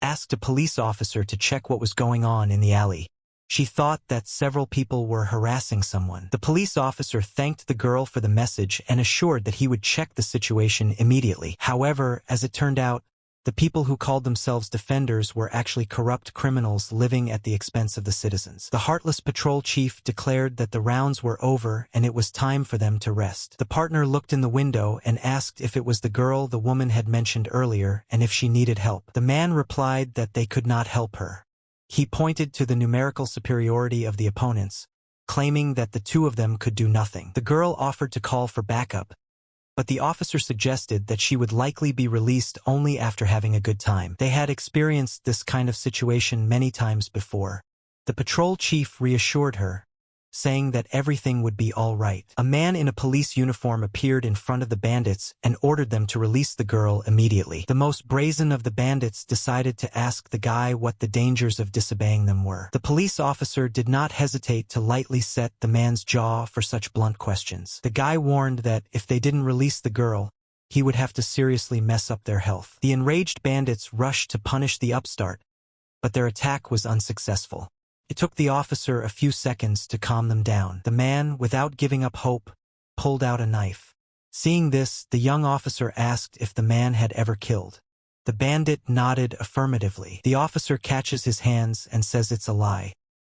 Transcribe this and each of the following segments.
asked a police officer to check what was going on in the alley. She thought that several people were harassing someone. The police officer thanked the girl for the message and assured that he would check the situation immediately. However, as it turned out, the people who called themselves defenders were actually corrupt criminals living at the expense of the citizens. The heartless patrol chief declared that the rounds were over and it was time for them to rest. The partner looked in the window and asked if it was the girl the woman had mentioned earlier and if she needed help. The man replied that they could not help her. He pointed to the numerical superiority of the opponents, claiming that the two of them could do nothing. The girl offered to call for backup, but the officer suggested that she would likely be released only after having a good time. They had experienced this kind of situation many times before. The patrol chief reassured her, saying that everything would be all right. A man in a police uniform appeared in front of the bandits and ordered them to release the girl immediately. The most brazen of the bandits decided to ask the guy what the dangers of disobeying them were. The police officer did not hesitate to lightly set the man's jaw for such blunt questions. The guy warned that if they didn't release the girl, he would have to seriously mess up their health. The enraged bandits rushed to punish the upstart, but their attack was unsuccessful. It took the officer a few seconds to calm them down. The man, without giving up hope, pulled out a knife. Seeing this, the young officer asked if the man had ever killed. The bandit nodded affirmatively. The officer catches his hands and says it's a lie.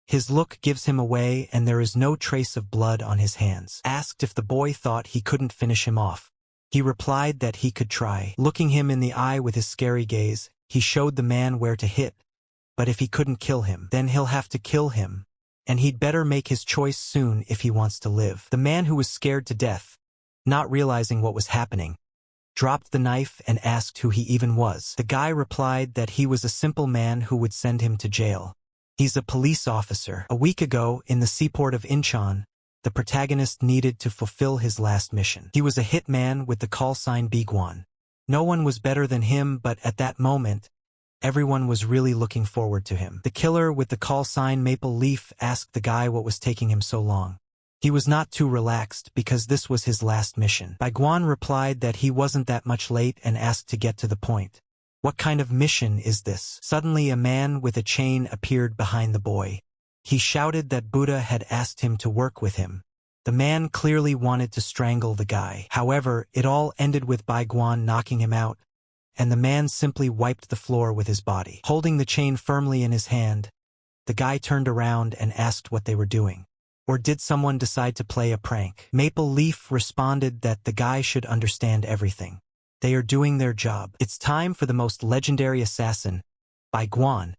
His look gives him away and there is no trace of blood on his hands. Asked if the boy thought he couldn't finish him off, he replied that he could try. Looking him in the eye with his scary gaze, he showed the man where to hit. But if he couldn't kill him, then he'll have to kill him, and he'd better make his choice soon if he wants to live. The man, who was scared to death, not realizing what was happening, dropped the knife and asked who he even was. The guy replied that he was a simple man who would send him to jail. He's a police officer. A week ago, in the seaport of Incheon, the protagonist needed to fulfill his last mission. He was a hitman with the call sign Biguan. No one was better than him, but at that moment, everyone was really looking forward to him. The killer with the call sign Maple Leaf asked the guy what was taking him so long. He was not too relaxed because this was his last mission. Baiguan replied that he wasn't that much late and asked to get to the point. What kind of mission is this? Suddenly a man with a chain appeared behind the boy. He shouted that Buddha had asked him to work with him. The man clearly wanted to strangle the guy. However, it all ended with Baiguan knocking him out, and the man simply wiped the floor with his body. Holding the chain firmly in his hand, the guy turned around and asked what they were doing. Or did someone decide to play a prank? Maple Leaf responded that the guy should understand everything. They are doing their job. It's time for the most legendary assassin, Baiguan,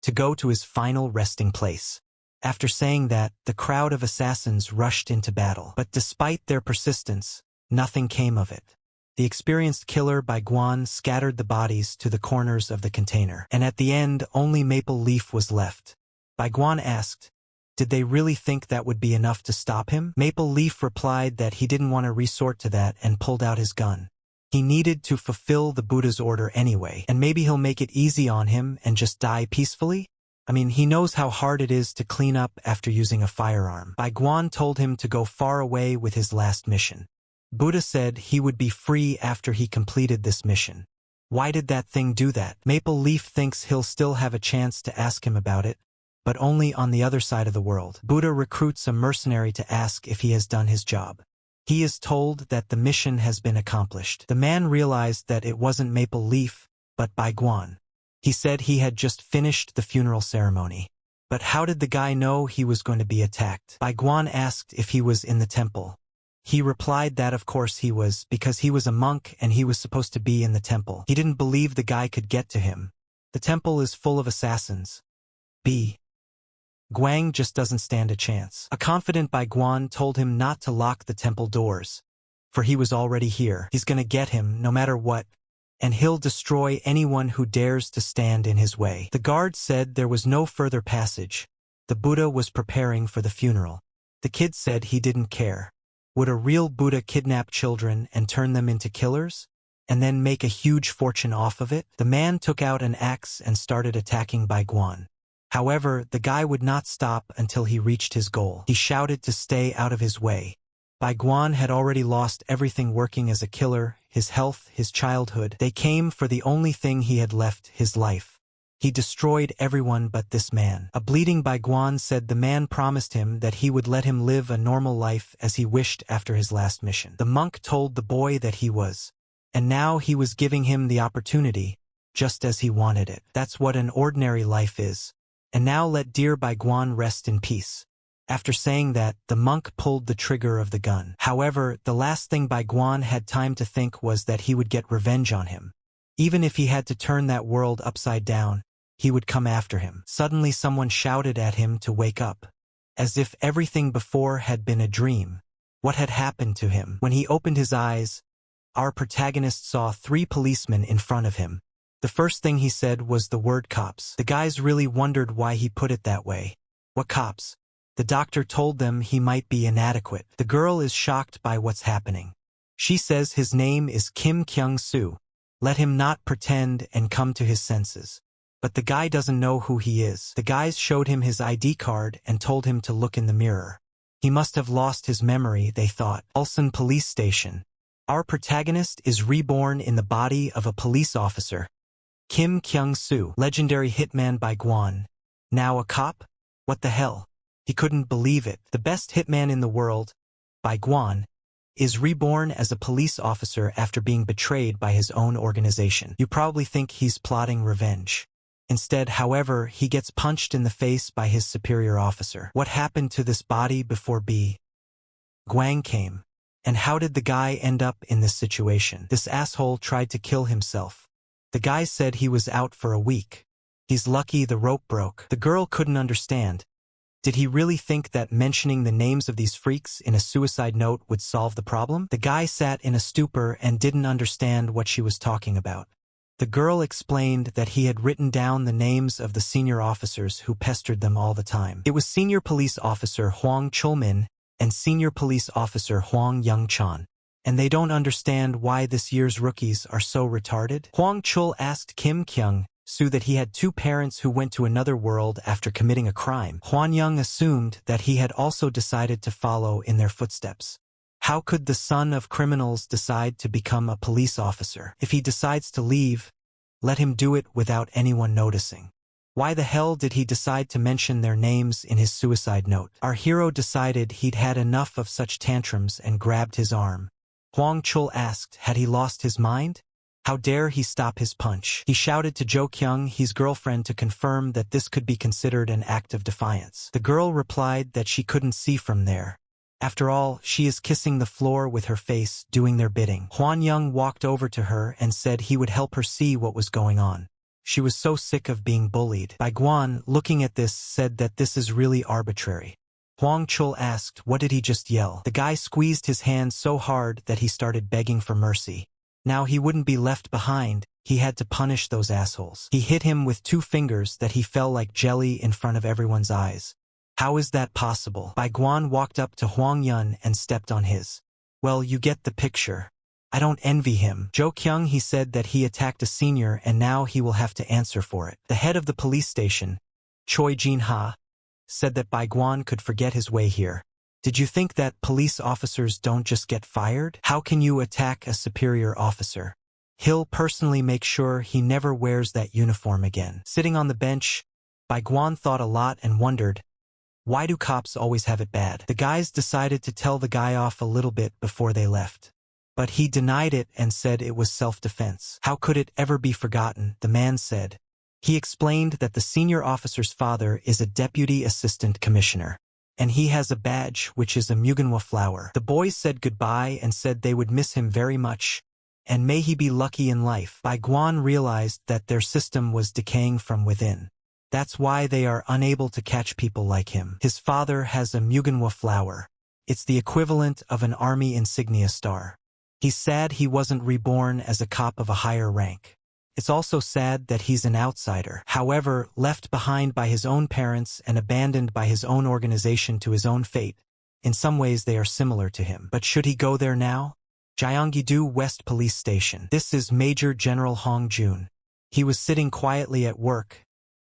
to go to his final resting place. After saying that, the crowd of assassins rushed into battle. But despite their persistence, nothing came of it. The experienced killer Baiguan scattered the bodies to the corners of the container, and at the end only Maple Leaf was left. Baiguan asked, did they really think that would be enough to stop him? Maple Leaf replied that he didn't want to resort to that and pulled out his gun. He needed to fulfill the Buddha's order anyway, and maybe he'll make it easy on him and just die peacefully? I mean, he knows how hard it is to clean up after using a firearm. Baiguan told him to go far away with his last mission. Buddha said he would be free after he completed this mission. Why did that thing do that? Maple Leaf thinks he'll still have a chance to ask him about it, but only on the other side of the world. Buddha recruits a mercenary to ask if he has done his job. He is told that the mission has been accomplished. The man realized that it wasn't Maple Leaf, but Baiguan. He said he had just finished the funeral ceremony. But how did the guy know he was going to be attacked? Baiguan asked if he was in the temple. He replied that of course he was, because he was a monk and he was supposed to be in the temple. He didn't believe the guy could get to him. The temple is full of assassins. Guang just doesn't stand a chance. A confident Baiguan told him not to lock the temple doors, for he was already here. He's gonna get him no matter what, and he'll destroy anyone who dares to stand in his way. The guard said there was no further passage. The Buddha was preparing for the funeral. The kid said he didn't care. Would a real Buddha kidnap children and turn them into killers, and then make a huge fortune off of it? The man took out an axe and started attacking Baiguan. However, the guy would not stop until he reached his goal. He shouted to stay out of his way. Baiguan had already lost everything working as a killer, his health, his childhood. They came for the only thing he had left, his life. He destroyed everyone but this man. A bleeding Baiguan said the man promised him that he would let him live a normal life as he wished after his last mission. The monk told the boy that he was, and now he was giving him the opportunity, just as he wanted it. That's what an ordinary life is. And now let dear Baiguan rest in peace. After saying that, the monk pulled the trigger of the gun. However, the last thing Baiguan had time to think was that he would get revenge on him. Even if he had to turn that world upside down, he would come after him. Suddenly someone shouted at him to wake up, as if everything before had been a dream. What had happened to him? When he opened his eyes, our protagonist saw 3 policemen in front of him. The first thing he said was the word cops. The guys really wondered why he put it that way. What cops? The doctor told them he might be inadequate. The girl is shocked by what's happening. She says his name is Kim Kyung-soo. Let him not pretend and come to his senses. But the guy doesn't know who he is. The guys showed him his ID card and told him to look in the mirror. He must have lost his memory, they thought. Ulsan Police Station. Our protagonist is reborn in the body of a police officer, Kim Kyung-soo, legendary hitman Baiguan. Now a cop? What the hell? He couldn't believe it. The best hitman in the world, Baiguan, is reborn as a police officer after being betrayed by his own organization. You probably think he's plotting revenge. Instead, however, he gets punched in the face by his superior officer. What happened to this body before Guang came? And how did the guy end up in this situation? This asshole tried to kill himself. The guy said he was out for a week. He's lucky the rope broke. The girl couldn't understand. Did he really think that mentioning the names of these freaks in a suicide note would solve the problem? The guy sat in a stupor and didn't understand what she was talking about. The girl explained that he had written down the names of the senior officers who pestered them all the time. It was Senior Police Officer Hwang Chulmin and Senior Police Officer Hwang Young-chan. And they don't understand why this year's rookies are so retarded? Hwang Chul asked Kim Kyung-soo that he had 2 parents who went to another world after committing a crime. Hwang Young assumed that he had also decided to follow in their footsteps. How could the son of criminals decide to become a police officer? If he decides to leave, let him do it without anyone noticing. Why the hell did he decide to mention their names in his suicide note? Our hero decided he'd had enough of such tantrums and grabbed his arm. Hwang Chul asked, had he lost his mind? How dare he stop his punch? He shouted to Jo Kyung, his girlfriend, to confirm that this could be considered an act of defiance. The girl replied that she couldn't see from there. After all, she is kissing the floor with her face, doing their bidding. Hwang Young walked over to her and said he would help her see what was going on. She was so sick of being bullied. Baiguan, looking at this, said that this is really arbitrary. Hwang Chul asked, what did he just yell? The guy squeezed his hand so hard that he started begging for mercy. Now he wouldn't be left behind. He had to punish those assholes. He hit him with 2 fingers that he fell like jelly in front of everyone's eyes. How is that possible? Baiguan walked up to Hwang Yun and stepped on his. Well, you get the picture. I don't envy him. Jo Kyung, he said that he attacked a senior and now he will have to answer for it. The head of the police station, Choi Jin-ha, said that Baiguan could forget his way here. Did you think that police officers don't just get fired? How can you attack a superior officer? He'll personally make sure he never wears that uniform again. Sitting on the bench, Baiguan thought a lot and wondered, why do cops always have it bad? The guys decided to tell the guy off a little bit before they left. But he denied it and said it was self-defense. How could it ever be forgotten? The man said. He explained that the senior officer's father is a deputy assistant commissioner, and he has a badge which is a mugunhwa flower. The boys said goodbye and said they would miss him very much, and may he be lucky in life. Baiguan realized that their system was decaying from within. That's why they are unable to catch people like him. His father has a mugunhwa flower. It's the equivalent of an army insignia star. He's sad he wasn't reborn as a cop of a higher rank. It's also sad that he's an outsider. However, left behind by his own parents and abandoned by his own organization to his own fate. In some ways they are similar to him. But should he go there now? Gyeonggi-do West Police Station. This is Major General Hong Jun. He was sitting quietly at work,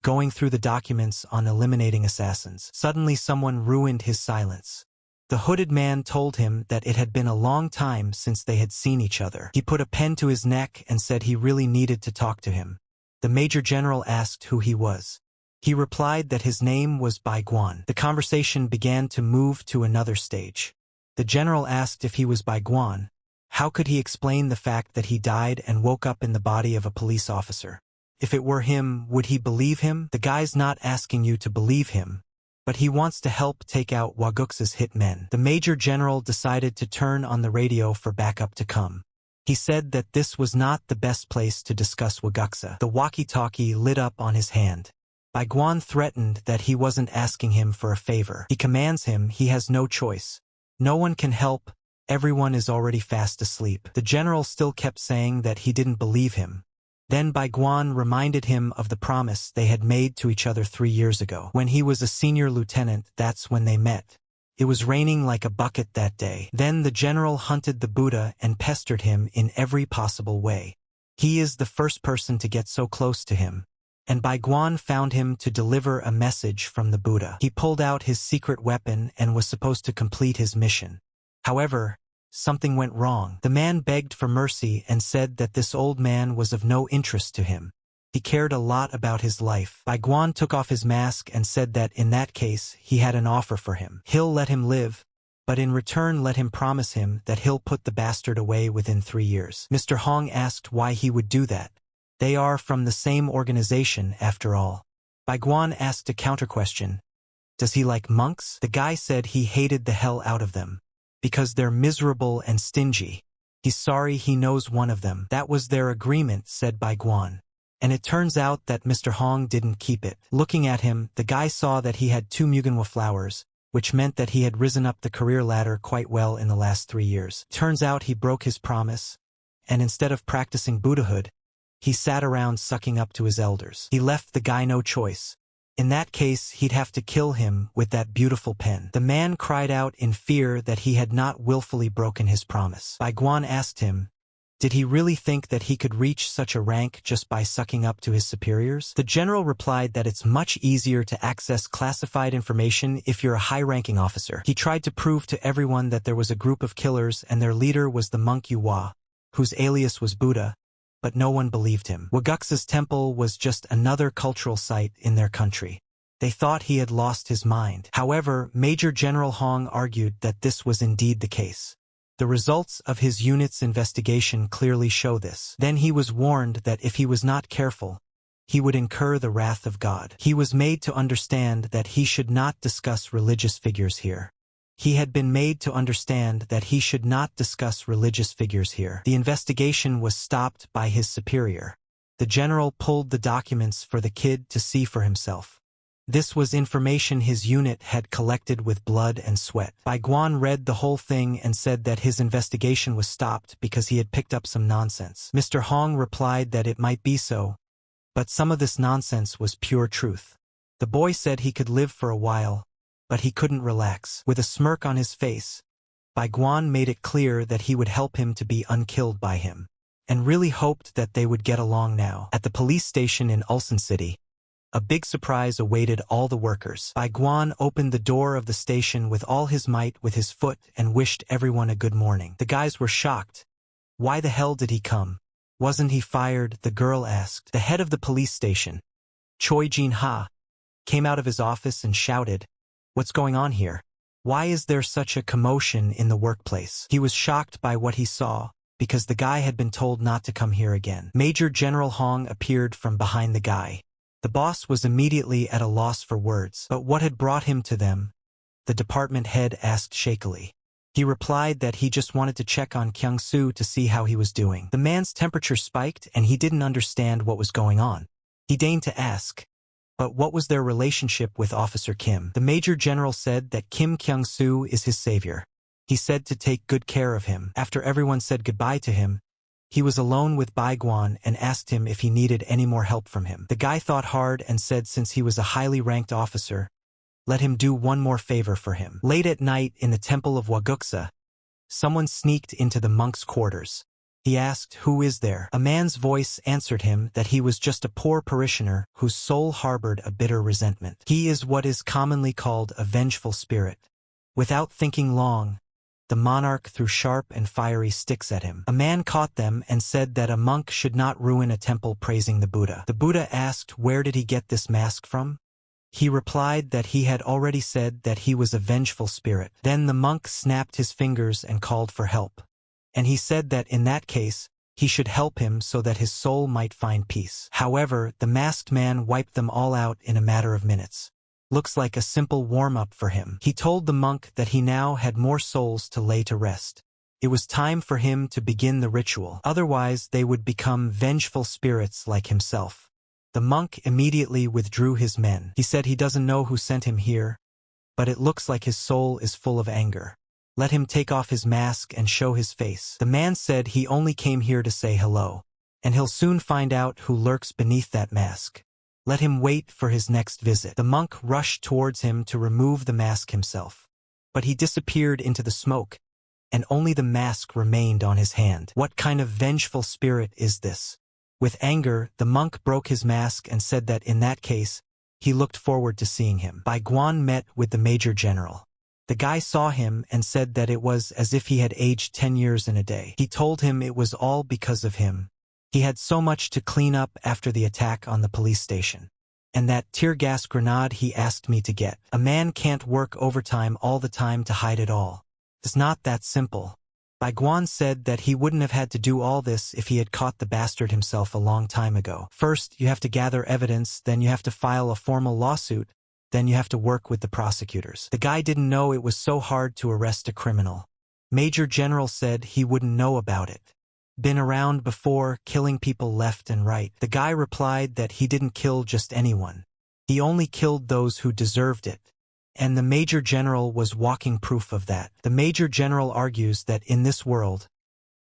going through the documents on eliminating assassins. Suddenly someone ruined his silence. The hooded man told him that it had been a long time since they had seen each other. He put a pen to his neck and said he really needed to talk to him. The Major General asked who he was. He replied that his name was Bai Guan. The conversation began to move to another stage. The general asked if he was Bai Guan. How could he explain the fact that he died and woke up in the body of a police officer? If it were him, would he believe him? The guy's not asking you to believe him, but he wants to help take out Wagux's hit men. The Major General decided to turn on the radio for backup to come. He said that this was not the best place to discuss Waguxa. The walkie-talkie lit up on his hand. Bai Guan threatened that he wasn't asking him for a favor. He commands him, he has no choice. No one can help, everyone is already fast asleep. The general still kept saying that he didn't believe him. Then Bai Guan reminded him of the promise they had made to each other 3 years ago. When he was a senior lieutenant, that's when they met. It was raining like a bucket that day. Then the general hunted the Buddha and pestered him in every possible way. He is the first person to get so close to him. And Bai Guan found him to deliver a message from the Buddha. He pulled out his secret weapon and was supposed to complete his mission. However, something went wrong. The man begged for mercy and said that this old man was of no interest to him. He cared a lot about his life. Bai Guan took off his mask and said that in that case he had an offer for him. He'll let him live, but in return let him promise him that he'll put the bastard away within 3 years. Mr. Hong asked why he would do that. They are from the same organization, after all. Bai Guan asked a counter-question. Does he like monks? The guy said he hated the hell out of them. Because they're miserable and stingy. He's sorry he knows one of them. That was their agreement, said Bai Guan. And it turns out that Mr. Hong didn't keep it. Looking at him, the guy saw that he had 2 Mugenhwa flowers, which meant that he had risen up the career ladder quite well in the last 3 years. Turns out he broke his promise, and instead of practicing Buddhahood, he sat around sucking up to his elders. He left the guy no choice. In that case, he'd have to kill him with that beautiful pen. The man cried out in fear that he had not willfully broken his promise. Bai Guan asked him, did he really think that he could reach such a rank just by sucking up to his superiors? The general replied that it's much easier to access classified information if you're a high-ranking officer. He tried to prove to everyone that there was a group of killers and their leader was the monk Yuhua, whose alias was Buddha, but no one believed him. Wagux's temple was just another cultural site in their country. They thought he had lost his mind. However, Major General Hong argued that this was indeed the case. The results of his unit's investigation clearly show this. Then he was warned that if he was not careful, he would incur the wrath of God. He was made to understand that he should not discuss religious figures here. He had been made to understand that he should not discuss religious figures here. The investigation was stopped by his superior. The general pulled the documents for the kid to see for himself. This was information his unit had collected with blood and sweat. Bai Guan read the whole thing and said that his investigation was stopped because he had picked up some nonsense. Mr. Hong replied that it might be so, but some of this nonsense was pure truth. The boy said he could live for a while, but he couldn't relax. With a smirk on his face, Bai Guan made it clear that he would help him to be unkilled by him, and really hoped that they would get along now. At the police station in Ulsan City, a big surprise awaited all the workers. Bai Guan opened the door of the station with all his might with his foot and wished everyone a good morning. The guys were shocked. Why the hell did he come? Wasn't he fired? The girl asked. The head of the police station, Choi Jin-ha, came out of his office and shouted, "What's going on here? Why is there such a commotion in the workplace?" He was shocked by what he saw, because the guy had been told not to come here again. Major General Hong appeared from behind the guy. The boss was immediately at a loss for words. But what had brought him to them? The department head asked shakily. He replied that he just wanted to check on Kyung-soo to see how he was doing. The man's temperature spiked and he didn't understand what was going on. He deigned to ask, but what was their relationship with Officer Kim? The Major General said that Kim Kyung-soo is his savior. He said to take good care of him. After everyone said goodbye to him, he was alone with Bai Guan and asked him if he needed any more help from him. The guy thought hard and said since he was a highly ranked officer, let him do one more favor for him. Late at night in the temple of Waguxa, someone sneaked into the monk's quarters. He asked, "Who is there?" A man's voice answered him that he was just a poor parishioner whose soul harbored a bitter resentment. He is what is commonly called a vengeful spirit. Without thinking long, The monarch threw sharp and fiery sticks at him. A man caught them and said that a monk should not ruin a temple praising the Buddha. The Buddha asked where did he get this mask from? He replied that he had already said that he was a vengeful spirit. Then the monk snapped his fingers and called for help. And he said that in that case, he should help him so that his soul might find peace. However, the masked man wiped them all out in a matter of minutes. Looks like a simple warm-up for him. He told the monk that he now had more souls to lay to rest. It was time for him to begin the ritual. Otherwise, they would become vengeful spirits like himself. The monk immediately withdrew his men. He said he doesn't know who sent him here, but it looks like his soul is full of anger. Let him take off his mask and show his face. The man said he only came here to say hello, and he'll soon find out who lurks beneath that mask. Let him wait for his next visit. The monk rushed towards him to remove the mask himself, but he disappeared into the smoke, and only the mask remained on his hand. What kind of vengeful spirit is this? With anger, the monk broke his mask and said that in that case, he looked forward to seeing him. Bai Guan met with the major general. The guy saw him and said that it was as if he had aged 10 years in a day. He told him it was all because of him. He had so much to clean up after the attack on the police station. And that tear gas grenade he asked me to get. A man can't work overtime all the time to hide it all. It's not that simple. Bai Guan said that he wouldn't have had to do all this if he had caught the bastard himself a long time ago. First, you have to gather evidence, then you have to file a formal lawsuit, then you have to work with the prosecutors. The guy didn't know it was so hard to arrest a criminal. Major General said he wouldn't know about it. Been around before, killing people left and right. The guy replied that he didn't kill just anyone. He only killed those who deserved it. And the Major General was walking proof of that. The Major General argues that in this world,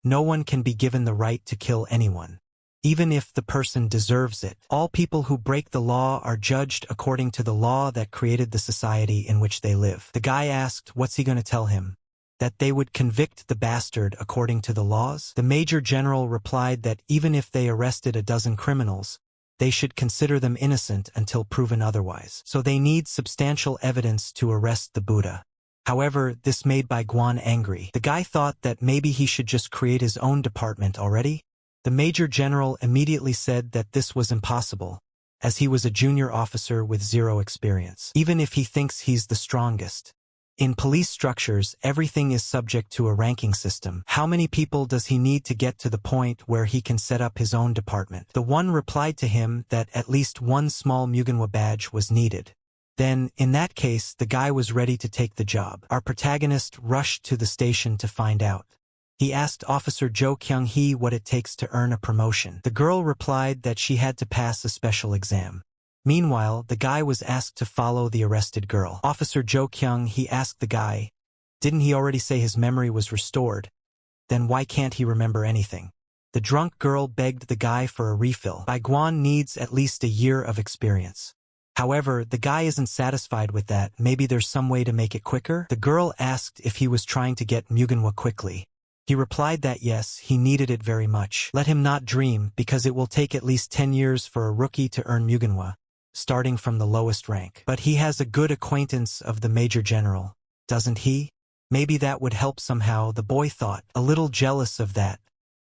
no one can be given the right to kill anyone, even if the person deserves it. All people who break the law are judged according to the law that created the society in which they live. The guy asked, what's he going to tell him? That they would convict the bastard according to the laws? The Major General replied that even if they arrested a dozen criminals, they should consider them innocent until proven otherwise. So they need substantial evidence to arrest the Buddha. However, this made Bai Guan angry. The guy thought that maybe he should just create his own department already. The Major General immediately said that this was impossible, as he was a junior officer with zero experience. Even if he thinks he's the strongest. In police structures, everything is subject to a ranking system. How many people does he need to get to the point where he can set up his own department? The one replied to him that at least one small Mugenwa badge was needed. Then, in that case, the guy was ready to take the job. Our protagonist rushed to the station to find out. He asked Officer Jo Kyung-hee what it takes to earn a promotion. The girl replied that she had to pass a special exam. Meanwhile, the guy was asked to follow the arrested girl. Officer Jo Kyung-hee asked the guy, didn't he already say his memory was restored? Then why can't he remember anything? The drunk girl begged the guy for a refill. Bai Guan needs at least a year of experience. However, the guy isn't satisfied with that. Maybe there's some way to make it quicker? The girl asked if he was trying to get Mugenwa quickly. He replied that yes, he needed it very much. Let him not dream, because it will take at least 10 years for a rookie to earn Mugenwa, starting from the lowest rank. But he has a good acquaintance of the Major General, doesn't he? Maybe that would help somehow, the boy thought, a little jealous of that.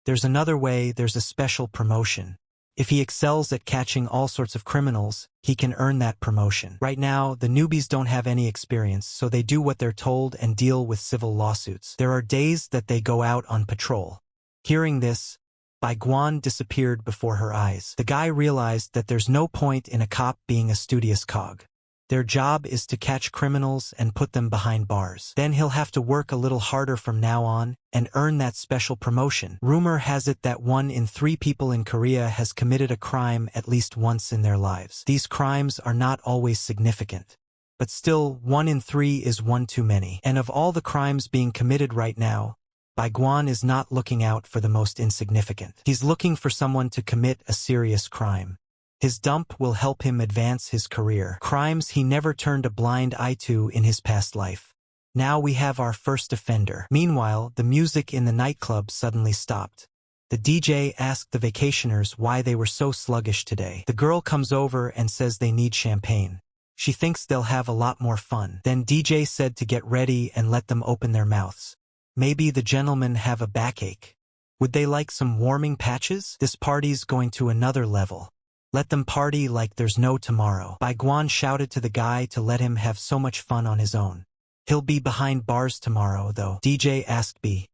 There's another way, there's a special promotion. If he excels at catching all sorts of criminals, he can earn that promotion. Right now, the newbies don't have any experience, so they do what they're told and deal with civil lawsuits. There are days that they go out on patrol. Hearing this, Bai Guan disappeared before her eyes. The guy realized that there's no point in a cop being a studious cog. Their job is to catch criminals and put them behind bars. Then he'll have to work a little harder from now on and earn that special promotion. Rumor has it that 1 in 3 people in Korea has committed a crime at least once in their lives. These crimes are not always significant, but still 1 in 3 is one too many. And of all the crimes being committed right now, Bai Guan is not looking out for the most insignificant. He's looking for someone to commit a serious crime. His dump will help him advance his career. Crimes he never turned a blind eye to in his past life. Now we have our first offender. Meanwhile, the music in the nightclub suddenly stopped. The DJ asked the vacationers why they were so sluggish today. The girl comes over and says they need champagne. She thinks they'll have a lot more fun. Then DJ said to get ready and let them open their mouths. Maybe the gentlemen have a backache. Would they like some warming patches? This party's going to another level. Let them party like there's no tomorrow. Bai Guan shouted to the guy to let him have so much fun on his own. He'll be behind bars tomorrow, though. DJ asked B.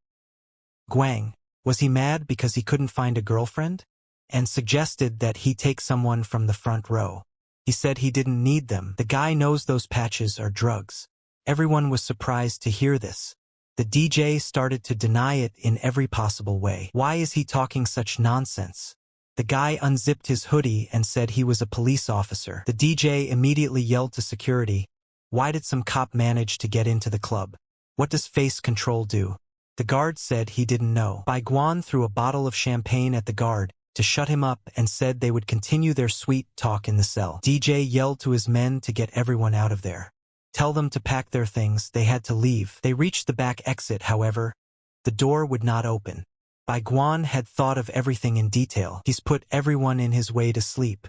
Guang. Was he mad because he couldn't find a girlfriend? And suggested that he take someone from the front row. He said he didn't need them. The guy knows those patches are drugs. Everyone was surprised to hear this. The DJ started to deny it in every possible way. Why is he talking such nonsense? The guy unzipped his hoodie and said he was a police officer. The DJ immediately yelled to security, "Why did some cop manage to get into the club? What does face control do?" The guard said he didn't know. Bai Guan threw a bottle of champagne at the guard to shut him up and said they would continue their sweet talk in the cell. DJ yelled to his men to get everyone out of there. Tell them to pack their things, they had to leave. They reached the back exit, however. The door would not open. Bai Guan had thought of everything in detail. He's put everyone in his way to sleep.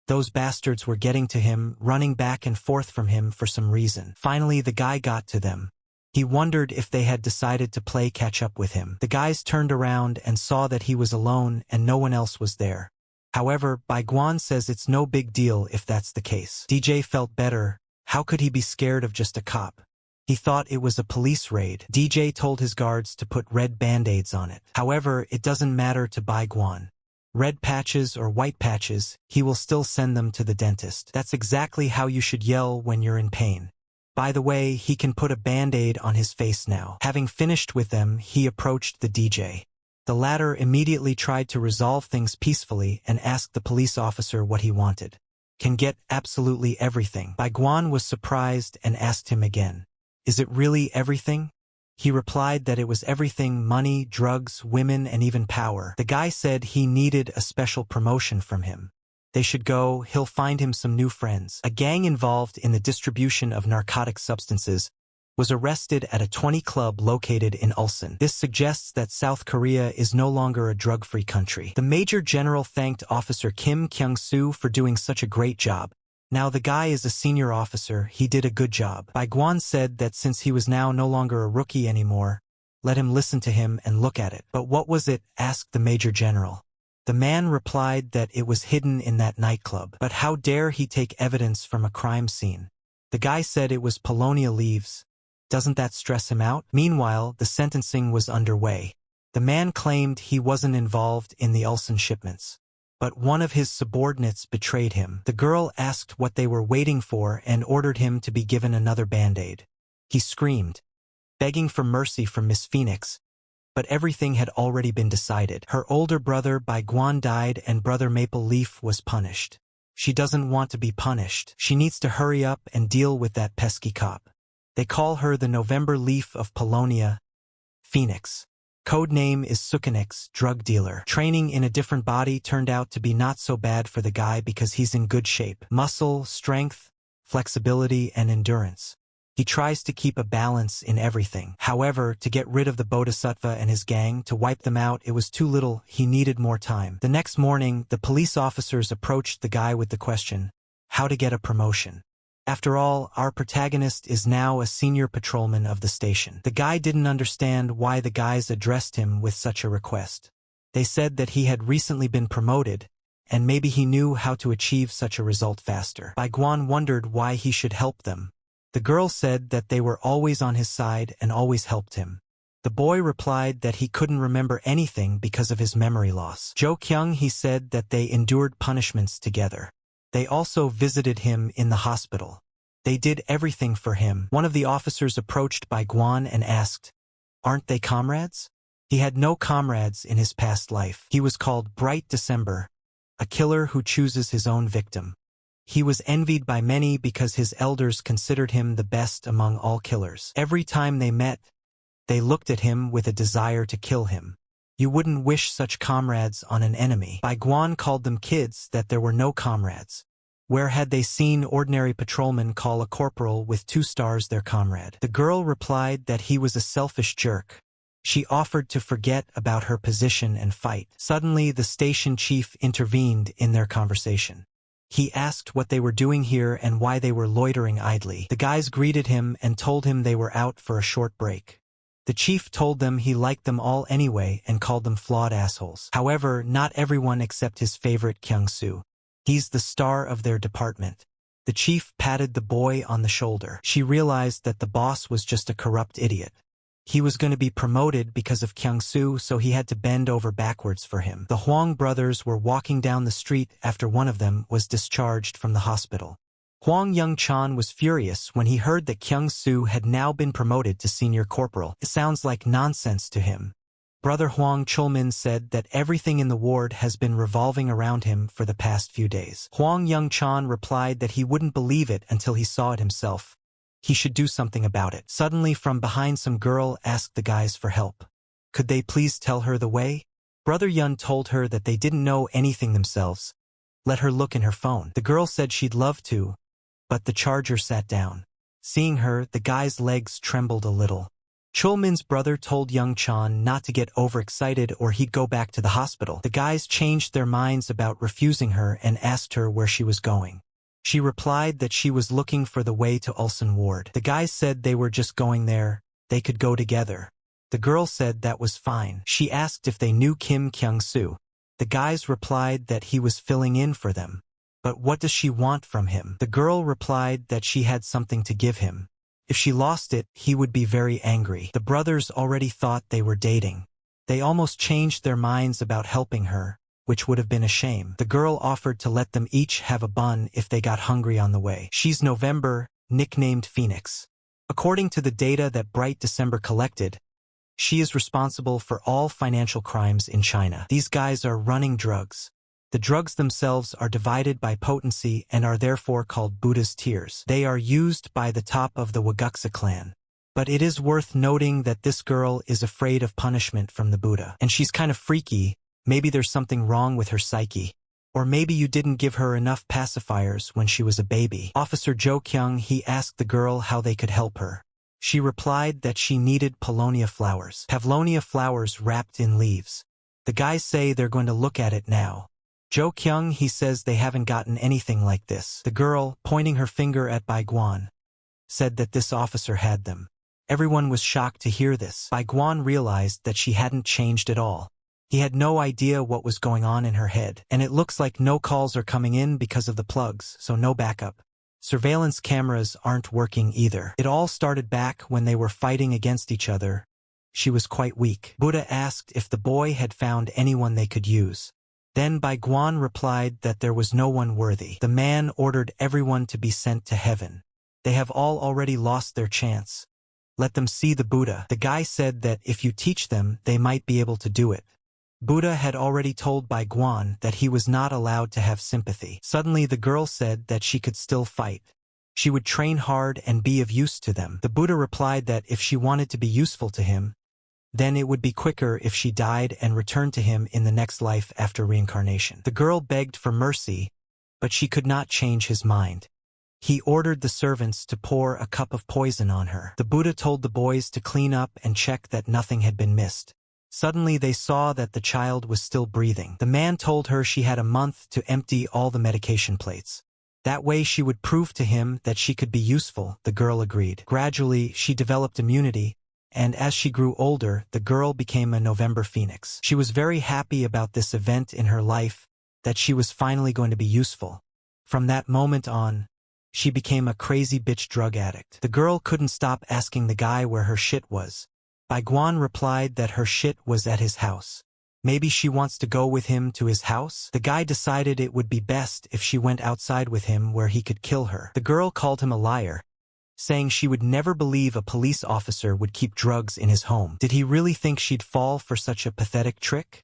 Those bastards were getting to him, running back and forth from him for some reason. Finally, the guy got to them. He wondered if they had decided to play catch-up with him. The guys turned around and saw that he was alone and no one else was there. However, Bai Guan says it's no big deal if that's the case. DJ felt better. How could he be scared of just a cop? He thought it was a police raid. DJ told his guards to put red band-aids on it. However, it doesn't matter to Bai Guan. Red patches or white patches, he will still send them to the dentist. That's exactly how you should yell when you're in pain. By the way, he can put a band-aid on his face now. Having finished with them, he approached the DJ. The latter immediately tried to resolve things peacefully and asked the police officer what he wanted. Can get absolutely everything. Bai Guan was surprised and asked him again. Is it really everything? He replied that it was everything: money, drugs, women, and even power. The guy said he needed a special promotion from him. They should go, he'll find him some new friends. A gang involved in the distribution of narcotic substances was arrested at a 20 club located in Ulsan. This suggests that South Korea is no longer a drug-free country. The Major General thanked Officer Kim Kyung-soo for doing such a great job. Now the guy is a senior officer, he did a good job. Bai Guan said that since he was now no longer a rookie anymore, let him listen to him and look at it. But what was it? Asked the Major General. The man replied that it was hidden in that nightclub. But how dare he take evidence from a crime scene? The guy said it was Polonia leaves. Doesn't that stress him out? Meanwhile, the sentencing was underway. The man claimed he wasn't involved in the Ulsan shipments. But one of his subordinates betrayed him. The girl asked what they were waiting for and ordered him to be given another band-aid. He screamed, begging for mercy from Miss Phoenix. But everything had already been decided. Her older brother Bai Guan died and brother Maple Leaf was punished. She doesn't want to be punished. She needs to hurry up and deal with that pesky cop. They call her the November Leaf of Polonia, Phoenix. Code name is Sukanex, drug dealer. Training in a different body turned out to be not so bad for the guy because he's in good shape. Muscle, strength, flexibility, and endurance. He tries to keep a balance in everything. However, to get rid of the Bodhisattva and his gang, to wipe them out, it was too little. He needed more time. The next morning, the police officers approached the guy with the question, how to get a promotion. After all, our protagonist is now a senior patrolman of the station. The guy didn't understand why the guys addressed him with such a request. They said that he had recently been promoted, and maybe he knew how to achieve such a result faster. Bai Guan wondered why he should help them. The girl said that they were always on his side and always helped him. The boy replied that he couldn't remember anything because of his memory loss. Jo Kyung, he said that they endured punishments together. They also visited him in the hospital. They did everything for him. One of the officers approached Bai Guan and asked, aren't they comrades? He had no comrades in his past life. He was called Bright December, a killer who chooses his own victim. He was envied by many because his elders considered him the best among all killers. Every time they met, they looked at him with a desire to kill him. You wouldn't wish such comrades on an enemy. Bai Guan called them kids, that there were no comrades. Where had they seen ordinary patrolmen call a corporal with 2 stars their comrade? The girl replied that he was a selfish jerk. She offered to forget about her position and fight. Suddenly, the station chief intervened in their conversation. He asked what they were doing here and why they were loitering idly. The guys greeted him and told him they were out for a short break. The chief told them he liked them all anyway and called them flawed assholes. However, not everyone except his favorite Kyung-soo. He's the star of their department. The chief patted the boy on the shoulder. She realized that the boss was just a corrupt idiot. He was going to be promoted because of Kyung-soo, so he had to bend over backwards for him. The Hwang brothers were walking down the street after one of them was discharged from the hospital. Hwang Young-chan was furious when he heard that Kyung-soo had now been promoted to senior corporal. It sounds like nonsense to him. Brother Hwang Chulmin said that everything in the ward has been revolving around him for the past few days. Hwang Young-chan replied that he wouldn't believe it until he saw it himself. He should do something about it. Suddenly from behind, some girl asked the guys for help. Could they please tell her the way? Brother Yun told her that they didn't know anything themselves. Let her look in her phone. The girl said she'd love to, but the charger sat down. Seeing her, the guy's legs trembled a little. Chulmin's brother told Young Chan not to get overexcited or he'd go back to the hospital. The guys changed their minds about refusing her and asked her where she was going. She replied that she was looking for the way to Ulsan Ward. The guys said they were just going there, they could go together. The girl said that was fine. She asked if they knew Kim Kyung-soo. The guys replied that he was filling in for them. But what does she want from him? The girl replied that she had something to give him. If she lost it, he would be very angry. The brothers already thought they were dating. They almost changed their minds about helping her, which would have been a shame. The girl offered to let them each have a bun if they got hungry on the way. She's November, nicknamed Phoenix. According to the data that Bright December collected, she is responsible for all financial crimes in China. These guys are running drugs. The drugs themselves are divided by potency and are therefore called Buddha's tears. They are used by the top of the Waguksa clan. But it is worth noting that this girl is afraid of punishment from the Buddha. And she's kind of freaky. Maybe there's something wrong with her psyche. Or maybe you didn't give her enough pacifiers when she was a baby. Officer Jo Kyung, he asked the girl how they could help her. She replied that she needed paulownia flowers. Pavlonia flowers wrapped in leaves. The guys say they're going to look at it now. Jo Kyung, he says they haven't gotten anything like this. The girl, pointing her finger at Bai Guan, said that this officer had them. Everyone was shocked to hear this. Bai Guan realized that she hadn't changed at all. He had no idea what was going on in her head, and it looks like no calls are coming in because of the plugs, so no backup. Surveillance cameras aren't working either. It all started back when they were fighting against each other. She was quite weak. Buddha asked if the boy had found anyone they could use. Then Bai Guan replied that there was no one worthy. The man ordered everyone to be sent to heaven. They have all already lost their chance. Let them see the Buddha. The guy said that if you teach them, they might be able to do it. Buddha had already told Bai Guan that he was not allowed to have sympathy. Suddenly the girl said that she could still fight. She would train hard and be of use to them. The Buddha replied that if she wanted to be useful to him, then it would be quicker if she died and returned to him in the next life after reincarnation. The girl begged for mercy, but she could not change his mind. He ordered the servants to pour a cup of poison on her. The Buddha told the boys to clean up and check that nothing had been missed. Suddenly they saw that the child was still breathing. The man told her she had a month to empty all the medication plates. That way she would prove to him that she could be useful. The girl agreed. Gradually, she developed immunity, and as she grew older, the girl became a November Phoenix. She was very happy about this event in her life, that she was finally going to be useful. From that moment on, she became a crazy bitch drug addict. The girl couldn't stop asking the guy where her shit was. Bai Guan replied that her shit was at his house. Maybe she wants to go with him to his house? The guy decided it would be best if she went outside with him where he could kill her. The girl called him a liar, saying she would never believe a police officer would keep drugs in his home. Did he really think she'd fall for such a pathetic trick?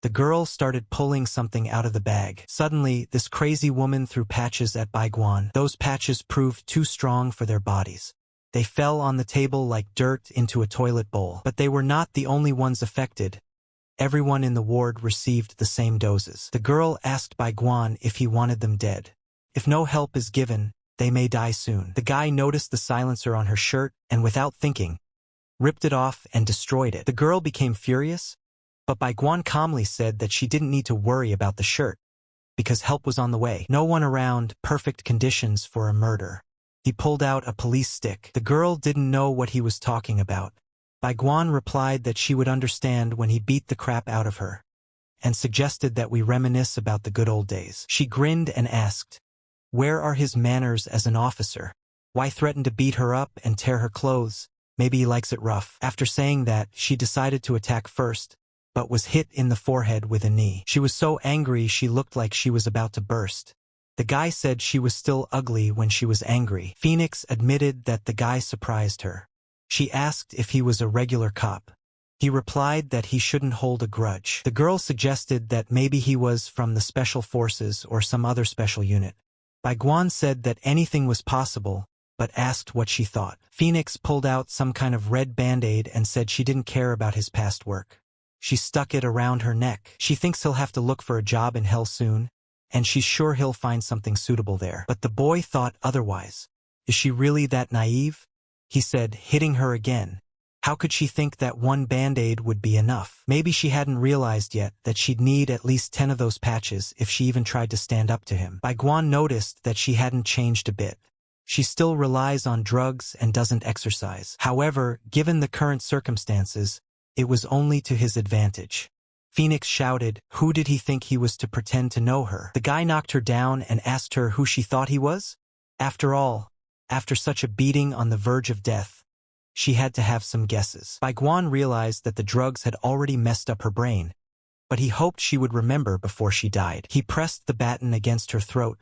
The girl started pulling something out of the bag. Suddenly, this crazy woman threw patches at Bai Guan. Those patches proved too strong for their bodies. They fell on the table like dirt into a toilet bowl. But they were not the only ones affected. Everyone in the ward received the same doses. The girl asked Bai Guan if he wanted them dead. If no help is given, they may die soon. The guy noticed the silencer on her shirt and without thinking, ripped it off and destroyed it. The girl became furious, but Bai Guan calmly said that she didn't need to worry about the shirt, because help was on the way. No one around, perfect conditions for a murder. He pulled out a police stick. The girl didn't know what he was talking about. Guan replied that she would understand when he beat the crap out of her, and suggested that we reminisce about the good old days. She grinned and asked, where are his manners as an officer? Why threaten to beat her up and tear her clothes? Maybe he likes it rough. After saying that, she decided to attack first, but was hit in the forehead with a knee. She was so angry she looked like she was about to burst. The guy said she was still ugly when she was angry. Phoenix admitted that the guy surprised her. She asked if he was a regular cop. He replied that he shouldn't hold a grudge. The girl suggested that maybe he was from the Special Forces or some other special unit. Guan said that anything was possible, but asked what she thought. Phoenix pulled out some kind of red band-aid and said she didn't care about his past work. She stuck it around her neck. She thinks he'll have to look for a job in hell soon, and she's sure he'll find something suitable there. But the boy thought otherwise. Is she really that naive? He said, hitting her again. How could she think that one band-aid would be enough? Maybe she hadn't realized yet that she'd need at least 10 of those patches if she even tried to stand up to him. Guan noticed that she hadn't changed a bit. She still relies on drugs and doesn't exercise. However, given the current circumstances, it was only to his advantage. Phoenix shouted, who did he think he was to pretend to know her? The guy knocked her down and asked her who she thought he was? After all, after such a beating on the verge of death, she had to have some guesses. Guan realized that the drugs had already messed up her brain, but he hoped she would remember before she died. He pressed the baton against her throat,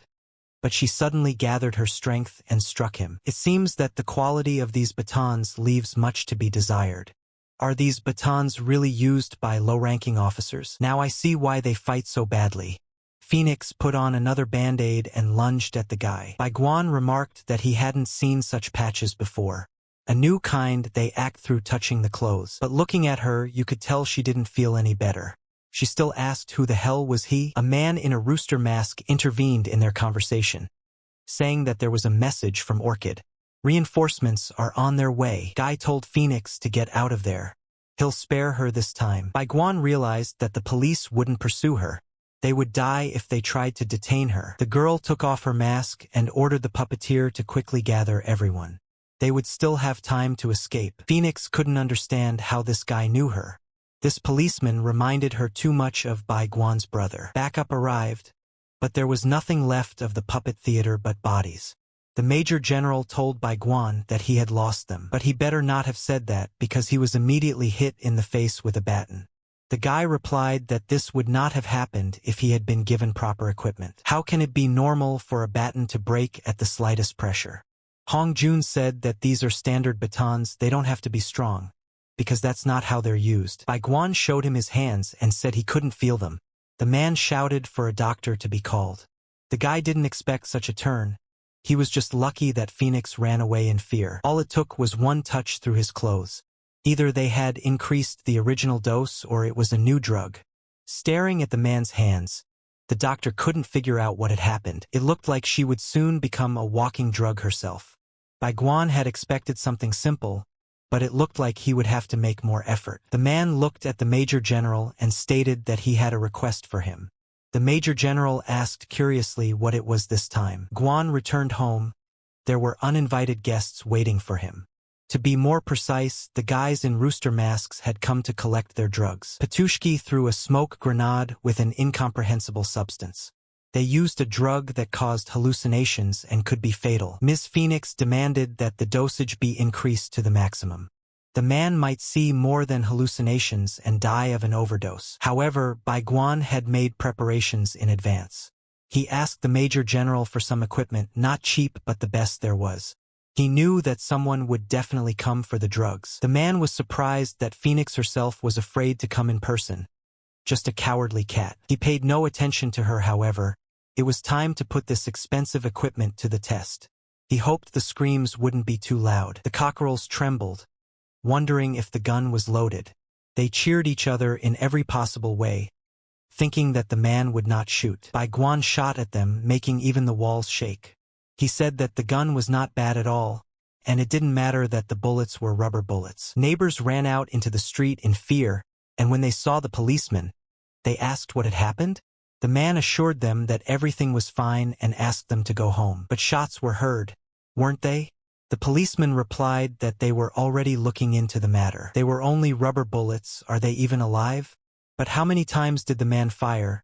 but she suddenly gathered her strength and struck him. It seems that the quality of these batons leaves much to be desired. Are these batons really used by low-ranking officers? Now I see why they fight so badly. Phoenix put on another band-aid and lunged at the guy. Guan remarked that he hadn't seen such patches before. A new kind they act through touching the clothes. But looking at her, you could tell she didn't feel any better. She still asked who the hell was he? A man in a rooster mask intervened in their conversation, saying that there was a message from Orchid. Reinforcements are on their way. Guy told Phoenix to get out of there. He'll spare her this time. Guan realized that the police wouldn't pursue her. They would die if they tried to detain her. The girl took off her mask and ordered the puppeteer to quickly gather everyone. They would still have time to escape. Phoenix couldn't understand how this guy knew her. This policeman reminded her too much of Guan's brother. Backup arrived, but there was nothing left of the puppet theater but bodies. The Major General told Guan that he had lost them, but he better not have said that because he was immediately hit in the face with a baton. The guy replied that this would not have happened if he had been given proper equipment. How can it be normal for a baton to break at the slightest pressure? Hong Jun said that these are standard batons, they don't have to be strong, because that's not how they're used. Guan showed him his hands and said he couldn't feel them. The man shouted for a doctor to be called. The guy didn't expect such a turn. He was just lucky that Phoenix ran away in fear. All it took was one touch through his clothes. Either they had increased the original dose or it was a new drug. Staring at the man's hands, the doctor couldn't figure out what had happened. It looked like she would soon become a walking drug herself. Guan had expected something simple, but it looked like he would have to make more effort. The man looked at the Major General and stated that he had a request for him. The Major General asked curiously what it was this time. Guan returned home. There were uninvited guests waiting for him. To be more precise, the guys in rooster masks had come to collect their drugs. Patushki threw a smoke grenade with an incomprehensible substance. They used a drug that caused hallucinations and could be fatal. Ms. Phoenix demanded that the dosage be increased to the maximum. The man might see more than hallucinations and die of an overdose. However, Guan had made preparations in advance. He asked the Major General for some equipment, not cheap but the best there was. He knew that someone would definitely come for the drugs. The man was surprised that Phoenix herself was afraid to come in person. Just a cowardly cat. He paid no attention to her, however. It was time to put this expensive equipment to the test. He hoped the screams wouldn't be too loud. The cockerels trembled, wondering if the gun was loaded. They cheered each other in every possible way, thinking that the man would not shoot. Guan shot at them, making even the walls shake. He said that the gun was not bad at all, and it didn't matter that the bullets were rubber bullets. Neighbors ran out into the street in fear, and when they saw the policeman, they asked what had happened. The man assured them that everything was fine and asked them to go home. But shots were heard, weren't they? The policeman replied that they were already looking into the matter. They were only rubber bullets, are they even alive? But how many times did the man fire?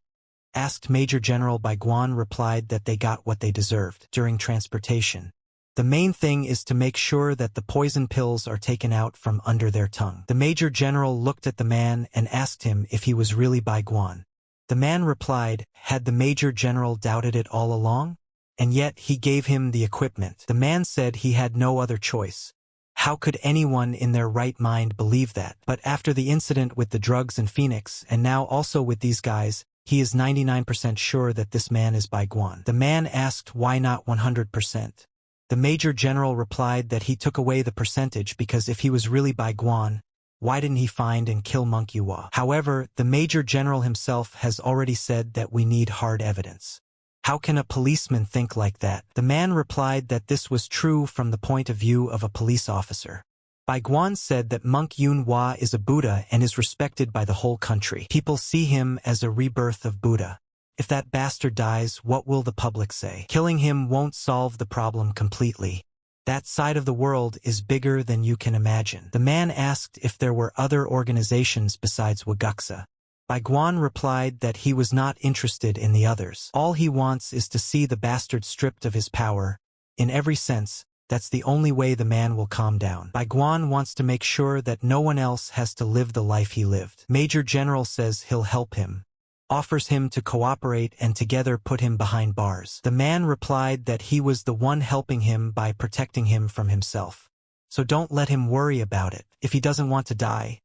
Asked Major General Baiguan replied that they got what they deserved during transportation. The main thing is to make sure that the poison pills are taken out from under their tongue. The Major General looked at the man and asked him if he was really Baiguan. The man replied, had the Major General doubted it all along? And yet he gave him the equipment. The man said he had no other choice. How could anyone in their right mind believe that? But after the incident with the drugs in Phoenix, and now also with these guys, he is 99% sure that this man is Baiguan. The man asked why not 100%. The Major General replied that he took away the percentage because if he was really Baiguan, why didn't he find and kill Manhwa? However, the Major General himself has already said that we need hard evidence. How can a policeman think like that? The man replied that this was true from the point of view of a police officer. Baiguan said that Monk Yunhua is a Buddha and is respected by the whole country. People see him as a rebirth of Buddha. If that bastard dies, what will the public say? Killing him won't solve the problem completely. That side of the world is bigger than you can imagine. The man asked if there were other organizations besides Waguksa. Baiguan replied that he was not interested in the others. All he wants is to see the bastard stripped of his power. In every sense, that's the only way the man will calm down. Baiguan wants to make sure that no one else has to live the life he lived. Major General says he'll help him, offers him to cooperate and together put him behind bars. The man replied that he was the one helping him by protecting him from himself. So don't let him worry about it. If he doesn't want to die,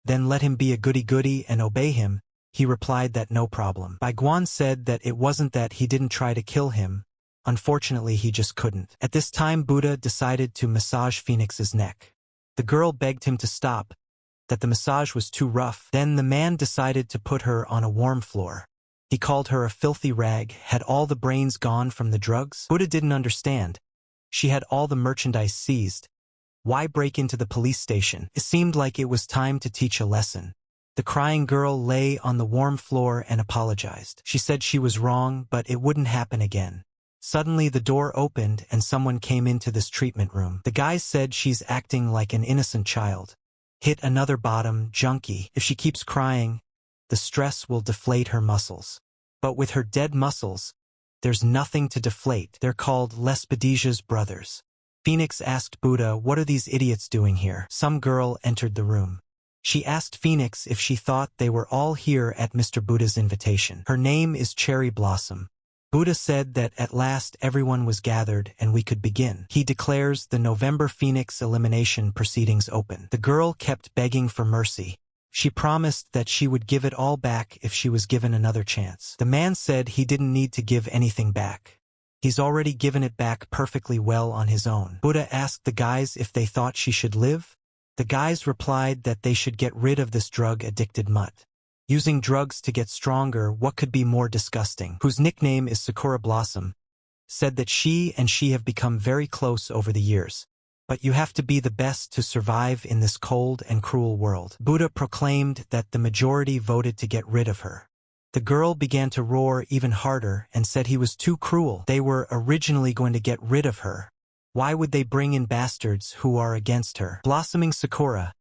then let him be a goody-goody and obey him. He replied that no problem. Baiguan said that it wasn't that he didn't try to kill him. Unfortunately, he just couldn't. At this time, Buddha decided to massage Phoenix's neck. The girl begged him to stop, that the massage was too rough. Then the man decided to put her on a warm floor. He called her a filthy rag. Had all the brains gone from the drugs? Buddha didn't understand. She had all the merchandise seized. Why break into the police station? It seemed like it was time to teach a lesson. The crying girl lay on the warm floor and apologized. She said she was wrong, but it wouldn't happen again. Suddenly the door opened and someone came into this treatment room. The guy said she's acting like an innocent child. Hit another bottom, junkie. If she keeps crying, the stress will deflate her muscles. But with her dead muscles, there's nothing to deflate. They're called Lespedesia's brothers. Phoenix asked Buddha, what are these idiots doing here? Some girl entered the room. She asked Phoenix if she thought they were all here at Mr. Buddha's invitation. Her name is Cherry Blossom. Buddha said that at last everyone was gathered and we could begin. He declares the November Phoenix elimination proceedings open. The girl kept begging for mercy. She promised that she would give it all back if she was given another chance. The man said he didn't need to give anything back. He's already given it back perfectly well on his own. Buddha asked the guys if they thought she should live. The guys replied that they should get rid of this drug-addicted mutt. Using drugs to get stronger, what could be more disgusting? Whose nickname is Sakura Blossom, said that she have become very close over the years. But you have to be the best to survive in this cold and cruel world. Buddha proclaimed that the majority voted to get rid of her. The girl began to roar even harder and said he was too cruel. They were originally going to get rid of her. Why would they bring in bastards who are against her? Blossoming Sakura,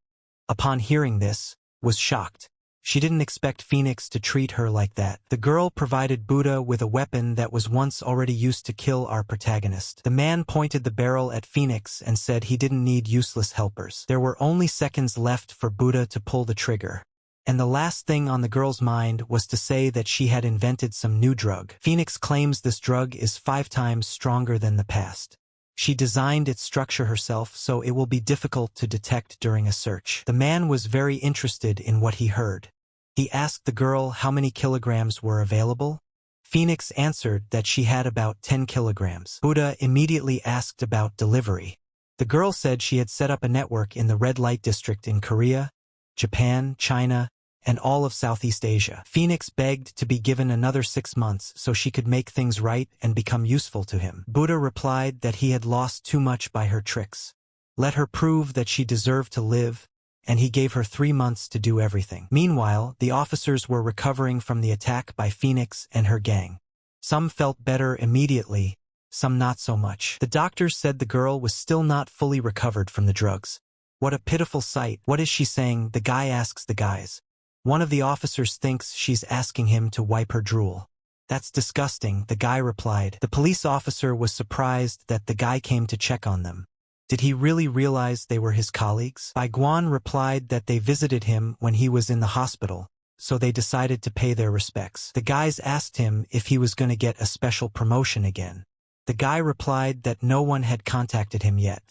upon hearing this, was shocked. She didn't expect Phoenix to treat her like that. The girl provided Buddha with a weapon that was once already used to kill our protagonist. The man pointed the barrel at Phoenix and said he didn't need useless helpers. There were only seconds left for Buddha to pull the trigger. And the last thing on the girl's mind was to say that she had invented some new drug. Phoenix claims this drug is 5 times stronger than the past. She designed its structure herself, so it will be difficult to detect during a search. The man was very interested in what he heard. He asked the girl how many kilograms were available. Phoenix answered that she had about 10 kilograms. Buddha immediately asked about delivery. The girl said she had set up a network in the red light district in Korea, Japan, China, and all of Southeast Asia. Phoenix begged to be given another 6 months so she could make things right and become useful to him. Buddha replied that he had lost too much by her tricks. Let her prove that she deserved to live, and he gave her 3 months to do everything. Meanwhile, the officers were recovering from the attack by Phoenix and her gang. Some felt better immediately, some not so much. The doctors said the girl was still not fully recovered from the drugs. What a pitiful sight. What is she saying? The guy asks the guys. One of the officers thinks she's asking him to wipe her drool. That's disgusting, the guy replied. The police officer was surprised that the guy came to check on them. Did he really realize they were his colleagues? Bai Guan replied that they visited him when he was in the hospital, so they decided to pay their respects. The guys asked him if he was going to get a special promotion again. The guy replied that no one had contacted him yet.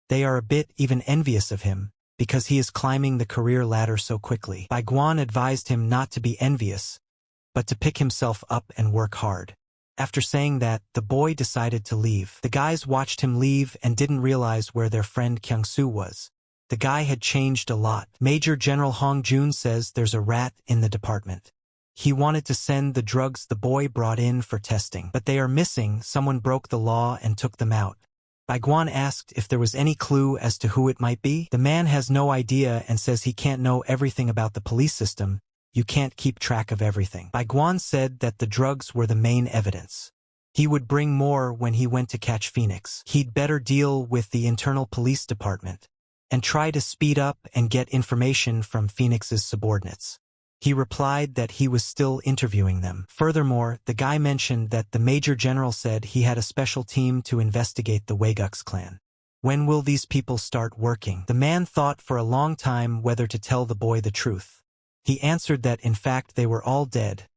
They are a bit even envious of him, because he is climbing the career ladder so quickly. Bai Guan advised him not to be envious, but to pick himself up and work hard. After saying that, the boy decided to leave. The guys watched him leave and didn't realize where their friend Kyung-soo was. The guy had changed a lot. Major General Hong Jun says there's a rat in the department. He wanted to send the drugs the boy brought in for testing, but they are missing. Someone broke the law and took them out. Bai Guan asked if there was any clue as to who it might be. The man has no idea and says he can't know everything about the police system. You can't keep track of everything. Bai Guan said that the drugs were the main evidence. He would bring more when he went to catch Phoenix. He'd better deal with the internal police department and try to speed up and get information from Phoenix's subordinates. He replied that he was still interviewing them. Furthermore, the guy mentioned that the Major General said he had a special team to investigate the Waeguk's clan. When will these people start working? The man thought for a long time whether to tell the boy the truth. He answered that in fact they were all dead.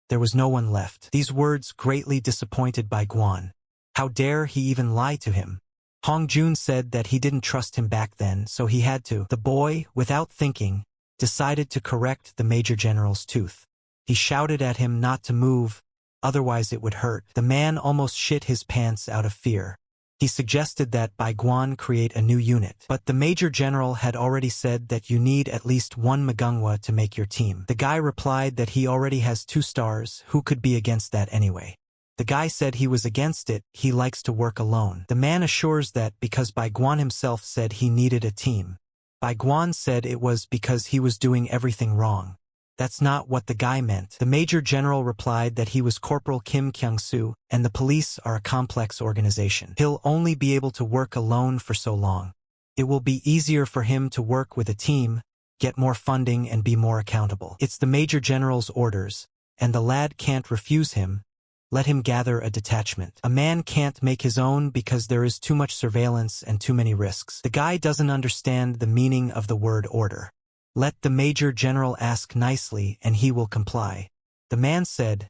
There was no one left. These words greatly disappointed Bai Guan. How dare he even lie to him? Hong Jun said that he didn't trust him back then, so he had to. The boy, without thinking, decided to correct the Major General's tooth. He shouted at him not to move, otherwise it would hurt. The man almost shit his pants out of fear. He suggested that Bai Guan create a new unit, but the Major General had already said that you need at least one Manhwa to make your team. The guy replied that he already has 2 stars, who could be against that anyway. The guy said he was against it, he likes to work alone. The man assures that because Bai Guan himself said he needed a team. Bai Guan said it was because he was doing everything wrong. That's not what the guy meant. The Major General replied that he was Corporal Kim Kyung-soo, and the police are a complex organization. He'll only be able to work alone for so long. It will be easier for him to work with a team, get more funding and be more accountable. It's the Major General's orders, and the lad can't refuse him. Let him gather a detachment. A man can't make his own because there is too much surveillance and too many risks. The guy doesn't understand the meaning of the word order. Let the Major General ask nicely and he will comply. The man said,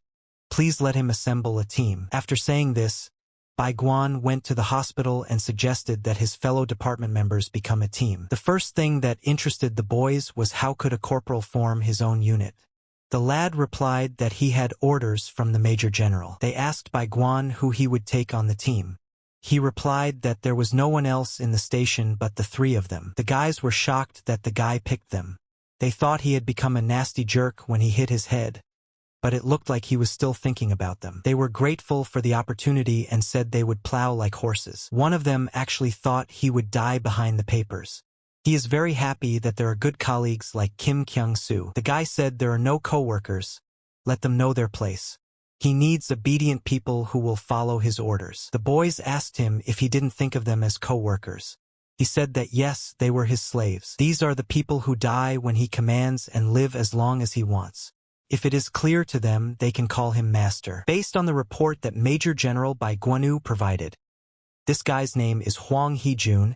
please let him assemble a team. After saying this, Bai Guan went to the hospital and suggested that his fellow department members become a team. The first thing that interested the boys was how could a corporal form his own unit. The lad replied that he had orders from the Major General. They asked Bai Guan who he would take on the team. He replied that there was no one else in the station but the 3 of them. The guys were shocked that the guy picked them. They thought he had become a nasty jerk when he hit his head, but it looked like he was still thinking about them. They were grateful for the opportunity and said they would plow like horses. One of them actually thought he would die behind the papers. He is very happy that there are good colleagues like Kim Kyung-soo. The guy said there are no co-workers. Let them know their place. He needs obedient people who will follow his orders. The boys asked him if he didn't think of them as co-workers. He said that yes, they were his slaves. These are the people who die when he commands and live as long as he wants. If it is clear to them, they can call him master. Based on the report that Major General Bai Guanu provided, this guy's name is Hwang Hee-jun,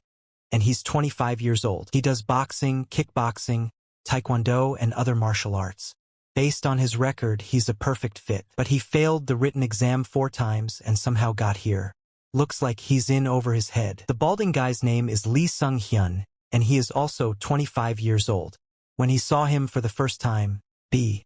and he's 25 years old. He does boxing, kickboxing, taekwondo, and other martial arts. Based on his record, he's a perfect fit, but he failed the written exam 4 times and somehow got here. Looks like he's in over his head. The balding guy's name is Lee Sung-hyun, and he is also 25 years old. When he saw him for the first time, B.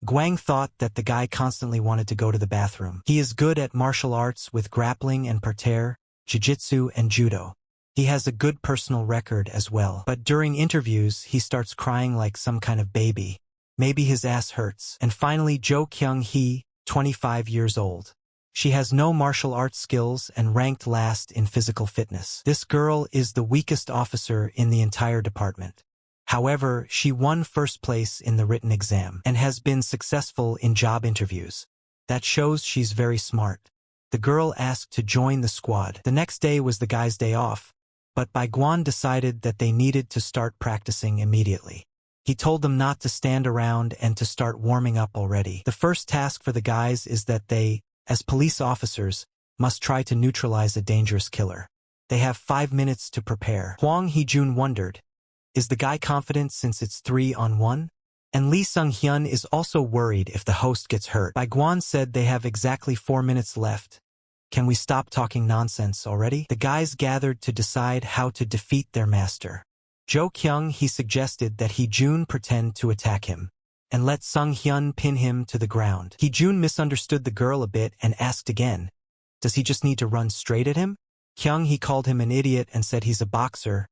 Guang thought that the guy constantly wanted to go to the bathroom. He is good at martial arts with grappling and parterre, jiu-jitsu and judo. He has a good personal record as well, but during interviews he starts crying like some kind of baby. Maybe his ass hurts. And finally Jo Kyung-hee, 25 years old. She has no martial arts skills and ranked last in physical fitness. This girl is the weakest officer in the entire department. However, she won first place in the written exam and has been successful in job interviews. That shows she's very smart. The girl asked to join the squad. The next day was the guy's day off, but Bai Guan decided that they needed to start practicing immediately. He told them not to stand around and to start warming up already. The first task for the guys is that they, as police officers, must try to neutralize a dangerous killer. They have 5 minutes to prepare. Huang Hejun wondered, is the guy confident since it's 3-on-1? And Lee Sung-hyun is also worried if the host gets hurt. Bai Guan said they have exactly 4 minutes left. Can we stop talking nonsense already? The guys gathered to decide how to defeat their master. Jo Kyung he suggested that Hee-jun pretend to attack him, and let Sung-hyun pin him to the ground. Hee-jun misunderstood the girl a bit and asked again, does he just need to run straight at him? Kyung he called him an idiot and said he's a boxer.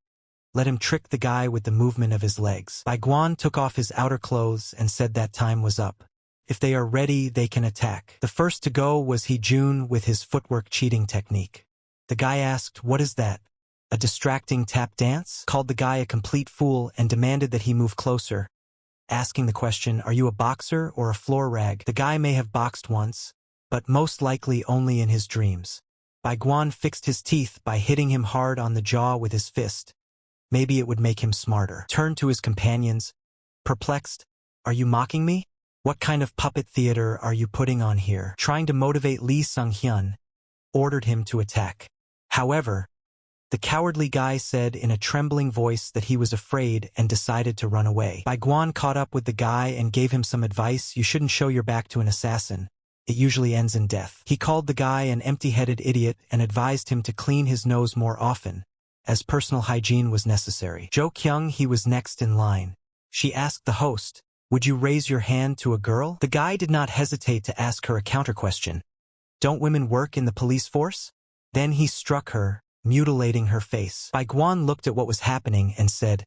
Let him trick the guy with the movement of his legs. Bai Guan took off his outer clothes and said that time was up. If they are ready, they can attack. The first to go was Hee-jun with his footwork cheating technique. The guy asked, what is that? A distracting tap dance? Called the guy a complete fool and demanded that he move closer, asking the question, are you a boxer or a floor rag? The guy may have boxed once, but most likely only in his dreams. Bai Guan fixed his teeth by hitting him hard on the jaw with his fist. Maybe it would make him smarter. Turned to his companions, perplexed, are you mocking me? What kind of puppet theater are you putting on here? Trying to motivate Lee Sung-hyun, ordered him to attack. However, the cowardly guy said in a trembling voice that he was afraid and decided to run away. Bai Guan caught up with the guy and gave him some advice. You shouldn't show your back to an assassin. It usually ends in death. He called the guy an empty-headed idiot and advised him to clean his nose more often, as personal hygiene was necessary. Jo Kyung he was next in line. She asked the host, would you raise your hand to a girl? The guy did not hesitate to ask her a counter-question. Don't women work in the police force? Then he struck her, mutilating her face. Bai Guan looked at what was happening and said,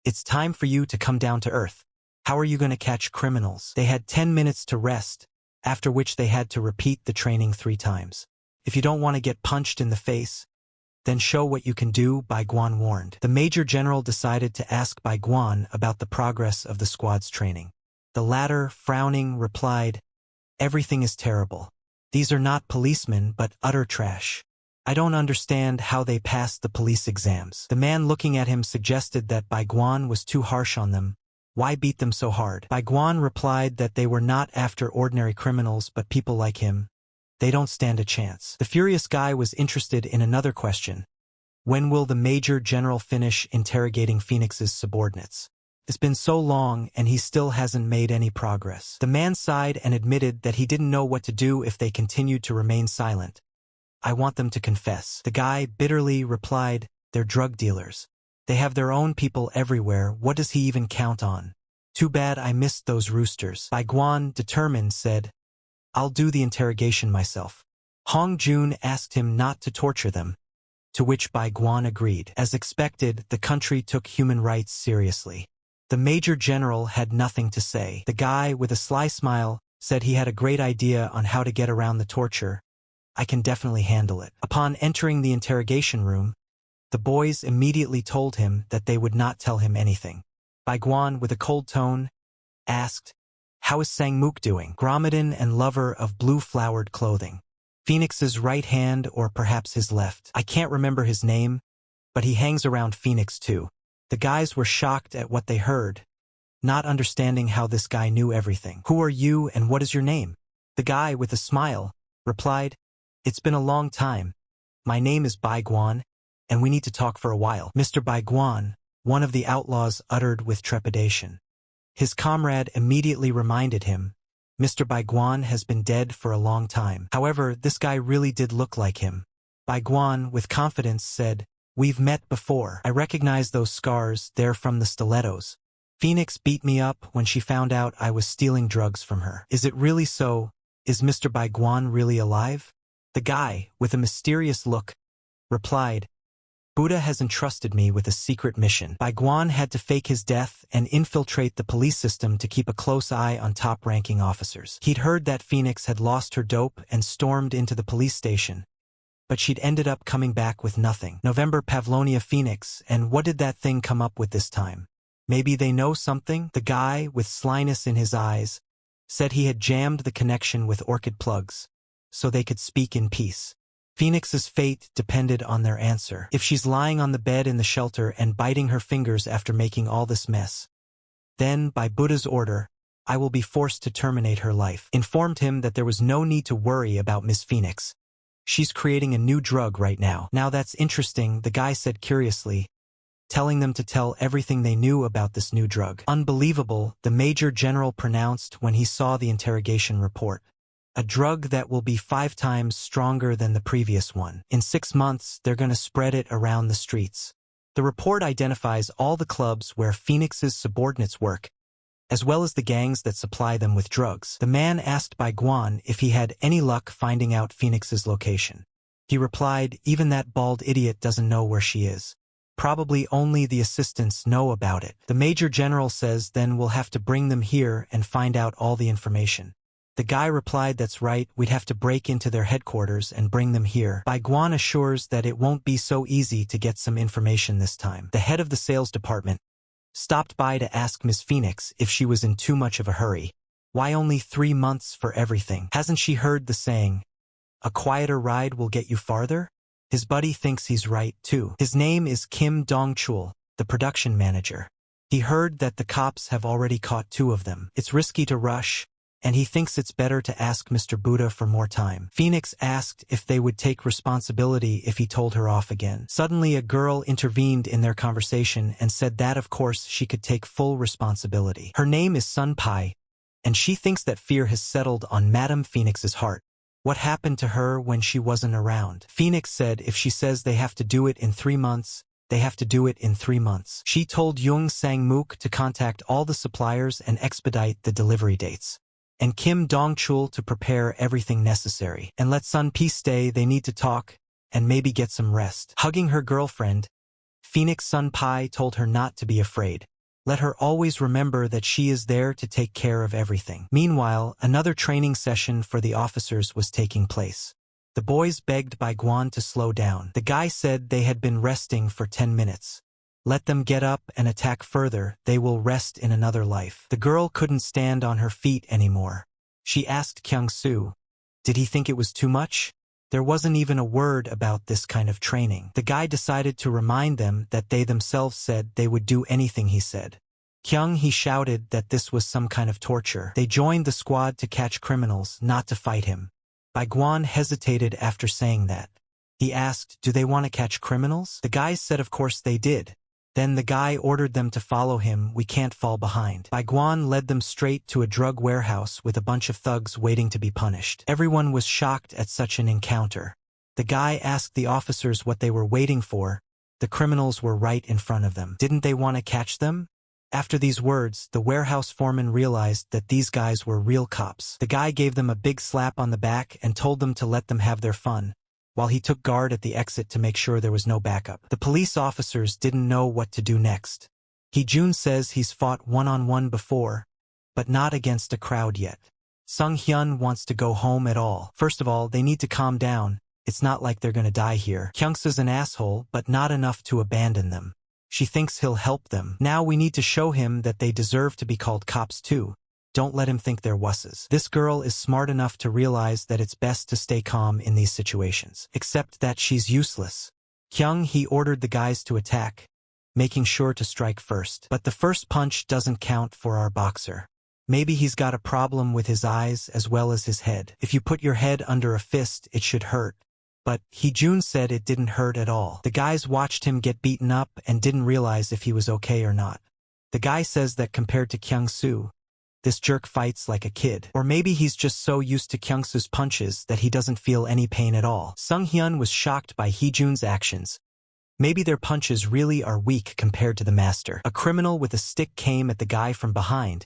it's time for you to come down to earth. How are you going to catch criminals? They had 10 minutes to rest, after which they had to repeat the training 3 times. If you don't want to get punched in the face, then show what you can do, Bai Guan warned. The Major General decided to ask Bai Guan about the progress of the squad's training. The latter, frowning, replied, everything is terrible. These are not policemen but utter trash. I don't understand how they passed the police exams. The man looking at him suggested that Bai Guan was too harsh on them. Why beat them so hard? Bai Guan replied that they were not after ordinary criminals but people like him. They don't stand a chance. The furious guy was interested in another question. When will the Major General finish interrogating Phoenix's subordinates? It's been so long and he still hasn't made any progress. The man sighed and admitted that he didn't know what to do if they continued to remain silent. I want them to confess. The guy bitterly replied, they're drug dealers. They have their own people everywhere. What does he even count on? Too bad I missed those roosters. Bai Guan, determined, said, I'll do the interrogation myself. Hong Jun asked him not to torture them, to which Bai Guan agreed. As expected, the country took human rights seriously. The Major General had nothing to say. The guy, with a sly smile, said he had a great idea on how to get around the torture. I can definitely handle it. Upon entering the interrogation room, the boys immediately told him that they would not tell him anything. Bai Guan, with a cold tone, asked, how is Sang-mook doing? Gromadon and lover of blue-flowered clothing. Phoenix's right hand or perhaps his left. I can't remember his name, but he hangs around Phoenix too. The guys were shocked at what they heard, not understanding how this guy knew everything. Who are you and what is your name? The guy, with a smile, replied, it's been a long time. My name is Bai Guan, and we need to talk for a while. Mr. Bai Guan, one of the outlaws uttered with trepidation. His comrade immediately reminded him, Mr. Bai Guan has been dead for a long time. However, this guy really did look like him. Bai Guan, with confidence, said, we've met before. I recognize those scars, they're from the stilettos. Phoenix beat me up when she found out I was stealing drugs from her. Is it really so? Is Mr. Bai Guan really alive? The guy, with a mysterious look, replied, Buddha has entrusted me with a secret mission. Bai Guan had to fake his death and infiltrate the police system to keep a close eye on top-ranking officers. He'd heard that Phoenix had lost her dope and stormed into the police station, but she'd ended up coming back with nothing. November Pavlonia Phoenix, and what did that thing come up with this time? Maybe they know something? The guy, with slyness in his eyes, said he had jammed the connection with orchid plugs. so they could speak in peace. Phoenix's fate depended on their answer. If she's lying on the bed in the shelter and biting her fingers after making all this mess, then, by Buddha's order, I will be forced to terminate her life. Informed him that there was no need to worry about Miss Phoenix. She's creating a new drug right now. Now that's interesting, the guy said curiously, telling them to tell everything they knew about this new drug. Unbelievable, the Major General pronounced when he saw the interrogation report. A drug that will be 5 times stronger than the previous one. In 6 months, they're going to spread it around the streets. The report identifies all the clubs where Phoenix's subordinates work, as well as the gangs that supply them with drugs. The man asked Bai Guan if he had any luck finding out Phoenix's location. He replied, even that bald idiot doesn't know where she is. Probably only the assistants know about it. The Major General says then we'll have to bring them here and find out all the information. The guy replied, that's right, we'd have to break into their headquarters and bring them here. Bai Guan assures that it won't be so easy to get some information this time. The head of the sales department stopped by to ask Miss Phoenix if she was in too much of a hurry. Why only 3 months for everything? Hasn't she heard the saying, a quieter ride will get you farther? His buddy thinks he's right, too. His name is Kim Dong-chul, the production manager. He heard that the cops have already caught 2 of them. It's risky to rush, and he thinks it's better to ask Mr. Buddha for more time. Phoenix asked if they would take responsibility if he told her off again. Suddenly a girl intervened in their conversation and said that of course she could take full responsibility. Her name is Sun Pai, and she thinks that fear has settled on Madame Phoenix's heart. What happened to her when she wasn't around? Phoenix said if she says they have to do it in 3 months, they have to do it in 3 months. She told Jung Sang-mook to contact all the suppliers and expedite the delivery dates, and Kim Dong-chul to prepare everything necessary. And let Sun Pi stay, they need to talk, and maybe get some rest. Hugging her girlfriend, Phoenix Sun Pai told her not to be afraid. Let her always remember that she is there to take care of everything. Meanwhile, another training session for the officers was taking place. The boys begged Bai Guan to slow down. The guy said they had been resting for 10 minutes. Let them get up and attack further, they will rest in another life. The girl couldn't stand on her feet anymore. She asked Kyung-soo, did he think it was too much? There wasn't even a word about this kind of training. The guy decided to remind them that they themselves said they would do anything he said. He shouted that this was some kind of torture. They joined the squad to catch criminals, not to fight him. Bai Guan hesitated after saying that. He asked, do they want to catch criminals? The guys said of course they did. Then the guy ordered them to follow him, we can't fall behind. Bai Guan led them straight to a drug warehouse with a bunch of thugs waiting to be punished. Everyone was shocked at such an encounter. The guy asked the officers what they were waiting for. The criminals were right in front of them. Didn't they want to catch them? After these words, the warehouse foreman realized that these guys were real cops. The guy gave them a big slap on the back and told them to let them have their fun, while he took guard at the exit to make sure there was no backup. The police officers didn't know what to do next. Hee-jun says he's fought one-on-one before, but not against a crowd yet. Sung-hyun wants to go home at all. First of all, they need to calm down. It's not like they're gonna die here. Kyung-soo's an asshole, but not enough to abandon them. She thinks he'll help them. Now we need to show him that they deserve to be called cops too. Don't let him think they're wusses. This girl is smart enough to realize that it's best to stay calm in these situations. Except that she's useless. He ordered the guys to attack, making sure to strike first. But the first punch doesn't count for our boxer. Maybe he's got a problem with his eyes as well as his head. If you put your head under a fist, it should hurt. But Hee-jun said it didn't hurt at all. The guys watched him get beaten up and didn't realize if he was okay or not. The guy says that compared to Kyung-soo, this jerk fights like a kid. Or maybe he's just so used to Kyung-soo's punches that he doesn't feel any pain at all. Sung-hyun was shocked by Hee-jun's actions. Maybe their punches really are weak compared to the master. A criminal with a stick came at the guy from behind,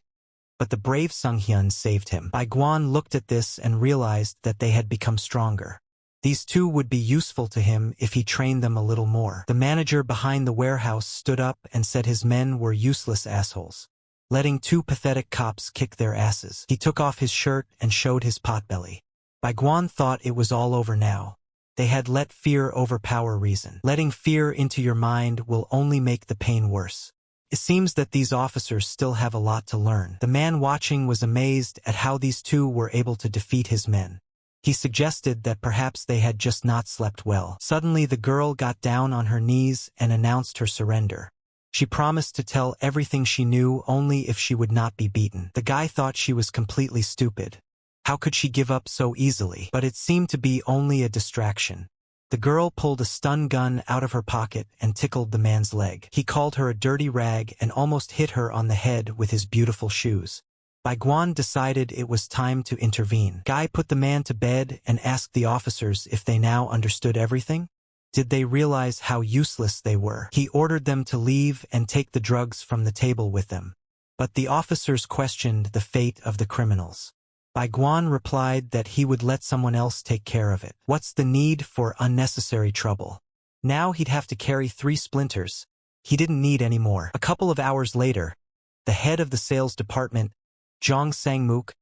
but the brave Sung-hyun saved him. Bai Guan looked at this and realized that they had become stronger. These two would be useful to him if he trained them a little more. The manager behind the warehouse stood up and said his men were useless assholes, letting 2 pathetic cops kick their asses. He took off his shirt and showed his potbelly. Bai Guan thought it was all over now. They had let fear overpower reason. Letting fear into your mind will only make the pain worse. It seems that these officers still have a lot to learn. The man watching was amazed at how these two were able to defeat his men. He suggested that perhaps they had just not slept well. Suddenly the girl got down on her knees and announced her surrender. She promised to tell everything she knew only if she would not be beaten. The guy thought she was completely stupid. How could she give up so easily? But it seemed to be only a distraction. The girl pulled a stun gun out of her pocket and tickled the man's leg. He called her a dirty rag and almost hit her on the head with his beautiful shoes. Bai Guan decided it was time to intervene. Guy put the man to bed and asked the officers if they now understood everything. Did they realize how useless they were? He ordered them to leave and take the drugs from the table with them. But the officers questioned the fate of the criminals. Bai Guan replied that he would let someone else take care of it. What's the need for unnecessary trouble? Now he'd have to carry 3 splinters. He didn't need any more. A couple of hours later, the head of the sales department, Zhang Sangmuk,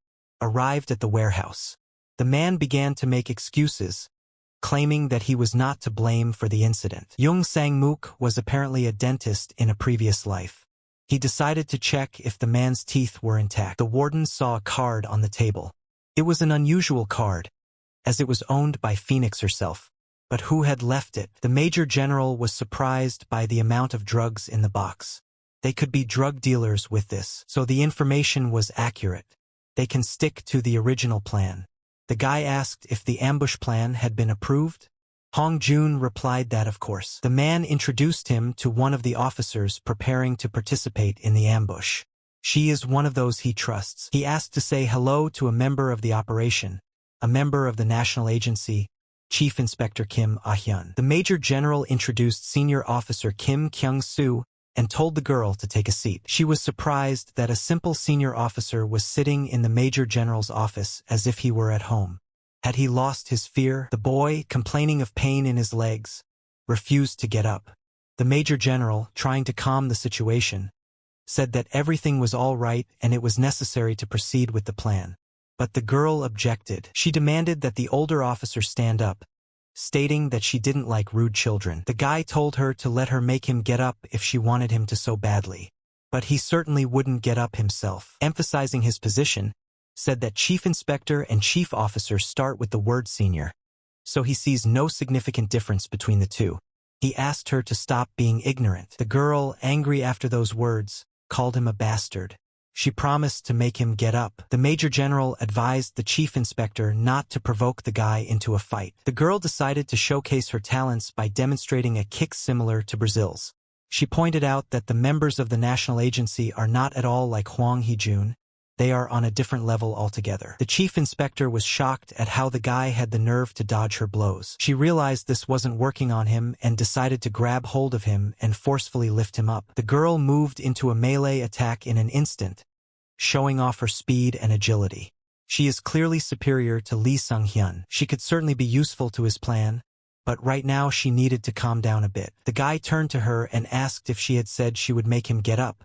arrived at the warehouse. The man began to make excuses, claiming that he was not to blame for the incident. Jung Sangmuk was apparently a dentist in a previous life. He decided to check if the man's teeth were intact. The warden saw a card on the table. It was an unusual card, as it was owned by Phoenix herself. But who had left it? The Major General was surprised by the amount of drugs in the box. They could be drug dealers with this, so the information was accurate. They can stick to the original plan. The guy asked if the ambush plan had been approved. Hong Jun replied that of course. The man introduced him to one of the officers preparing to participate in the ambush. She is one of those he trusts. He asked to say hello to a member of the operation, a member of the National Agency, Chief Inspector Kim Ah-hyun. The Major General introduced Senior Officer Kim Kyung-soo and told the girl to take a seat. She was surprised that a simple senior officer was sitting in the Major General's office as if he were at home. Had he lost his fear? The boy, complaining of pain in his legs, refused to get up. The Major General, trying to calm the situation, said that everything was all right and it was necessary to proceed with the plan. But the girl objected. She demanded that the older officer stand up, stating that she didn't like rude children. The guy told her to let her make him get up if she wanted him to so badly. But he certainly wouldn't get up himself. Emphasizing his position, said that Chief Inspector and Chief Officer start with the word senior, so he sees no significant difference between the two. He asked her to stop being ignorant. The girl, angry after those words, called him a bastard. She promised to make him get up. The Major General advised the Chief Inspector not to provoke the guy into a fight. The girl decided to showcase her talents by demonstrating a kick similar to Brazil's. She pointed out that the members of the National Agency are not at all like Hwang Hee-jun. They are on a different level altogether. The Chief Inspector was shocked at how the guy had the nerve to dodge her blows. She realized this wasn't working on him and decided to grab hold of him and forcefully lift him up. The girl moved into a melee attack in an instant, showing off her speed and agility. She is clearly superior to Lee Sung-hyun. She could certainly be useful to his plan, but right now she needed to calm down a bit. The guy turned to her and asked if she had said she would make him get up.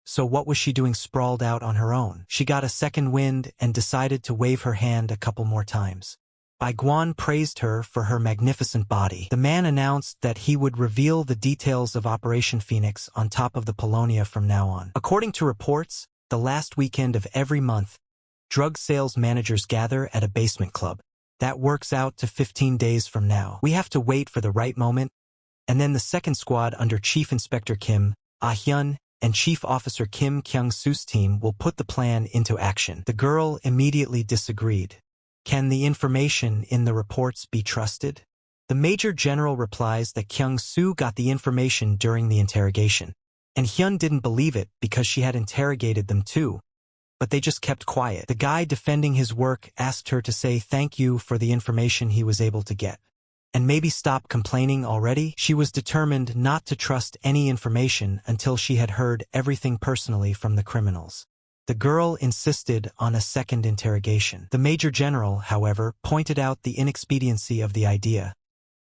So what was she doing sprawled out on her own? She got a second wind and decided to wave her hand a couple more times. Bai Guan praised her for her magnificent body. The man announced that he would reveal the details of Operation Phoenix on top of the Polonia from now on. According to reports, the last weekend of every month, drug sales managers gather at a basement club. That works out to 15 days from now. We have to wait for the right moment, and then the second squad under Chief Inspector Kim Ah-hyun and Chief Officer Kim Kyung-soo's team will put the plan into action. The girl immediately disagreed. Can the information in the reports be trusted? The Major General replies that Kyung-soo got the information during the interrogation, and Hyun didn't believe it because she had interrogated them too, but they just kept quiet. The guy defending his work asked her to say thank you for the information he was able to get, and maybe stop complaining already. She was determined not to trust any information until she had heard everything personally from the criminals. The girl insisted on a second interrogation. The Major General, however, pointed out the inexpediency of the idea,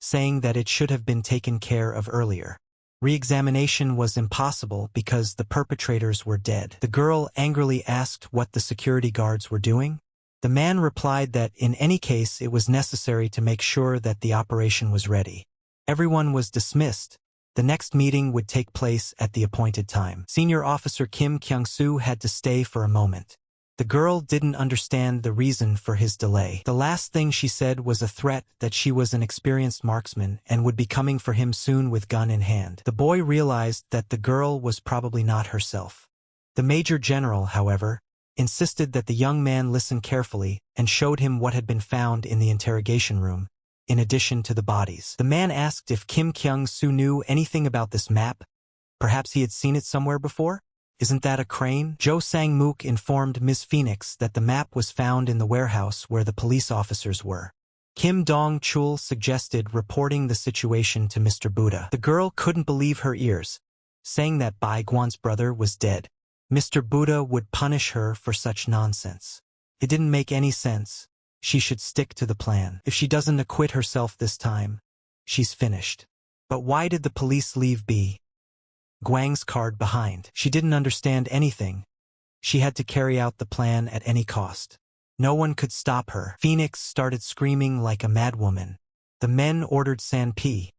saying that it should have been taken care of earlier. Re-examination was impossible because the perpetrators were dead. The girl angrily asked what the security guards were doing. The man replied that in any case it was necessary to make sure that the operation was ready. Everyone was dismissed. The next meeting would take place at the appointed time. Senior Officer Kim Kyung-soo had to stay for a moment. The girl didn't understand the reason for his delay. The last thing she said was a threat that she was an experienced marksman and would be coming for him soon with gun in hand. The boy realized that the girl was probably not herself. The Major General, however, insisted that the young man listen carefully and showed him what had been found in the interrogation room, in addition to the bodies. The man asked if Kim Kyung-soo knew anything about this map. Perhaps he had seen it somewhere before? Isn't that a crane? Jo Sang-mook informed Ms. Phoenix that the map was found in the warehouse where the police officers were. Kim Dong-chul suggested reporting the situation to Mr. Buddha. The girl couldn't believe her ears, saying that Bai Guan's brother was dead. Mr. Buddha would punish her for such nonsense. It didn't make any sense. She should stick to the plan. If she doesn't acquit herself this time, she's finished. But why did the police leave B. Guang's card behind? She didn't understand anything. She had to carry out the plan at any cost. No one could stop her. Phoenix started screaming like a madwoman. The men ordered San-Pi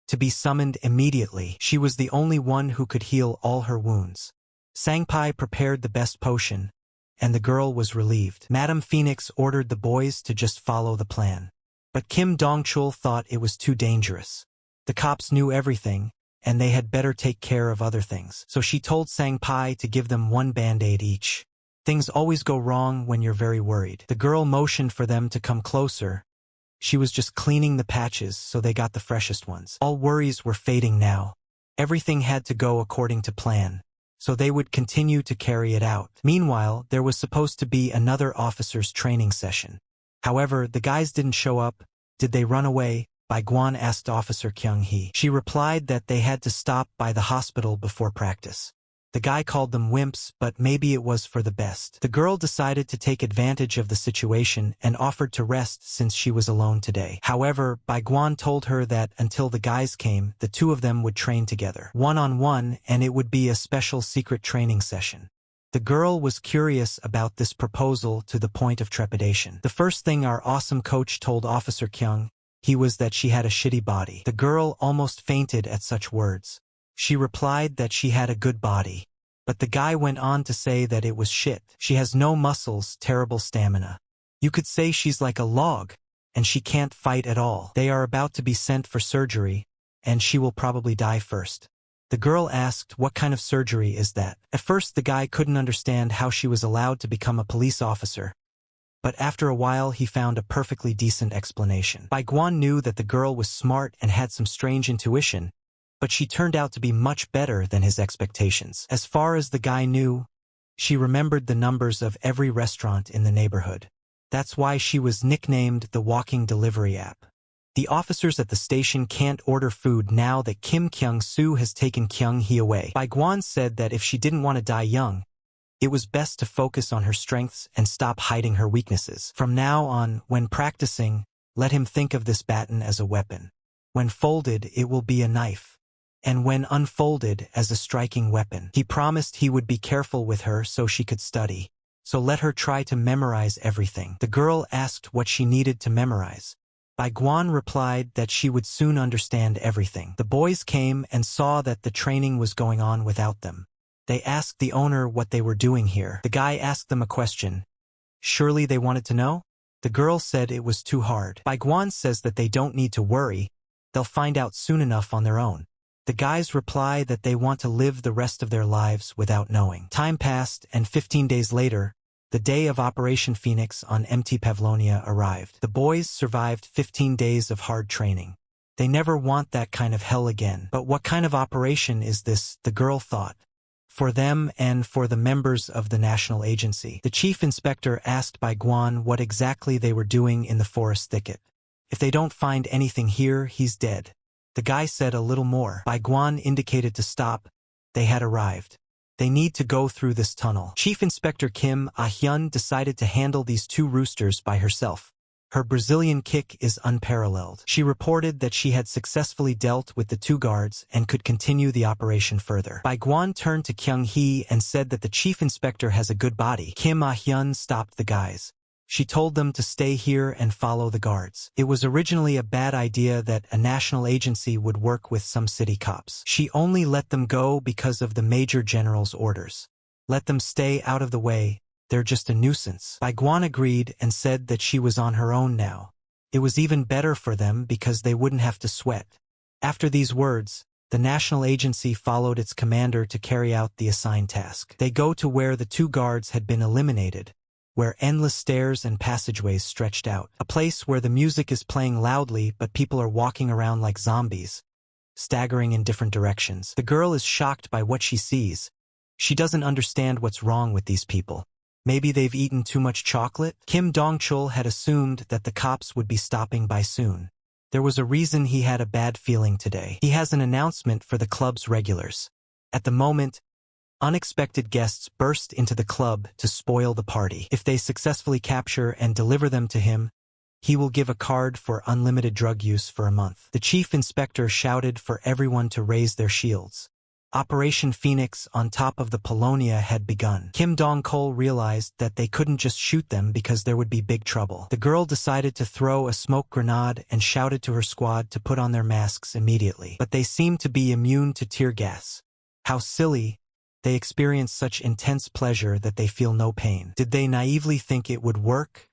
to be summoned immediately. She was the only one who could heal all her wounds. Sang-Pi prepared the best potion, and the girl was relieved. Madame Phoenix ordered the boys to just follow the plan. But Kim Dong-chul thought it was too dangerous. The cops knew everything, and they had better take care of other things. So she told Sang-Pi to give them one band-aid each. Things always go wrong when you're very worried. The girl motioned for them to come closer. She was just cleaning the patches so they got the freshest ones. All worries were fading now. Everything had to go according to plan, so they would continue to carry it out. Meanwhile, there was supposed to be another officers' training session. However, the guys didn't show up. Did they run away? Bai Guan asked Officer Kyung-hee. She replied that they had to stop by the hospital before practice. The guy called them wimps, but maybe it was for the best. The girl decided to take advantage of the situation and offered to rest since she was alone today. However, Bai Guan told her that until the guys came, the two of them would train together, one-on-one, and it would be a special secret training session. The girl was curious about this proposal to the point of trepidation. The first thing our awesome coach told Officer Kyung-hee was that she had a shitty body. The girl almost fainted at such words. She replied that she had a good body. But the guy went on to say that it was shit. She has no muscles, terrible stamina. You could say she's like a log, and she can't fight at all. They are about to be sent for surgery, and she will probably die first. The girl asked, what kind of surgery is that? At first the guy couldn't understand how she was allowed to become a police officer. But after a while he found a perfectly decent explanation. Bai Guan knew that the girl was smart and had some strange intuition, but she turned out to be much better than his expectations. As far as the guy knew, she remembered the numbers of every restaurant in the neighborhood. That's why she was nicknamed the walking delivery app. The officers at the station can't order food now that Kim Kyung-soo has taken Kyung-hee away. Bai Guan said that if she didn't want to die young, it was best to focus on her strengths and stop hiding her weaknesses. From now on, when practicing, let him think of this baton as a weapon. When folded, it will be a knife, and when unfolded, as a striking weapon. He promised he would be careful with her so she could study. So let her try to memorize everything. The girl asked what she needed to memorize. Bai Guan replied that she would soon understand everything. The boys came and saw that the training was going on without them. They asked the owner what they were doing here. The guy asked them a question. Surely they wanted to know? The girl said it was too hard. Bai Guan says that they don't need to worry. They'll find out soon enough on their own. The guys reply that they want to live the rest of their lives without knowing. Time passed, and 15 days later, the day of Operation Phoenix on MT Pavlonia arrived. The boys survived 15 days of hard training. They never want that kind of hell again. But what kind of operation is this, the girl thought. For them and for the members of the national agency. The chief inspector asked Bai Guan what exactly they were doing in the forest thicket. If they don't find anything here, he's dead. The guy said a little more. Bai Guan indicated to stop. They had arrived. They need to go through this tunnel. Chief Inspector Kim Ah-hyun decided to handle these two roosters by herself. Her Brazilian kick is unparalleled. She reported that she had successfully dealt with the two guards and could continue the operation further. Bai Guan turned to Kyung-hee and said that the chief inspector has a good body. Kim Ah-hyun stopped the guys. She told them to stay here and follow the guards. It was originally a bad idea that a national agency would work with some city cops. She only let them go because of the Major General's orders. Let them stay out of the way, They're just a nuisance. Bai Guan agreed and said that she was on her own now. It was even better for them because they wouldn't have to sweat. After these words, the national agency followed its commander to carry out the assigned task. They go to where the 2 guards had been eliminated, where endless stairs and passageways stretched out. A place where the music is playing loudly but people are walking around like zombies, staggering in different directions. The girl is shocked by what she sees. She doesn't understand what's wrong with these people. Maybe they've eaten too much chocolate? Kim Dong-chul had assumed that the cops would be stopping by soon. There was a reason he had a bad feeling today. He has an announcement for the club's regulars. At the moment, unexpected guests burst into the club to spoil the party. If they successfully capture and deliver them to him, he will give a card for unlimited drug use for a month. The chief inspector shouted for everyone to raise their shields. Operation Phoenix on top of the Polonia had begun. Kim Dong-chul realized that they couldn't just shoot them because there would be big trouble. The girl decided to throw a smoke grenade and shouted to her squad to put on their masks immediately. But they seemed to be immune to tear gas. How silly. They experience such intense pleasure that they feel no pain. Did they naively think it would work?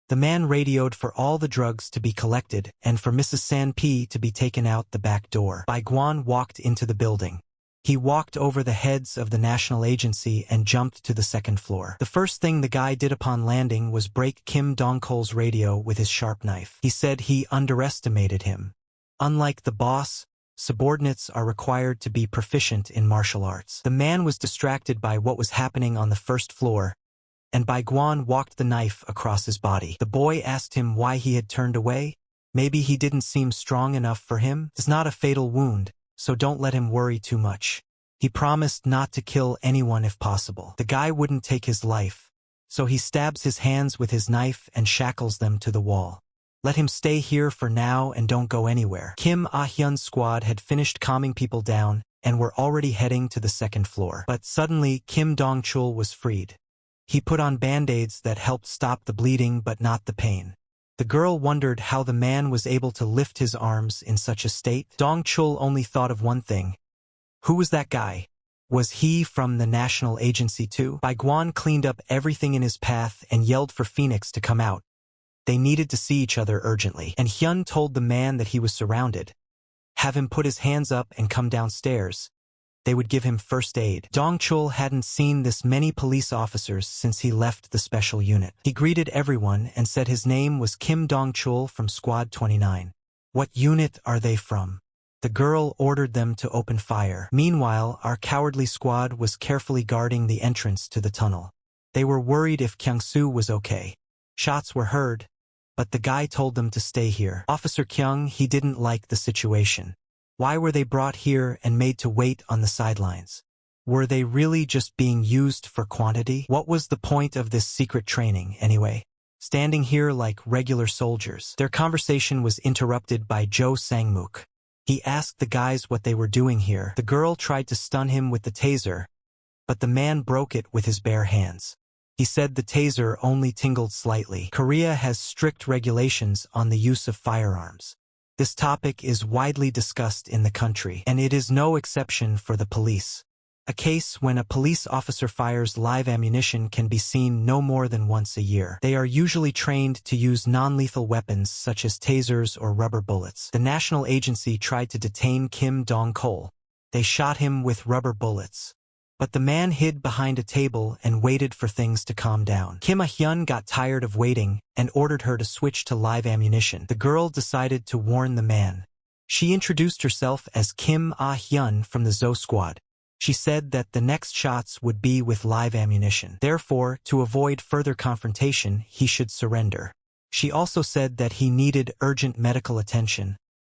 The man radioed for all the drugs to be collected and for Mrs. San P to be taken out the back door. Bai Guan walked into the building. He walked over the heads of the national agency and jumped to the 2nd floor. The first thing the guy did upon landing was break Kim Dong-chul's radio with his sharp knife. He said he underestimated him. Unlike the boss, subordinates are required to be proficient in martial arts. The man was distracted by what was happening on the 1st floor, and Bai Guan walked the knife across his body. The boy asked him why he had turned away. Maybe he didn't seem strong enough for him. It's not a fatal wound, so don't let him worry too much. He promised not to kill anyone if possible. The guy wouldn't take his life, so he stabs his hands with his knife and shackles them to the wall. Let him stay here for now and don't go anywhere. Kim Ah-hyun's squad had finished calming people down and were already heading to the 2nd floor. But suddenly, Kim Dong-chul was freed. He put on band-aids that helped stop the bleeding but not the pain. The girl wondered how the man was able to lift his arms in such a state. Dong-chul only thought of one thing. Who was that guy? Was he from the national agency too? Bai Guan cleaned up everything in his path and yelled for Phoenix to come out. They needed to see each other urgently. And Hyun told the man that he was surrounded. Have him put his hands up and come downstairs. They would give him first aid. Dong-chul hadn't seen this many police officers since he left the special unit. He greeted everyone and said his name was Kim Dong-chul from Squad 29. What unit are they from? The girl ordered them to open fire. Meanwhile, our cowardly squad was carefully guarding the entrance to the tunnel. They were worried if Kyung-soo was okay. Shots were heard, but the guy told them to stay here. Officer Kyung, he didn't like the situation. Why were they brought here and made to wait on the sidelines? Were they really just being used for quantity? What was the point of this secret training, anyway? Standing here like regular soldiers. Their conversation was interrupted by Jo Sang-mook. He asked the guys what they were doing here. The girl tried to stun him with the taser, but the man broke it with his bare hands. He said the taser only tingled slightly. Korea has strict regulations on the use of firearms. This topic is widely discussed in the country, and it is no exception for the police. A case when a police officer fires live ammunition can be seen no more than once a year. They are usually trained to use non-lethal weapons such as tasers or rubber bullets. The national agency tried to detain Kim Dong-chul. They shot him with rubber bullets. But the man hid behind a table and waited for things to calm down. Kim Ah-hyun got tired of waiting and ordered her to switch to live ammunition. The girl decided to warn the man. She introduced herself as Kim Ah-hyun from the Zo Squad. She said that the next shots would be with live ammunition. Therefore, to avoid further confrontation, he should surrender. She also said that he needed urgent medical attention.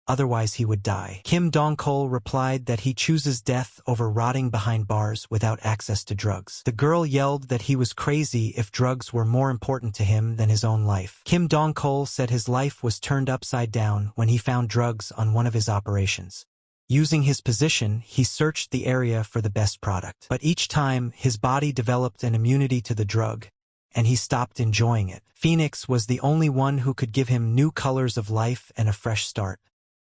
Otherwise he would die. Kim Dong-chul replied that he chooses death over rotting behind bars without access to drugs. The girl yelled that he was crazy if drugs were more important to him than his own life. Kim Dong-chul said his life was turned upside down when he found drugs on one of his operations. Using his position, he searched the area for the best product. But each time, his body developed an immunity to the drug, and he stopped enjoying it. Phoenix was the only one who could give him new colors of life and a fresh start.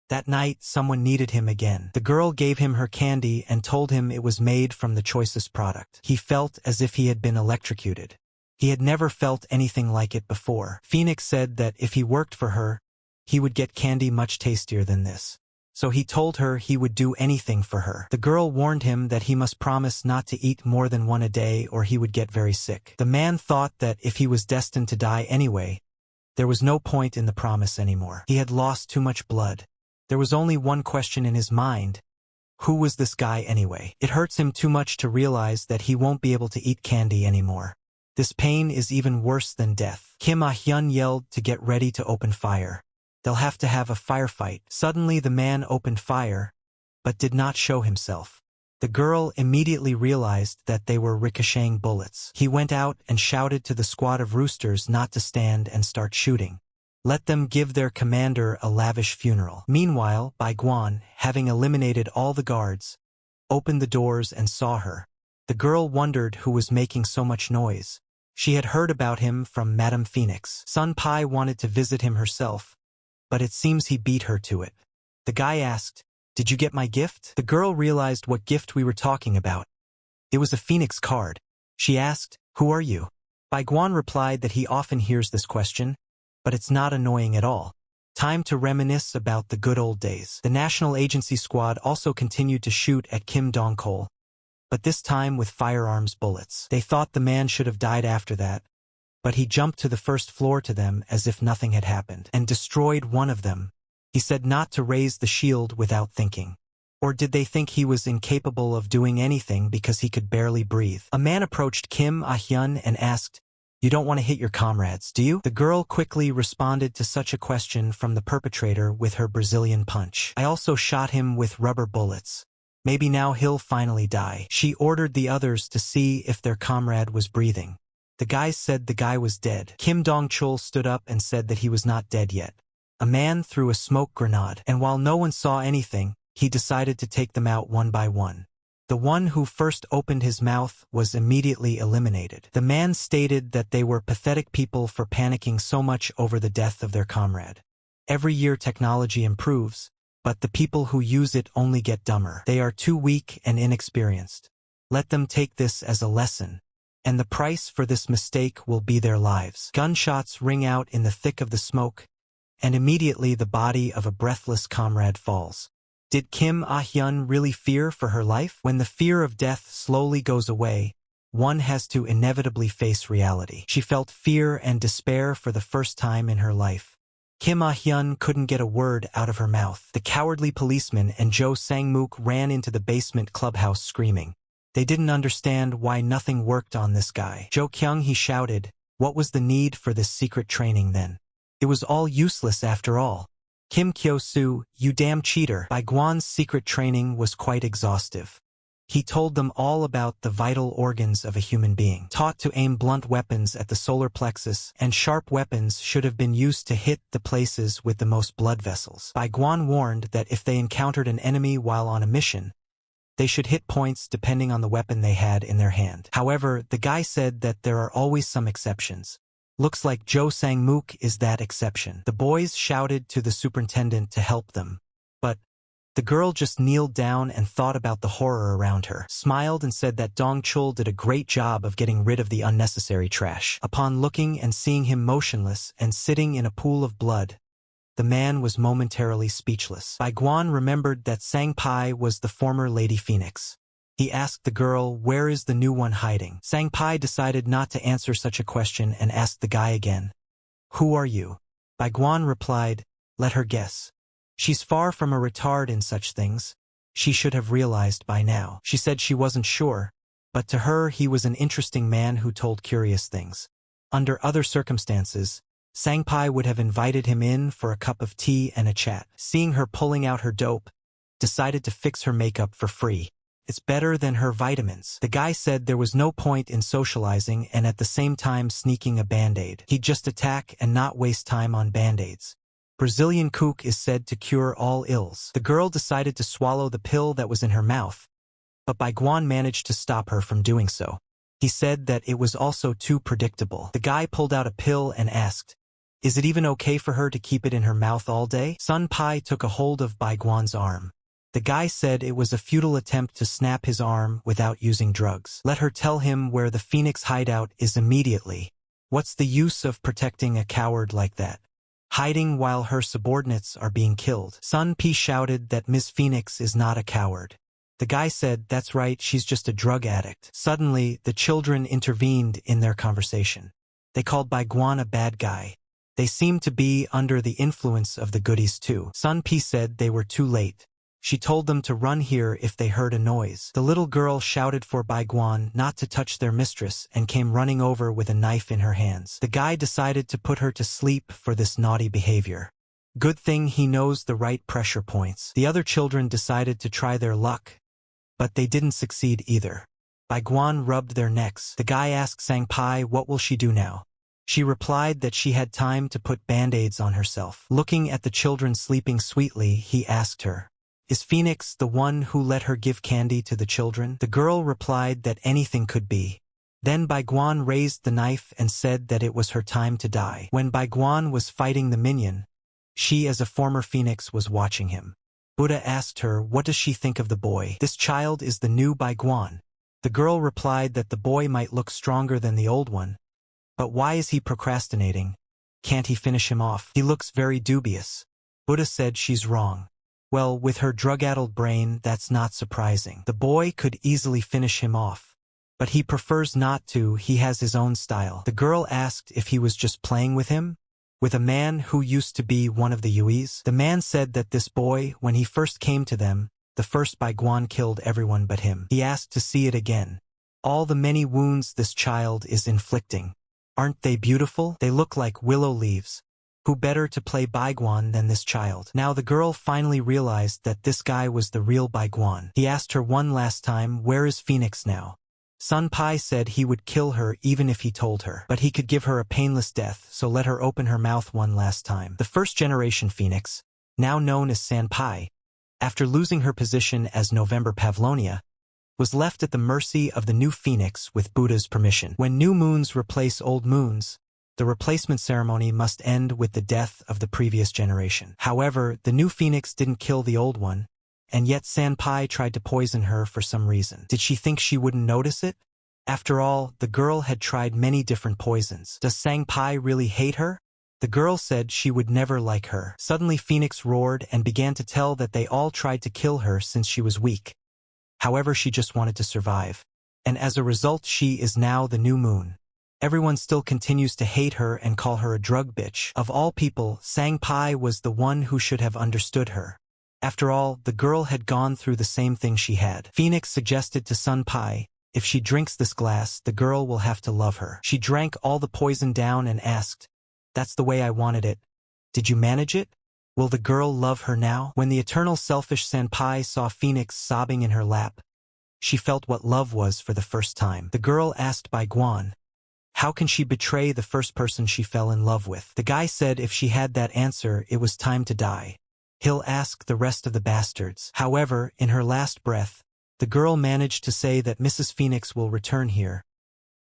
That night, someone needed him again. The girl gave him her candy and told him it was made from the choicest product. He felt as if he had been electrocuted. He had never felt anything like it before. Phoenix said that if he worked for her, he would get candy much tastier than this. So he told her he would do anything for her. The girl warned him that he must promise not to eat more than one a day or he would get very sick. The man thought that if he was destined to die anyway, there was no point in the promise anymore. He had lost too much blood. There was only one question in his mind. Who was this guy anyway? It hurts him too much to realize that he won't be able to eat candy anymore. This pain is even worse than death. Kim Ah-hyun yelled to get ready to open fire. They'll have to have a firefight. Suddenly the man opened fire, but did not show himself. The girl immediately realized that they were ricocheting bullets. He went out and shouted to the squad of roosters not to stand and start shooting. Let them give their commander a lavish funeral. Meanwhile, Bai Guan, having eliminated all the guards, opened the doors and saw her. The girl wondered who was making so much noise. She had heard about him from Madame Phoenix. Sun Pai wanted to visit him herself, but it seems he beat her to it. The guy asked, "Did you get my gift?" The girl realized what gift we were talking about. It was a phoenix card. She asked, "Who are you?" Bai Guan replied that he often hears this question, but it's not annoying at all. Time to reminisce about the good old days. The National Agency squad also continued to shoot at Kim Dong-kol, but this time with firearms bullets. They thought the man should have died after that, but he jumped to the first floor to them as if nothing had happened, and destroyed one of them. He said not to raise the shield without thinking. Or did they think he was incapable of doing anything because he could barely breathe? A man approached Kim Ah-hyun and asked, "You don't want to hit your comrades, do you?" The girl quickly responded to such a question from the perpetrator with her Brazilian punch. "I also shot him with rubber bullets. Maybe now he'll finally die." She ordered the others to see if their comrade was breathing. The guys said the guy was dead. Kim Dong-chul stood up and said that he was not dead yet. A man threw a smoke grenade, and while no one saw anything, he decided to take them out one by one. The one who first opened his mouth was immediately eliminated. The man stated that they were pathetic people for panicking so much over the death of their comrade. Every year technology improves, but the people who use it only get dumber. They are too weak and inexperienced. Let them take this as a lesson, and the price for this mistake will be their lives. Gunshots ring out in the thick of the smoke, and immediately the body of a breathless comrade falls. Did Kim Ah-hyun really fear for her life? When the fear of death slowly goes away, one has to inevitably face reality. She felt fear and despair for the first time in her life. Kim Ah-hyun couldn't get a word out of her mouth. The cowardly policeman and Jo Sang-mook ran into the basement clubhouse screaming. They didn't understand why nothing worked on this guy. Jo Kyung-hee shouted, "What was the need for this secret training then? It was all useless after all." Kim Kyo-soo, "You damn cheater." Bai Guan's secret training was quite exhaustive. He told them all about the vital organs of a human being. Taught to aim blunt weapons at the solar plexus, and sharp weapons should have been used to hit the places with the most blood vessels. Bai Guan warned that if they encountered an enemy while on a mission, they should hit points depending on the weapon they had in their hand. However, the guy said that there are always some exceptions. Looks like Jo Sang-mook is that exception. The boys shouted to the superintendent to help them, but the girl just kneeled down and thought about the horror around her, smiled and said that Dong-chul did a great job of getting rid of the unnecessary trash. Upon looking and seeing him motionless and sitting in a pool of blood, the man was momentarily speechless. Bai Guan remembered that Sang Pai was the former Lady Phoenix. He asked the girl, "Where is the new one hiding?" Sang Pai decided not to answer such a question and asked the guy again, "Who are you?" Bai Guan replied, "Let her guess. She's far from a retard in such things. She should have realized by now." She said she wasn't sure, but to her he was an interesting man who told curious things. Under other circumstances, Sang Pai would have invited him in for a cup of tea and a chat. Seeing her pulling out her dope, decided to fix her makeup for free. It's better than her vitamins. The guy said there was no point in socializing and at the same time sneaking a band-aid. He'd just attack and not waste time on band-aids. Brazilian kook is said to cure all ills. The girl decided to swallow the pill that was in her mouth, but Bai Guan managed to stop her from doing so. He said that it was also too predictable. The guy pulled out a pill and asked, "Is it even okay for her to keep it in her mouth all day?" Sun Pai took a hold of Bai Guan's arm. The guy said it was a futile attempt to snap his arm without using drugs. Let her tell him where the Phoenix hideout is immediately. What's the use of protecting a coward like that? Hiding while her subordinates are being killed. Sun P shouted that Ms. Phoenix is not a coward. The guy said, that's right, she's just a drug addict. Suddenly, the children intervened in their conversation. They called Bai Guan a bad guy. They seemed to be under the influence of the goodies too. Sun P said they were too late. She told them to run here if they heard a noise. The little girl shouted for Bai Guan not to touch their mistress and came running over with a knife in her hands. The guy decided to put her to sleep for this naughty behavior. Good thing he knows the right pressure points. The other children decided to try their luck, but they didn't succeed either. Bai Guan rubbed their necks. The guy asked Sangpai what will she do now. She replied that she had time to put band-aids on herself. Looking at the children sleeping sweetly, he asked her, is Phoenix the one who let her give candy to the children? The girl replied that anything could be. Then Bai Guan raised the knife and said that it was her time to die. When Bai Guan was fighting the minion, she as a former Phoenix was watching him. Buddha asked her, what does she think of the boy? This child is the new Bai Guan. The girl replied that the boy might look stronger than the old one. But why is he procrastinating? Can't he finish him off? He looks very dubious. Buddha said she's wrong. Well, with her drug-addled brain, that's not surprising. The boy could easily finish him off. But he prefers not to, he has his own style. The girl asked if he was just playing with him? With a man who used to be one of the Yuis? The man said that this boy, when he first came to them, the first Bai Guan killed everyone but him. He asked to see it again. All the many wounds this child is inflicting. Aren't they beautiful? They look like willow leaves. Who better to play Bai Guan than this child? Now the girl finally realized that this guy was the real Bai Guan. He asked her one last time, where is Phoenix now? Sun Pai said he would kill her even if he told her. But he could give her a painless death, so let her open her mouth one last time. The first-generation Phoenix, now known as San Pai, after losing her position as November Pavlonia, was left at the mercy of the new Phoenix with Buddha's permission. When new moons replace old moons, the replacement ceremony must end with the death of the previous generation. However, the new Phoenix didn't kill the old one, and yet Sanpai tried to poison her for some reason. Did she think she wouldn't notice it? After all, the girl had tried many different poisons. Does Sangpai really hate her? The girl said she would never like her. Suddenly Phoenix roared and began to tell that they all tried to kill her since she was weak. However, she just wanted to survive. And as a result, she is now the new moon. Everyone still continues to hate her and call her a drug bitch. Of all people, Sangpai was the one who should have understood her. After all, the girl had gone through the same thing she had. Phoenix suggested to Sun Pai, if she drinks this glass, the girl will have to love her. She drank all the poison down and asked, that's the way I wanted it. Did you manage it? Will the girl love her now? When the eternal selfish Senpai saw Phoenix sobbing in her lap, she felt what love was for the first time. The girl asked Bai Guan, how can she betray the first person she fell in love with? The guy said if she had that answer, it was time to die. He'll ask the rest of the bastards. However, in her last breath, the girl managed to say that Mrs. Phoenix will return here.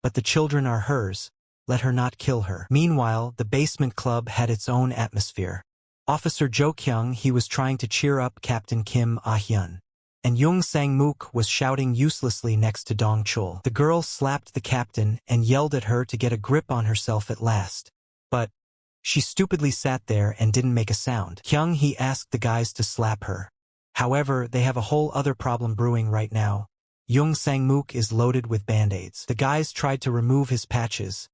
But the children are hers. Let her not kill her. Meanwhile, the basement club had its own atmosphere. Officer Jo Kyung, he was trying to cheer up Captain Kim Ah-hyun. And Jung Sang-mook was shouting uselessly next to Dong Chul. The girl slapped the captain and yelled at her to get a grip on herself at last. But she stupidly sat there and didn't make a sound. Kyung, he asked the guys to slap her. However, they have a whole other problem brewing right now. Jung Sang-mook is loaded with band-aids. The guys tried to remove his patches,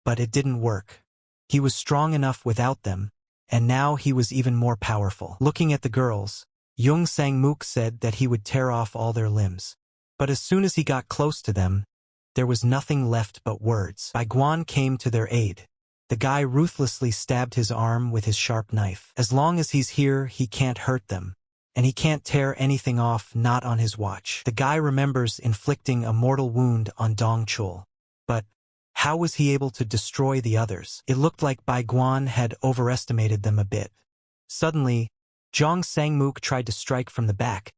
but it didn't work. He was strong enough without them, and now he was even more powerful. Looking at the girls, Jung Sang-mook said that he would tear off all their limbs. But as soon as he got close to them, there was nothing left but words. Bai Guan came to their aid. The guy ruthlessly stabbed his arm with his sharp knife. As long as he's here, he can't hurt them. And he can't tear anything off, not on his watch. The guy remembers inflicting a mortal wound on Dong Chul. But how was he able to destroy the others? It looked like Bai Guan had overestimated them a bit. Suddenly, Jong Sang-mook tried to strike from the back,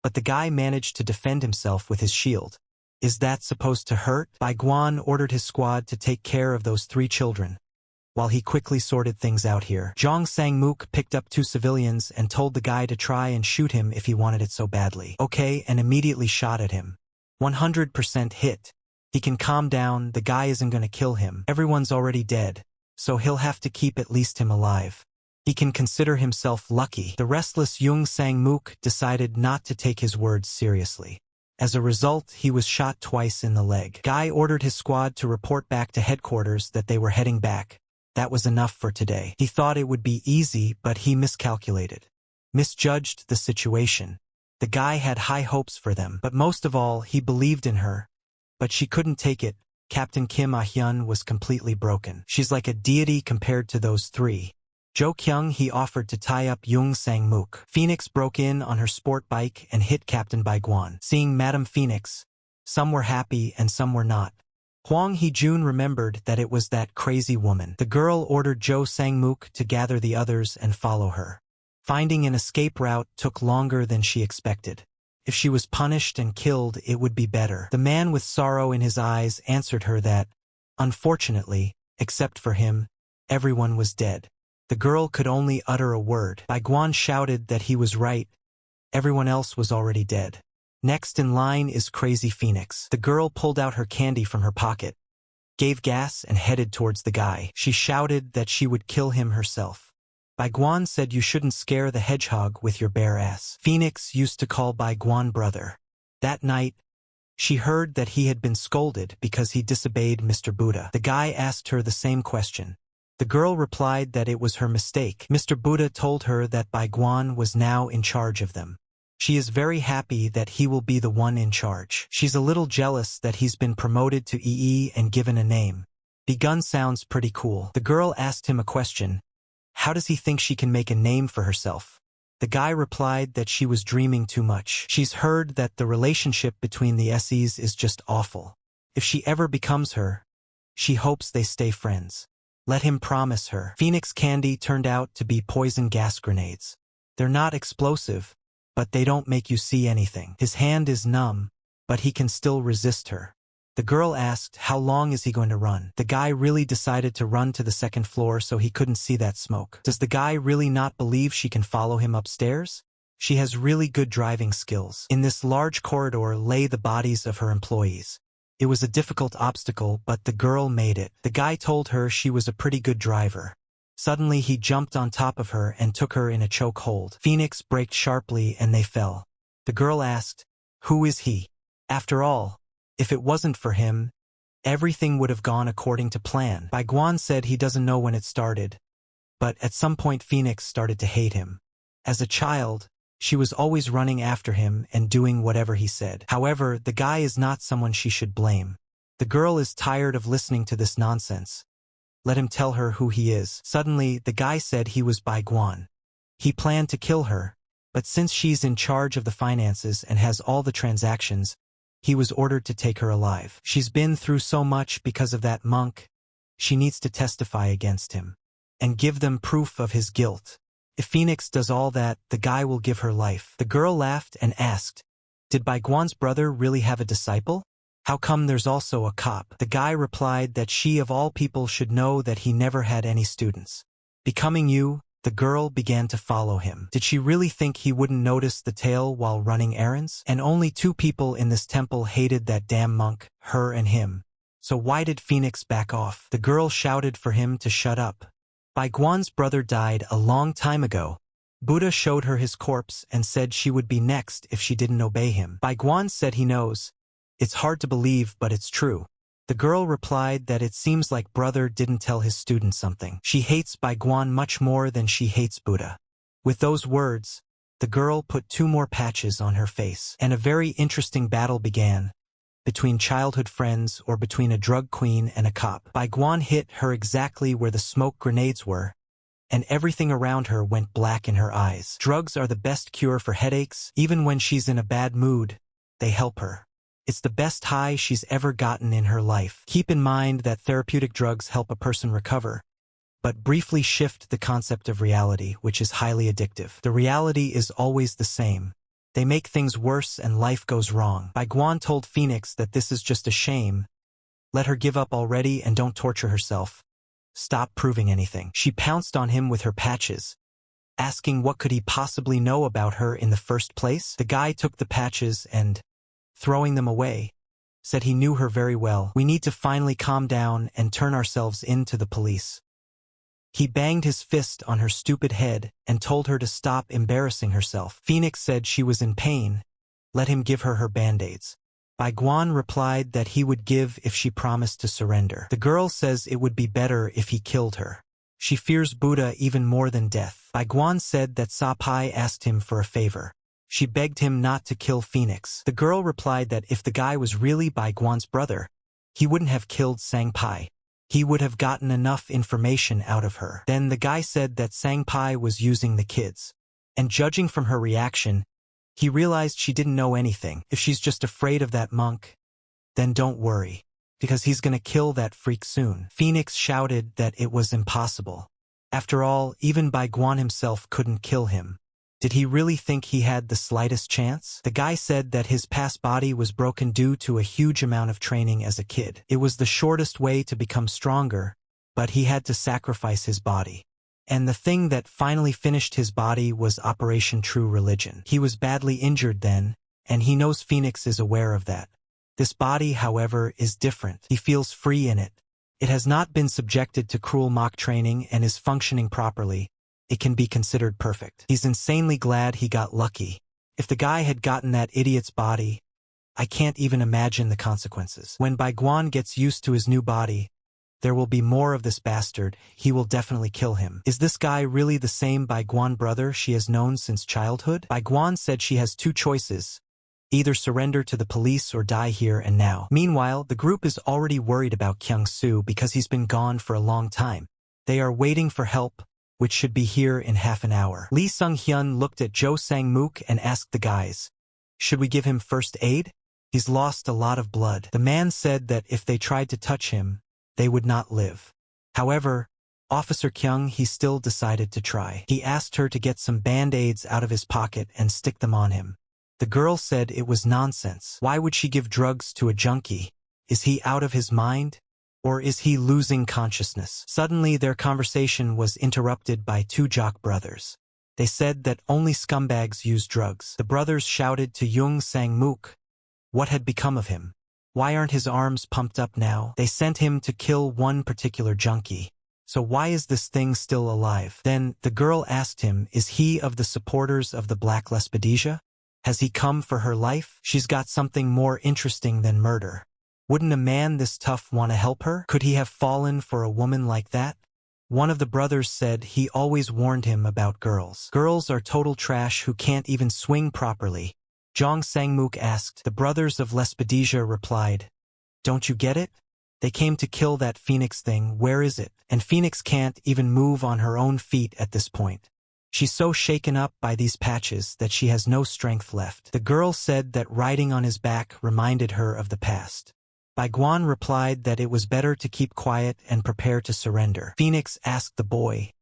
but the guy managed to defend himself with his shield. Is that supposed to hurt? Bai Guan ordered his squad to take care of those 3 children. while he quickly sorted things out here. Zhang Sang-mook picked up 2 civilians and told the guy to try and shoot him if he wanted it so badly. Okay, and immediately shot at him. 100% hit. He can calm down, the guy isn't gonna kill him. Everyone's already dead, so he'll have to keep at least him alive. He can consider himself lucky. The restless Jung Sang-mook decided not to take his words seriously. As a result, he was shot twice in the leg. Guy ordered his squad to report back to headquarters that they were heading back. That was enough for today. He thought it would be easy, but he miscalculated. Misjudged the situation. The guy had high hopes for them, but most of all, he believed in her. But she couldn't take it. Captain Kim Ah-hyun was completely broken. She's like a deity compared to those 3. Jo Kyung he offered to tie up Jung Sang-mook. Phoenix broke in on her sport bike and hit Captain Baiguan. Seeing Madame Phoenix, some were happy and some were not. Hwang Hee-jun remembered that it was that crazy woman. The girl ordered Jo Sang-mook to gather the others and follow her. Finding an escape route took longer than she expected. If she was punished and killed, it would be better. The man with sorrow in his eyes answered her that, unfortunately, except for him, everyone was dead. The girl could only utter a word. Baiguan shouted that he was right. Everyone else was already dead. Next in line is Crazy Phoenix. The girl pulled out her candy from her pocket, gave gas and headed towards the guy. She shouted that she would kill him herself. Baiguan said you shouldn't scare the hedgehog with your bare ass. Phoenix used to call Baiguan brother. That night, she heard that he had been scolded because he disobeyed Mr. Buddha. The guy asked her the same question. The girl replied that it was her mistake. Mr. Buddha told her that Baiguan was now in charge of them. She is very happy that he will be the one in charge. She's a little jealous that he's been promoted to EE and given a name. Begun sounds pretty cool. The girl asked him a question. How does he think she can make a name for herself? The guy replied that she was dreaming too much. She's heard that the relationship between the SEs is just awful. If she ever becomes her, she hopes they stay friends. Let him promise her. Phoenix candy turned out to be poison gas grenades. They're not explosive, but they don't make you see anything. His hand is numb, but he can still resist her. The girl asked, how long is he going to run? The guy really decided to run to the 2nd floor so he couldn't see that smoke. Does the guy really not believe she can follow him upstairs? She has really good driving skills. In this large corridor lay the bodies of her employees. It was a difficult obstacle, but the girl made it. The guy told her she was a pretty good driver. Suddenly he jumped on top of her and took her in a choke hold. Phoenix braked sharply and they fell. The girl asked, who is he? After all, if it wasn't for him, everything would have gone according to plan. Baiguan said he doesn't know when it started, but at some point Phoenix started to hate him. As a child, she was always running after him and doing whatever he said. However, the guy is not someone she should blame. The girl is tired of listening to this nonsense. Let him tell her who he is. Suddenly, the guy said he was Baiguan. He planned to kill her, but since she's in charge of the finances and has all the transactions, he was ordered to take her alive. She's been through so much because of that monk. She needs to testify against him and give them proof of his guilt. If Phoenix does all that, the guy will give her life. The girl laughed and asked, did Baiguan's brother really have a disciple? How come there's also a cop? The guy replied that she of all people should know that he never had any students. Becoming you, the girl began to follow him. Did she really think he wouldn't notice the tail while running errands? And only 2 people in this temple hated that damn monk, her and him. So why did Phoenix back off? The girl shouted for him to shut up. Baiguan's brother died a long time ago. Buddha showed her his corpse and said she would be next if she didn't obey him. Baiguan said he knows. It's hard to believe, but it's true. The girl replied that it seems like brother didn't tell his student something. She hates Baiguan much more than she hates Buddha. With those words, the girl put 2 more patches on her face. And a very interesting battle began. Between childhood friends or between a drug queen and a cop. Baiguan hit her exactly where the smoke grenades were, and everything around her went black in her eyes. Drugs are the best cure for headaches. Even when she's in a bad mood, they help her. It's the best high she's ever gotten in her life. Keep in mind that therapeutic drugs help a person recover, but briefly shift the concept of reality, which is highly addictive. The reality is always the same. They make things worse and life goes wrong. Baiguan told Phoenix that this is just a shame. Let her give up already and don't torture herself. stop proving anything. She pounced on him with her patches, asking what could he possibly know about her in the first place. The guy took the patches and, throwing them away, said he knew her very well. We need to finally calm down and turn ourselves in to the police. He banged his fist on her stupid head and told her to stop embarrassing herself. Phoenix said she was in pain. Let him give her band-aids. Guan replied that he would give if she promised to surrender. The girl says it would be better if he killed her. She fears Buddha even more than death. Guan said that Sa Pai asked him for a favor. She begged him not to kill Phoenix. The girl replied that if the guy was really Guan's brother, he wouldn't have killed Sang Pai. He would have gotten enough information out of her. Then the guy said that Sang Pai was using the kids. And judging from her reaction, he realized she didn't know anything. If she's just afraid of that monk, then don't worry, because he's gonna kill that freak soon. Phoenix shouted that it was impossible. After all, even Guan himself couldn't kill him. Did he really think he had the slightest chance? The guy said that his past body was broken due to a huge amount of training as a kid. It was the shortest way to become stronger, but he had to sacrifice his body. And the thing that finally finished his body was Operation True Religion. He was badly injured then, and he knows Phoenix is aware of that. This body, however, is different. He feels free in it. It has not been subjected to cruel mock training and is functioning properly. It can be considered perfect. He's insanely glad he got lucky. If the guy had gotten that idiot's body, I can't even imagine the consequences. When Guan gets used to his new body, there will be more of this bastard. He will definitely kill him. Is this guy really the same Guan brother she has known since childhood? Guan said she has two choices. Either surrender to the police or die here and now. Meanwhile, the group is already worried about Kyung-soo because he's been gone for a long time. They are waiting for help, which should be here in half an hour. Lee Sung-hyun looked at Jo Sang-mook and asked the guys, should we give him first aid? He's lost a lot of blood. The man said that if they tried to touch him, they would not live. However, Officer Kyung, he still decided to try. He asked her to get some band-aids out of his pocket and stick them on him. The girl said it was nonsense. Why would she give drugs to a junkie? Is he out of his mind? Or is he losing consciousness? Suddenly their conversation was interrupted by two jock brothers. They said that only scumbags use drugs. The brothers shouted to Jung Sang-mook. What had become of him? Why aren't his arms pumped up now? They sent him to kill one particular junkie. So why is this thing still alive? Then the girl asked him, is he of the supporters of the Black Lespedesia? Has he come for her life? She's got something more interesting than murder. Wouldn't a man this tough want to help her? Could he have fallen for a woman like that? One of the brothers said he always warned him about girls. Girls are total trash who can't even swing properly. Jong Sang-mook asked. The brothers of Lespedesia replied, don't you get it? They came to kill that Phoenix thing. Where is it? And Phoenix can't even move on her own feet at this point. She's so shaken up by these patches that she has no strength left. The girl said that riding on his back reminded her of the past. Guan replied that it was better to keep quiet and prepare to surrender. Phoenix asked the boy,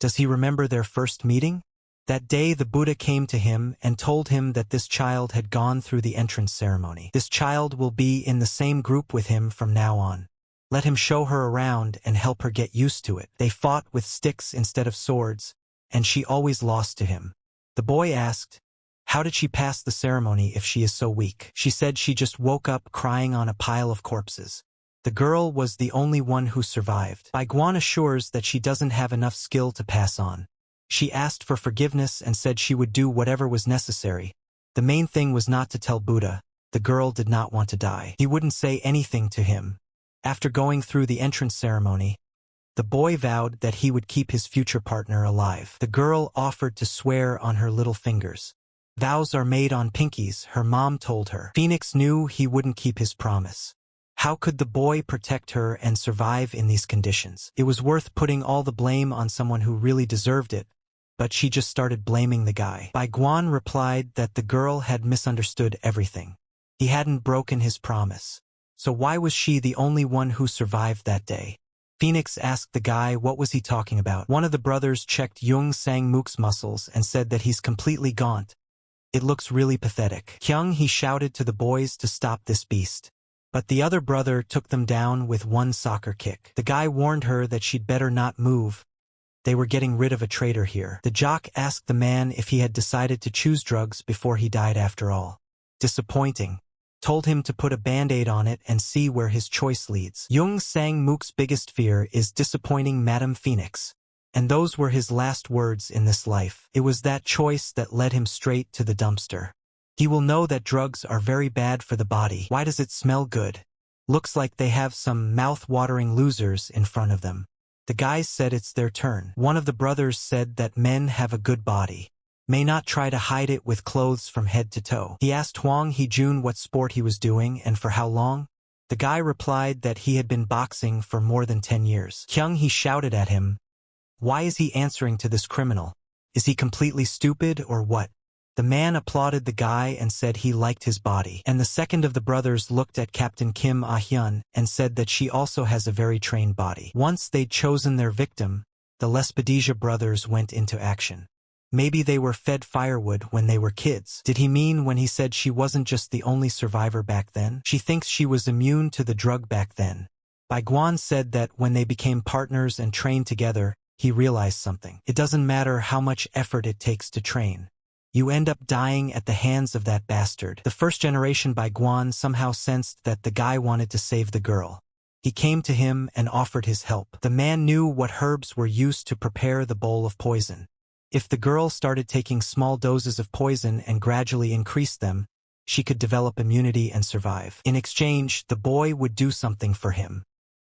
does he remember their first meeting? That day the Buddha came to him and told him that this child had gone through the entrance ceremony. This child will be in the same group with him from now on. Let him show her around and help her get used to it. They fought with sticks instead of swords, and she always lost to him. The boy asked, how did she pass the ceremony if she is so weak? She said she just woke up crying on a pile of corpses. The girl was the only one who survived. Guan assures that she doesn't have enough skill to pass on. She asked for forgiveness and said she would do whatever was necessary. The main thing was not to tell Buddha. The girl did not want to die. He wouldn't say anything to him. After going through the entrance ceremony, the boy vowed that he would keep his future partner alive. The girl offered to swear on her little fingers. Vows are made on pinkies, her mom told her. Phoenix knew he wouldn't keep his promise. How could the boy protect her and survive in these conditions? It was worth putting all the blame on someone who really deserved it, but she just started blaming the guy. Guan replied that the girl had misunderstood everything. He hadn't broken his promise. So why was she the only one who survived that day? Phoenix asked the guy what was he talking about. One of the brothers checked Jung Sang-mook's muscles and said that he's completely gaunt. It looks really pathetic. Kyung, he shouted to the boys to stop this beast. But the other brother took them down with one soccer kick. The guy warned her that she'd better not move. They were getting rid of a traitor here. The jock asked the man if he had decided to choose drugs before he died after all. Disappointing. Told him to put a band-aid on it and see where his choice leads. Jung Sang-mook's biggest fear is disappointing Madame Phoenix. And those were his last words in this life. It was that choice that led him straight to the dumpster. He will know that drugs are very bad for the body. Why does it smell good? Looks like they have some mouth-watering losers in front of them. The guys said it's their turn. One of the brothers said that men have a good body. May not try to hide it with clothes from head to toe. He asked Hwang Hee-jun what sport he was doing and for how long. The guy replied that he had been boxing for more than 10 years. Kyung Hee shouted at him, "Why is he answering to this criminal? Is he completely stupid or what?" The man applauded the guy and said he liked his body. And the second of the brothers looked at Captain Kim Ah-hyun and said that she also has a very trained body. Once they'd chosen their victim, the Lespedisia brothers went into action. Maybe they were fed firewood when they were kids. Did he mean when he said she wasn't just the only survivor back then? She thinks she was immune to the drug back then. Bai Guan said that when they became partners and trained together, he realized something. It doesn't matter how much effort it takes to train. You end up dying at the hands of that bastard. The first generation Bai Guan somehow sensed that the guy wanted to save the girl. He came to him and offered his help. The man knew what herbs were used to prepare the bowl of poison. If the girl started taking small doses of poison and gradually increased them, she could develop immunity and survive. In exchange, the boy would do something for him.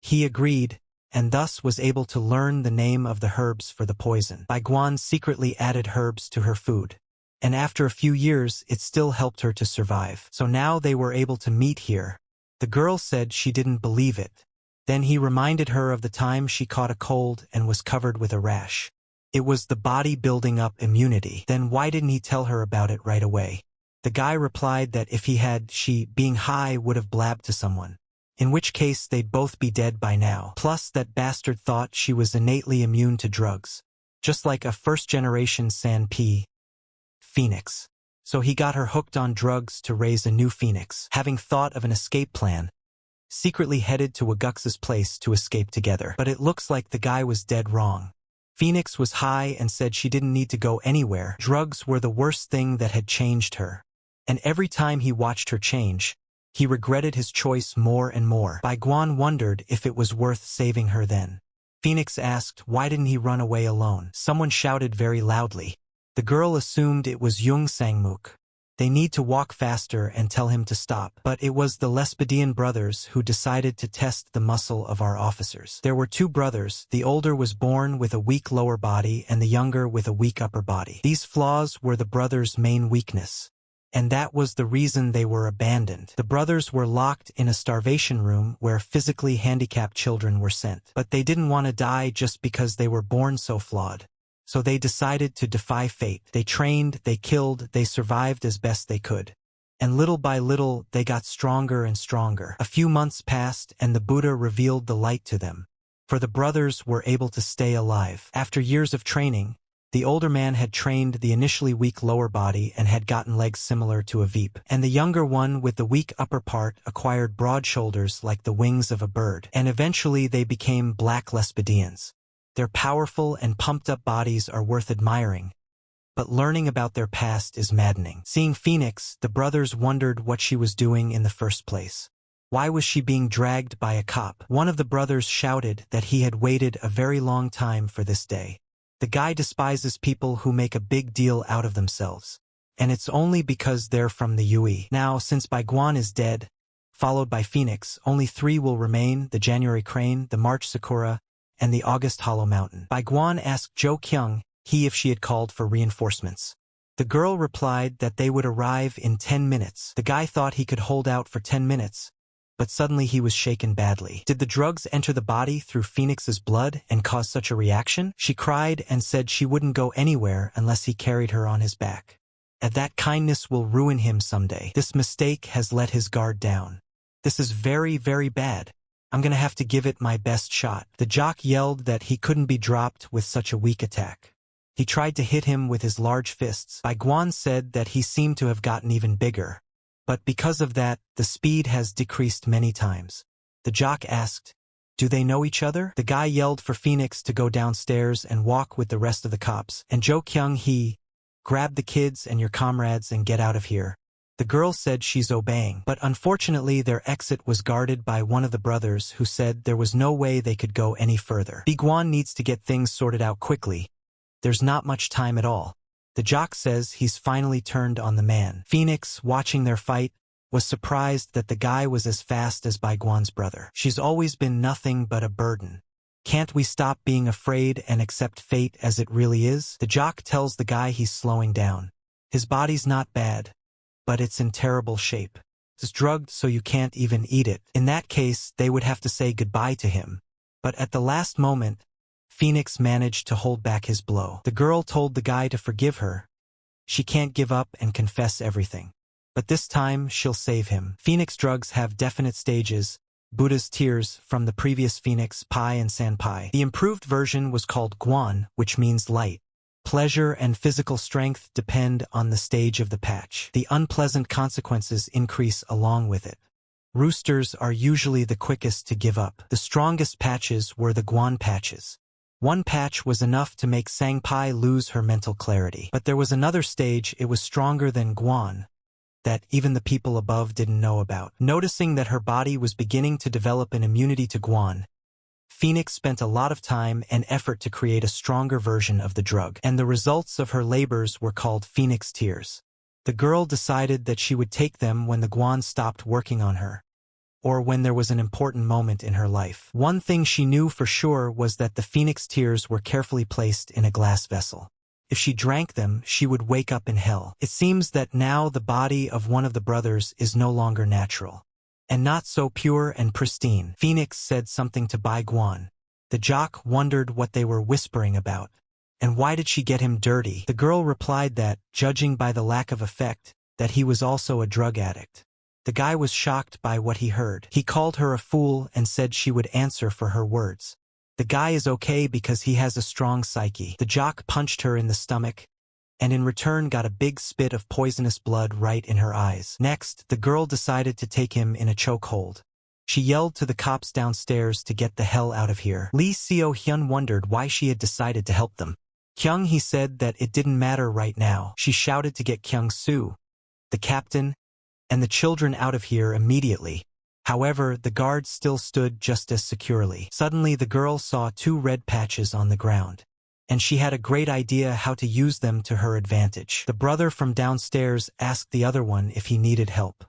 He agreed, and thus was able to learn the name of the herbs for the poison. Bai Guan secretly added herbs to her food. And after a few years, it still helped her to survive. So now they were able to meet here. The girl said she didn't believe it. Then he reminded her of the time she caught a cold and was covered with a rash. It was the body building up immunity. Then why didn't he tell her about it right away? The guy replied that if he had, she, being high, would have blabbed to someone. In which case they'd both be dead by now. Plus that bastard thought she was innately immune to drugs. Just like a first-generation San P. Phoenix. So he got her hooked on drugs to raise a new Phoenix. Having thought of an escape plan, secretly headed to Wagux's place to escape together. But it looks like the guy was dead wrong. Phoenix was high and said she didn't need to go anywhere. Drugs were the worst thing that had changed her. And every time he watched her change, he regretted his choice more and more. Bai Guan wondered if it was worth saving her then. Phoenix asked, why didn't he run away alone? Someone shouted very loudly. The girl assumed it was Jung Sang-mook. They need to walk faster and tell him to stop. But it was the Lespedian brothers who decided to test the muscle of our officers. There were two brothers. The older was born with a weak lower body and the younger with a weak upper body. These flaws were the brothers' main weakness. And that was the reason they were abandoned. The brothers were locked in a starvation room where physically handicapped children were sent. But they didn't want to die just because they were born so flawed. So they decided to defy fate. They trained, they killed, they survived as best they could. And little by little, they got stronger and stronger. A few months passed and the Buddha revealed the light to them. For the brothers were able to stay alive. After years of training, the older man had trained the initially weak lower body and had gotten legs similar to a Veep. And the younger one with the weak upper part acquired broad shoulders like the wings of a bird. And eventually they became black Lespedians. Their powerful and pumped-up bodies are worth admiring, but learning about their past is maddening. Seeing Phoenix, the brothers wondered what she was doing in the first place. Why was she being dragged by a cop? One of the brothers shouted that he had waited a very long time for this day. The guy despises people who make a big deal out of themselves, and it's only because they're from the Yui. Now, since Bai Guan is dead, followed by Phoenix, only three will remain: the January Crane, the March Sakura, and the August Hollow Mountain. Bai Guan asked Jo Kyung if she had called for reinforcements. The girl replied that they would arrive in 10 minutes. The guy thought he could hold out for 10 minutes, but suddenly he was shaken badly. Did the drugs enter the body through Phoenix's blood and cause such a reaction? She cried and said she wouldn't go anywhere unless he carried her on his back. And that kindness will ruin him someday. This mistake has let his guard down. This is very, very bad. I'm gonna have to give it my best shot. The jock yelled that he couldn't be dropped with such a weak attack. He tried to hit him with his large fists. Bai Guan said that he seemed to have gotten even bigger. But because of that, the speed has decreased many times. The jock asked, "Do they know each other?" The guy yelled for Phoenix to go downstairs and walk with the rest of the cops. And Jo Kyung-hee, "Grab the kids and your comrades and get out of here." The girl said she's obeying, but unfortunately their exit was guarded by one of the brothers who said there was no way they could go any further. Biguan needs to get things sorted out quickly. There's not much time at all. The jock says he's finally turned on the man. Phoenix, watching their fight, was surprised that the guy was as fast as Biguan's brother. She's always been nothing but a burden. Can't we stop being afraid and accept fate as it really is? The jock tells the guy he's slowing down. His body's not bad, but it's in terrible shape. It's drugged so you can't even eat it. In that case, they would have to say goodbye to him. But at the last moment, Phoenix managed to hold back his blow. The girl told the guy to forgive her. She can't give up and confess everything. But this time, she'll save him. Phoenix drugs have definite stages. Buddha's tears from the previous Phoenix, Pi and Sanpai. The improved version was called Guan, which means light. Pleasure and physical strength depend on the stage of the patch. The unpleasant consequences increase along with it. Roosters are usually the quickest to give up. The strongest patches were the Guan patches. One patch was enough to make Sangpai lose her mental clarity. But there was another stage it was stronger than Guan that even the people above didn't know about. Noticing that her body was beginning to develop an immunity to Guan, Phoenix spent a lot of time and effort to create a stronger version of the drug, and the results of her labors were called Phoenix Tears. The girl decided that she would take them when the Guan stopped working on her, or when there was an important moment in her life. One thing she knew for sure was that the Phoenix Tears were carefully placed in a glass vessel. If she drank them, she would wake up in hell. It seems that now the body of one of the brothers is no longer natural, and not so pure and pristine. Phoenix said something to Bai Guan. The jock wondered what they were whispering about, and why did she get him dirty? The girl replied that, judging by the lack of effect, that he was also a drug addict. The guy was shocked by what he heard. He called her a fool and said she would answer for her words. The guy is okay because he has a strong psyche. The jock punched her in the stomach, and in return got a big spit of poisonous blood right in her eyes. Next, the girl decided to take him in a chokehold. She yelled to the cops downstairs to get the hell out of here. Lee Seo-hyun wondered why she had decided to help them. Kyung-hee said that it didn't matter right now. She shouted to get Kyung-soo, the captain, and the children out of here immediately. However, the guards still stood just as securely. Suddenly the girl saw 2 red patches on the ground, and she had a great idea how to use them to her advantage. The brother from downstairs asked the other one if he needed help.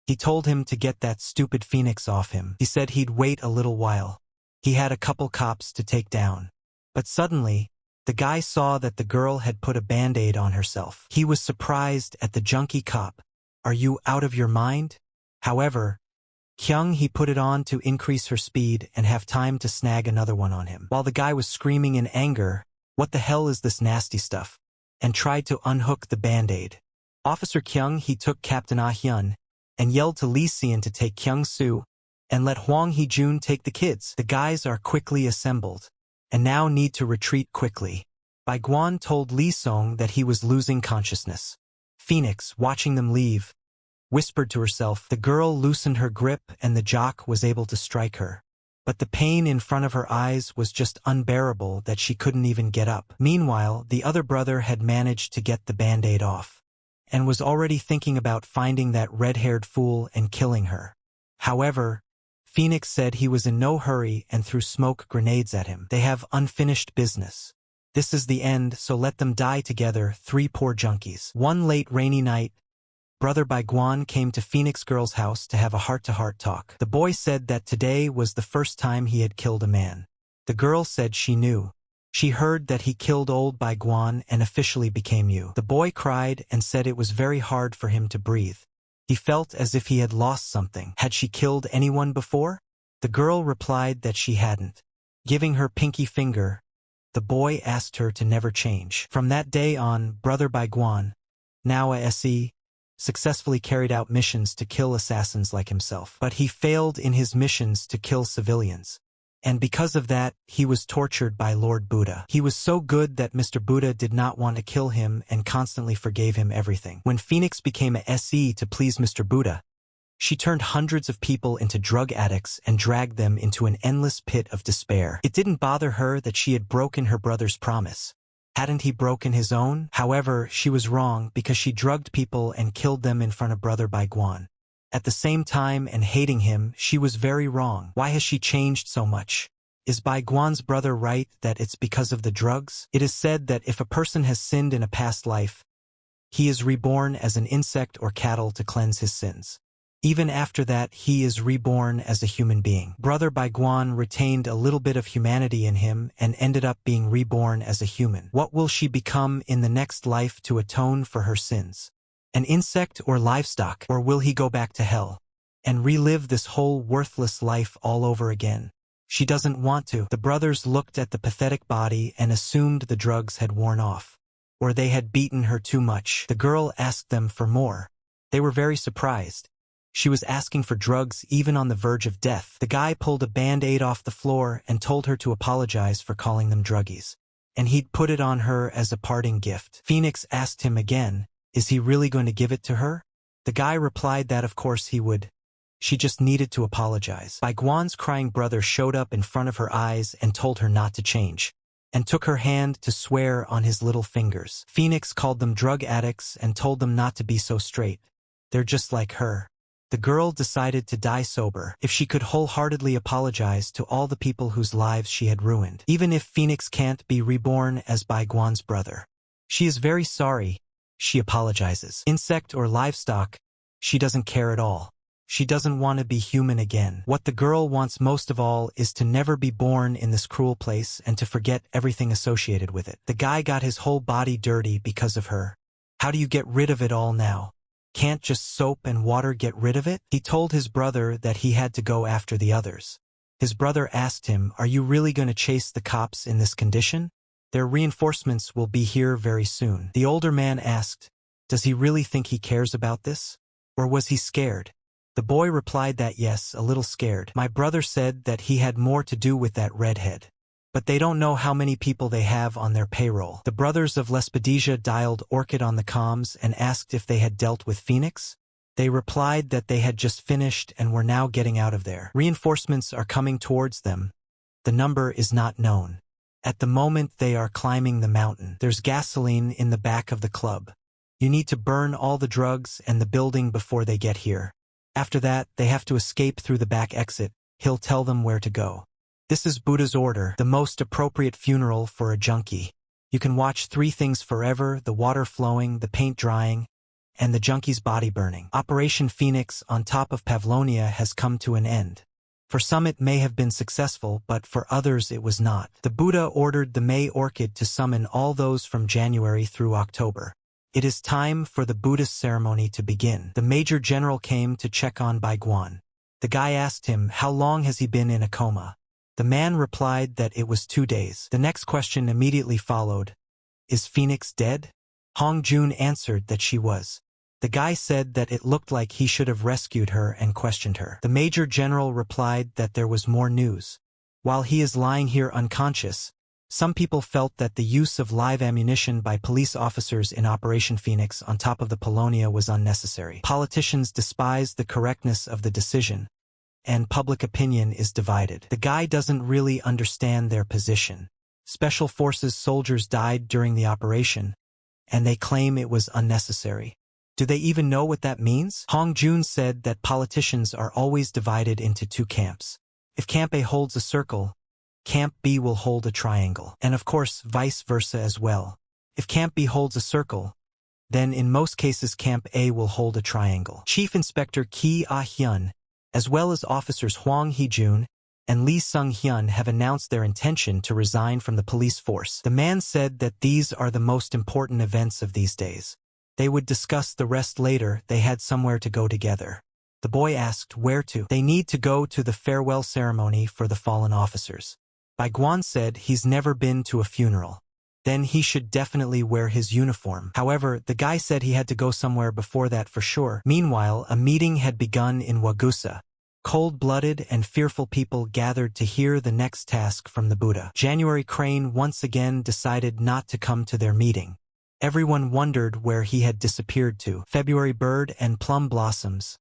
He told him to get that stupid Phoenix off him. He said he'd wait a little while. He had a couple cops to take down. But suddenly, the guy saw that the girl had put a band-aid on herself. He was surprised at the junkie cop. "Are you out of your mind?" However, Kyung-hee put it on to increase her speed and have time to snag another one on him. While the guy was screaming in anger, "What the hell is this nasty stuff?" and tried to unhook the band-aid. Officer Kyung-hee took Captain Ah-hyun and yelled to Lee Seon to take Kyung-soo and let Hwang Hee-jun take the kids. The guys are quickly assembled and now need to retreat quickly. Bai Guan told Lee Song that he was losing consciousness. Phoenix, watching them leave, whispered to herself. The girl loosened her grip and the jock was able to strike her. But the pain in front of her eyes was just unbearable that she couldn't even get up. Meanwhile, the other brother had managed to get the band-aid off, and was already thinking about finding that red-haired fool and killing her. However, Phoenix said he was in no hurry and threw smoke grenades at him. They have unfinished business. This is the end, so let them die together, 3 poor junkies. One late rainy night, Brother Bai Guan came to Phoenix Girl's house to have a heart-to-heart talk. The boy said that today was the first time he had killed a man. The girl said she knew. She heard that he killed old Bai Guan and officially became you. The boy cried and said it was very hard for him to breathe. He felt as if he had lost something. Had she killed anyone before? The girl replied that she hadn't. Giving her pinky finger, the boy asked her to never change. From that day on, Brother Bai Guan, now a SE, successfully carried out missions to kill assassins like himself. But he failed in his missions to kill civilians. And because of that, he was tortured by Lord Buddha. He was so good that Mr. Buddha did not want to kill him and constantly forgave him everything. When Phoenix became a SE to please Mr. Buddha, she turned hundreds of people into drug addicts and dragged them into an endless pit of despair. It didn't bother her that she had broken her brother's promise. Hadn't he broken his own? However, she was wrong because she drugged people and killed them in front of Brother Baiguan. At the same time and hating him, she was very wrong. Why has she changed so much? Is Baiguan's brother right that it's because of the drugs? It is said that if a person has sinned in a past life, he is reborn as an insect or cattle to cleanse his sins. Even after that, he is reborn as a human being. Brother Baiguan retained a little bit of humanity in him and ended up being reborn as a human. What will she become in the next life to atone for her sins? An insect or livestock? Or will he go back to hell and relive this whole worthless life all over again? She doesn't want to. The brothers looked at the pathetic body and assumed the drugs had worn off, or they had beaten her too much. The girl asked them for more. They were very surprised. She was asking for drugs even on the verge of death. The guy pulled a band-aid off the floor and told her to apologize for calling them druggies, and he'd put it on her as a parting gift. Phoenix asked him again, is he really going to give it to her? The guy replied that of course he would. She just needed to apologize. Baiguan's crying brother showed up in front of her eyes and told her not to change, and took her hand to swear on his little fingers. Phoenix called them drug addicts and told them not to be so straight. They're just like her. The girl decided to die sober if she could wholeheartedly apologize to all the people whose lives she had ruined. Even if Phoenix can't be reborn as Baiguan's brother, she is very sorry. She apologizes. Insect or livestock, she doesn't care at all. She doesn't want to be human again. What the girl wants most of all is to never be born in this cruel place and to forget everything associated with it. The guy got his whole body dirty because of her. How do you get rid of it all now? Can't just soap and water get rid of it? He told his brother that he had to go after the others. His brother asked him, are you really going to chase the cops in this condition? Their reinforcements will be here very soon. The older man asked, does he really think he cares about this? Or was he scared? The boy replied that yes, a little scared. My brother said that he had more to do with that redhead. But they don't know how many people they have on their payroll. The brothers of Lespedesia dialed Orchid on the comms and asked if they had dealt with Phoenix. They replied that they had just finished and were now getting out of there. Reinforcements are coming towards them. The number is not known. At the moment they are climbing the mountain. There's gasoline in the back of the club. You need to burn all the drugs and the building before they get here. After that, they have to escape through the back exit. He'll tell them where to go. This is Buddha's order, the most appropriate funeral for a junkie. You can watch 3 things forever: the water flowing, the paint drying, and the junkie's body burning. Operation Phoenix on top of Pavlonia has come to an end. For some it may have been successful, but for others it was not. The Buddha ordered the May Orchid to summon all those from January through October. It is time for the Buddhist ceremony to begin. The Major General came to check on Baiguan. The guy asked him, how long has he been in a coma? The man replied that it was 2 days. The next question immediately followed. Is Phoenix dead? Hong Jun answered that she was. The guy said that it looked like he should have rescued her and questioned her. The Major General replied that there was more news. While he is lying here unconscious, some people felt that the use of live ammunition by police officers in Operation Phoenix on top of the Polonia was unnecessary. Politicians despise the correctness of the decision, and public opinion is divided. The guy doesn't really understand their position. Special Forces soldiers died during the operation, and they claim it was unnecessary. Do they even know what that means? Hong Jun said that politicians are always divided into 2 camps. If Camp A holds a circle, Camp B will hold a triangle. And of course, vice versa as well. If Camp B holds a circle, then in most cases Camp A will hold a triangle. Chief Inspector Ki Ah-hyun, as well as officers Hwang Hee-jun and Lee Sung-hyun have announced their intention to resign from the police force. The man said that these are the most important events of these days. They would discuss the rest later. They had somewhere to go together. The boy asked where to. They need to go to the farewell ceremony for the fallen officers. Baiguan said he's never been to a funeral. Then he should definitely wear his uniform. However, the guy said he had to go somewhere before that for sure. Meanwhile, a meeting had begun in Wagusa, Cold-blooded and fearful people gathered to hear the next task from the Buddha. January Crane once again decided not to come to their meeting. Everyone wondered where he had disappeared to. February Bird and Plum Blossoms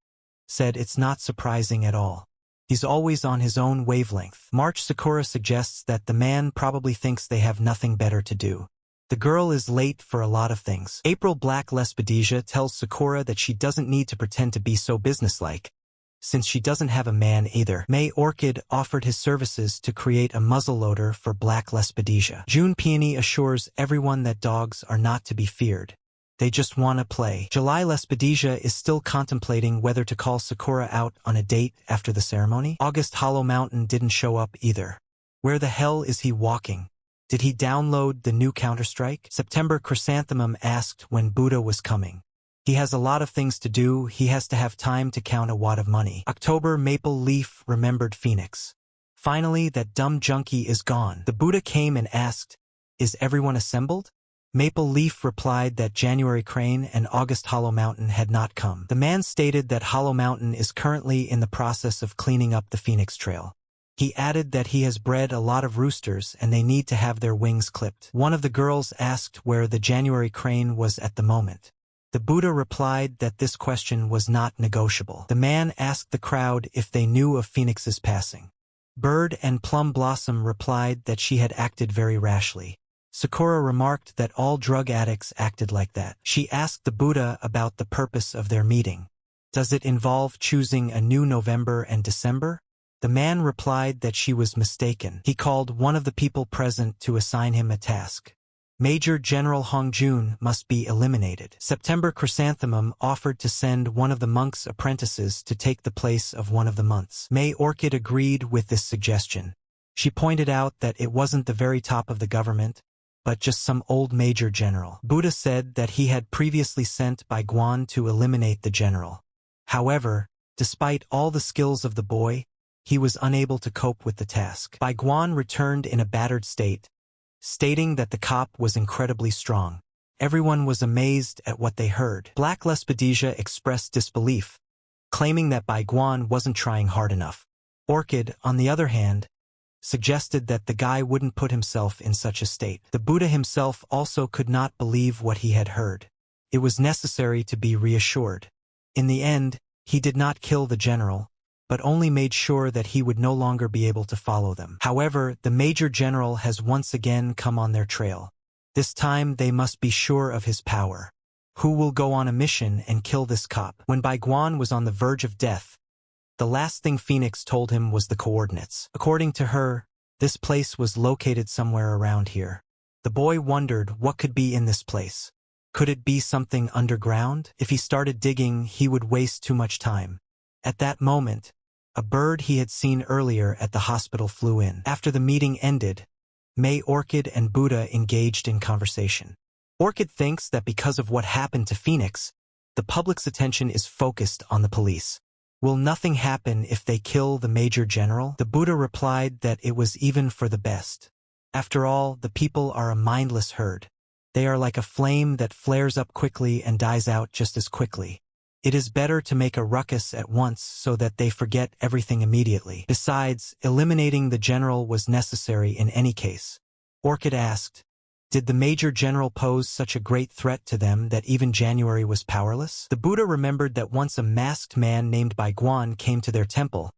said it's not surprising at all. He's always on his own wavelength. March Sakura suggests that the man probably thinks they have nothing better to do. The girl is late for a lot of things. April Black Lespedesia tells Sakura that she doesn't need to pretend to be so businesslike, since she doesn't have a man either. May Orchid offered his services to create a muzzleloader for Black Lespedesia. June Peony assures everyone that dogs are not to be feared. They just want to play. July Lespedesia is still contemplating whether to call Sakura out on a date after the ceremony. August Hollow Mountain didn't show up either. Where the hell is he walking? Did he download the new Counter-Strike? September Chrysanthemum asked when Buddha was coming. He has a lot of things to do. He has to have time to count a wad of money. October Maple Leaf remembered Phoenix. Finally, that dumb junkie is gone. The Buddha came and asked, "Is everyone assembled?" Maple Leaf replied that January Crane and August Hollow Mountain had not come. The man stated that Hollow Mountain is currently in the process of cleaning up the Phoenix Trail. He added that he has bred a lot of roosters and they need to have their wings clipped. One of the girls asked where the January Crane was at the moment. The Buddha replied that this question was not negotiable. The man asked the crowd if they knew of Phoenix's passing. Bird and Plum Blossom replied that she had acted very rashly. Sakura remarked that all drug addicts acted like that. She asked the Buddha about the purpose of their meeting. Does it involve choosing a new November and December? The man replied that she was mistaken. He called one of the people present to assign him a task. Major General Hongjun must be eliminated. September Chrysanthemum offered to send one of the monk's apprentices to take the place of one of the months. May Orchid agreed with this suggestion. She pointed out that it wasn't the very top of the government, but just some old major general. Buddha said that he had previously sent Bai Guan to eliminate the general. However, despite all the skills of the boy, he was unable to cope with the task. Bai Guan returned in a battered state, stating that the cop was incredibly strong. Everyone was amazed at what they heard. Black Lespedesia expressed disbelief, claiming that Bai Guan wasn't trying hard enough. Orchid, on the other hand, suggested that the guy wouldn't put himself in such a state. The Buddha himself also could not believe what he had heard. It was necessary to be reassured. In the end, he did not kill the general, but only made sure that he would no longer be able to follow them. However, the Major General has once again come on their trail. This time they must be sure of his power. Who will go on a mission and kill this cop? When Bai Guan was on the verge of death, the last thing Phoenix told him was the coordinates. According to her, this place was located somewhere around here. The boy wondered what could be in this place. Could it be something underground? If he started digging, he would waste too much time. At that moment, a bird he had seen earlier at the hospital flew in. After the meeting ended, May Orchid and Buddha engaged in conversation. Orchid thinks that because of what happened to Phoenix, the public's attention is focused on the police. Will nothing happen if they kill the Major General? The Buddha replied that it was even for the best. After all, the people are a mindless herd. They are like a flame that flares up quickly and dies out just as quickly. It is better to make a ruckus at once so that they forget everything immediately. Besides, eliminating the general was necessary in any case. Orchid asked, did the Major General pose such a great threat to them that even January was powerless? The Buddha remembered that once a masked man named Bai Guan came to their temple.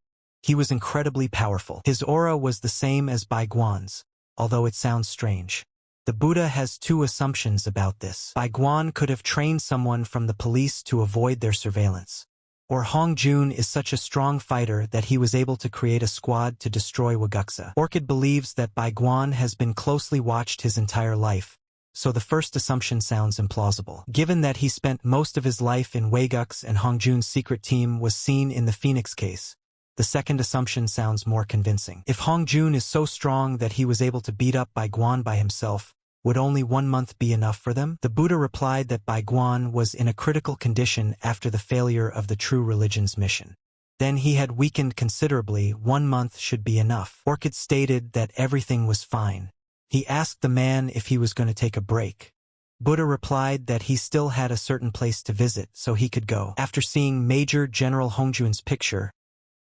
He was incredibly powerful. His aura was the same as Bai Guan's, although it sounds strange. The Buddha has two assumptions about this. Bai Guan could have trained someone from the police to avoid their surveillance. Or Hongjun is such a strong fighter that he was able to create a squad to destroy Waguksa. Orchid believes that Bai Guan has been closely watched his entire life, so the first assumption sounds implausible. Given that he spent most of his life in Waguk's and Hongjun's secret team was seen in the Phoenix case, the second assumption sounds more convincing. If Hongjun is so strong that he was able to beat up Bai Guan by himself, would only 1 month be enough for them? The Buddha replied that Bai Guan was in a critical condition after the failure of the True Religion's mission. Then he had weakened considerably. 1 month should be enough. Orchid stated that everything was fine. He asked the man if he was going to take a break. Buddha replied that he still had a certain place to visit, so he could go. After seeing Major General Hongjun's picture,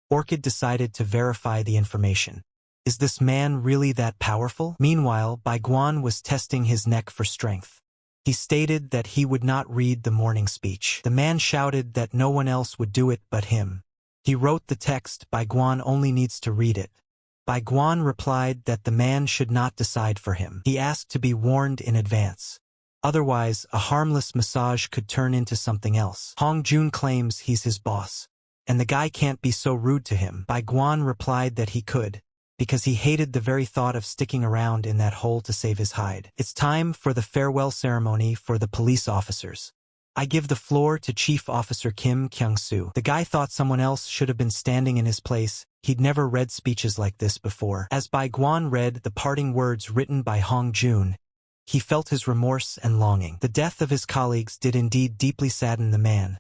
Orchid decided to verify the information. Is this man really that powerful? Meanwhile, Baiguan was testing his neck for strength. He stated that he would not read the morning speech. The man shouted that no one else would do it but him. He wrote the text, Baiguan only needs to read it. Baiguan replied that the man should not decide for him. He asked to be warned in advance. Otherwise, a harmless massage could turn into something else. Hong Jun claims he's his boss, and the guy can't be so rude to him. Baiguan replied that he could, because he hated the very thought of sticking around in that hole to save his hide. It's time for the farewell ceremony for the police officers. I give the floor to Chief Officer Kim Kyung-soo. The guy thought someone else should have been standing in his place. He'd never read speeches like this before. As Baiguan read the parting words written by Hong Jun, he felt his remorse and longing. The death of his colleagues did indeed deeply sadden the man.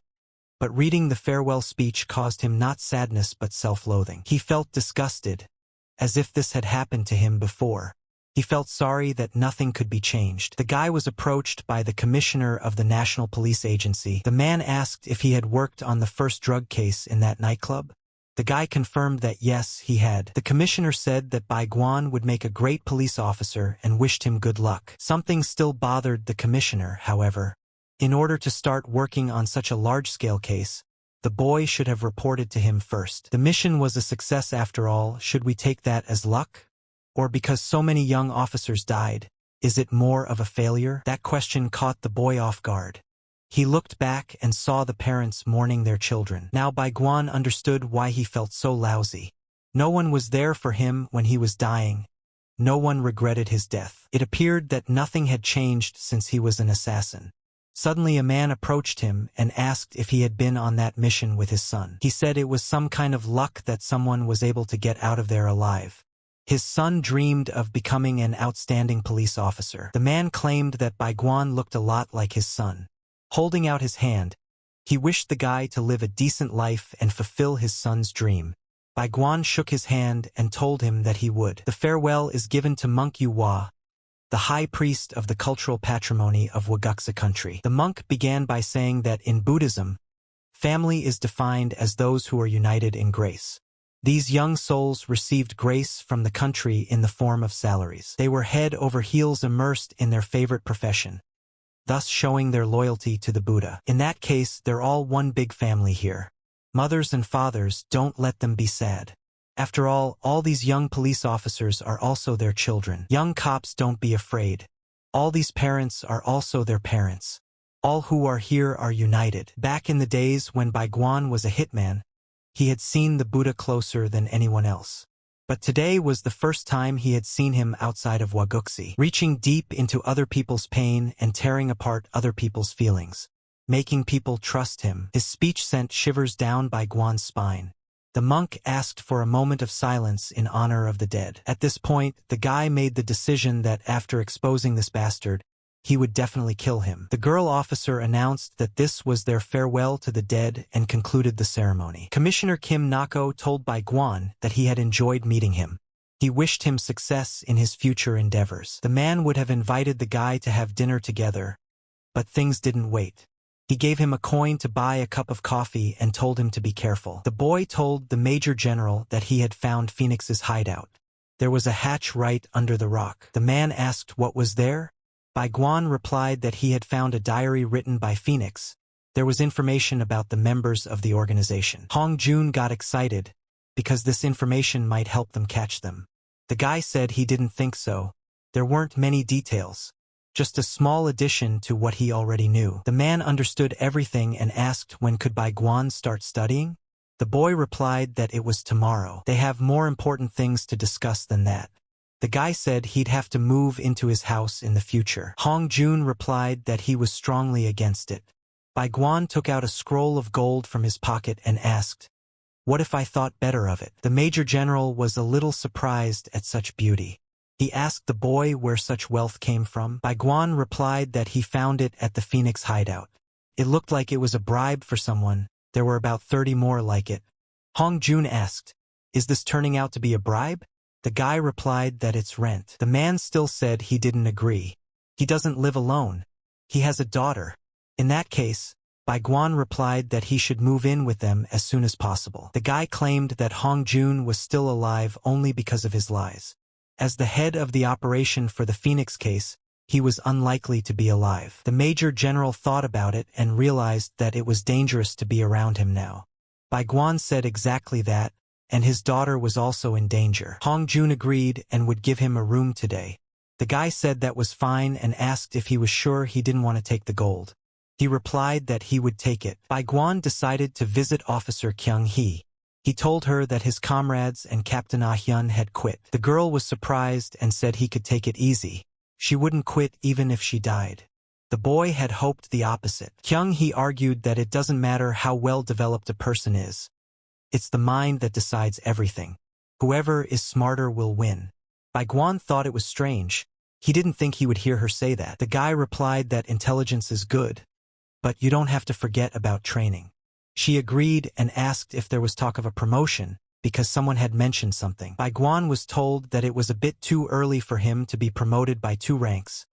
But reading the farewell speech caused him not sadness but self-loathing. He felt disgusted, as if this had happened to him before. He felt sorry that nothing could be changed. The guy was approached by the commissioner of the National Police Agency. The man asked if he had worked on the first drug case in that nightclub. The guy confirmed that yes, he had. The commissioner said that Baiguan would make a great police officer and wished him good luck. Something still bothered the commissioner, however. In order to start working on such a large-scale case, the boy should have reported to him first. The mission was a success after all. Should we take that as luck? Or because so many young officers died, is it more of a failure? That question caught the boy off guard. He looked back and saw the parents mourning their children. Now Baiguan understood why he felt so lousy. No one was there for him when he was dying. No one regretted his death. It appeared that nothing had changed since he was an assassin. Suddenly a man approached him and asked if he had been on that mission with his son. He said it was some kind of luck that someone was able to get out of there alive. His son dreamed of becoming an outstanding police officer. The man claimed that Baiguan looked a lot like his son. Holding out his hand, he wished the guy to live a decent life and fulfill his son's dream. Baiguan shook his hand and told him that he would. The farewell is given to Monk Yuhua, the high priest of the cultural patrimony of Waguksa country. The monk began by saying that in Buddhism, family is defined as those who are united in grace. These young souls received grace from the country in the form of salaries. They were head over heels immersed in their favorite profession, thus showing their loyalty to the Buddha. In that case, they're all one big family here. Mothers and fathers, don't let them be sad. After all these young police officers are also their children. Young cops, don't be afraid. All these parents are also their parents. All who are here are united. Back in the days when Baiguan was a hitman, he had seen the Buddha closer than anyone else. But today was the first time he had seen him outside of Wagukse, reaching deep into other people's pain and tearing apart other people's feelings, making people trust him. His speech sent shivers down Baiguan's spine. The monk asked for a moment of silence in honor of the dead. At this point, the guy made the decision that after exposing this bastard, he would definitely kill him. The girl officer announced that this was their farewell to the dead and concluded the ceremony. Commissioner Kim Nako told Baiguan that he had enjoyed meeting him. He wished him success in his future endeavors. The man would have invited the guy to have dinner together, but things didn't wait. He gave him a coin to buy a cup of coffee and told him to be careful. The boy told the Major General that he had found Phoenix's hideout. There was a hatch right under the rock. The man asked what was there. Baiguan replied that he had found a diary written by Phoenix. There was information about the members of the organization. Hong Jun got excited, because this information might help them catch them. The guy said he didn't think so. There weren't many details. Just a small addition to what he already knew. The man understood everything and asked when could Baiguan start studying? The boy replied that it was tomorrow. They have more important things to discuss than that. The guy said he'd have to move into his house in the future. Hong Jun replied that he was strongly against it. Baiguan took out a scroll of gold from his pocket and asked, "What if I thought better of it?" The Major General was a little surprised at such beauty. He asked the boy where such wealth came from. Baiguan replied that he found it at the Phoenix hideout. It looked like it was a bribe for someone. There were about 30 more like it. Hong Jun asked, "Is this turning out to be a bribe?" The guy replied that it's rent. The man still said he didn't agree. He doesn't live alone. He has a daughter. In that case, Bai Guan replied that he should move in with them as soon as possible. The guy claimed that Hong Jun was still alive only because of his lies. As the head of the operation for the Phoenix case, he was unlikely to be alive. The Major General thought about it and realized that it was dangerous to be around him now. Bai Guan said exactly that, and his daughter was also in danger. Hong Jun agreed and would give him a room today. The guy said that was fine and asked if he was sure he didn't want to take the gold. He replied that he would take it. Bai Guan decided to visit Officer Kyung Hee. He told her that his comrades and Captain Ah Hyun had quit. The girl was surprised and said he could take it easy. She wouldn't quit even if she died. The boy had hoped the opposite. Kyung Hee argued that it doesn't matter how well developed a person is. It's the mind that decides everything. Whoever is smarter will win. Bai Guan thought it was strange. He didn't think he would hear her say that. The guy replied that intelligence is good, but you don't have to forget about training. She agreed and asked if there was talk of a promotion, because someone had mentioned something. Bai Guan was told that it was a bit too early for him to be promoted by 2 ranks,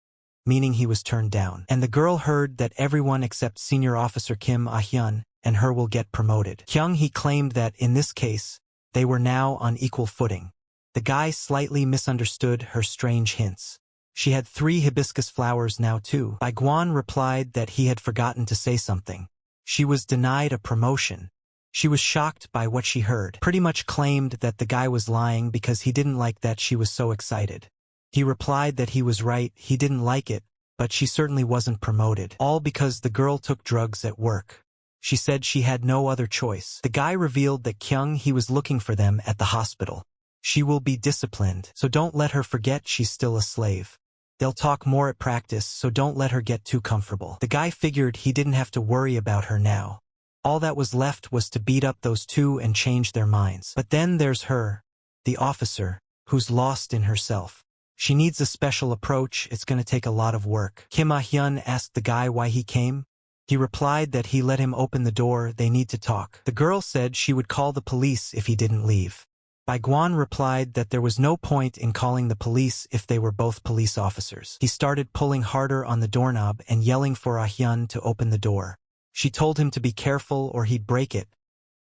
meaning he was turned down. And the girl heard that everyone except Senior Officer Kim Ah Hyun and her will get promoted. Kyung Hee claimed that in this case, they were now on equal footing. The guy slightly misunderstood her strange hints. She had 3 hibiscus flowers now too. Bai Guan replied that he had forgotten to say something. She was denied a promotion. She was shocked by what she heard, pretty much claimed that the guy was lying because he didn't like that she was so excited. He replied that he was right, he didn't like it, but she certainly wasn't promoted. All because the girl took drugs at work. She said she had no other choice. The guy revealed that Kyung Hee was looking for them at the hospital. She will be disciplined, so don't let her forget she's still a slave. They'll talk more at practice, so don't let her get too comfortable. The guy figured he didn't have to worry about her now. All that was left was to beat up those 2 and change their minds. But then there's her, the officer, who's lost in herself. She needs a special approach, it's gonna take a lot of work. Kim Ah Hyun asked the guy why he came. He replied that he let him open the door, they need to talk. The girl said she would call the police if he didn't leave. Bai Guan replied that there was no point in calling the police if they were both police officers. He started pulling harder on the doorknob and yelling for Ah Hyun to open the door. She told him to be careful or he'd break it.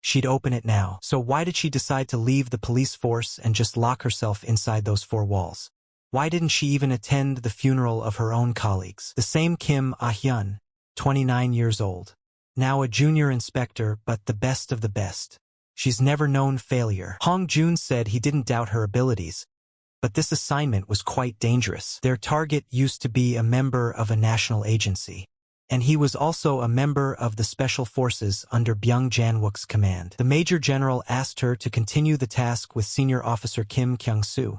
She'd open it now. So why did she decide to leave the police force and just lock herself inside those 4 walls? Why didn't she even attend the funeral of her own colleagues? The same Kim Ah Hyun, 29 years old. Now a junior inspector, but the best of the best. She's never known failure. Hong Jun said he didn't doubt her abilities, but this assignment was quite dangerous. Their target used to be a member of a national agency, and he was also a member of the special forces under Byung Janwook's command. The Major General asked her to continue the task with Senior Officer Kim Kyung-soo.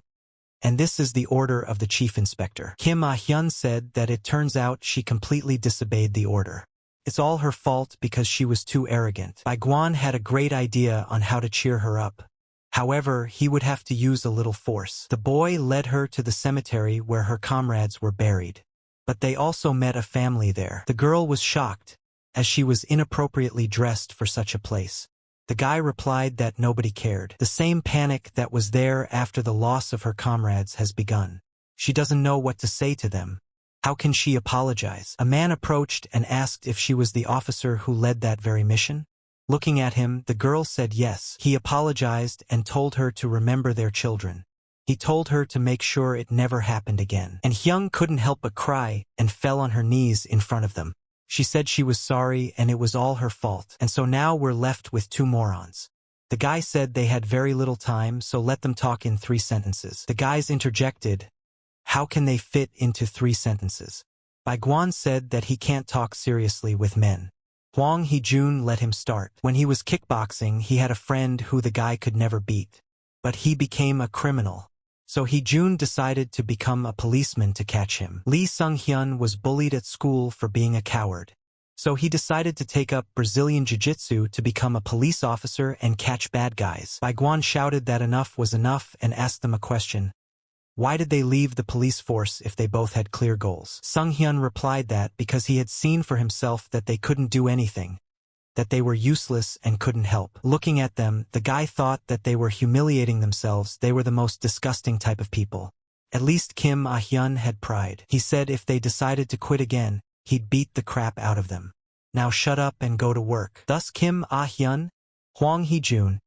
And this is the order of the Chief Inspector. Kim Ah Hyun said that it turns out she completely disobeyed the order. It's all her fault because she was too arrogant. Bai Guan had a great idea on how to cheer her up. However, he would have to use a little force. The boy led her to the cemetery where her comrades were buried. But they also met a family there. The girl was shocked, as she was inappropriately dressed for such a place. The guy replied that nobody cared. The same panic that was there after the loss of her comrades has begun. She doesn't know what to say to them. How can she apologize? A man approached and asked if she was the officer who led that very mission. Looking at him, the girl said yes. He apologized and told her to remember their children. He told her to make sure it never happened again. And Hyung couldn't help but cry and fell on her knees in front of them. She said she was sorry and it was all her fault. And so now we're left with 2 morons. The guy said they had very little time, so let them talk in 3 sentences. The guys interjected, how can they fit into 3 sentences? Bai Guan said that he can't talk seriously with men. Hwang Hee-jun let him start. When he was kickboxing, he had a friend who the guy could never beat. But he became a criminal. So Hee-jun decided to become a policeman to catch him. Lee Sung-hyun was bullied at school for being a coward. So he decided to take up Brazilian Jiu-Jitsu to become a police officer and catch bad guys. Bai Guan shouted that enough was enough and asked them a question. Why did they leave the police force if they both had clear goals? Sung-hyun replied that because he had seen for himself that they couldn't do anything, that they were useless and couldn't help. Looking at them, the guy thought that they were humiliating themselves. They were the most disgusting type of people. At least Kim Ah Hyun had pride. He said if they decided to quit again, he'd beat the crap out of them. Now shut up and go to work. Thus Kim Ah-hyun, Hwang Hee-jun,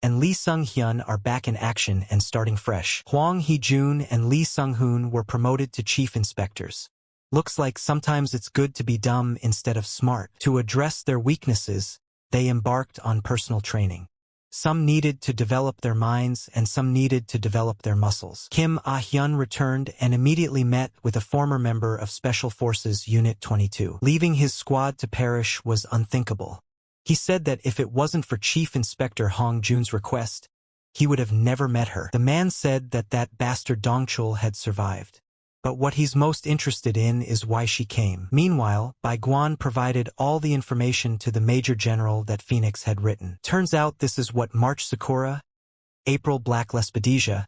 and Lee Sung-hyun are back in action and starting fresh. Hwang Hee-jun and Lee Sung-hoon were promoted to chief inspectors. Looks like sometimes it's good to be dumb instead of smart. To address their weaknesses, they embarked on personal training. Some needed to develop their minds and some needed to develop their muscles. Kim Ah-hyun returned and immediately met with a former member of Special Forces Unit 22. Leaving his squad to perish was unthinkable. He said that if it wasn't for Chief Inspector Hong Jun's request, he would have never met her. The man said that that bastard Dongchul had survived. But what he's most interested in is why she came. Meanwhile, Bai Guan provided all the information to the Major General that Phoenix had written. Turns out this is what March Sakura, April Black Lespedesia,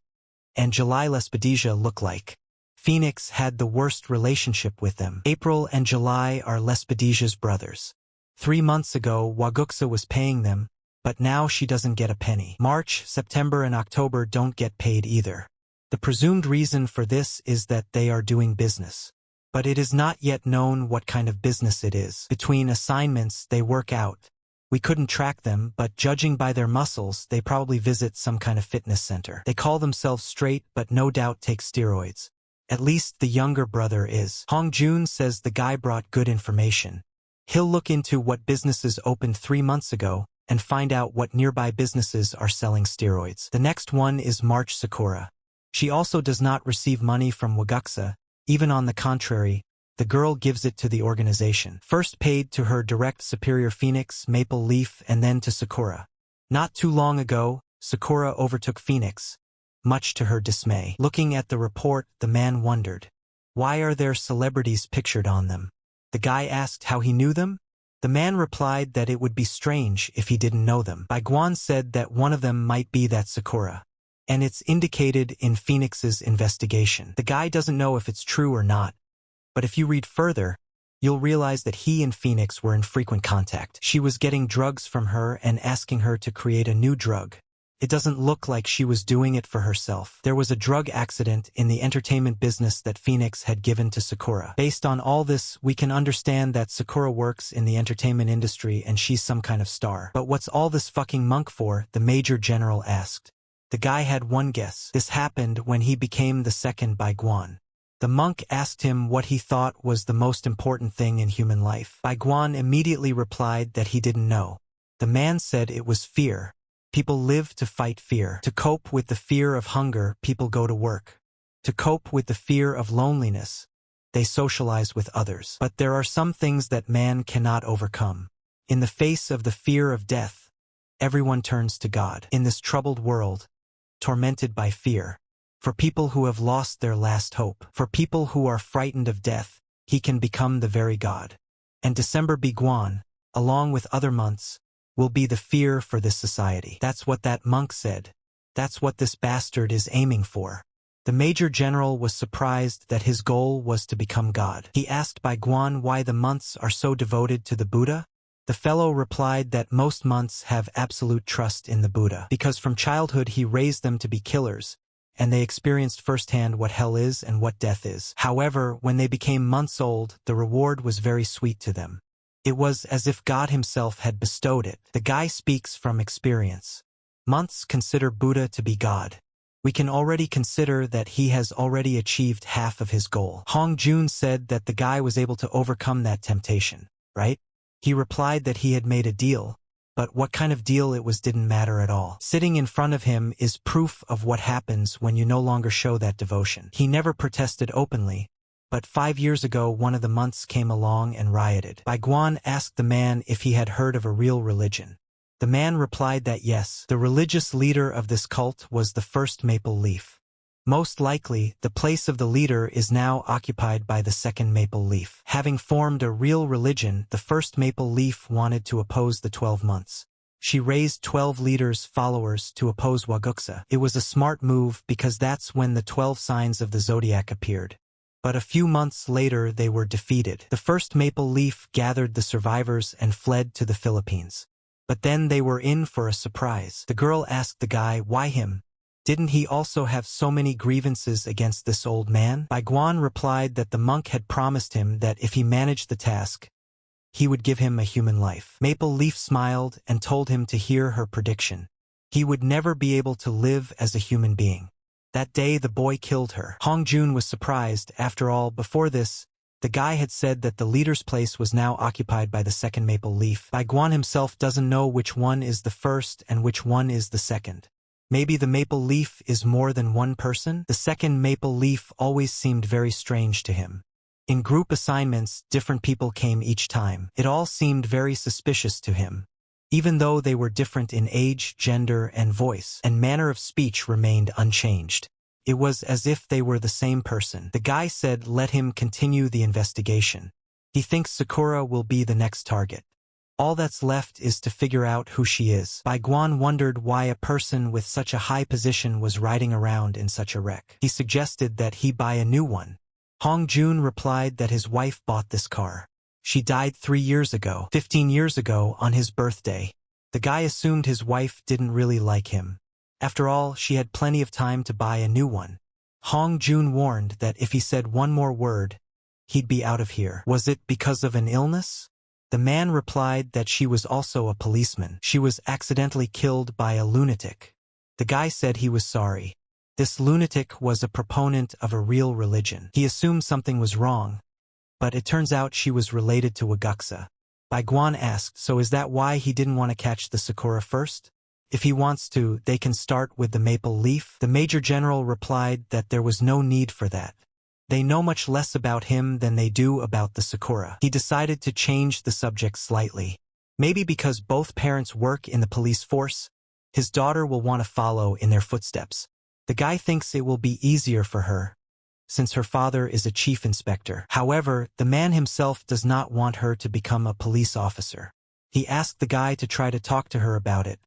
and July Lespedesia look like. Phoenix had the worst relationship with them. April and July are Lespedesia's brothers. 3 months ago, Waguksa was paying them, but now she doesn't get a penny. March, September, and October don't get paid either. The presumed reason for this is that they are doing business. But it is not yet known what kind of business it is. Between assignments, they work out. We couldn't track them, but judging by their muscles, they probably visit some kind of fitness center. They call themselves straight, but no doubt take steroids. At least the younger brother is. Hong Jun says the guy brought good information. He'll look into what businesses opened 3 months ago and find out what nearby businesses are selling steroids. The next one is March Sakura. She also does not receive money from Waguksa. Even on the contrary, the girl gives it to the organization. First paid to her direct superior Phoenix, Maple Leaf, and then to Sakura. Not too long ago, Sakura overtook Phoenix, much to her dismay. Looking at the report, the man wondered, why are there celebrities pictured on them? The guy asked how he knew them. The man replied that it would be strange if he didn't know them. Bai Guan said that one of them might be that Sakura. And it's indicated in Phoenix's investigation. The guy doesn't know if it's true or not, but if you read further, you'll realize that he and Phoenix were in frequent contact. She was getting drugs from her and asking her to create a new drug. It doesn't look like she was doing it for herself. There was a drug accident in the entertainment business that Phoenix had given to Sakura. Based on all this, we can understand that Sakura works in the entertainment industry and she's some kind of star. But what's all this fucking monk for? The Major General asked. The guy had one guess. This happened when he became the second Bai Guan. The monk asked him what he thought was the most important thing in human life. Bai Guan immediately replied that he didn't know. The man said it was fear. People live to fight fear. To cope with the fear of hunger, people go to work. To cope with the fear of loneliness, they socialize with others. But there are some things that man cannot overcome. In the face of the fear of death, everyone turns to God. In this troubled world, tormented by fear, for people who have lost their last hope, for people who are frightened of death, he can become the very God. And December Bai Guan, along with other months, will be the fear for this society. That's what that monk said. That's what this bastard is aiming for. The Major General was surprised that his goal was to become God. He asked Bai Guan why the months are so devoted to the Buddha. The fellow replied that most months have absolute trust in the Buddha, because from childhood he raised them to be killers, and they experienced firsthand what hell is and what death is. However, when they became months old, the reward was very sweet to them. It was as if God himself had bestowed it. The guy speaks from experience. Months consider Buddha to be God. We can already consider that he has already achieved half of his goal. Hong Jun said that the guy was able to overcome that temptation, right? He replied that he had made a deal, but what kind of deal it was didn't matter at all. Sitting in front of him is proof of what happens when you no longer show that devotion. He never protested openly, but 5 years ago one of the months came along and rioted. Bai Guan asked the man if he had heard of a real religion. The man replied that yes, the religious leader of this cult was the first Maple Leaf. Most likely, the place of the leader is now occupied by the second Maple Leaf. Having formed a real religion, the first Maple Leaf wanted to oppose the 12 months. She raised 12 leaders' followers to oppose Waguksa. It was a smart move because that's when the 12 signs of the zodiac appeared. But a few months later they were defeated. The first Maple Leaf gathered the survivors and fled to the Philippines. But then they were in for a surprise. The girl asked the guy, why him? Didn't he also have so many grievances against this old man? Bai Guan replied that the monk had promised him that if he managed the task, he would give him a human life. Maple Leaf smiled and told him to hear her prediction. He would never be able to live as a human being. That day the boy killed her. Hong Jun was surprised. After all, before this, the guy had said that the leader's place was now occupied by the second Maple Leaf. Bai Guan himself doesn't know which one is the first and which one is the second. Maybe the Maple Leaf is more than one person? The second Maple Leaf always seemed very strange to him. In group assignments, different people came each time. It all seemed very suspicious to him. Even though they were different in age, gender, and voice, and manner of speech remained unchanged. It was as if they were the same person. The guy said let him continue the investigation. He thinks Sakura will be the next target. All that's left is to figure out who she is. Bai Guan wondered why a person with such a high position was riding around in such a wreck. He suggested that he buy a new one. Hong Jun replied that his wife bought this car. She died 3 years ago, 15 years ago, on his birthday. The guy assumed his wife didn't really like him. After all, she had plenty of time to buy a new one. Hong Jun warned that if he said one more word, he'd be out of here. Was it because of an illness? The man replied that she was also a policeman. She was accidentally killed by a lunatic. The guy said he was sorry. This lunatic was a proponent of a real religion. He assumed something was wrong, but it turns out she was related to Waguksa. Bai Guan asked, so is that why he didn't want to catch the Sakura first? If he wants to, they can start with the Maple Leaf. The Major General replied that there was no need for that. They know much less about him than they do about the Sakura. He decided to change the subject slightly. Maybe because both parents work in the police force, his daughter will want to follow in their footsteps. The guy thinks it will be easier for her, since her father is a chief inspector. However, the man himself does not want her to become a police officer. He asked the guy to try to talk to her about it,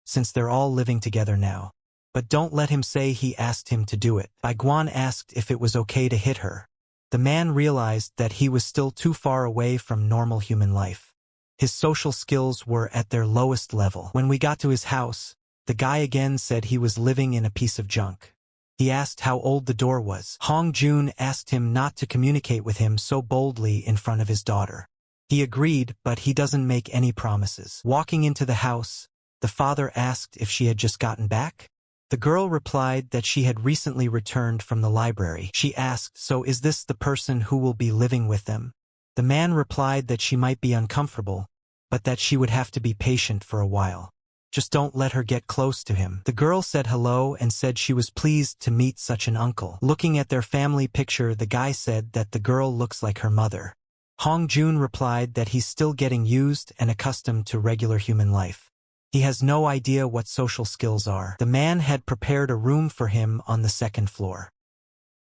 since they're all living together now. But don't let him say he asked him to do it. Bai Guan asked if it was okay to hit her. The man realized that he was still too far away from normal human life. His social skills were at their lowest level. When we got to his house, the guy again said he was living in a piece of junk. He asked how old the door was. Hong Jun asked him not to communicate with him so boldly in front of his daughter. He agreed, but he doesn't make any promises. Walking into the house, the father asked if she had just gotten back. The girl replied that she had recently returned from the library. She asked, so is this the person who will be living with them? The man replied that she might be uncomfortable, but that she would have to be patient for a while. Just don't let her get close to him. The girl said hello and said she was pleased to meet such an uncle. Looking at their family picture, the guy said that the girl looks like her mother. Hong Jun replied that he's still getting used and accustomed to regular human life. He has no idea what social skills are. The man had prepared a room for him on the second floor.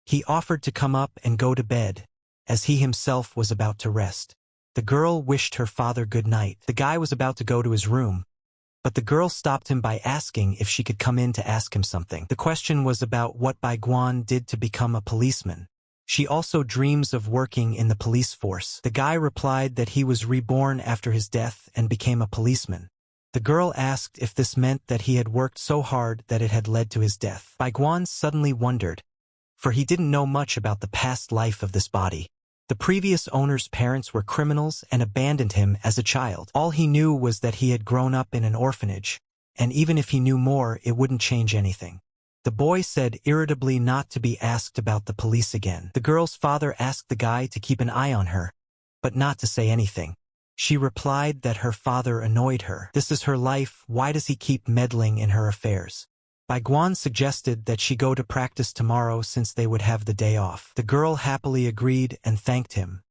He offered to come up and go to bed, as he himself was about to rest. The girl wished her father good night. The guy was about to go to his room, but the girl stopped him by asking if she could come in to ask him something. The question was about what Bai Guan did to become a policeman. She also dreams of working in the police force. The guy replied that he was reborn after his death and became a policeman. The girl asked if this meant that he had worked so hard that it had led to his death. Bai Guan suddenly wondered, for he didn't know much about the past life of this body. The previous owner's parents were criminals and abandoned him as a child. All he knew was that he had grown up in an orphanage, and even if he knew more, it wouldn't change anything. The boy said irritably not to be asked about the police again. The girl's father asked the guy to keep an eye on her, but not to say anything. She replied that her father annoyed her. This is her life, why does he keep meddling in her affairs? Bai Guan suggested that she go to practice tomorrow since they would have the day off. The girl happily agreed and thanked him.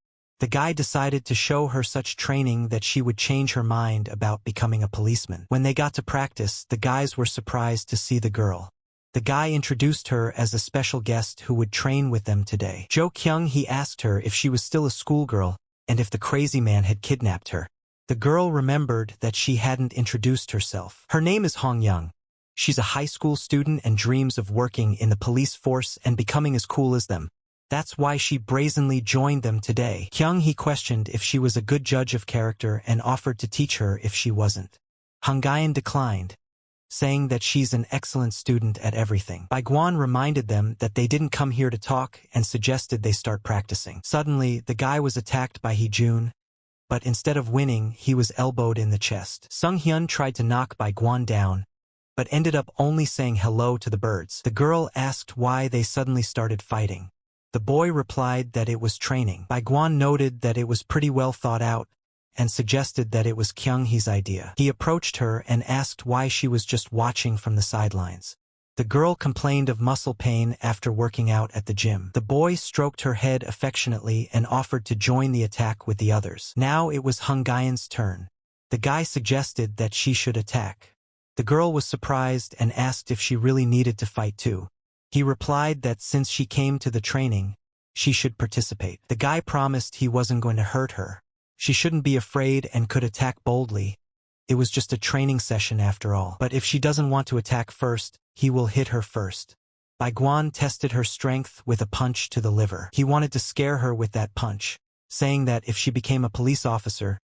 The guy decided to show her such training that she would change her mind about becoming a policeman. When they got to practice, the guys were surprised to see the girl. The guy introduced her as a special guest who would train with them today. Jo Kyung, he asked her if she was still a schoolgirl and if the crazy man had kidnapped her. The girl remembered that she hadn't introduced herself. Her name is Hong Young. She's a high school student and dreams of working in the police force and becoming as cool as them. That's why she brazenly joined them today. Kyung, he questioned if she was a good judge of character and offered to teach her if she wasn't. Hongyan declined, saying that she's an excellent student at everything. Bai Guan reminded them that they didn't come here to talk and suggested they start practicing. Suddenly, the guy was attacked by Hee-jun, but instead of winning, he was elbowed in the chest. Sung Hyun tried to knock Bai Guan down, but ended up only saying hello to the birds. The girl asked why they suddenly started fighting. The boy replied that it was training. Bai Guan noted that it was pretty well thought out, and suggested that it was Kyung Hee's idea. He approached her and asked why she was just watching from the sidelines. The girl complained of muscle pain after working out at the gym. The boy stroked her head affectionately and offered to join the attack with the others. Now it was Hung Gayan's turn. The guy suggested that she should attack. The girl was surprised and asked if she really needed to fight too. He replied that since she came to the training, she should participate. The guy promised he wasn't going to hurt her. She shouldn't be afraid and could attack boldly. It was just a training session after all. But if she doesn't want to attack first, he will hit her first. Bai Guan tested her strength with a punch to the liver. He wanted to scare her with that punch, saying that if she became a police officer,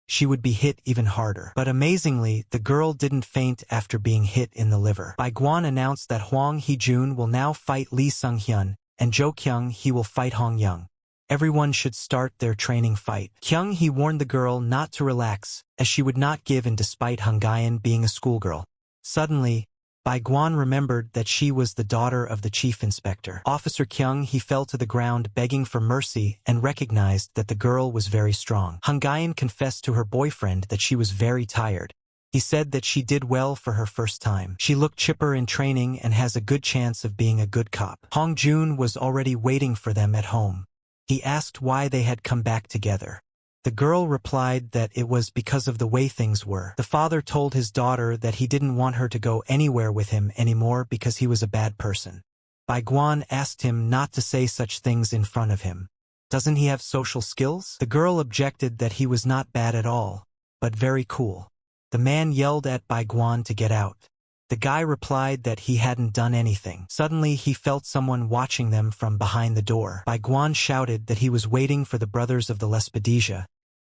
she would be hit even harder. But amazingly, the girl didn't faint after being hit in the liver. Bai Guan announced that Hwang Hee-jun will now fight Lee Sung-hyun, and Jo Kyung-hee will fight Hong Young. Everyone should start their training fight. Kyung-hee warned the girl not to relax, as she would not give in despite Hung Gayan being a schoolgirl. Suddenly, Bai Guan remembered that she was the daughter of the chief inspector. Officer Kyung-hee fell to the ground begging for mercy and recognized that the girl was very strong. Hung Gayan confessed to her boyfriend that she was very tired. He said that she did well for her first time. She looked chipper in training and has a good chance of being a good cop. Hong Jun was already waiting for them at home. He asked why they had come back together. The girl replied that it was because of the way things were. The father told his daughter that he didn't want her to go anywhere with him anymore because he was a bad person. Bai Guan asked him not to say such things in front of him. Doesn't he have social skills? The girl objected that he was not bad at all, but very cool. The man yelled at Bai Guan to get out. The guy replied that he hadn't done anything. Suddenly he felt someone watching them from behind the door. Bai Guan shouted that he was waiting for the brothers of the Lespedisia,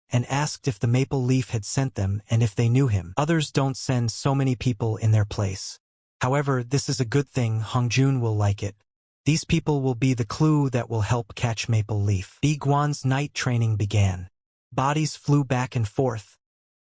and asked if the Maple Leaf had sent them and if they knew him. Others don't send so many people in their place. However, this is a good thing. Hong Jun will like it. These people will be the clue that will help catch Maple Leaf. Bi Guan's night training began. Bodies flew back and forth,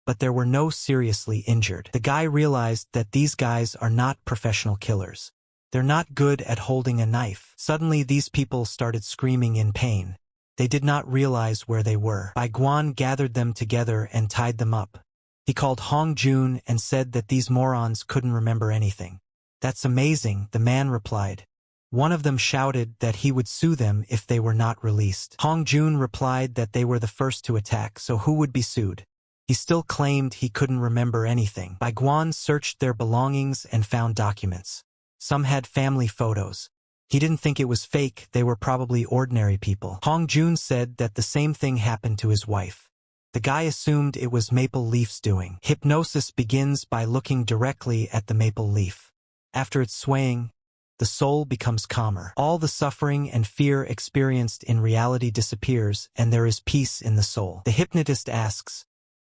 but there were no seriously injured. The guy realized that these guys are not professional killers. They're not good at holding a knife. Suddenly these people started screaming in pain. They did not realize where they were. Bai Guan gathered them together and tied them up. He called Hong Jun and said that these morons couldn't remember anything. That's amazing, the man replied. One of them shouted that he would sue them if they were not released. Hong Jun replied that they were the first to attack, so who would be sued? He still claimed he couldn't remember anything. Bai Guan searched their belongings and found documents. Some had family photos. He didn't think it was fake, they were probably ordinary people. Hong Jun said that the same thing happened to his wife. The guy assumed it was Maple Leaf's doing. Hypnosis begins by looking directly at the maple leaf. After its swaying, the soul becomes calmer. All the suffering and fear experienced in reality disappears, and there is peace in the soul. The hypnotist asks,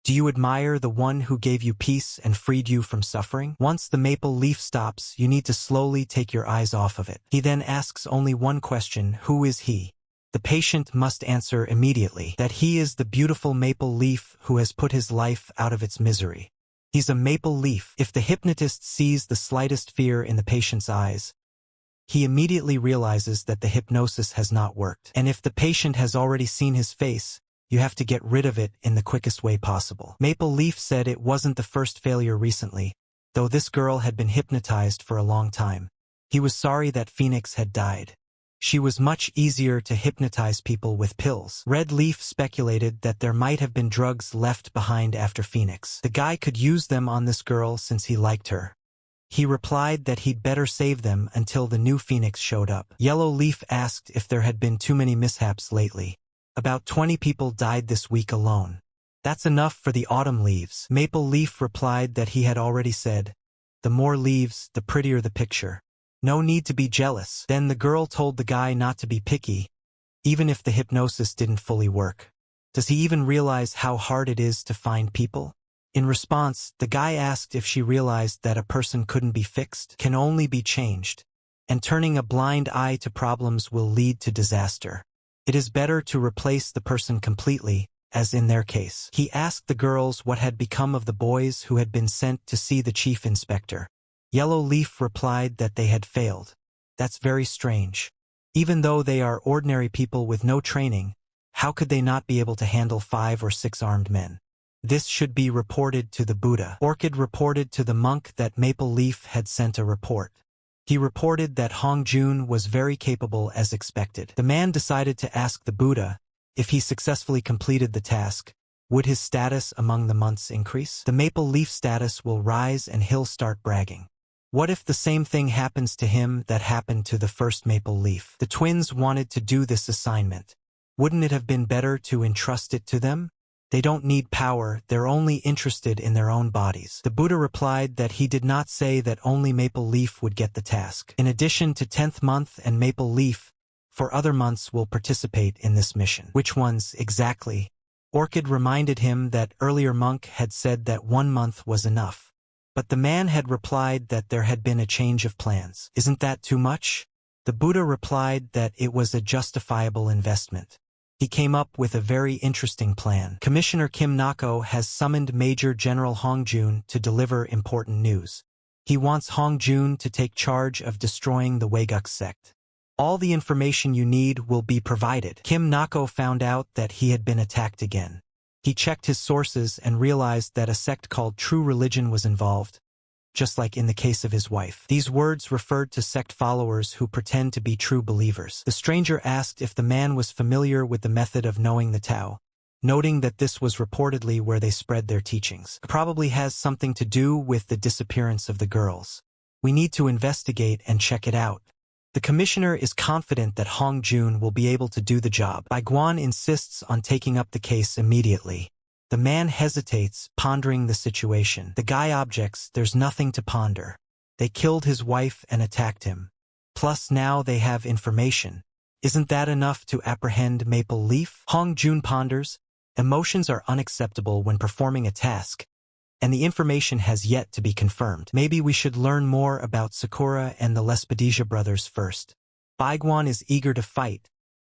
"Do you admire the one who gave you peace and freed you from suffering?" Once the maple leaf stops, you need to slowly take your eyes off of it. He then asks only one question, who is he? The patient must answer immediately that he is the beautiful maple leaf who has put his life out of its misery. He's a maple leaf. If the hypnotist sees the slightest fear in the patient's eyes, he immediately realizes that the hypnosis has not worked. And if the patient has already seen his face, you have to get rid of it in the quickest way possible. Maple Leaf said it wasn't the first failure recently, though this girl had been hypnotized for a long time. He was sorry that Phoenix had died. She was much easier to hypnotize people with pills. Red Leaf speculated that there might have been drugs left behind after Phoenix. The guy could use them on this girl since he liked her. He replied that he'd better save them until the new Phoenix showed up. Yellow Leaf asked if there had been too many mishaps lately. About 20 people died this week alone. That's enough for the autumn leaves. Maple Leaf replied that he had already said, the more leaves, the prettier the picture. No need to be jealous. Then the girl told the guy not to be picky, even if the hypnosis didn't fully work. Does he even realize how hard it is to find people? In response, the guy asked if she realized that a person couldn't be fixed, can only be changed, and turning a blind eye to problems will lead to disaster. It is better to replace the person completely as in their case. He asked the girls what had become of the boys who had been sent to see the chief inspector. Yellow Leaf replied that they had failed. That's very strange. Even though they are ordinary people with no training, how could they not be able to handle 5 or 6 armed men? This should be reported to the Buddha. Orchid reported to the monk that Maple Leaf had sent a report. He reported that Hong Jun was very capable as expected. The man decided to ask the Buddha, if he successfully completed the task, would his status among the monks increase? The Maple Leaf status will rise and he'll start bragging. What if the same thing happens to him that happened to the first Maple Leaf? The twins wanted to do this assignment. Wouldn't it have been better to entrust it to them? They don't need power, they're only interested in their own bodies. The Buddha replied that he did not say that only Maple Leaf would get the task. In addition to 10th month and Maple Leaf, 4 other months will participate in this mission. Which ones exactly? Orchid reminded him that earlier monk had said that 1 month was enough. But the man had replied that there had been a change of plans. Isn't that too much? The Buddha replied that it was a justifiable investment. He came up with a very interesting plan. Commissioner Kim Nako has summoned Major General Hong Jun to deliver important news. He wants Hong Jun to take charge of destroying the Waeguk sect. All the information you need will be provided. Kim Nako found out that he had been attacked again. He checked his sources and realized that a sect called True Religion was involved, just like in the case of his wife. These words referred to sect followers who pretend to be true believers. The stranger asked if the man was familiar with the method of knowing the Tao, noting that this was reportedly where they spread their teachings. It probably has something to do with the disappearance of the girls. We need to investigate and check it out. The commissioner is confident that Hong Jun will be able to do the job. Bai Guan insists on taking up the case immediately. The man hesitates, pondering the situation. The guy objects, there's nothing to ponder. They killed his wife and attacked him. Plus now they have information. Isn't that enough to apprehend Maple Leaf? Hong Jun ponders. Emotions are unacceptable when performing a task, and the information has yet to be confirmed. Maybe we should learn more about Sakura and the Lespedisia brothers first. Bai Guan is eager to fight.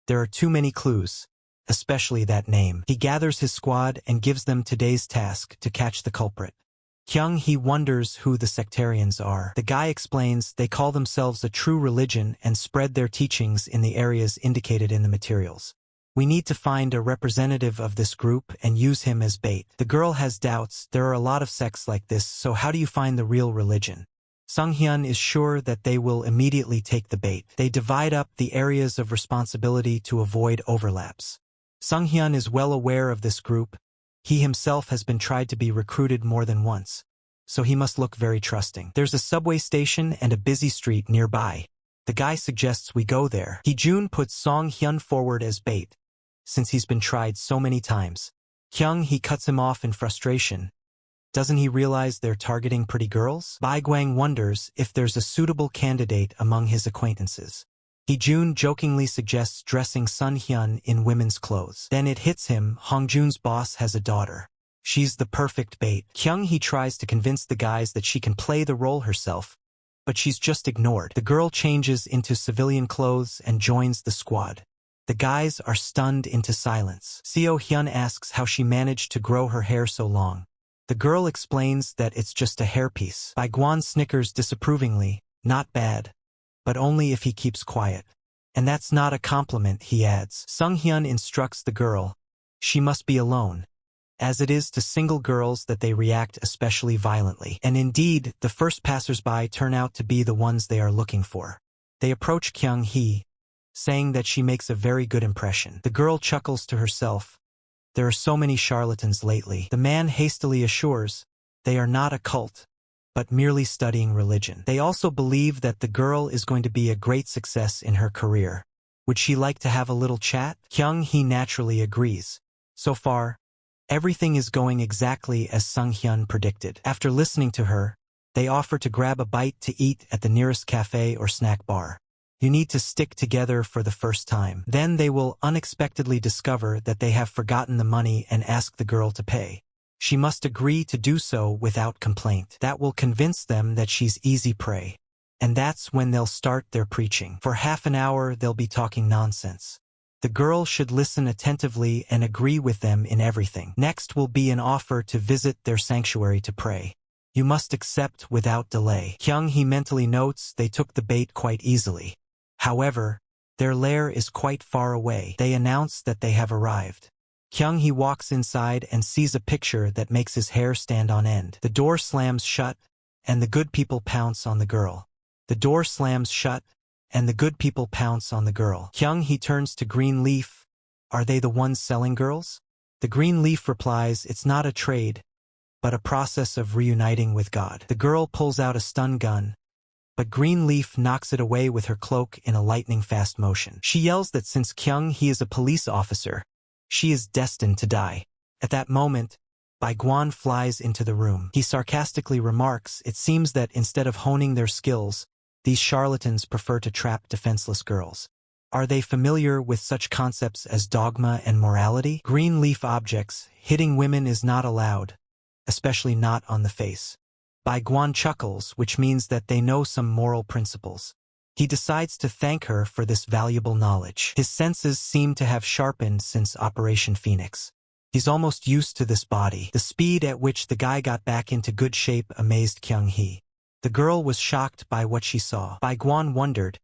There are too many clues. Especially that name. He gathers his squad and gives them today's task to catch the culprit. Kyung Hee wonders who the sectarians are. The guy explains they call themselves a true religion and spread their teachings in the areas indicated in the materials. We need to find a representative of this group and use him as bait. The girl has doubts. There are a lot of sects like this, so how do you find the real religion? Sung Hyun is sure that they will immediately take the bait. They divide up the areas of responsibility to avoid overlaps. Sung Hyun is well aware of this group. He himself has been tried to be recruited more than once, so he must look very trusting. There's a subway station and a busy street nearby. The guy suggests we go there. Hee-jun puts Song Hyun forward as bait, since he's been tried so many times. Kyung Hee cuts him off in frustration. Doesn't he realize they're targeting pretty girls? Bai Guang wonders if there's a suitable candidate among his acquaintances. Hee-jun jokingly suggests dressing Sun Hyun in women's clothes. Then it hits him, Hong Jun's boss has a daughter. She's the perfect bait. Kyung Hee tries to convince the guys that she can play the role herself, but she's just ignored. The girl changes into civilian clothes and joins the squad. The guys are stunned into silence. Seo Hyun asks how she managed to grow her hair so long. The girl explains that it's just a hairpiece. Bai Guan snickers disapprovingly, not bad, but only if he keeps quiet. And that's not a compliment, he adds. Sung Hyun instructs the girl. She must be alone, as it is to single girls that they react especially violently. And indeed, the first passersby turn out to be the ones they are looking for. They approach Kyung Hee, saying that she makes a very good impression. The girl chuckles to herself. There are so many charlatans lately. The man hastily assures, they are not a cult, but merely studying religion. They also believe that the girl is going to be a great success in her career. Would she like to have a little chat? Kyung Hee naturally agrees. So far, everything is going exactly as Sung Hyun predicted. After listening to her, they offer to grab a bite to eat at the nearest cafe or snack bar. You need to stick together for the first time. Then they will unexpectedly discover that they have forgotten the money and ask the girl to pay. She must agree to do so without complaint. That will convince them that she's easy prey. And that's when they'll start their preaching. For half an hour they'll be talking nonsense. The girl should listen attentively and agree with them in everything. Next will be an offer to visit their sanctuary to pray. You must accept without delay. Kyung-hee mentally notes they took the bait quite easily. However, their lair is quite far away. They announce that they have arrived. Kyung-hee walks inside and sees a picture that makes his hair stand on end. The door slams shut, and the good people pounce on the girl. The door slams shut, and the good people pounce on the girl. Kyung-hee turns to Green Leaf. Are they the ones selling girls? The Green Leaf replies, it's not a trade, but a process of reuniting with God. The girl pulls out a stun gun, but Green Leaf knocks it away with her cloak in a lightning-fast motion. She yells that since Kyung-hee is a police officer, she is destined to die. At that moment, Baiguan flies into the room. He sarcastically remarks, it seems that instead of honing their skills, these charlatans prefer to trap defenseless girls. Are they familiar with such concepts as dogma and morality? Green Leaf objects, hitting women is not allowed, especially not on the face. Baiguan chuckles, which means that they know some moral principles. He decides to thank her for this valuable knowledge. His senses seem to have sharpened since Operation Phoenix. He's almost used to this body. The speed at which the guy got back into good shape amazed Kyung-hee. The girl was shocked by what she saw. Baiguan wondered,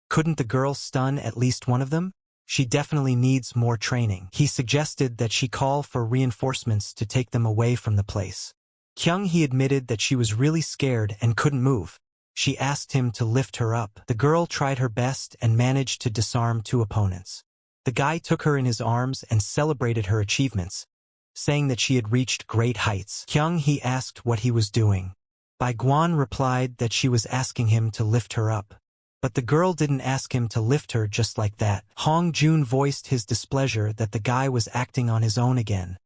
couldn't the girl stun at least one of them? She definitely needs more training. He suggested that she call for reinforcements to take them away from the place. Kyung-hee admitted that she was really scared and couldn't move. She asked him to lift her up. The girl tried her best and managed to disarm 2 opponents. The guy took her in his arms and celebrated her achievements, saying that she had reached great heights. Kyung-hee asked what he was doing. Baiguan replied that she was asking him to lift her up. But the girl didn't ask him to lift her just like that. Hong Jun voiced his displeasure that the guy was acting on his own again,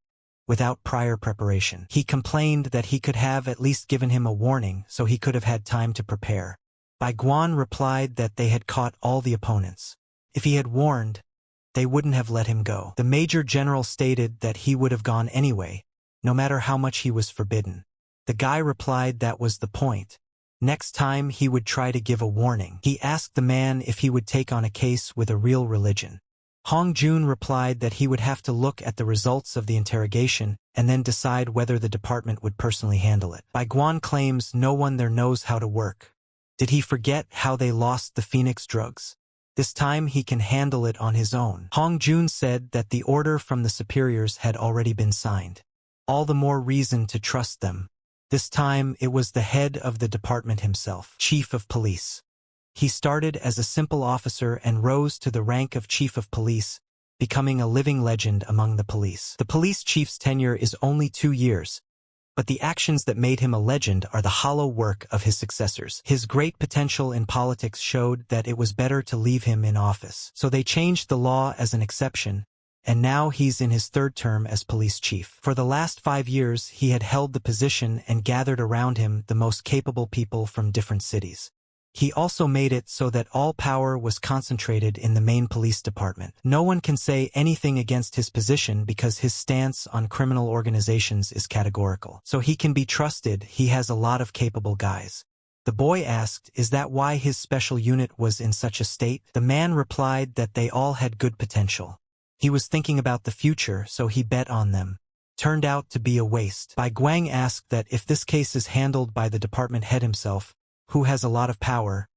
without prior preparation. He complained that he could have at least given him a warning so he could have had time to prepare. Baiguan replied that they had caught all the opponents. If he had warned, they wouldn't have let him go. The Major General stated that he would have gone anyway, no matter how much he was forbidden. The guy replied that was the point. Next time he would try to give a warning. He asked the man if he would take on a case with a real religion. Hong Jun replied that he would have to look at the results of the interrogation and then decide whether the department would personally handle it. Baiguan claims no one there knows how to work. Did he forget how they lost the Phoenix drugs? This time he can handle it on his own. Hong Jun said that the order from the superiors had already been signed. All the more reason to trust them. This time it was the head of the department himself, Chief of Police. He started as a simple officer and rose to the rank of Chief of Police, becoming a living legend among the police. The police chief's tenure is only 2 years, but the actions that made him a legend are the hollow work of his successors. His great potential in politics showed that it was better to leave him in office. So they changed the law as an exception, and now he's in his 3rd term as police chief. For the last 5 years, he had held the position and gathered around him the most capable people from different cities. He also made it so that all power was concentrated in the main police department. No one can say anything against his position because his stance on criminal organizations is categorical. So he can be trusted. He has a lot of capable guys. The boy asked, is that why his special unit was in such a state? The man replied that they all had good potential. He was thinking about the future, so he bet on them. Turned out to be a waste. Bai Guang asked that if this case is handled by the department head himself, who has a lot of power,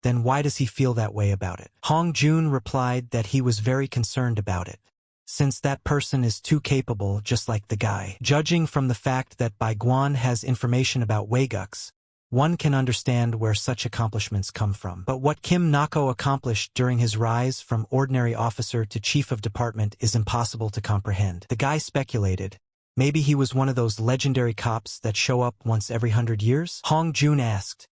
then why does he feel that way about it? Hong Jun replied that he was very concerned about it, since that person is too capable, just like the guy. Judging from the fact that Bai Guan has information about Weigux, one can understand where such accomplishments come from. But what Kim Nako accomplished during his rise from ordinary officer to chief of department is impossible to comprehend. The guy speculated, maybe he was one of those legendary cops that show up once every 100 years? Hong Jun asked,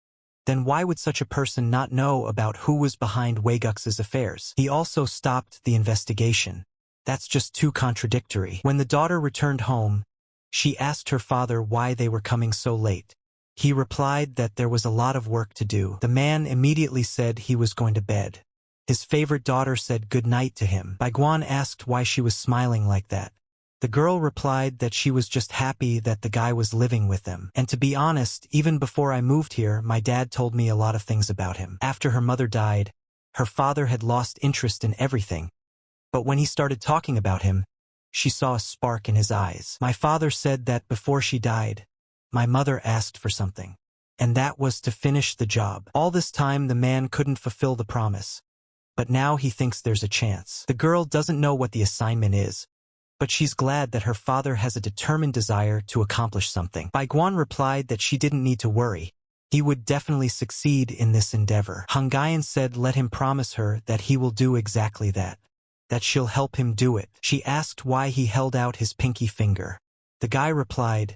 then why would such a person not know about who was behind Weigux's affairs? He also stopped the investigation. That's just too contradictory. When the daughter returned home, she asked her father why they were coming so late. He replied that there was a lot of work to do. The man immediately said he was going to bed. His favorite daughter said good night to him. Bai Guan asked why she was smiling like that. The girl replied that she was just happy that the guy was living with them. And to be honest, even before I moved here, my dad told me a lot of things about him. After her mother died, her father had lost interest in everything, But when he started talking about him, she saw a spark in his eyes. My father said that before she died, my mother asked for something. And that was to finish the job. All this time the man couldn't fulfill the promise. But now he thinks there's a chance. The girl doesn't know what the assignment is, but she's glad that her father has a determined desire to accomplish something. Bai Guan replied that she didn't need to worry. He would definitely succeed in this endeavor. Hong Guian said let him promise her that he will do exactly that she'll help him do it. She asked why he held out his pinky finger. The guy replied,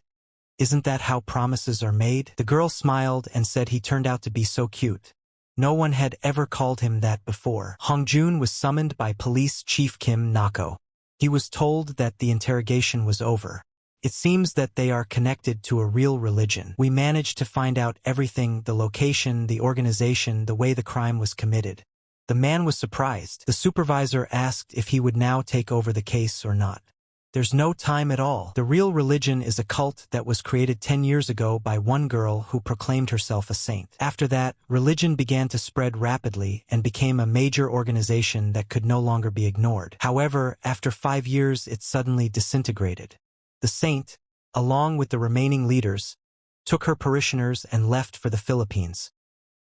"Isn't that how promises are made?" The girl smiled and said he turned out to be so cute. No one had ever called him that before. Hong Jun was summoned by Police Chief Kim Nako. He was told that the interrogation was over. It seems that they are connected to a real religion. We managed to find out everything, the location, the organization, the way the crime was committed. The man was surprised. The supervisor asked if he would now take over the case or not. There's no time at all. The real religion is a cult that was created 10 years ago by one girl who proclaimed herself a saint. After that, religion began to spread rapidly and became a major organization that could no longer be ignored. However, after 5 years it suddenly disintegrated. The saint, along with the remaining leaders, took her parishioners and left for the Philippines,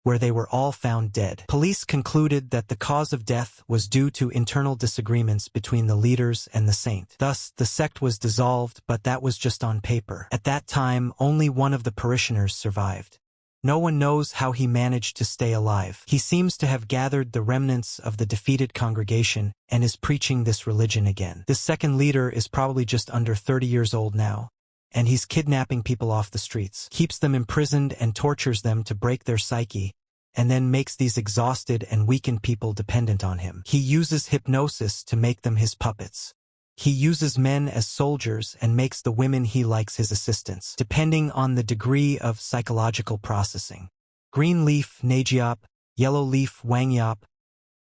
where they were all found dead. Police concluded that the cause of death was due to internal disagreements between the leaders and the saint. Thus, the sect was dissolved, but that was just on paper. At that time, only one of the parishioners survived. No one knows how he managed to stay alive. He seems to have gathered the remnants of the defeated congregation and is preaching this religion again. This second leader is probably just under 30 years old now, and he's kidnapping people off the streets, keeps them imprisoned and tortures them to break their psyche, and then makes these exhausted and weakened people dependent on him. He uses hypnosis to make them his puppets. He uses men as soldiers and makes the women he likes his assistants, depending on the degree of psychological processing. Green leaf, Nagiop, yellow leaf, Wangyop,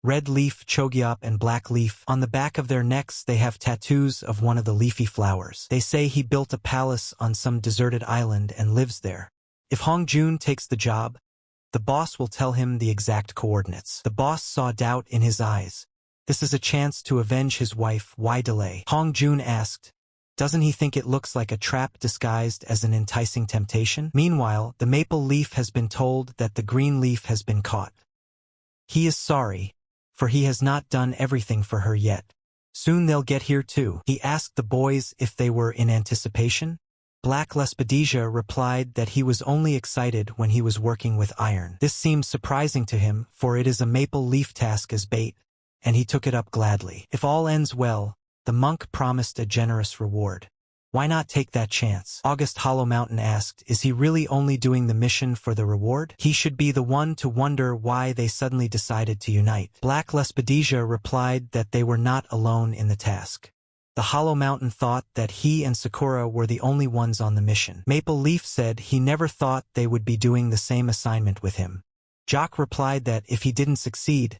red leaf, Chogyop, and black leaf. On the back of their necks they have tattoos of one of the leafy flowers. They say he built a palace on some deserted island and lives there. If Hong Jun takes the job, the boss will tell him the exact coordinates. The boss saw doubt in his eyes. This is a chance to avenge his wife. Why delay? Hong Jun asked, doesn't he think it looks like a trap disguised as an enticing temptation? Meanwhile, the maple leaf has been told that the green leaf has been caught. He is sorry, for he has not done everything for her yet. Soon they'll get here too. He asked the boys if they were in anticipation. Black Lespedisia replied that he was only excited when he was working with iron. This seemed surprising to him, for it is a maple leaf task as bait, and he took it up gladly. If all ends well, the monk promised a generous reward. Why not take that chance? August Hollow Mountain asked, is he really only doing the mission for the reward? He should be the one to wonder why they suddenly decided to unite. Black Lespedisia replied that they were not alone in the task. The Hollow Mountain thought that he and Sakura were the only ones on the mission. Maple Leaf said he never thought they would be doing the same assignment with him. Jock replied that if he didn't succeed,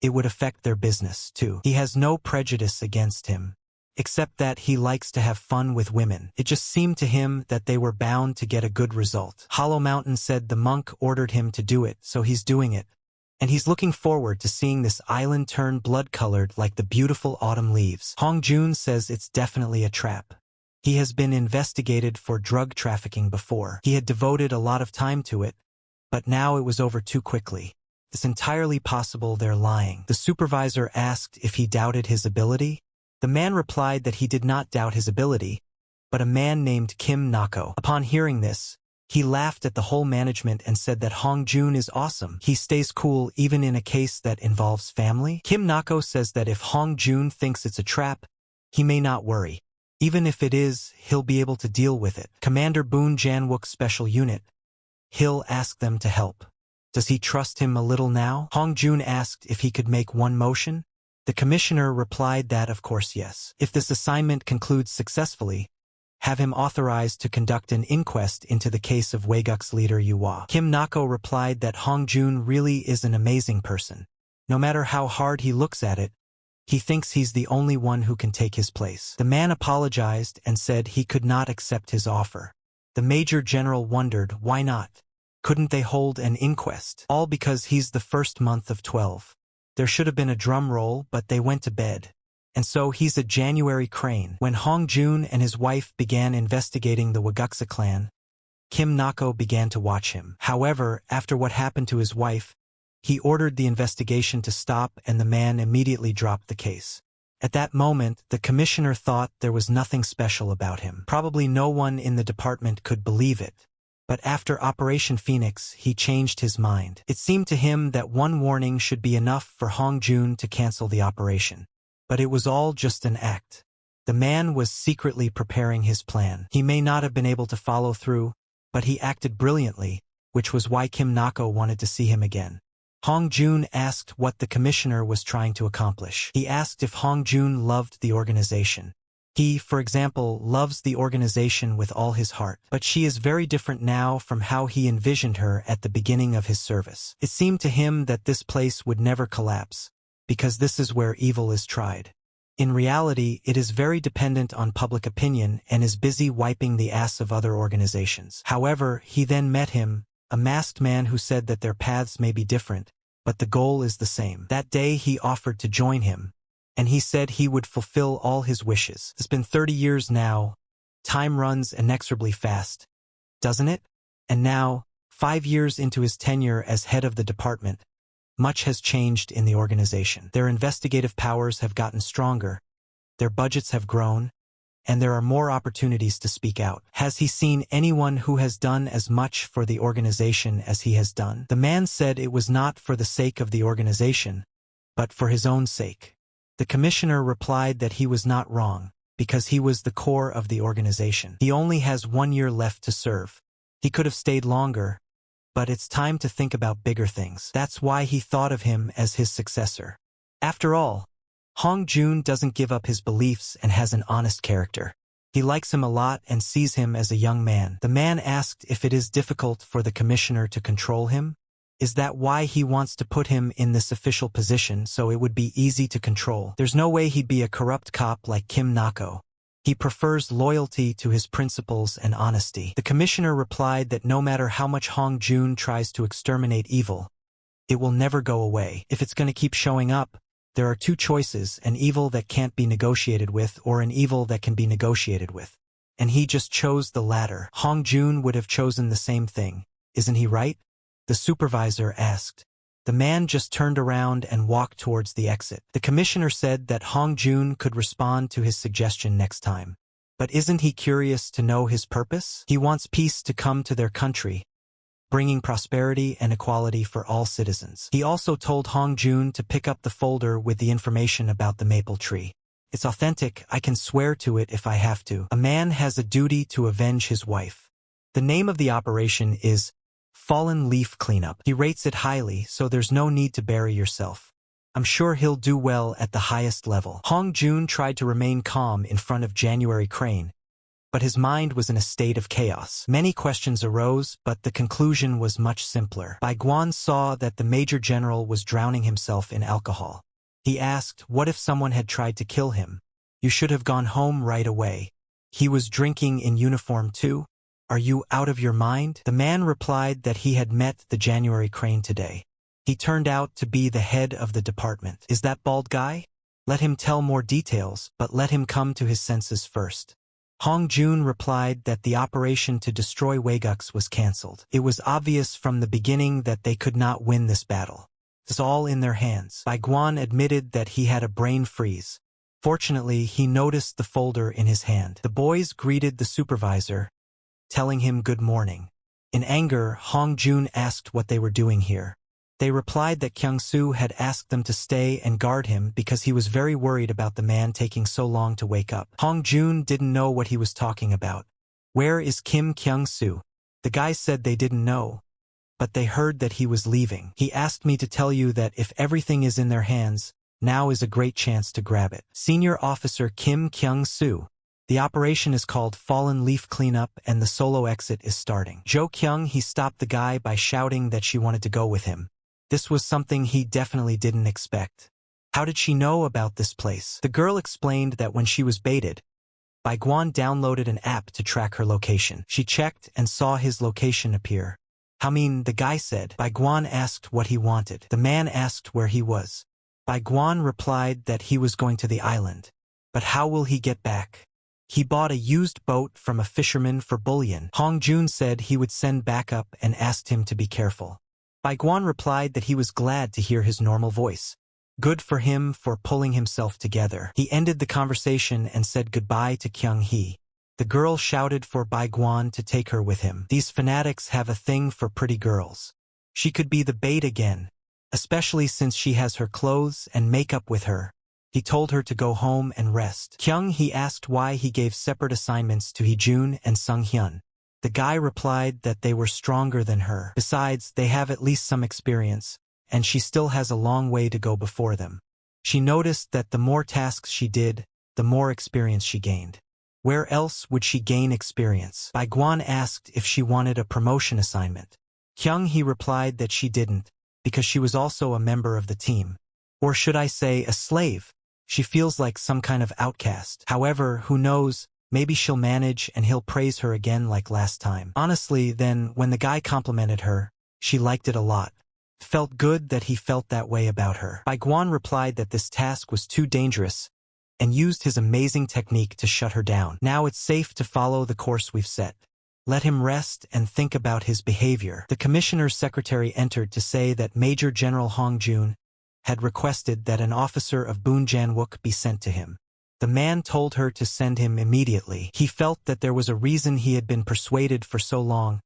it would affect their business, too. He has no prejudice against him, except that he likes to have fun with women. It just seemed to him that they were bound to get a good result. Hollow Mountain said the monk ordered him to do it, so he's doing it. And he's looking forward to seeing this island turn blood-colored like the beautiful autumn leaves. Hong Jun says it's definitely a trap. He has been investigated for drug trafficking before. He had devoted a lot of time to it, but now it was over too quickly. It's entirely possible they're lying. The supervisor asked if he doubted his ability. The man replied that he did not doubt his ability, but a man named Kim Nako. Upon hearing this, he laughed at the whole management and said that Hong Jun is awesome. He stays cool even in a case that involves family. Kim Nako says that if Hong Jun thinks it's a trap, he may not worry. Even if it is, he'll be able to deal with it. Commander Boon Janwook's special unit. He'll ask them to help. Does he trust him a little now? Hong Jun asked if he could make one motion. The commissioner replied that of course yes. If this assignment concludes successfully, have him authorized to conduct an inquest into the case of Waeguk's leader Yuhua. Kim Nako replied that Hong Jun really is an amazing person. No matter how hard he looks at it, he thinks he's the only one who can take his place. The man apologized and said he could not accept his offer. The Major General wondered why not. Couldn't they hold an inquest? All because he's the first month of 12. There should have been a drum roll, but they went to bed. And so he's a January crane. When Hong Jun and his wife began investigating the Waguksa clan, Kim Nako began to watch him. However, after what happened to his wife, he ordered the investigation to stop and the man immediately dropped the case. At that moment, the commissioner thought there was nothing special about him. Probably no one in the department could believe it. But after Operation Phoenix, he changed his mind. It seemed to him that one warning should be enough for Hong Jun to cancel the operation. But it was all just an act. The man was secretly preparing his plan. He may not have been able to follow through, but he acted brilliantly, which was why Kim Nako wanted to see him again. Hong Jun asked what the commissioner was trying to accomplish. He asked if Hong Jun loved the organization. He, for example, loves the organization with all his heart. But she is very different now from how he envisioned her at the beginning of his service. It seemed to him that this place would never collapse, because this is where evil is tried. In reality, it is very dependent on public opinion and is busy wiping the ass of other organizations. However, he then met him, a masked man who said that their paths may be different, but the goal is the same. That day he offered to join him, and he said he would fulfill all his wishes. It's been 30 years now. Time runs inexorably fast, doesn't it? And now, 5 years into his tenure as head of the department, much has changed in the organization. Their investigative powers have gotten stronger, their budgets have grown, and there are more opportunities to speak out. Has he seen anyone who has done as much for the organization as he has done? The man said it was not for the sake of the organization, but for his own sake. The commissioner replied that he was not wrong, because he was the core of the organization. He only has 1 year left to serve. He could have stayed longer, but it's time to think about bigger things. That's why he thought of him as his successor. After all, Hong Jun doesn't give up his beliefs and has an honest character. He likes him a lot and sees him as a young man. The man asked if it is difficult for the commissioner to control him. Is that why he wants to put him in this official position so it would be easy to control? There's no way he'd be a corrupt cop like Kim Nako. He prefers loyalty to his principles and honesty. The commissioner replied that no matter how much Hong Jun tries to exterminate evil, it will never go away. If it's going to keep showing up, there are two choices, an evil that can't be negotiated with or an evil that can be negotiated with. And he just chose the latter. Hong Jun would have chosen the same thing. Isn't he right? The supervisor asked. The man just turned around and walked towards the exit. The commissioner said that Hong Jun could respond to his suggestion next time. But isn't he curious to know his purpose? He wants peace to come to their country, bringing prosperity and equality for all citizens. He also told Hong Jun to pick up the folder with the information about the maple tree. It's authentic, I can swear to it if I have to. A man has a duty to avenge his wife. The name of the operation is Fallen Leaf Cleanup. He rates it highly, so there's no need to bury yourself. I'm sure he'll do well at the highest level. Hong Jun tried to remain calm in front of January Crane, but his mind was in a state of chaos. Many questions arose, but the conclusion was much simpler. Bai Guan saw that the Major General was drowning himself in alcohol. He asked, what if someone had tried to kill him? You should have gone home right away. He was drinking in uniform too? Are you out of your mind? The man replied that he had met the January Crane today. He turned out to be the head of the department. Is that bald guy? Let him tell more details, but let him come to his senses first. Hong Jun replied that the operation to destroy Waigux was cancelled. It was obvious from the beginning that they could not win this battle. It's all in their hands. Bai Guan admitted that he had a brain freeze. Fortunately, he noticed the folder in his hand. The boys greeted the supervisor, telling him good morning. In anger, Hong Jun asked what they were doing here. They replied that Kyung-soo had asked them to stay and guard him because he was very worried about the man taking so long to wake up. Hong Jun didn't know what he was talking about. Where is Kim Kyung-soo? The guys said they didn't know, but they heard that he was leaving. He asked me to tell you that if everything is in their hands, now is a great chance to grab it. Senior Officer Kim Kyung-soo. The operation is called Fallen Leaf Cleanup and the solo exit is starting. Jo Kyung, he stopped the guy by shouting that she wanted to go with him. This was something he definitely didn't expect. How did she know about this place? The girl explained that when she was baited, Bai Guan downloaded an app to track her location. She checked and saw his location appear. The guy said. Bai Guan asked what he wanted. The man asked where he was. Bai Guan replied that he was going to the island. But how will he get back? He bought a used boat from a fisherman for bullion. Hong Jun said he would send backup and asked him to be careful. Bai Guan replied that he was glad to hear his normal voice. Good for him for pulling himself together. He ended the conversation and said goodbye to Kyung Hee. The girl shouted for Bai Guan to take her with him. These fanatics have a thing for pretty girls. She could be the bait again, especially since she has her clothes and makeup with her. He told her to go home and rest. Kyung Hee asked why he gave separate assignments to Hee-jun and Sung-hyun. The guy replied that they were stronger than her. Besides, they have at least some experience, and she still has a long way to go before them. She noticed that the more tasks she did, the more experience she gained. Where else would she gain experience? Bai Guan asked if she wanted a promotion assignment. Kyung Hee replied that she didn't, because she was also a member of the team. Or should I say a slave? She feels like some kind of outcast. However, who knows, maybe she'll manage and he'll praise her again like last time. Honestly, then, when the guy complimented her, she liked it a lot. Felt good that he felt that way about her. Bai Guan replied that this task was too dangerous and used his amazing technique to shut her down. Now it's safe to follow the course we've set. Let him rest and think about his behavior. The commissioner's secretary entered to say that Major General Hong Jun had requested that an officer of Boon Janwook be sent to him. The man told her to send him immediately. He felt that there was a reason he had been persuaded for so long.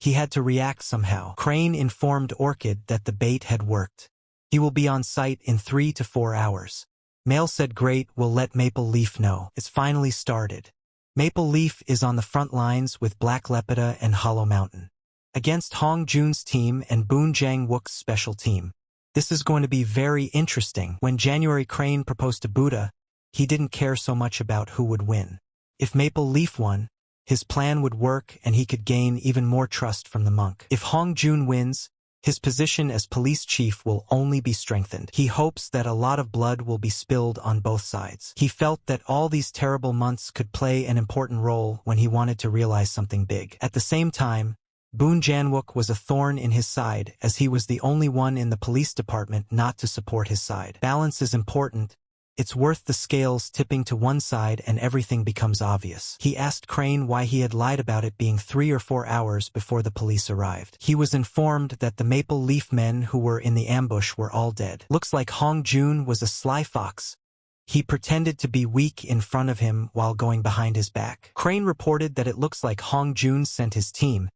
He had to react somehow. Crane informed Orchid that the bait had worked. He will be on site in 3 to 4 hours. Mail said great, we'll let Maple Leaf know. It's finally started. Maple Leaf is on the front lines with Black Lepida and Hollow Mountain against Hong Jun's team and Boon Jang-wook's special team. This is going to be very interesting. When January Crane proposed to Buddha, he didn't care so much about who would win. If Maple Leaf won, his plan would work and he could gain even more trust from the monk. If Hong Jun wins, his position as police chief will only be strengthened. He hopes that a lot of blood will be spilled on both sides. He felt that all these terrible months could play an important role when he wanted to realize something big. At the same time, Boon Janwook was a thorn in his side, as he was the only one in the police department not to support his side. Balance is important. It's worth the scales tipping to one side and everything becomes obvious. He asked Crane why he had lied about it being 3 or 4 hours before the police arrived. He was informed that the Maple Leaf men who were in the ambush were all dead. Looks like Hong Jun was a sly fox. He pretended to be weak in front of him while going behind his back. Crane reported that it looks like Hong Jun sent his team.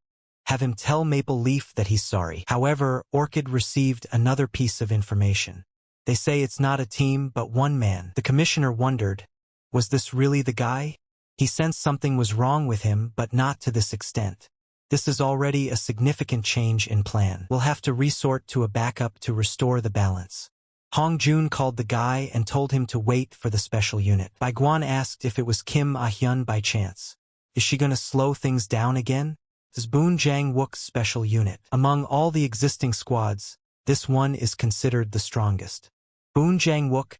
Have him tell Maple Leaf that he's sorry. However, Orchid received another piece of information. They say it's not a team but one man. The commissioner wondered, was this really the guy? He sensed something was wrong with him, but not to this extent. This is already a significant change in plan. We'll have to resort to a backup to restore the balance. Hong Jun called the guy and told him to wait for the special unit. Bai Guan asked if it was Kim Ah-hyun by chance. Is she gonna slow things down again? This Boon Jang-wook's special unit. Among all the existing squads, this one is considered the strongest. Boon Jang-wook,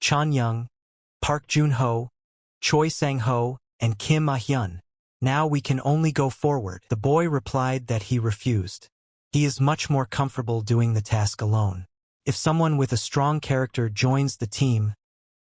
Chan Young, Park Jun-ho, Choi Sang-ho, and Kim Ah-hyun. Now we can only go forward. The boy replied that he refused. He is much more comfortable doing the task alone. If someone with a strong character joins the team,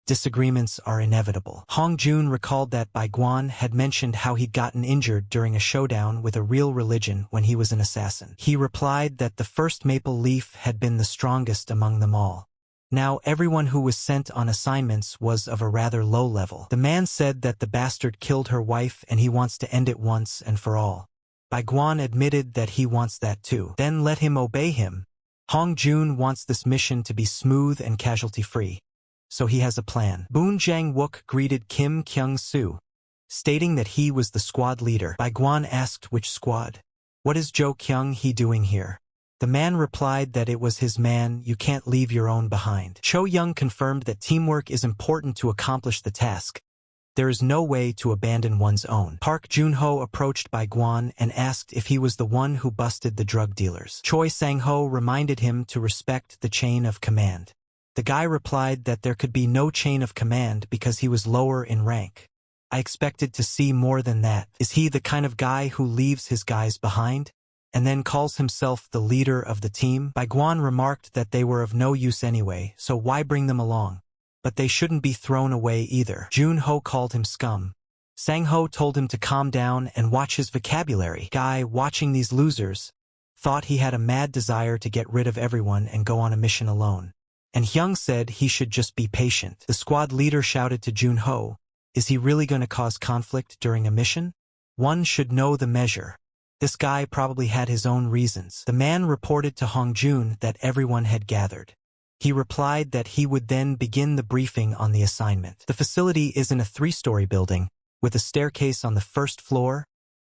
disagreements are inevitable. Hong Jun recalled that Bai Guan had mentioned how he'd gotten injured during a showdown with a real religion when he was an assassin. He replied that the first Maple Leaf had been the strongest among them all. Now everyone who was sent on assignments was of a rather low level. The man said that the bastard killed her wife and he wants to end it once and for all. Bai Guan admitted that he wants that too. Then let him obey him. Hong Jun wants this mission to be smooth and casualty-free. So he has a plan. Boon Jang-wook greeted Kim Kyung-soo, stating that he was the squad leader. Bai Guan asked which squad. What is Jo Kyung-hee doing here? The man replied that it was his man, you can't leave your own behind. Cho Young confirmed that teamwork is important to accomplish the task. There is no way to abandon one's own. Park Jun-ho approached Bai Guan and asked if he was the one who busted the drug dealers. Choi Sang-ho reminded him to respect the chain of command. The guy replied that there could be no chain of command because he was lower in rank. I expected to see more than that. Is he the kind of guy who leaves his guys behind? and then calls himself the leader of the team. Baiguan remarked that they were of no use anyway, so why bring them along? But they shouldn't be thrown away either. Junho called him scum. Sang-ho told him to calm down and watch his vocabulary. Guy, watching these losers, thought he had a mad desire to get rid of everyone and go on a mission alone. And Hyung said he should just be patient. The squad leader shouted to Junho, "Is he really going to cause conflict during a mission? One should know the measure." This guy probably had his own reasons. The man reported to Hongjun that everyone had gathered. He replied that he would then begin the briefing on the assignment. The facility is in a 3-story building, with a staircase on the first floor,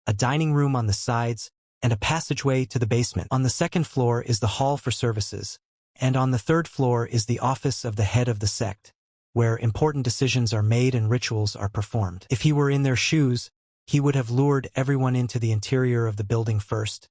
a dining room on the sides, and a passageway to the basement. On the second floor is the hall for services, and on the third floor is the office of the head of the sect, where important decisions are made and rituals are performed. If he were in their shoes, he would have lured everyone into the interior of the building first,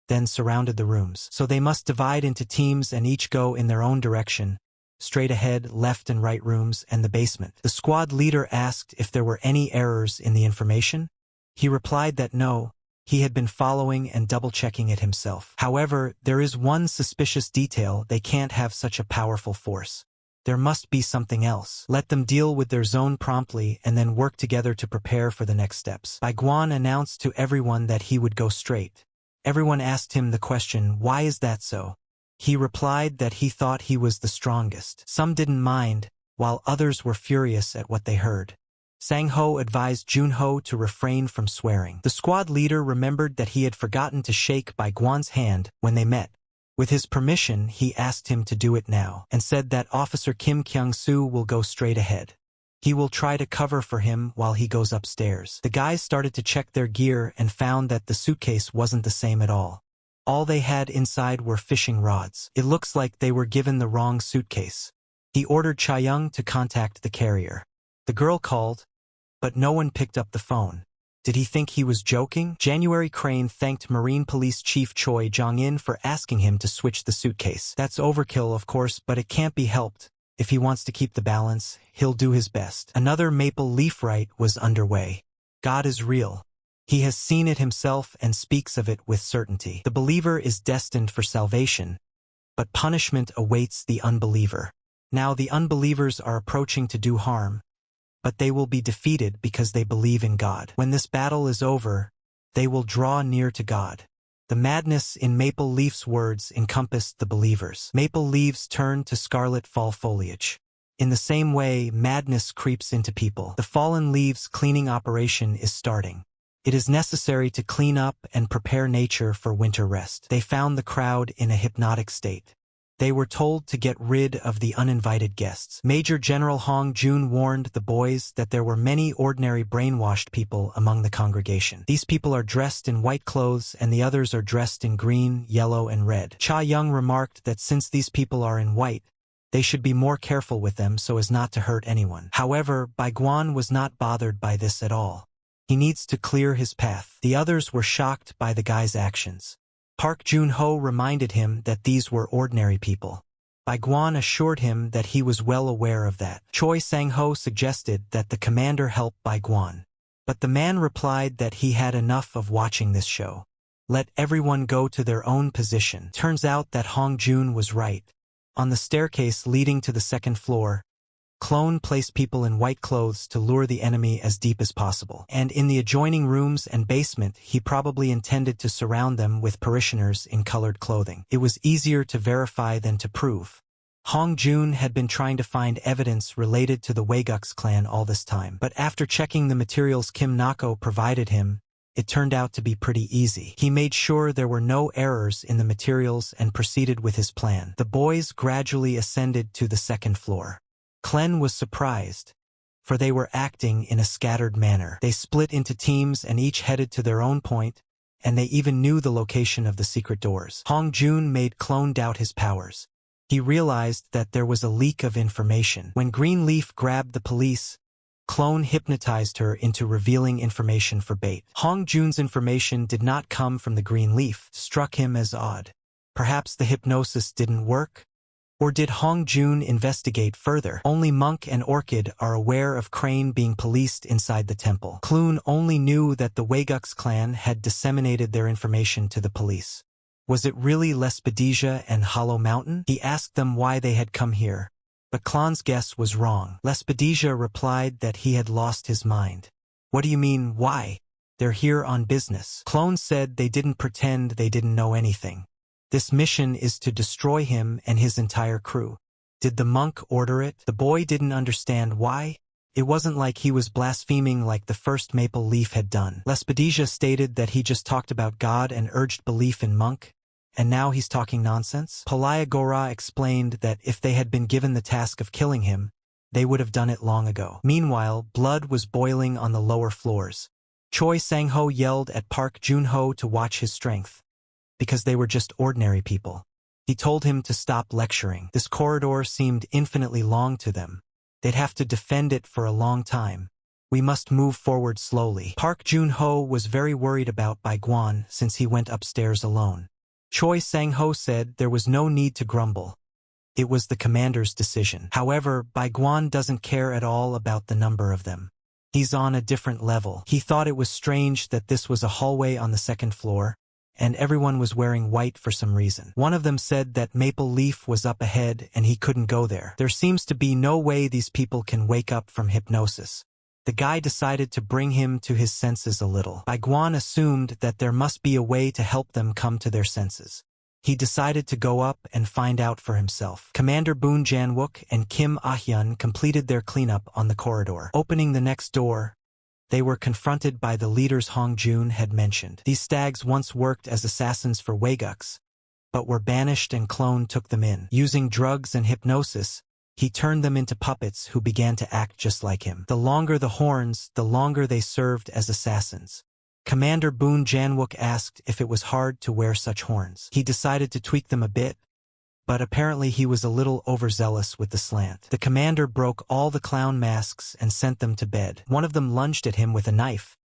then surrounded the rooms. So they must divide into teams and each go in their own direction, straight ahead, left and right rooms, and the basement. The squad leader asked if there were any errors in the information. He replied that no, he had been following and double-checking it himself. However, there is one suspicious detail: they can't have such a powerful force. There must be something else. Let them deal with their zone promptly and then work together to prepare for the next steps. Baiguan announced to everyone that he would go straight. Everyone asked him the question, "Why is that so?" He replied that he thought he was the strongest. Some didn't mind, while others were furious at what they heard. Sang-ho advised Junho to refrain from swearing. The squad leader remembered that he had forgotten to shake Baiguan's hand when they met. With his permission, he asked him to do it now, and said that Officer Kim Kyung-soo will go straight ahead. He will try to cover for him while he goes upstairs. The guys started to check their gear and found that the suitcase wasn't the same at all. All they had inside were fishing rods. It looks like they were given the wrong suitcase. He ordered Chaeyoung to contact the carrier. The girl called, but no one picked up the phone. Did he think he was joking? January Crane thanked Marine Police Chief Choi Jong-in for asking him to switch the suitcase. That's overkill, of course, but it can't be helped. If he wants to keep the balance, he'll do his best. Another maple leaf rite was underway. God is real. He has seen it himself and speaks of it with certainty. The believer is destined for salvation, but punishment awaits the unbeliever. Now the unbelievers are approaching to do harm, but they will be defeated because they believe in God. When this battle is over, they will draw near to God. The madness in Maple Leaf's words encompassed the believers. Maple leaves turn to scarlet fall foliage. In the same way, madness creeps into people. The fallen leaves cleaning operation is starting. It is necessary to clean up and prepare nature for winter rest. They found the crowd in a hypnotic state. They were told to get rid of the uninvited guests. Major General Hong Jun warned the boys that there were many ordinary brainwashed people among the congregation. These people are dressed in white clothes and the others are dressed in green, yellow, and red. Cha Young remarked that since these people are in white, they should be more careful with them so as not to hurt anyone. However, Baiguan was not bothered by this at all. He needs to clear his path. The others were shocked by the guy's actions. Park Jun-ho reminded him that these were ordinary people. Baiguan assured him that he was well aware of that. Choi Sang-ho suggested that the commander help Baiguan, but the man replied that he had enough of watching this show. Let everyone go to their own position. Turns out that Hong Jun was right. On the staircase leading to the second floor, Clone placed people in white clothes to lure the enemy as deep as possible. And in the adjoining rooms and basement, he probably intended to surround them with parishioners in colored clothing. It was easier to verify than to prove. Hong Jun had been trying to find evidence related to the Waeguk's clan all this time, but after checking the materials Kim Nako provided him, it turned out to be pretty easy. He made sure there were no errors in the materials and proceeded with his plan. The boys gradually ascended to the second floor. Klen was surprised, for they were acting in a scattered manner. They split into teams and each headed to their own point, and they even knew the location of the secret doors. Hong Jun made Clone doubt his powers. He realized that there was a leak of information. When Greenleaf grabbed the police, Clone hypnotized her into revealing information for bait. Hong Jun's information did not come from the Greenleaf, struck him as odd. Perhaps the hypnosis didn't work? Or did Hong Jun investigate further? Only Monk and Orchid are aware of Crane being policed inside the temple. Clune only knew that the Waygux clan had disseminated their information to the police. Was it really Lespedisia and Hollow Mountain? He asked them why they had come here. But Clon's guess was wrong. Lespedisia replied that he had lost his mind. What do you mean, why? They're here on business. Clone said they didn't pretend they didn't know anything. This mission is to destroy him and his entire crew. Did the monk order it? The boy didn't understand why. It wasn't like he was blaspheming like the first Maple Leaf had done. Lespedisia stated that he just talked about God and urged belief in monk, and now he's talking nonsense? Palaya Gora explained that if they had been given the task of killing him, they would have done it long ago. Meanwhile, blood was boiling on the lower floors. Choi Sang-ho yelled at Park Jun-ho to watch his strength, because they were just ordinary people. He told him to stop lecturing. This corridor seemed infinitely long to them. They'd have to defend it for a long time. We must move forward slowly. Park Jun-ho was very worried about Bai Guan since he went upstairs alone. Choi Sang-ho said there was no need to grumble. It was the commander's decision. However, Bai Guan doesn't care at all about the number of them. He's on a different level. He thought it was strange that this was a hallway on the second floor, and everyone was wearing white for some reason. One of them said that Maple Leaf was up ahead and he couldn't go there. There seems to be no way these people can wake up from hypnosis. The guy decided to bring him to his senses a little. Bai Guan assumed that there must be a way to help them come to their senses. He decided to go up and find out for himself. Commander Boon Janwook and Kim Ah-hyun completed their cleanup on the corridor. Opening the next door, they were confronted by the leaders Hong Jun had mentioned. These stags once worked as assassins for Waygux, but were banished and Clone took them in. Using drugs and hypnosis, he turned them into puppets who began to act just like him. The longer the horns, the longer they served as assassins. Commander Boon Janwook asked if it was hard to wear such horns. He decided to tweak them a bit, but apparently he was a little overzealous with the slant. The commander broke all the clown masks and sent them to bed. One of them lunged at him with a knife,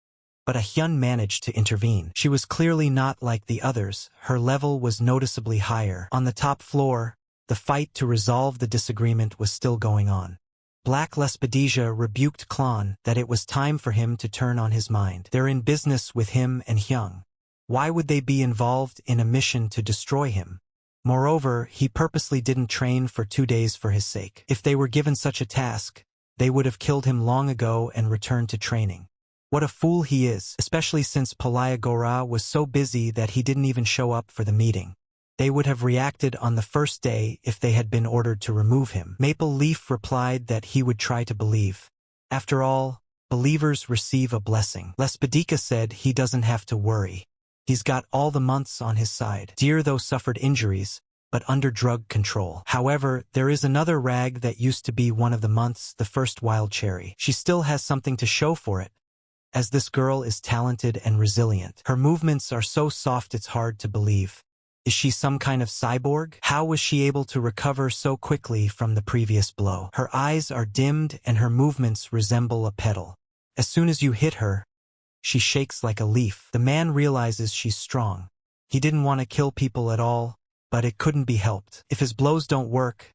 but Ah-hyun managed to intervene. She was clearly not like the others. Her level was noticeably higher. On the top floor, the fight to resolve the disagreement was still going on. Black Lespedisia rebuked Klon that it was time for him to turn on his mind. They're in business with him and Hyung. Why would they be involved in a mission to destroy him? Moreover, he purposely didn't train for 2 days for his sake. If they were given such a task, they would have killed him long ago and returned to training. What a fool he is, especially since Palaya Gora was so busy that he didn't even show up for the meeting. They would have reacted on the first day if they had been ordered to remove him. Maple Leaf replied that he would try to believe. After all, believers receive a blessing. Lespedika said he doesn't have to worry. He's got all the months on his side. Deer though suffered injuries, but under drug control. However, there is another rag that used to be one of the months, the first wild cherry. She still has something to show for it, as this girl is talented and resilient. Her movements are so soft it's hard to believe. Is she some kind of cyborg? How was she able to recover so quickly from the previous blow? Her eyes are dimmed and her movements resemble a petal. As soon as you hit her, she shakes like a leaf. The man realizes she's strong. He didn't want to kill people at all, but it couldn't be helped. If his blows don't work,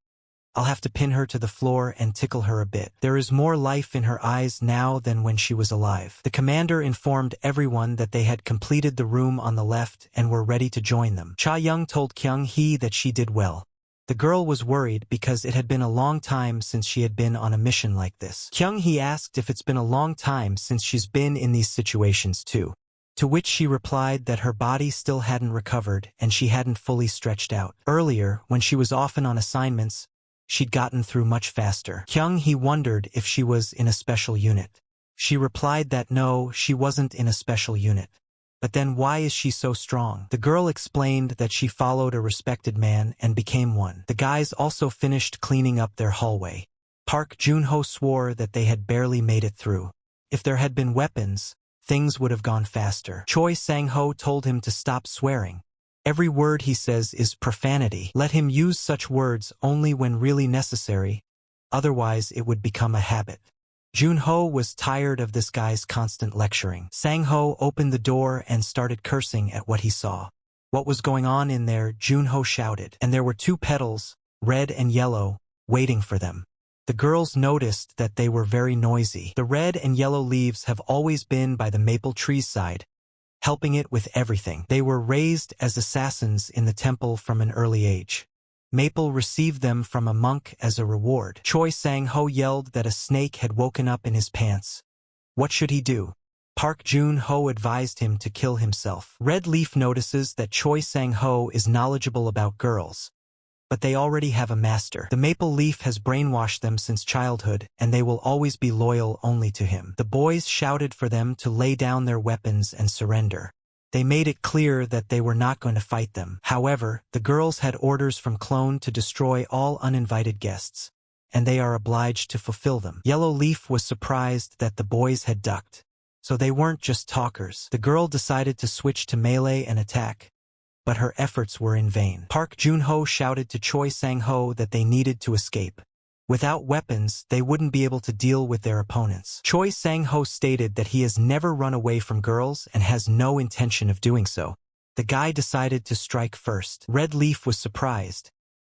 I'll have to pin her to the floor and tickle her a bit. There is more life in her eyes now than when she was alive. The commander informed everyone that they had completed the room on the left and were ready to join them. Cha Young told Kyung Hee that she did well. The girl was worried because it had been a long time since she had been on a mission like this. Kyung Hee asked if it's been a long time since she's been in these situations too. To which she replied that her body still hadn't recovered and she hadn't fully stretched out. Earlier, when she was often on assignments, she'd gotten through much faster. Kyung Hee wondered if she was in a special unit. She replied that no, she wasn't in a special unit. But then why is she so strong? The girl explained that she followed a respected man and became one. The guys also finished cleaning up their hallway. Park Jun-ho swore that they had barely made it through. If there had been weapons, things would have gone faster. Choi Sang-ho told him to stop swearing. Every word he says is profanity. Let him use such words only when really necessary, otherwise it would become a habit. Jun-ho was tired of this guy's constant lecturing. Sang-ho opened the door and started cursing at what he saw. What was going on in there? Jun-ho shouted. And there were 2 petals, red and yellow, waiting for them. The girls noticed that they were very noisy. The red and yellow leaves have always been by the maple tree's side, helping it with everything. They were raised as assassins in the temple from an early age. Maple received them from a monk as a reward. Choi Sang-ho yelled that a snake had woken up in his pants. What should he do? Park Jun-ho advised him to kill himself. Red Leaf notices that Choi Sang-ho is knowledgeable about girls, but they already have a master. The maple leaf has brainwashed them since childhood, and they will always be loyal only to him. The boys shouted for them to lay down their weapons and surrender. They made it clear that they were not going to fight them. However, the girls had orders from Clone to destroy all uninvited guests, and they are obliged to fulfill them. Yellow Leaf was surprised that the boys had ducked, so they weren't just talkers. The girl decided to switch to melee and attack, but her efforts were in vain. Park Jun-ho shouted to Choi Sang-ho that they needed to escape. Without weapons, they wouldn't be able to deal with their opponents. Choi Sang-ho stated that he has never run away from girls and has no intention of doing so. The guy decided to strike first. Red Leaf was surprised,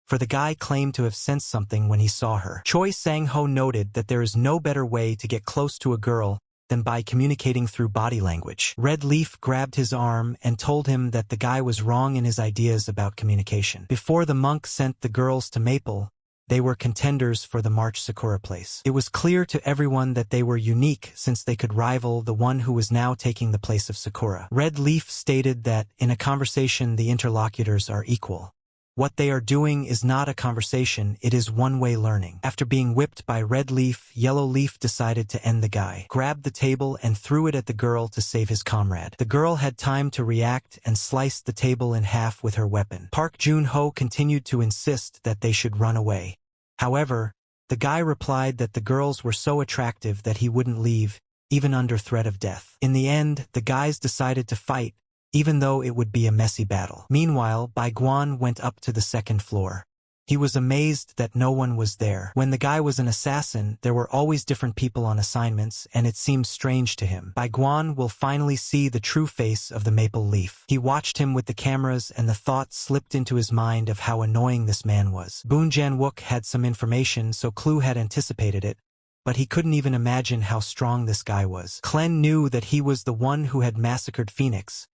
for the guy claimed to have sensed something when he saw her. Choi Sang-ho noted that there is no better way to get close to a girl than by communicating through body language. Red Leaf grabbed his arm and told him that the guy was wrong in his ideas about communication. Before the monk sent the girls to Maple, they were contenders for the March Sakura place. It was clear to everyone that they were unique since they could rival the one who was now taking the place of Sakura. Red Leaf stated that, in a conversation, the interlocutors are equal. What they are doing is not a conversation, it is one-way learning. After being whipped by Red Leaf, Yellow Leaf decided to end the guy, grabbed the table and threw it at the girl to save his comrade. The girl had time to react and sliced the table in half with her weapon. Park Jun-ho continued to insist that they should run away. However, the guy replied that the girls were so attractive that he wouldn't leave, even under threat of death. In the end, the guys decided to fight, even though it would be a messy battle. Meanwhile, Bai Guan went up to the second floor. He was amazed that no one was there. When the guy was an assassin, there were always different people on assignments, and it seemed strange to him. Bai Guan will finally see the true face of the maple leaf. He watched him with the cameras, and the thought slipped into his mind of how annoying this man was. Boon Jan-wook had some information, so Clue had anticipated it, but he couldn't even imagine how strong this guy was. Klen knew that he was the one who had massacred Phoenix,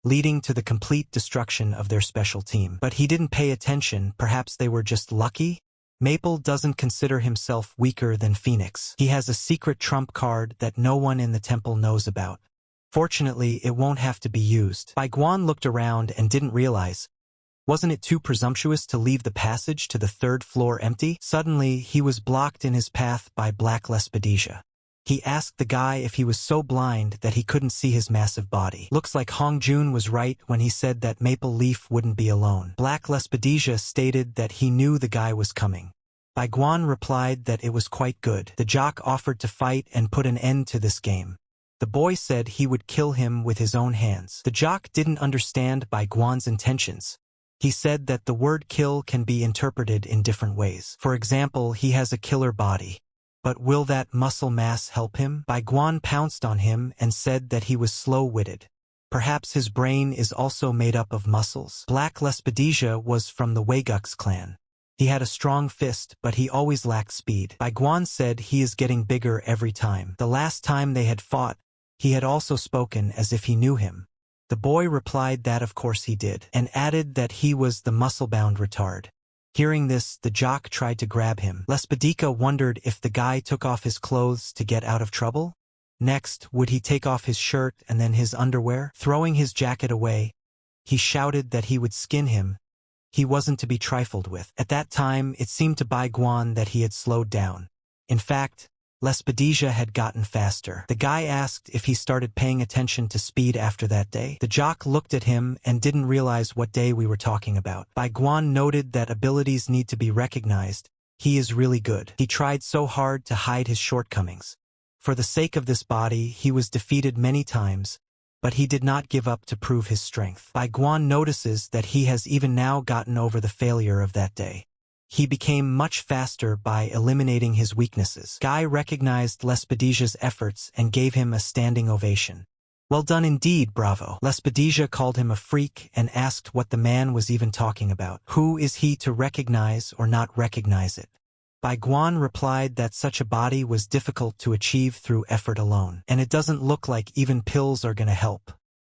leading to the complete destruction of their special team. But he didn't pay attention. Perhaps they were just lucky? Maple doesn't consider himself weaker than Phoenix. He has a secret trump card that no one in the temple knows about. Fortunately, it won't have to be used. Bai Guan looked around and didn't realize. Wasn't it too presumptuous to leave the passage to the third floor empty? Suddenly, he was blocked in his path by Black Lespedesia. He asked the guy if he was so blind that he couldn't see his massive body. Looks like Hong Jun was right when he said that Maple Leaf wouldn't be alone. Black Lespedesia stated that he knew the guy was coming. Bai Guan replied that it was quite good. The jock offered to fight and put an end to this game. The boy said he would kill him with his own hands. The jock didn't understand Bai Guan's intentions. He said that the word kill can be interpreted in different ways. For example, he has a killer body. But will that muscle mass help him? Bai Guan pounced on him and said that he was slow-witted. Perhaps his brain is also made up of muscles. Black Lespedesia was from the Waigux clan. He had a strong fist, but he always lacked speed. Bai Guan said he is getting bigger every time. The last time they had fought, he had also spoken as if he knew him. The boy replied that of course he did, and added that he was the muscle-bound retard. Hearing this, the jock tried to grab him. Lespedica wondered if the guy took off his clothes to get out of trouble. Next, would he take off his shirt and then his underwear? Throwing his jacket away, he shouted that he would skin him. He wasn't to be trifled with. At that time, it seemed to Bai Guan that he had slowed down. In fact, Lespedesia had gotten faster. The guy asked if he started paying attention to speed after that day. The jock looked at him and didn't realize what day we were talking about. Bai Guan noted that abilities need to be recognized. He is really good. He tried so hard to hide his shortcomings. For the sake of this body, he was defeated many times, but he did not give up to prove his strength. Bai Guan notices that he has even now gotten over the failure of that day. He became much faster by eliminating his weaknesses. Guy recognized Lespedesia's efforts and gave him a standing ovation. Well done indeed, bravo. Lespedesia called him a freak and asked what the man was even talking about. Who is he to recognize or not recognize it? Bai Guan replied that such a body was difficult to achieve through effort alone, and it doesn't look like even pills are gonna help.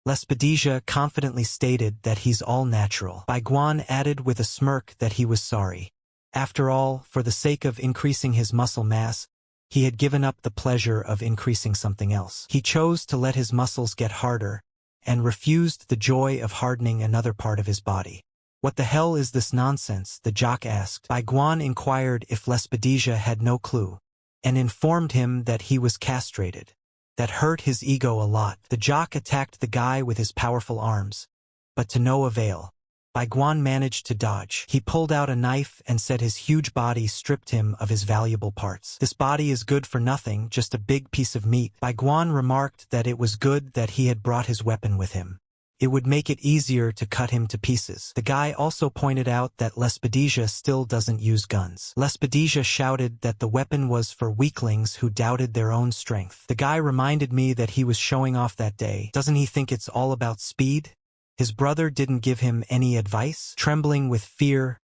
Lespedesia confidently stated that he's all natural. Bai Guan added with a smirk that he was sorry. After all, for the sake of increasing his muscle mass, he had given up the pleasure of increasing something else. He chose to let his muscles get harder, and refused the joy of hardening another part of his body. What the hell is this nonsense? The jock asked. Bai Guan inquired if Lespedesia had no clue, and informed him that he was castrated. That hurt his ego a lot. The jock attacked the guy with his powerful arms, but to no avail. Bai Guan managed to dodge. He pulled out a knife and said his huge body stripped him of his valuable parts. This body is good for nothing, just a big piece of meat. Bai Guan remarked that it was good that he had brought his weapon with him. It would make it easier to cut him to pieces. The guy also pointed out that Lespedesia still doesn't use guns. Lespedesia shouted that the weapon was for weaklings who doubted their own strength. The guy reminded me that he was showing off that day. Doesn't he think it's all about speed? His brother didn't give him any advice? Trembling with fear,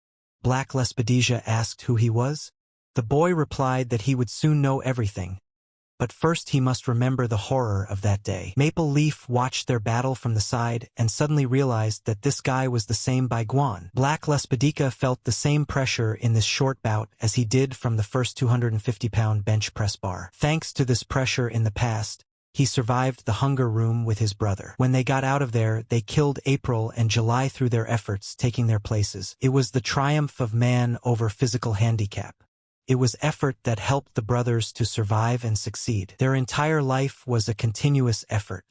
Black Lespedesia asked who he was. The boy replied that he would soon know everything, but first he must remember the horror of that day. Maple Leaf watched their battle from the side and suddenly realized that this guy was the same Bai Guan. Black Lespedeca felt the same pressure in this short bout as he did from the first 250-pound bench press bar. Thanks to this pressure in the past, he survived the hunger room with his brother. When they got out of there, they killed April and July through their efforts, taking their places. It was the triumph of man over physical handicap. It was effort that helped the brothers to survive and succeed. Their entire life was a continuous effort.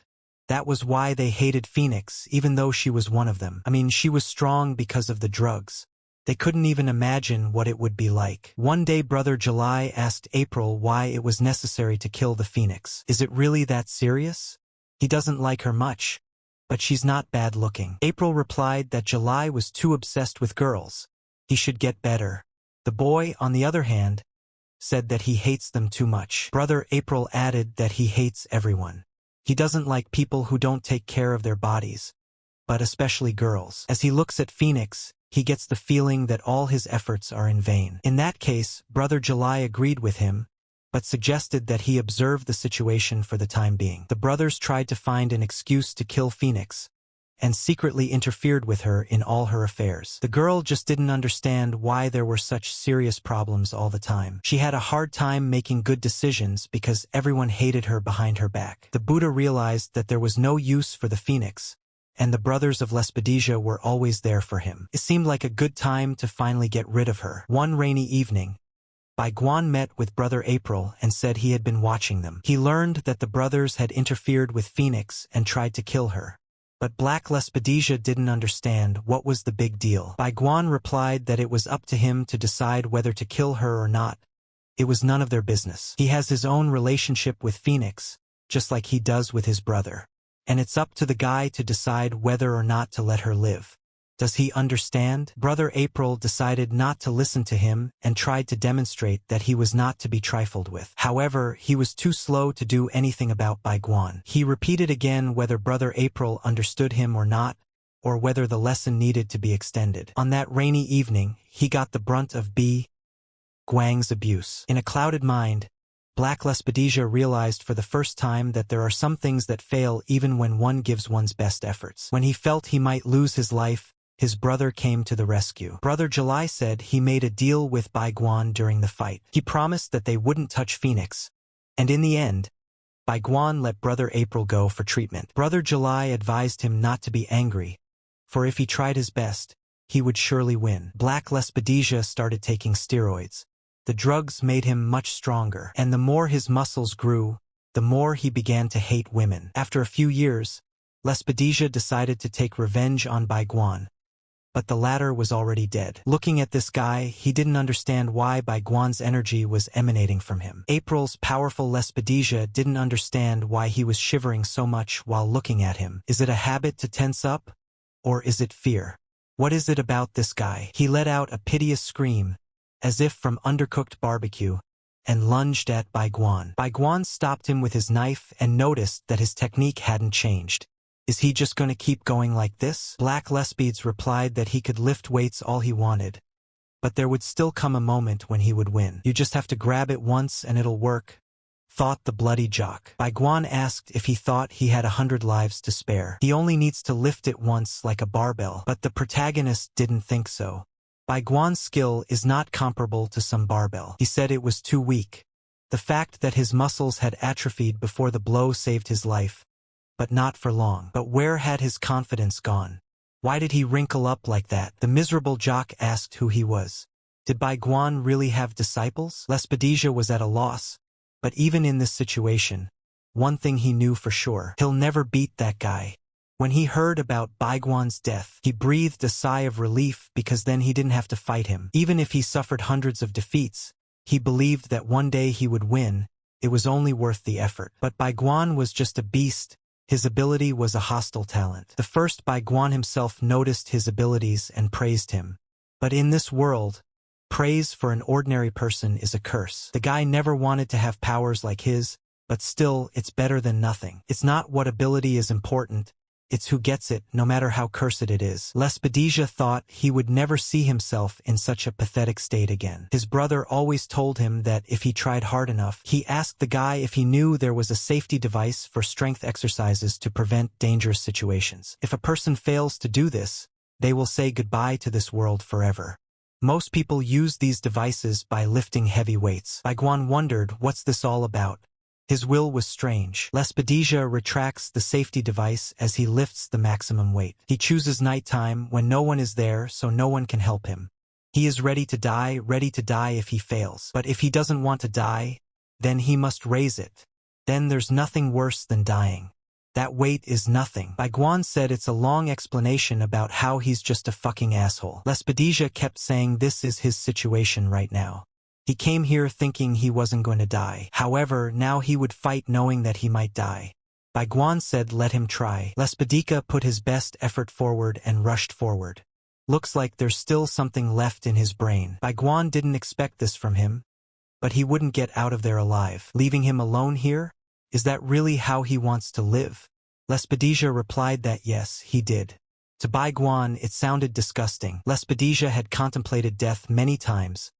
That was why they hated Phoenix, even though she was one of them. I mean, she was strong because of the drugs. They couldn't even imagine what it would be like. One day Brother July asked April why it was necessary to kill the Phoenix. Is it really that serious? He doesn't like her much, but she's not bad looking. April replied that July was too obsessed with girls. He should get better. The boy, on the other hand, said that he hates them too much. Brother April added that he hates everyone. He doesn't like people who don't take care of their bodies, but especially girls. As he looks at Phoenix, he gets the feeling that all his efforts are in vain. In that case, Brother July agreed with him, but suggested that he observe the situation for the time being. The brothers tried to find an excuse to kill Phoenix, and secretly interfered with her in all her affairs. The girl just didn't understand why there were such serious problems all the time. She had a hard time making good decisions because everyone hated her behind her back. The Buddha realized that there was no use for the Phoenix, and the brothers of Lespedesia were always there for him. It seemed like a good time to finally get rid of her. One rainy evening, Bai Guan met with Brother April and said he had been watching them. He learned that the brothers had interfered with Phoenix and tried to kill her. But Black Lespedesia didn't understand what was the big deal. Bai Guan replied that it was up to him to decide whether to kill her or not. It was none of their business. He has his own relationship with Phoenix, just like he does with his brother. And it's up to the guy to decide whether or not to let her live. Does he understand? Brother April decided not to listen to him and tried to demonstrate that he was not to be trifled with. However, he was too slow to do anything about Bai Guan. He repeated again whether Brother April understood him or not, or whether the lesson needed to be extended. On that rainy evening, he got the brunt of Bai Guang's abuse. In a clouded mind, Black Lespedesia realized for the first time that there are some things that fail even when one gives one's best efforts. When he felt he might lose his life, his brother came to the rescue. Brother July said he made a deal with Bai Guan during the fight. He promised that they wouldn't touch Phoenix, and in the end, Bai Guan let Brother April go for treatment. Brother July advised him not to be angry, for if he tried his best, he would surely win. Black Lespedesia started taking steroids. The drugs made him much stronger, and the more his muscles grew, the more he began to hate women. After a few years, Lespedesia decided to take revenge on Bai Guan, but the latter was already dead. Looking at this guy, he didn't understand why Bai Guan's energy was emanating from him. April's powerful Lespedesia didn't understand why he was shivering so much while looking at him. Is it a habit to tense up? Or is it fear? What is it about this guy? He let out a piteous scream, as if from undercooked barbecue, and lunged at Bai Guan. Bai Guan stopped him with his knife and noticed that his technique hadn't changed. Is he just going to keep going like this? Black Lespides replied that he could lift weights all he wanted, but there would still come a moment when he would win. You just have to grab it once and it'll work, thought the bloody jock. Bai Guan asked if he thought he had 100 lives to spare. He only needs to lift it once like a barbell. But the protagonist didn't think so. Bai Guan's skill is not comparable to some barbell. He said it was too weak. The fact that his muscles had atrophied before the blow saved his life, but not for long. But where had his confidence gone? Why did he wrinkle up like that? The miserable jock asked who he was. Did Bai Guan really have disciples? Lespedija was at a loss. But even in this situation, one thing he knew for sure: he'll never beat that guy. When he heard about Bai Guan's death, he breathed a sigh of relief because then he didn't have to fight him. Even if he suffered hundreds of defeats, he believed that one day he would win. It was only worth the effort. But Bai Guan was just a beast. His ability was a hostile talent. The first Bai Guan himself noticed his abilities and praised him. But in this world, praise for an ordinary person is a curse. The guy never wanted to have powers like his, but still, it's better than nothing. It's not what ability is important, it's who gets it, no matter how cursed it is. Lespedija thought he would never see himself in such a pathetic state again. His brother always told him that if he tried hard enough, he asked the guy if he knew there was a safety device for strength exercises to prevent dangerous situations. If a person fails to do this, they will say goodbye to this world forever. Most people use these devices by lifting heavy weights. Bai Guan wondered, what's this all about? His will was strange. Lespedija retracts the safety device as he lifts the maximum weight. He chooses nighttime when no one is there so no one can help him. He is ready to die if he fails. But if he doesn't want to die, then he must raise it. Then there's nothing worse than dying. That weight is nothing. Bai Guan said it's a long explanation about how he's just a fucking asshole. Lespedija kept saying this is his situation right now. He came here thinking he wasn't going to die. However, now he would fight knowing that he might die. Bai Guan said let him try. Lespedija put his best effort forward and rushed forward. Looks like there's still something left in his brain. Bai Guan didn't expect this from him, but he wouldn't get out of there alive. Leaving him alone here? Is that really how he wants to live? Lespedija replied that yes, he did. To Bai Guan, it sounded disgusting. Lespedija had contemplated death many times,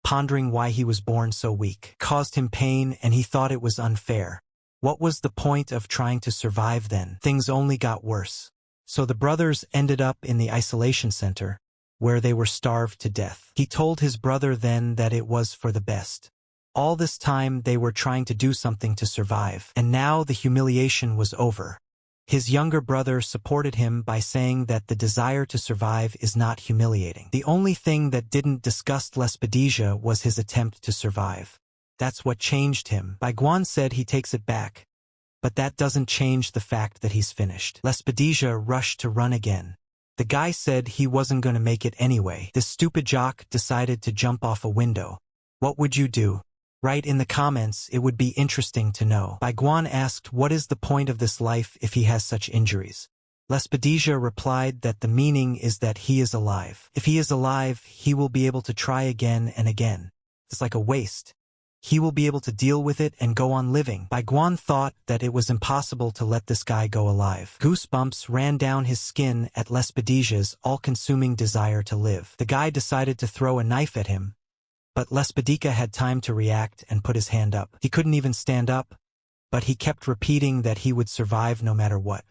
pondering why he was born so weak. It caused him pain and he thought it was unfair. What was the point of trying to survive then? Things only got worse. So the brothers ended up in the isolation center, where they were starved to death. He told his brother then that it was for the best. All this time they were trying to do something to survive, and now the humiliation was over. His younger brother supported him by saying that the desire to survive is not humiliating. The only thing that didn't disgust Lespedija was his attempt to survive. That's what changed him. Bai Guan said he takes it back, but that doesn't change the fact that he's finished. Lespedija rushed to run again. The guy said he wasn't going to make it anyway. This stupid jock decided to jump off a window. What would you do? Write in the comments, it would be interesting to know. Bai Guan asked what is the point of this life if he has such injuries. Lespedija replied that the meaning is that he is alive. If he is alive, he will be able to try again and again. It's like a waste. He will be able to deal with it and go on living. Bai Guan thought that it was impossible to let this guy go alive. Goosebumps ran down his skin at Lespedija's all-consuming desire to live. The guy decided to throw a knife at him, but Lespedija had time to react and put his hand up. He couldn't even stand up, but he kept repeating that he would survive no matter what.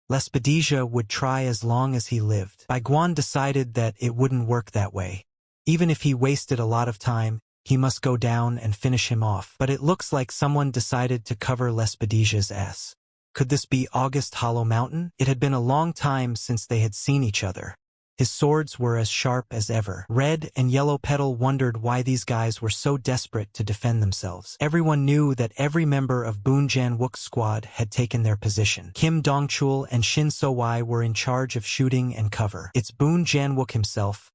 Lespedija would try as long as he lived. Bai Guan decided that it wouldn't work that way. Even if he wasted a lot of time, he must go down and finish him off. But it looks like someone decided to cover Lespedija's ass. Could this be August Hollow Mountain? It had been a long time since they had seen each other. His swords were as sharp as ever. Red and Yellow Petal wondered why these guys were so desperate to defend themselves. Everyone knew that every member of Boon Jan-wook's squad had taken their position. Kim Dongchul and Shin So-wai were in charge of shooting and cover. It's Boon Jan-wook himself,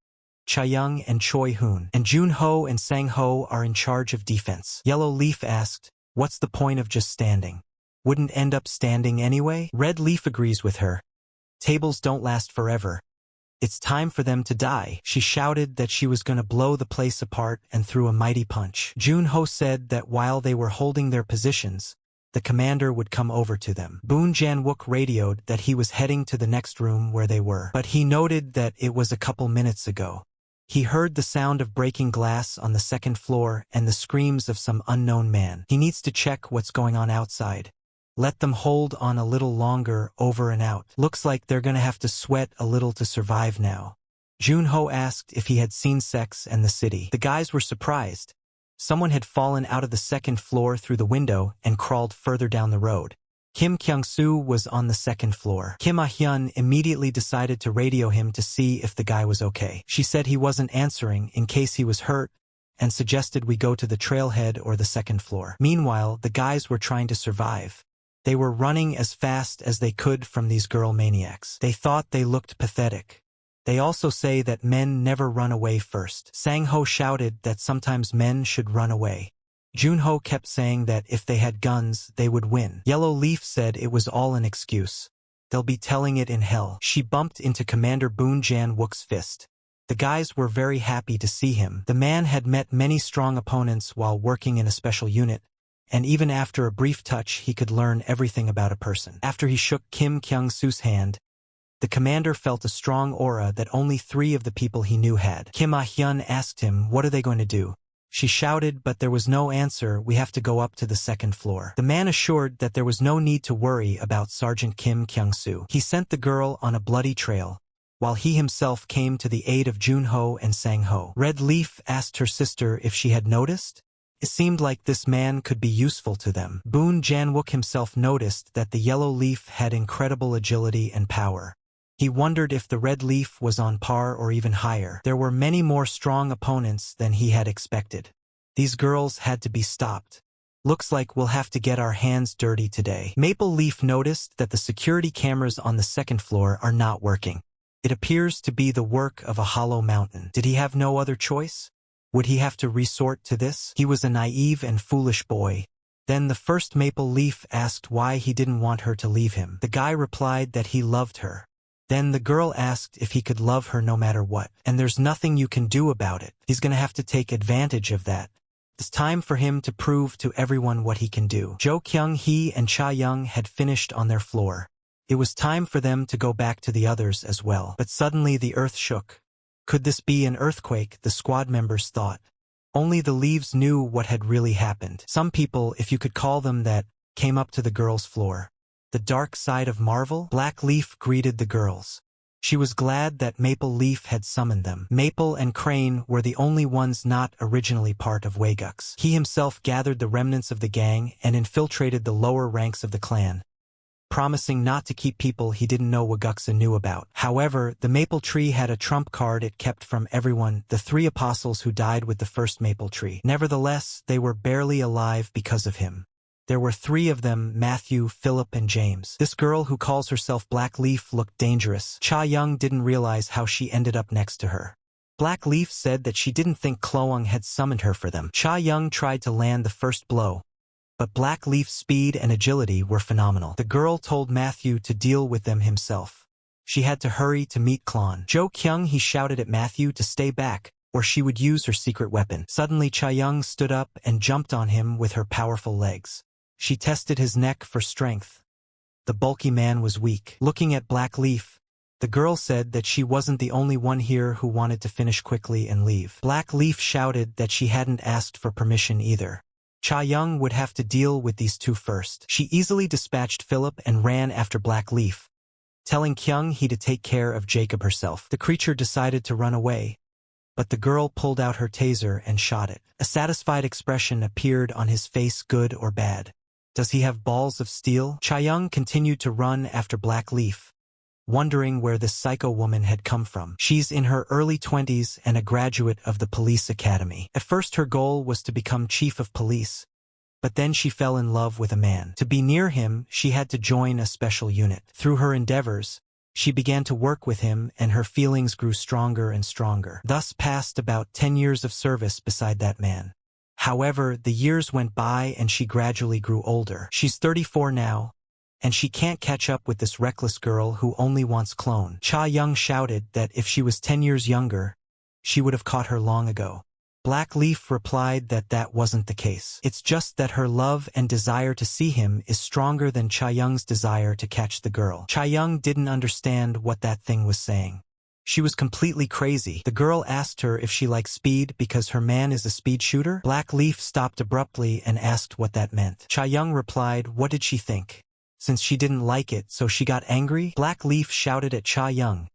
Chaeyoung and Choi Hoon, and Jun-ho and Sang-ho are in charge of defense. Yellow Leaf asked, what's the point of just standing? Wouldn't end up standing anyway? Red Leaf agrees with her. Tables don't last forever. It's time for them to die. She shouted that she was going to blow the place apart and threw a mighty punch. Junho said that while they were holding their positions, the commander would come over to them. Boon Janwook radioed that he was heading to the next room where they were, but he noted that it was a couple minutes ago. He heard the sound of breaking glass on the second floor and the screams of some unknown man. He needs to check what's going on outside. Let them hold on a little longer, over and out. Looks like they're gonna have to sweat a little to survive now. Junho asked if he had seen Sex and the City. The guys were surprised. Someone had fallen out of the second floor through the window and crawled further down the road. Kim Kyung-soo was on the second floor. Kim Ah-hyun immediately decided to radio him to see if the guy was okay. She said he wasn't answering in case he was hurt and suggested we go to the trailhead or the second floor. Meanwhile, the guys were trying to survive. They were running as fast as they could from these girl maniacs. They thought they looked pathetic. They also say that men never run away first. Sang-ho shouted that sometimes men should run away. Junho kept saying that if they had guns, they would win. Yellow Leaf said it was all an excuse. They'll be telling it in hell. She bumped into Commander Boon Janwook's fist. The guys were very happy to see him. The man had met many strong opponents while working in a special unit, and even after a brief touch he could learn everything about a person. After he shook Kim Kyung-soo's hand, the commander felt a strong aura that only 3 of the people he knew had. Kim Ah-hyun asked him, "What are they going to do?" She shouted, but there was no answer. "We have to go up to the second floor." The man assured that there was no need to worry about Sergeant Kim Kyung-soo. He sent the girl on a bloody trail, while he himself came to the aid of Junho and Sang-ho. Red Leaf asked her sister if she had noticed. It seemed like this man could be useful to them. Boon Janwook himself noticed that the Yellow Leaf had incredible agility and power. He wondered if the Red Leaf was on par or even higher. There were many more strong opponents than he had expected. These girls had to be stopped. Looks like we'll have to get our hands dirty today. Maple Leaf noticed that the security cameras on the second floor are not working. It appears to be the work of a hollow mountain. Did he have no other choice? Would he have to resort to this? He was a naive and foolish boy. Then the first Maple Leaf asked why he didn't want her to leave him. The guy replied that he loved her. Then the girl asked if he could love her no matter what. And there's nothing you can do about it. He's gonna have to take advantage of that. It's time for him to prove to everyone what he can do. Jo Kyung-hee and Cha Young had finished on their floor. It was time for them to go back to the others as well. But suddenly the earth shook. Could this be an earthquake? The squad members thought. Only the leaves knew what had really happened. Some people, if you could call them that, came up to the girls' floor. The dark side of Marvel? Black Leaf greeted the girls. She was glad that Maple Leaf had summoned them. Maple and Crane were the only ones not originally part of Waeguk's. He himself gathered the remnants of the gang and infiltrated the lower ranks of the clan, promising not to keep people he didn't know Waeguksa knew about. However, the maple tree had a trump card it kept from everyone, the 3 apostles who died with the first maple tree. Nevertheless, they were barely alive because of him. There were 3 of them, Matthew, Philip, and James. This girl who calls herself Black Leaf looked dangerous. Cha Young didn't realize how she ended up next to her. Black Leaf said that she didn't think Kloang had summoned her for them. Cha Young tried to land the first blow, but Black Leaf's speed and agility were phenomenal. The girl told Matthew to deal with them himself. She had to hurry to meet Klon. Jo Kyung-hee shouted at Matthew to stay back, or she would use her secret weapon. Suddenly Cha Young stood up and jumped on him with her powerful legs. She tested his neck for strength. The bulky man was weak. Looking at Black Leaf, the girl said that she wasn't the only one here who wanted to finish quickly and leave. Black Leaf shouted that she hadn't asked for permission either. Cha Young would have to deal with these 2 first. She easily dispatched Philip and ran after Black Leaf, telling Kyung-hee to take care of Jacob herself. The creature decided to run away, but the girl pulled out her taser and shot it. A satisfied expression appeared on his face. Good or bad? Does he have balls of steel? Cha Young continued to run after Black Leaf, wondering where this psycho woman had come from. She's in her early 20s and a graduate of the police academy. At first her goal was to become chief of police, but then she fell in love with a man. To be near him, she had to join a special unit. Through her endeavors, she began to work with him and her feelings grew stronger and stronger. Thus passed about 10 years of service beside that man. However, the years went by and she gradually grew older. She's 34 now, and she can't catch up with this reckless girl who only wants clone. Cha Young shouted that if she was 10 years younger, she would have caught her long ago. Black Leaf replied that that wasn't the case. It's just that her love and desire to see him is stronger than Cha Young's desire to catch the girl. Cha Young didn't understand what that thing was saying. She was completely crazy. The girl asked her if she liked speed because her man is a speed shooter. Black Leaf stopped abruptly and asked what that meant. Cha Young replied, what did she think? Since she didn't like it, so she got angry? Black Leaf shouted at Cha Young,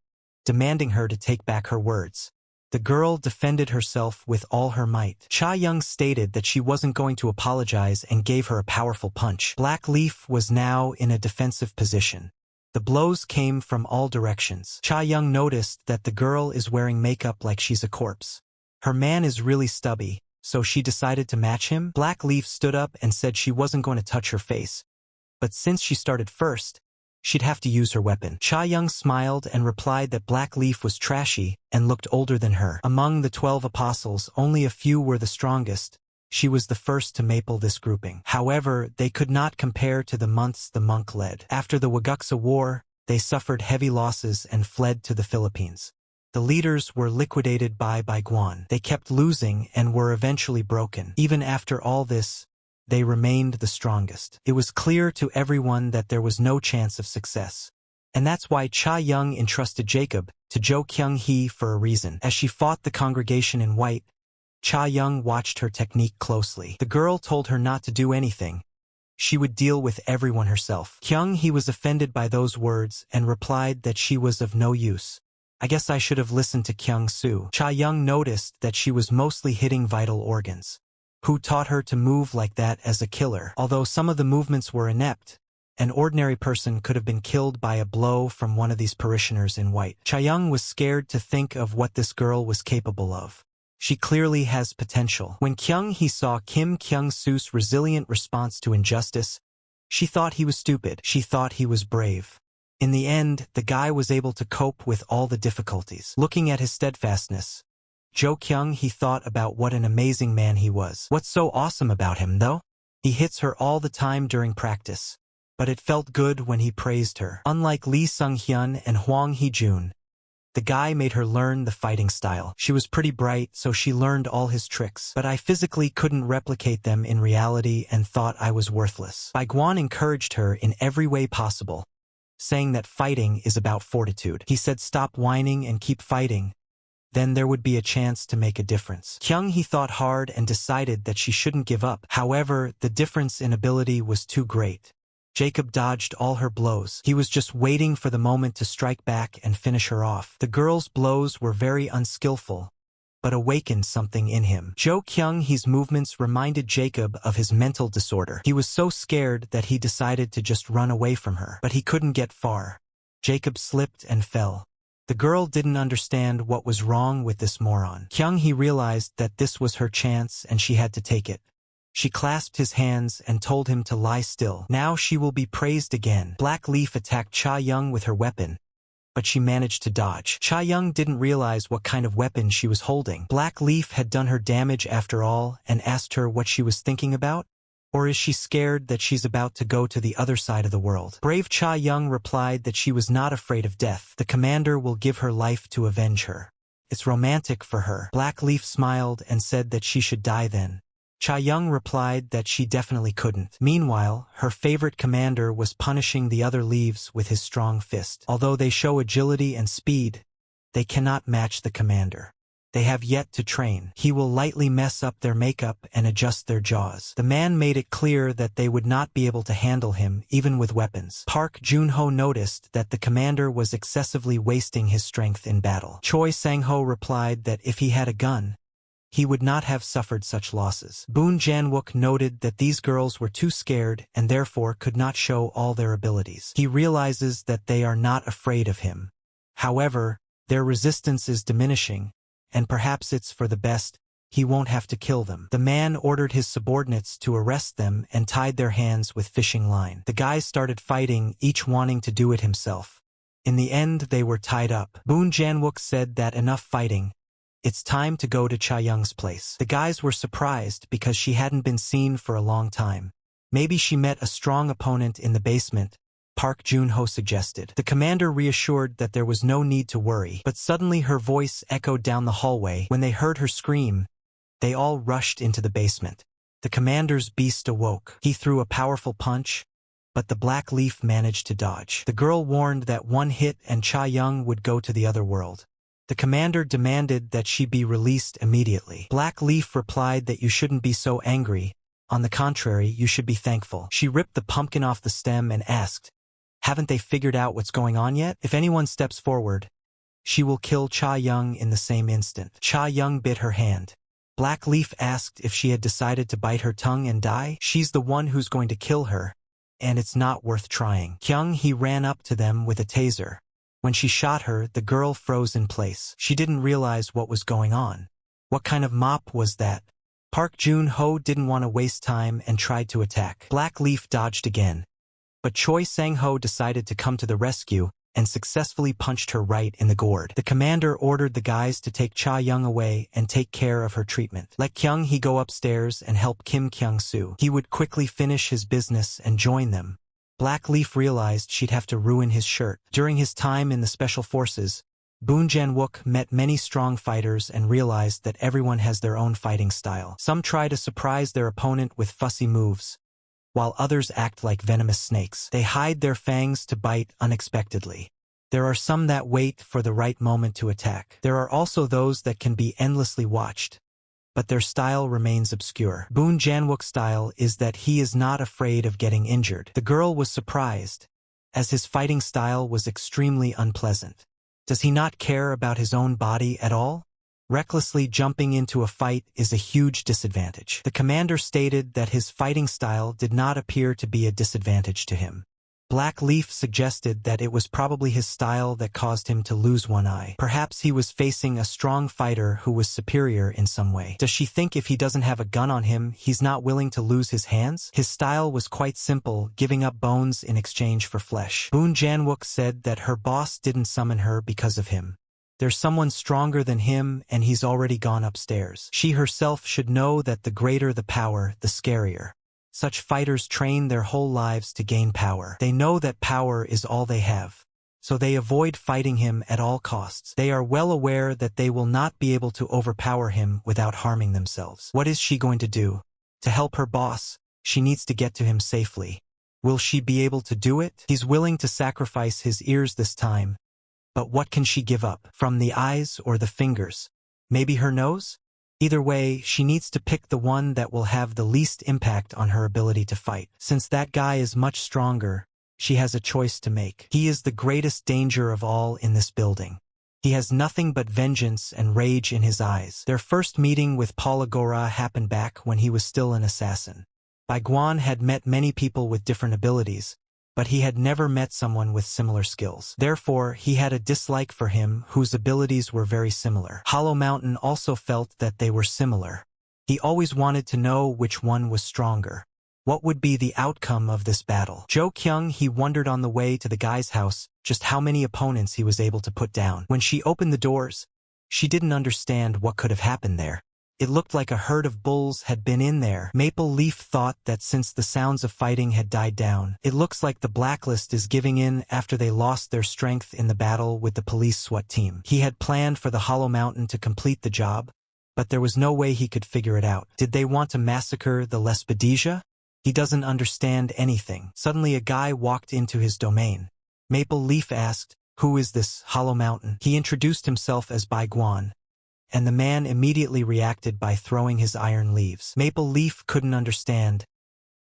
demanding her to take back her words. The girl defended herself with all her might. Cha Young stated that she wasn't going to apologize and gave her a powerful punch. Black Leaf was now in a defensive position. The blows came from all directions. Cha Young noticed that the girl is wearing makeup like she's a corpse. Her man is really stubby, so she decided to match him. Black Leaf stood up and said she wasn't going to touch her face, but since she started first, she'd have to use her weapon. Cha Young smiled and replied that Black Leaf was trashy and looked older than her. Among the 12 apostles, only a few were the strongest. She was the first to maple this grouping. However, they could not compare to the months the monk led. After the Waguksa War, they suffered heavy losses and fled to the Philippines. The leaders were liquidated by Guan. They kept losing and were eventually broken. Even after all this, they remained the strongest. It was clear to everyone that there was no chance of success. And that's why Cha Young entrusted Jacob to Jo Kyung Hee for a reason. As she fought the congregation in white, Cha Young watched her technique closely. The girl told her not to do anything. She would deal with everyone herself. Kyung Hee was offended by those words and replied that she was of no use. I guess I should have listened to Kyung Soo. Cha Young noticed that she was mostly hitting vital organs. Who taught her to move like that as a killer? Although some of the movements were inept, an ordinary person could have been killed by a blow from one of these parishioners in white. Cha Young was scared to think of what this girl was capable of. She clearly has potential. When Kyung Hee saw Kim Kyung-soo's resilient response to injustice, she thought he was stupid. She thought he was brave. In the end, the guy was able to cope with all the difficulties. Looking at his steadfastness, Jo Kyung Hee thought about what an amazing man he was. What's so awesome about him, though? He hits her all the time during practice. But it felt good when he praised her. Unlike Lee Sung-hyun and Hwang Hee-jun, the guy made her learn the fighting style. She was pretty bright, so she learned all his tricks. But I physically couldn't replicate them in reality and thought I was worthless. Guan encouraged her in every way possible, saying that fighting is about fortitude. He said stop whining and keep fighting. Then there would be a chance to make a difference. Kyung Hee thought hard and decided that she shouldn't give up. However, the difference in ability was too great. Jacob dodged all her blows. He was just waiting for the moment to strike back and finish her off. The girl's blows were very unskillful, but awakened something in him. Jo Kyung Hee's movements reminded Jacob of his mental disorder. He was so scared that he decided to just run away from her. But he couldn't get far. Jacob slipped and fell. The girl didn't understand what was wrong with this moron. Kyung Hee realized that this was her chance and she had to take it. She clasped his hands and told him to lie still. Now she will be praised again. Black Leaf attacked Cha Young with her weapon, but she managed to dodge. Cha Young didn't realize what kind of weapon she was holding. Black Leaf had done her damage after all and asked her what she was thinking about. Or is she scared that she's about to go to the other side of the world? Brave Cha Young replied that she was not afraid of death. The commander will give her life to avenge her. It's romantic for her. Black Leaf smiled and said that she should die then. Cha Young replied that she definitely couldn't. Meanwhile, her favorite commander was punishing the other leaves with his strong fist. Although they show agility and speed, they cannot match the commander. They have yet to train. He will lightly mess up their makeup and adjust their jaws. The man made it clear that they would not be able to handle him, even with weapons. Park Jun-ho noticed that the commander was excessively wasting his strength in battle. Choi Sang-ho replied that if he had a gun, he would not have suffered such losses. Boon Jan-wook noted that these girls were too scared and therefore could not show all their abilities. He realizes that they are not afraid of him. However, their resistance is diminishing, and perhaps it's for the best. He won't have to kill them. The man ordered his subordinates to arrest them and tied their hands with fishing line. The guys started fighting, each wanting to do it himself. In the end, they were tied up. Boon Jan-wook said that enough fighting. It's time to go to Cha Young's place. The guys were surprised because she hadn't been seen for a long time. Maybe she met a strong opponent in the basement, Park Jun-ho suggested. The commander reassured that there was no need to worry, but suddenly her voice echoed down the hallway. When they heard her scream, they all rushed into the basement. The commander's beast awoke. He threw a powerful punch, but the Black Leaf managed to dodge. The girl warned that one hit and Cha Young would go to the other world. The commander demanded that she be released immediately. Black Leaf replied that you shouldn't be so angry. On the contrary, you should be thankful. She ripped the pumpkin off the stem and asked, "Haven't they figured out what's going on yet? If anyone steps forward, she will kill Cha Young in the same instant." Cha Young bit her hand. Black Leaf asked if she had decided to bite her tongue and die. She's the one who's going to kill her, and it's not worth trying. Kyung Hee ran up to them with a taser. When she shot her, the girl froze in place. She didn't realize what was going on. What kind of mop was that? Park Jun-ho didn't want to waste time and tried to attack. Black Leaf dodged again, but Choi Sang-ho decided to come to the rescue and successfully punched her right in the gourd. The commander ordered the guys to take Cha Young away and take care of her treatment. Let Kyung Hee go upstairs and help Kim Kyung-soo. He would quickly finish his business and join them. Black Leaf realized she'd have to ruin his shirt. During his time in the Special Forces, Boon Jan-wook met many strong fighters and realized that everyone has their own fighting style. Some try to surprise their opponent with fussy moves, while others act like venomous snakes. They hide their fangs to bite unexpectedly. There are some that wait for the right moment to attack. There are also those that can be endlessly watched, but their style remains obscure. Boon Jan-wook's style is that he is not afraid of getting injured. The girl was surprised, as his fighting style was extremely unpleasant. Does he not care about his own body at all? Recklessly jumping into a fight is a huge disadvantage. The commander stated that his fighting style did not appear to be a disadvantage to him. Black Leaf suggested that it was probably his style that caused him to lose one eye. Perhaps he was facing a strong fighter who was superior in some way. Does she think if he doesn't have a gun on him, he's not willing to lose his hands? His style was quite simple, giving up bones in exchange for flesh. Boon Jan-wook said that her boss didn't summon her because of him. There's someone stronger than him, and he's already gone upstairs. She herself should know that the greater the power, the scarier. Such fighters train their whole lives to gain power. They know that power is all they have, so they avoid fighting him at all costs. They are well aware that they will not be able to overpower him without harming themselves. What is she going to do? To help her boss, she needs to get to him safely. Will she be able to do it? He's willing to sacrifice his ears this time. But what can she give up? From the eyes or the fingers? Maybe her nose? Either way, she needs to pick the one that will have the least impact on her ability to fight. Since that guy is much stronger, she has a choice to make. He is the greatest danger of all in this building. He has nothing but vengeance and rage in his eyes. Their first meeting with Paul Agora happened back when he was still an assassin. Baiguan had met many people with different abilities, but he had never met someone with similar skills. Therefore, he had a dislike for him whose abilities were very similar. Hollow Mountain also felt that they were similar. He always wanted to know which one was stronger. What would be the outcome of this battle? Jo Kyung Hee wondered on the way to the guy's house just how many opponents he was able to put down. When she opened the doors, she didn't understand what could have happened there. It looked like a herd of bulls had been in there. Maple Leaf thought that since the sounds of fighting had died down, it looks like the Blacklist is giving in after they lost their strength in the battle with the police SWAT team. He had planned for the Hollow Mountain to complete the job, but there was no way he could figure it out. Did they want to massacre the Lespedisia? He doesn't understand anything. Suddenly a guy walked into his domain. Maple Leaf asked, "Who is this Hollow Mountain?" He introduced himself as Baiguan, and the man immediately reacted by throwing his iron leaves. Maple Leaf couldn't understand.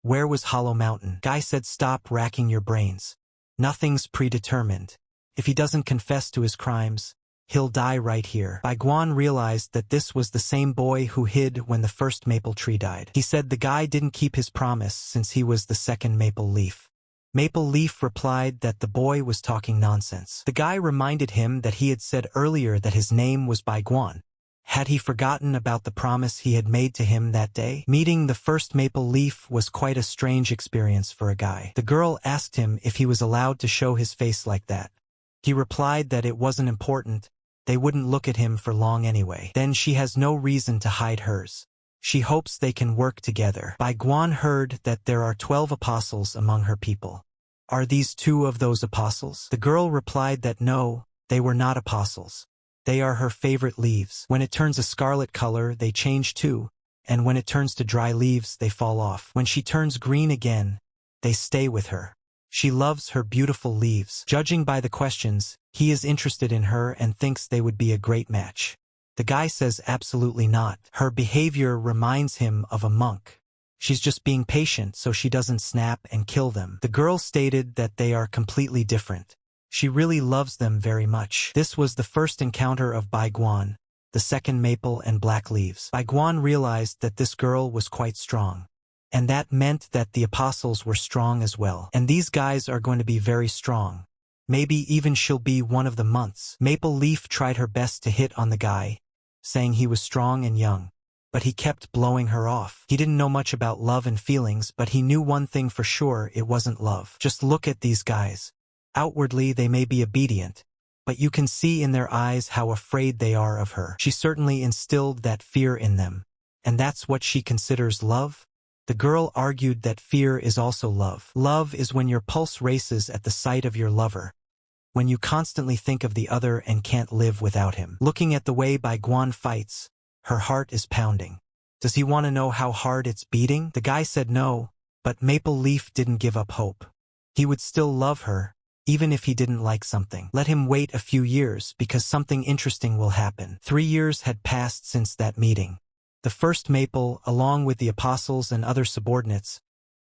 Where was Hollow Mountain? Guy said, "Stop racking your brains. Nothing's predetermined. If he doesn't confess to his crimes, he'll die right here." Baiguan realized that this was the same boy who hid when the first maple tree died. He said the guy didn't keep his promise since he was the second Maple Leaf. Maple Leaf replied that the boy was talking nonsense. The guy reminded him that he had said earlier that his name was Baiguan. Had he forgotten about the promise he had made to him that day? Meeting the first Maple Leaf was quite a strange experience for a guy. The girl asked him if he was allowed to show his face like that. He replied that it wasn't important. They wouldn't look at him for long anyway. Then she has no reason to hide hers. She hopes they can work together. Baiguan heard that there are 12 apostles among her people. "Are these two of those apostles?" The girl replied that no, they were not apostles. They are her favorite leaves. When it turns a scarlet color, they change too, and when it turns to dry leaves, they fall off. When she turns green again, they stay with her. She loves her beautiful leaves. Judging by the questions, he is interested in her and thinks they would be a great match. The guy says absolutely not. Her behavior reminds him of a monk. She's just being patient so she doesn't snap and kill them. The girl stated that they are completely different. She really loves them very much. This was the first encounter of Bai Guan, the second maple and black leaves. Bai Guan realized that this girl was quite strong. And that meant that the apostles were strong as well. And these guys are going to be very strong. Maybe even she'll be one of the months. Maple Leaf tried her best to hit on the guy, saying he was strong and young. But he kept blowing her off. He didn't know much about love and feelings, but he knew one thing for sure: it wasn't love. Just look at these guys. Outwardly they may be obedient, but you can see in their eyes how afraid they are of her. She certainly instilled that fear in them. And that's what she considers love? The girl argued that fear is also love. Love is when your pulse races at the sight of your lover, when you constantly think of the other and can't live without him. Looking at the way Bai Guan fights, her heart is pounding. Does he want to know how hard it's beating? The guy said no, but Maple Leaf didn't give up hope. He would still love her, even if he didn't like something. Let him wait a few years, because something interesting will happen. 3 years had passed since that meeting. The first Maple, along with the apostles and other subordinates,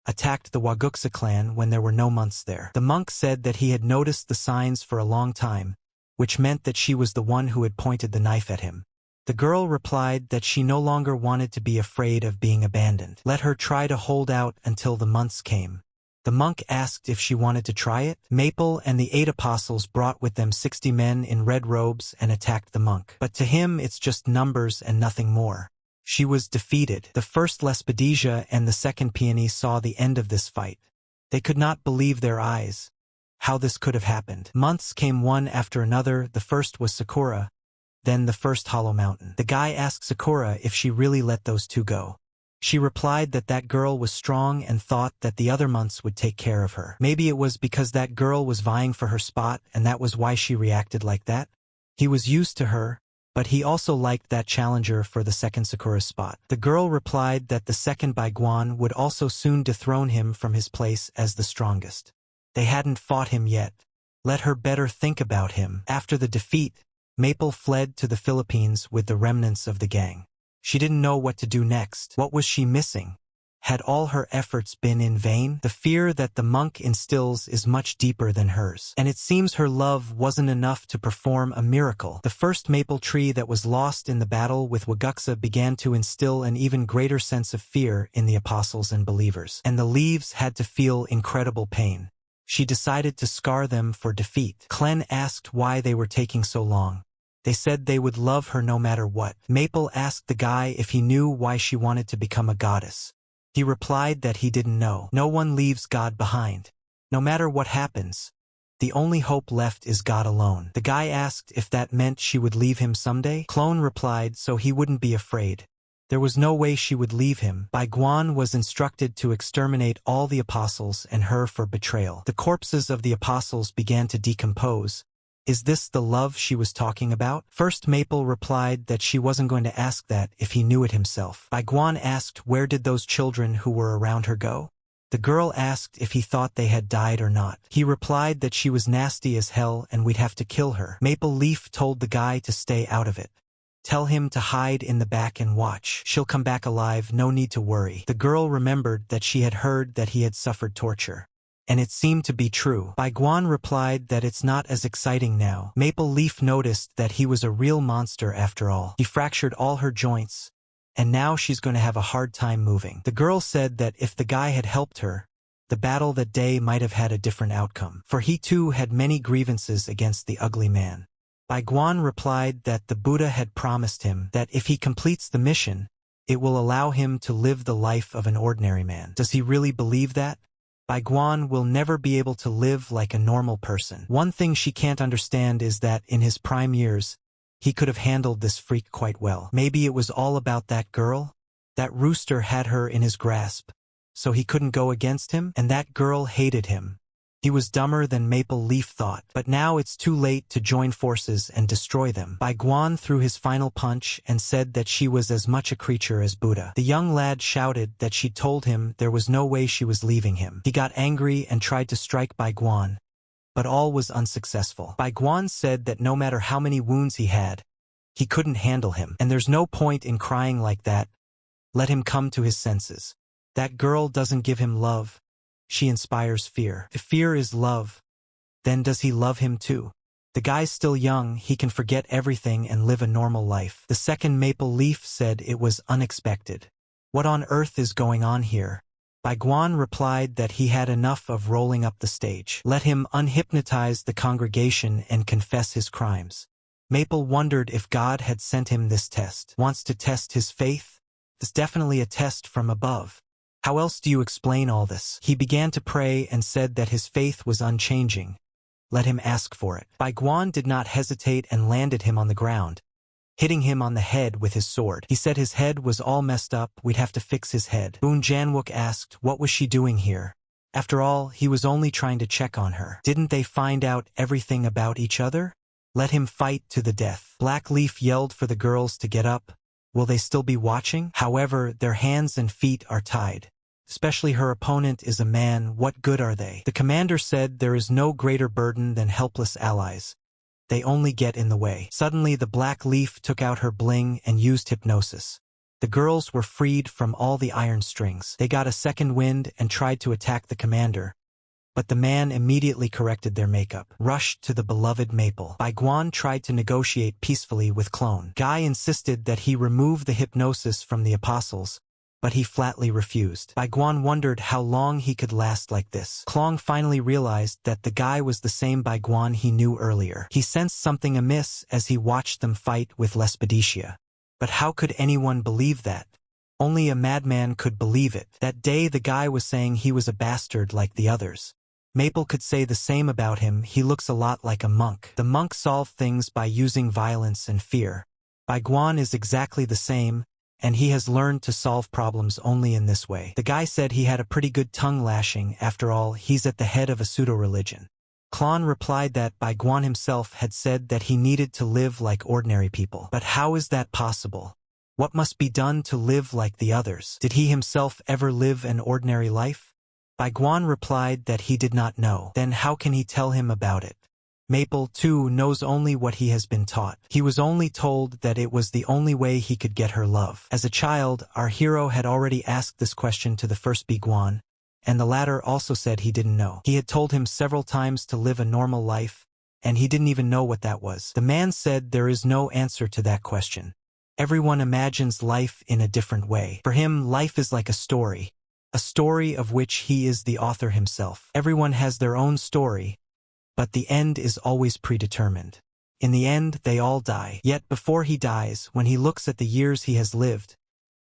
attacked the Waguksa clan when there were no monks there. The monk said that he had noticed the signs for a long time, which meant that she was the one who had pointed the knife at him. The girl replied that she no longer wanted to be afraid of being abandoned. Let her try to hold out until the months came. The monk asked if she wanted to try it. Maple and the 8 apostles brought with them 60 men in red robes and attacked the monk. But to him it's just numbers and nothing more. She was defeated. The first Lespedesia and the second Peony saw the end of this fight. They could not believe their eyes. How this could have happened. Months came one after another. The first was Sakura, then the first Hollow Mountain. The guy asked Sakura if she really let those two go. She replied that that girl was strong and thought that the other months would take care of her. Maybe it was because that girl was vying for her spot and that was why she reacted like that. He was used to her, but he also liked that challenger for the second Sakura spot. The girl replied that the second Bai Guan would also soon dethrone him from his place as the strongest. They hadn't fought him yet. Let her better think about him. After the defeat, Maple fled to the Philippines with the remnants of the gang. She didn't know what to do next. What was she missing? Had all her efforts been in vain? The fear that the monk instills is much deeper than hers. And it seems her love wasn't enough to perform a miracle. The first maple tree that was lost in the battle with Waguksa began to instill an even greater sense of fear in the apostles and believers. And the leaves had to feel incredible pain. She decided to scar them for defeat. Clen asked why they were taking so long. They said they would love her no matter what. Maple asked the guy if he knew why she wanted to become a goddess. He replied that he didn't know. No one leaves God behind. No matter what happens, the only hope left is God alone. The guy asked if that meant she would leave him someday. Clone replied so he wouldn't be afraid. There was no way she would leave him. Bai Guan was instructed to exterminate all the apostles and her for betrayal. The corpses of the apostles began to decompose. Is this the love she was talking about? First Maple replied that she wasn't going to ask that if he knew it himself. Bai Guan asked where did those children who were around her go? The girl asked if he thought they had died or not. He replied that she was nasty as hell and we'd have to kill her. Maple Leaf told the guy to stay out of it. Tell him to hide in the back and watch. She'll come back alive, no need to worry. The girl remembered that she had heard that he had suffered torture. And it seemed to be true. Bai Guan replied that it's not as exciting now. Maple Leaf noticed that he was a real monster after all. He fractured all her joints, and now she's going to have a hard time moving. The girl said that if the guy had helped her, the battle that day might have had a different outcome, for he too had many grievances against the ugly man. Bai Guan replied that the Buddha had promised him that if he completes the mission, it will allow him to live the life of an ordinary man. Does he really believe that? Bai Guan will never be able to live like a normal person. One thing she can't understand is that in his prime years, he could have handled this freak quite well. Maybe it was all about that girl? That rooster had her in his grasp, so he couldn't go against him? And that girl hated him, He was dumber than Maple Leaf thought, but now it's too late to join forces and destroy them. Bai Guan threw his final punch and said that she was as much a creature as Buddha. The young lad shouted that she told him there was no way she was leaving him. He got angry and tried to strike Bai Guan, but all was unsuccessful. Bai Guan said that no matter how many wounds he had, he couldn't handle him. And there's no point in crying like that. Let him come to his senses. That girl doesn't give him love. She inspires fear. If fear is love, then does he love him too? The guy's still young, he can forget everything and live a normal life. The second Maple Leaf said it was unexpected. What on earth is going on here? Bai Guan replied that he had enough of rolling up the stage. Let him unhypnotize the congregation and confess his crimes. Maple wondered if God had sent him this test. Wants to test his faith? It's definitely a test from above. How else do you explain all this? He began to pray and said that his faith was unchanging. Let him ask for it. Bai Guan did not hesitate and landed him on the ground, hitting him on the head with his sword. He said his head was all messed up, we'd have to fix his head. Boon Janwook asked what was she doing here. After all, he was only trying to check on her. Didn't they find out everything about each other? Let him fight to the death. Black Leaf yelled for the girls to get up. Will they still be watching? However, their hands and feet are tied. Especially her opponent is a man, what good are they? The commander said there is no greater burden than helpless allies. They only get in the way. Suddenly the Black Leaf took out her bling and used hypnosis. The girls were freed from all the iron strings. They got a second wind and tried to attack the commander. But the man immediately corrected their makeup, rushed to the beloved Maple. Bai Guan tried to negotiate peacefully with Clone. Guy insisted that he remove the hypnosis from the apostles, but he flatly refused. Bai Guan wondered how long he could last like this. Clong finally realized that the guy was the same Bai Guan he knew earlier. He sensed something amiss as he watched them fight with Lespedicia. But how could anyone believe that? Only a madman could believe it. That day the guy was saying he was a bastard like the others. Maple could say the same about him, he looks a lot like a monk. The monk solved things by using violence and fear. Bai Guan is exactly the same, and he has learned to solve problems only in this way. The guy said he had a pretty good tongue lashing, after all, he's at the head of a pseudo-religion. Klon replied that Bai Guan himself had said that he needed to live like ordinary people. But how is that possible? What must be done to live like the others? Did he himself ever live an ordinary life? Bai Guan replied that he did not know. Then how can he tell him about it? Maple, too, knows only what he has been taught. He was only told that it was the only way he could get her love. As a child, our hero had already asked this question to the first Bai Guan, and the latter also said he didn't know. He had told him several times to live a normal life, and he didn't even know what that was. The man said there is no answer to that question. Everyone imagines life in a different way. For him, life is like a story of which he is the author himself. Everyone has their own story, but the end is always predetermined. In the end, they all die. Yet before he dies, when he looks at the years he has lived,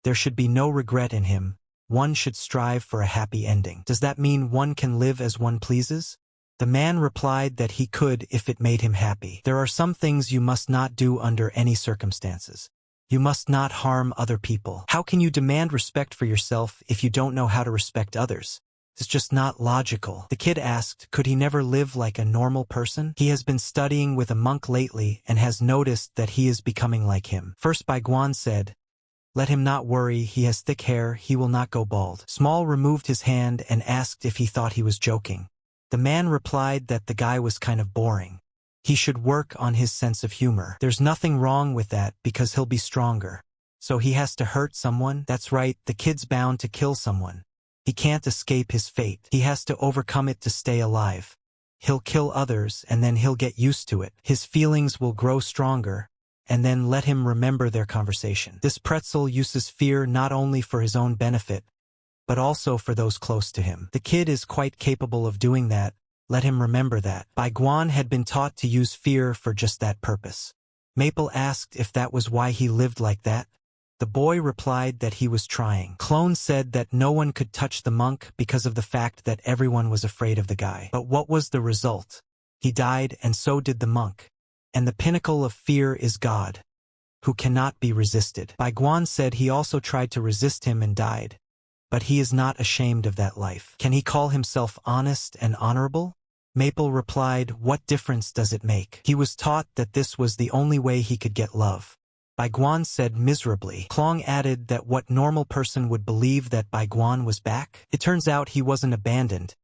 there should be no regret in him. One should strive for a happy ending. Does that mean one can live as one pleases? The man replied that he could if it made him happy. There are some things you must not do under any circumstances. You must not harm other people. How can you demand respect for yourself if you don't know how to respect others? It's just not logical. The kid asked, could he never live like a normal person? He has been studying with a monk lately and has noticed that he is becoming like him. First Bai Guan said, let him not worry, he has thick hair, he will not go bald. Small removed his hand and asked if he thought he was joking. The man replied that the guy was kind of boring. He should work on his sense of humor. There's nothing wrong with that because he'll be stronger. So he has to hurt someone? That's right, the kid's bound to kill someone. He can't escape his fate. He has to overcome it to stay alive. He'll kill others and then he'll get used to it. His feelings will grow stronger, and then let him remember their conversation. This pretzel uses fear not only for his own benefit, but also for those close to him. The kid is quite capable of doing that. Let him remember that. Bai Guan had been taught to use fear for just that purpose. Maple asked if that was why he lived like that. The boy replied that he was trying. Clone said that no one could touch the monk because of the fact that everyone was afraid of the guy. But what was the result? He died, and so did the monk. And the pinnacle of fear is God, who cannot be resisted. Bai Guan said he also tried to resist him and died. But he is not ashamed of that life. Can he call himself honest and honorable? Maple replied, "What difference does it make?" He was taught that this was the only way he could get love. Baiguan said miserably. Klong added that what normal person would believe that Baiguan was back? It turns out he wasn't abandoned.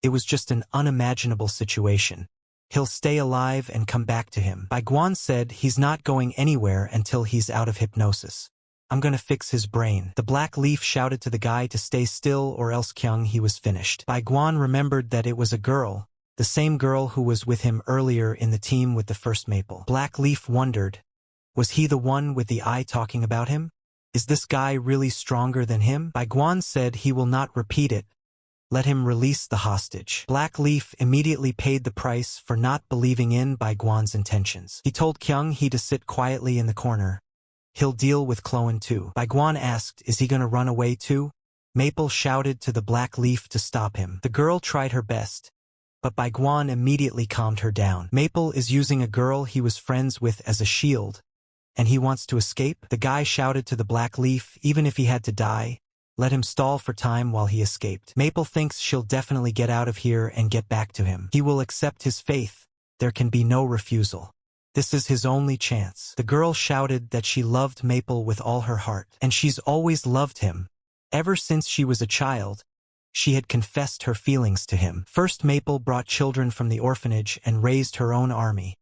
It was just an unimaginable situation. He'll stay alive and come back to him. Baiguan said he's not going anywhere until he's out of hypnosis. I'm gonna fix his brain. The Black Leaf shouted to the guy to stay still or else Kyung he was finished. Baiguan remembered that it was a girl, the same girl who was with him earlier in the team with the first Maple. Black Leaf wondered, was he the one with the eye talking about him? Is this guy really stronger than him? Baiguan said he will not repeat it. Let him release the hostage. Black Leaf immediately paid the price for not believing in Baiguan's intentions. He told Kyung he to sit quietly in the corner. He'll deal with Cloan too. Baiguan asked, is he gonna run away too? Maple shouted to the Black Leaf to stop him. The girl tried her best, but Baiguan immediately calmed her down. Maple is using a girl he was friends with as a shield, and he wants to escape? The guy shouted to the Black Leaf, even if he had to die, let him stall for time while he escaped. Maple thinks she'll definitely get out of here and get back to him. He will accept his faith. There can be no refusal. This is his only chance. The girl shouted that she loved Maple with all her heart, and she's always loved him. Ever since she was a child, she had confessed her feelings to him. First Maple brought children from the orphanage and raised her own army,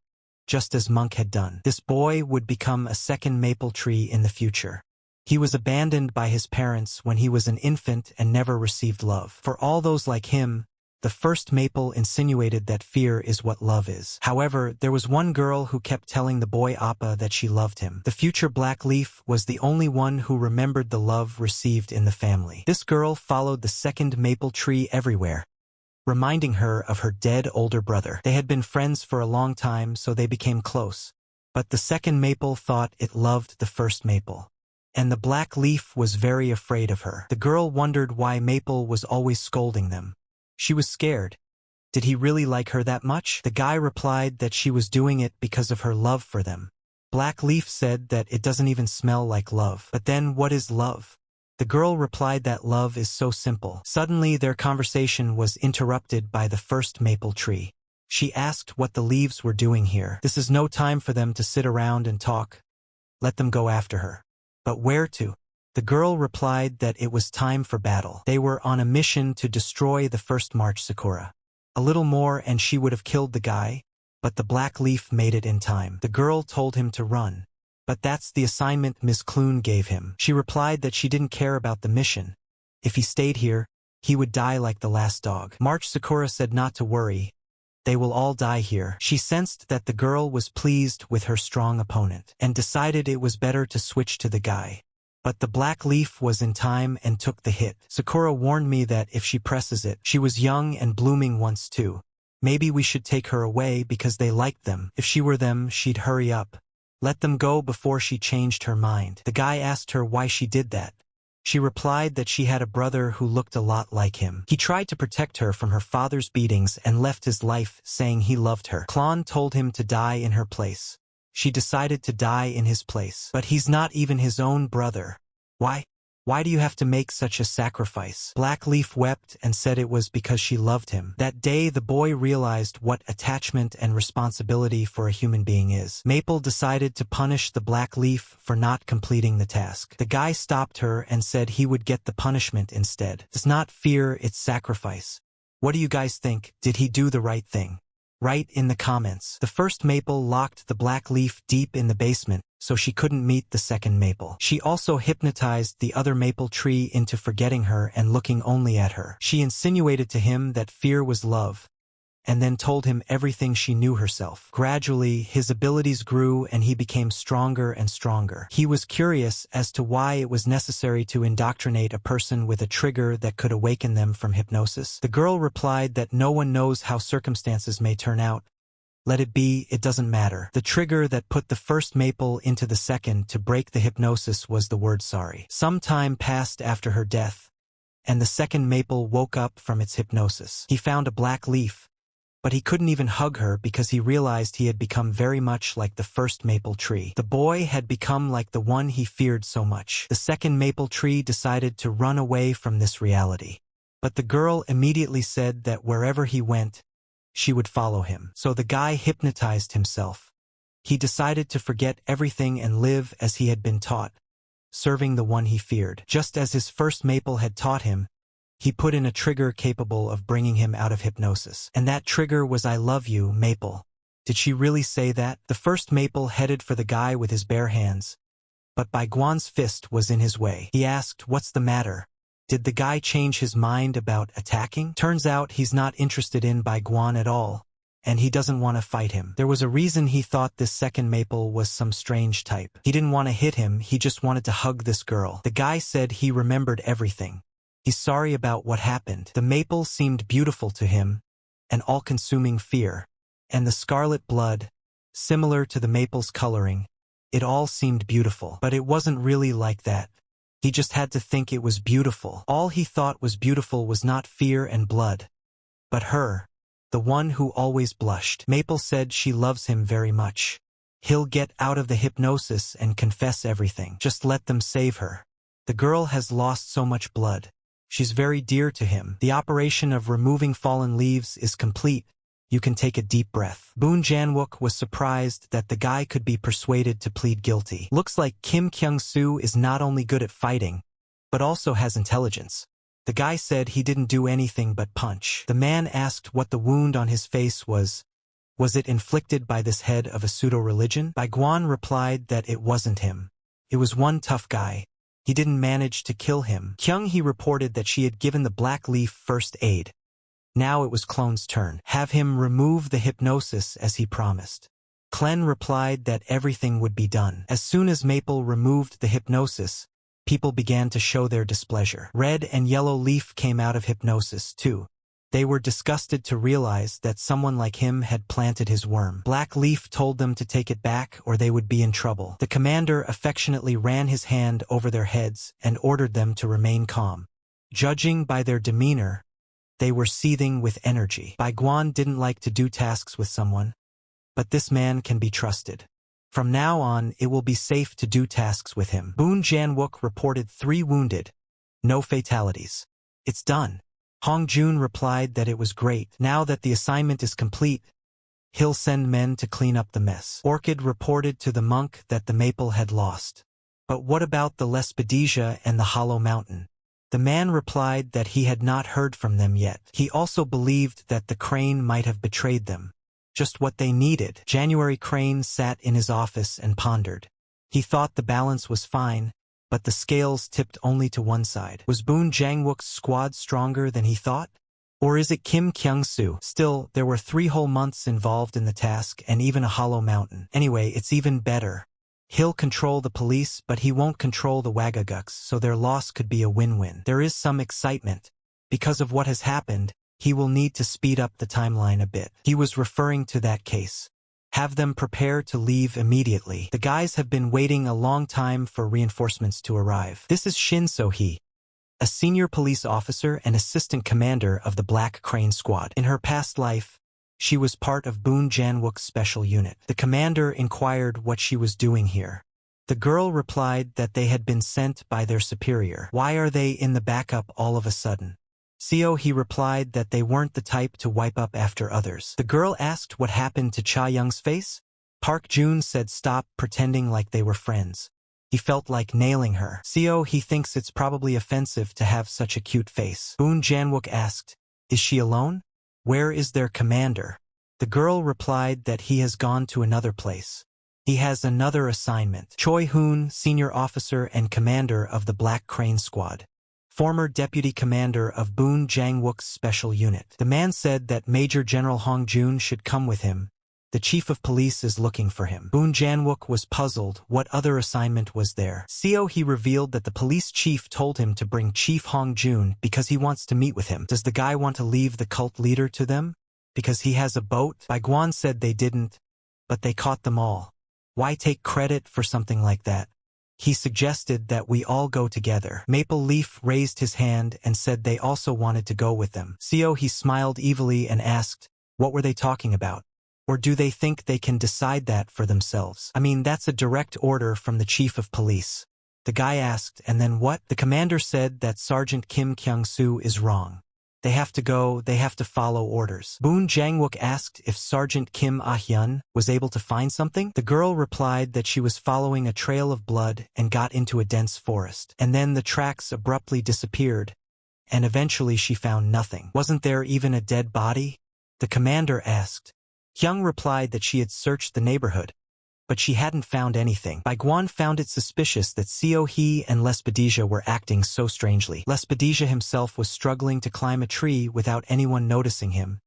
just as Monk had done. This boy would become a second maple tree in the future. He was abandoned by his parents when he was an infant and never received love. For all those like him, the first Maple insinuated that fear is what love is. However, there was one girl who kept telling the boy Appa that she loved him. The future Black Leaf was the only one who remembered the love received in the family. This girl followed the second maple tree everywhere, reminding her of her dead older brother. They had been friends for a long time, so they became close. But the second maple thought it loved the first maple, and the Black Leaf was very afraid of her. The girl wondered why Maple was always scolding them. She was scared. Did he really like her that much? The guy replied that she was doing it because of her love for them. Black Leaf said that it doesn't even smell like love. But then what is love? The girl replied that love is so simple. Suddenly their conversation was interrupted by the first maple tree. She asked what the leaves were doing here. This is no time for them to sit around and talk. Let them go after her. But where to? The girl replied that it was time for battle. They were on a mission to destroy the first March Sakura. A little more and she would have killed the guy, but the Black Leaf made it in time. The girl told him to run. But that's the assignment Miss Clune gave him. She replied that she didn't care about the mission. If he stayed here, he would die like the last dog. March Sakura said not to worry. They will all die here. She sensed that the girl was pleased with her strong opponent and decided it was better to switch to the guy. But the Black Leaf was in time and took the hit. Sakura warned me that if she presses it, she was young and blooming once too. Maybe we should take her away because they liked them. If she were them, she'd hurry up. Let them go before she changed her mind. The guy asked her why she did that. She replied that she had a brother who looked a lot like him. He tried to protect her from her father's beatings and left his life saying he loved her. Klon told him to die in her place. She decided to die in his place. But he's not even his own brother. Why? Why do you have to make such a sacrifice? Black Leaf wept and said it was because she loved him. That day the boy realized what attachment and responsibility for a human being is. Maple decided to punish the Black Leaf for not completing the task. The guy stopped her and said he would get the punishment instead. Does not fear its sacrifice. What do you guys think? Did he do the right thing? Write in the comments. The first Maple locked the Black Leaf deep in the basement, so she couldn't meet the second Maple. She also hypnotized the other maple tree into forgetting her and looking only at her. She insinuated to him that fear was love, and then told him everything she knew herself. Gradually, his abilities grew and he became stronger and stronger. He was curious as to why it was necessary to indoctrinate a person with a trigger that could awaken them from hypnosis. The girl replied that no one knows how circumstances may turn out. Let it be, it doesn't matter. The trigger that put the first maple into the second to break the hypnosis was the word sorry. Some time passed after her death, and the second maple woke up from its hypnosis. He found a Black Leaf, but he couldn't even hug her because he realized he had become very much like the first maple tree. The boy had become like the one he feared so much. The second maple tree decided to run away from this reality. But the girl immediately said that wherever he went, she would follow him. So the guy hypnotized himself. He decided to forget everything and live as he had been taught, serving the one he feared. Just as his first maple had taught him, he put in a trigger capable of bringing him out of hypnosis. And that trigger was "I love you, Maple." Did she really say that? The first maple headed for the guy with his bare hands, but Bai Guan's fist was in his way. He asked, "What's the matter?" Did the guy change his mind about attacking? Turns out he's not interested in Bai Guan at all, and he doesn't want to fight him. There was a reason he thought this second maple was some strange type. He didn't want to hit him, he just wanted to hug this girl. The guy said he remembered everything. He's sorry about what happened. The maple seemed beautiful to him, an all-consuming fear. And the scarlet blood, similar to the maple's coloring, it all seemed beautiful. But it wasn't really like that. He just had to think it was beautiful. All he thought was beautiful was not fear and blood, but her, the one who always blushed. Maple said she loves him very much. He'll get out of the hypnosis and confess everything. Just let them save her. The girl has lost so much blood. She's very dear to him. The operation of removing fallen leaves is complete. You can take a deep breath. Boon Janwook was surprised that the guy could be persuaded to plead guilty. Looks like Kim Kyung-soo is not only good at fighting, but also has intelligence. The guy said he didn't do anything but punch. The man asked what the wound on his face was. Was it inflicted by this head of a pseudo-religion? Bai Guan replied that it wasn't him. It was one tough guy. He didn't manage to kill him. Kyung-hee reported that she had given the black leaf first aid. Now it was Clone's turn. Have him remove the hypnosis as he promised. Clen replied that everything would be done. As soon as Maple removed the hypnosis, people began to show their displeasure. Red and Yellow Leaf came out of hypnosis too. They were disgusted to realize that someone like him had planted his worm. Black Leaf told them to take it back or they would be in trouble. The commander affectionately ran his hand over their heads and ordered them to remain calm. Judging by their demeanor, they were seething with energy. Bai Guan didn't like to do tasks with someone, but this man can be trusted. From now on, it will be safe to do tasks with him. Boon Janwook reported 3 wounded. No fatalities. It's done. Hong Jun replied that it was great. Now that the assignment is complete, he'll send men to clean up the mess. Orchid reported to the monk that the maple had lost. But what about the Lespedesia and the Hollow Mountain? The man replied that he had not heard from them yet. He also believed that the crane might have betrayed them. Just what they needed. January Crane sat in his office and pondered. He thought the balance was fine, but the scales tipped only to one side. Was Boon Jangwook's squad stronger than he thought? Or is it Kim Kyung-soo? Still, there were 3 whole months involved in the task and even a Hollow Mountain. Anyway, it's even better. He'll control the police, but he won't control the Wagaguks, so their loss could be a win-win. There is some excitement. Because of what has happened, he will need to speed up the timeline a bit. He was referring to that case. Have them prepare to leave immediately. The guys have been waiting a long time for reinforcements to arrive. This is Shin So-hee, a senior police officer and assistant commander of the Black Crane Squad. In her past life, she was part of Boon Janwook's special unit. The commander inquired what she was doing here. The girl replied that they had been sent by their superior. Why are they in the backup all of a sudden? He replied that they weren't the type to wipe up after others. The girl asked what happened to Cha Young's face. Park Jun said stop pretending like they were friends. He felt like nailing her. He thinks it's probably offensive to have such a cute face. Boon Janwook asked, is she alone? Where is their commander? The girl replied that he has gone to another place. He has another assignment. Choi Hoon, senior officer and commander of the Black Crane Squad. Former deputy commander of Boon Jangwook's special unit. The man said that Major General Hong Jun should come with him. The chief of police is looking for him. Boon Janwook was puzzled. What other assignment was there? He revealed that the police chief told him to bring Chief Hong Jun because he wants to meet with him. Does the guy want to leave the cult leader to them? Because he has a boat? Bai Guan said they didn't, but they caught them all. Why take credit for something like that? He suggested that we all go together. Maple Leaf raised his hand and said they also wanted to go with them. He smiled evilly and asked, what were they talking about? Or do they think they can decide that for themselves? I mean, that's a direct order from the chief of police. The guy asked, and then what? The commander said that Sergeant Kim Kyung-soo is wrong. They have to go, they have to follow orders. Boon Jang-wook asked if Sergeant Kim Ah-hyun was able to find something. The girl replied that she was following a trail of blood and got into a dense forest. And then the tracks abruptly disappeared, and eventually she found nothing. Wasn't there even a dead body? The commander asked. Hyung replied that she had searched the neighborhood, but she hadn't found anything. Baiguan found it suspicious that Seo Hee and Lespedija were acting so strangely. Lespedija himself was struggling to climb a tree without anyone noticing him,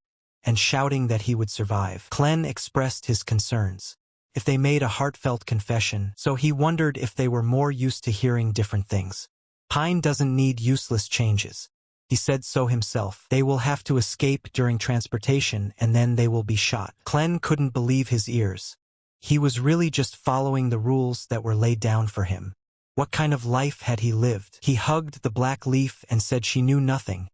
and shouting that he would survive. Klen expressed his concerns. If they made a heartfelt confession, so he wondered if they were more used to hearing different things. Pine doesn't need useless changes. He said so himself. They will have to escape during transportation and then they will be shot. Klen couldn't believe his ears. He was really just following the rules that were laid down for him. What kind of life had he lived? He hugged the black leaf and said she knew nothing.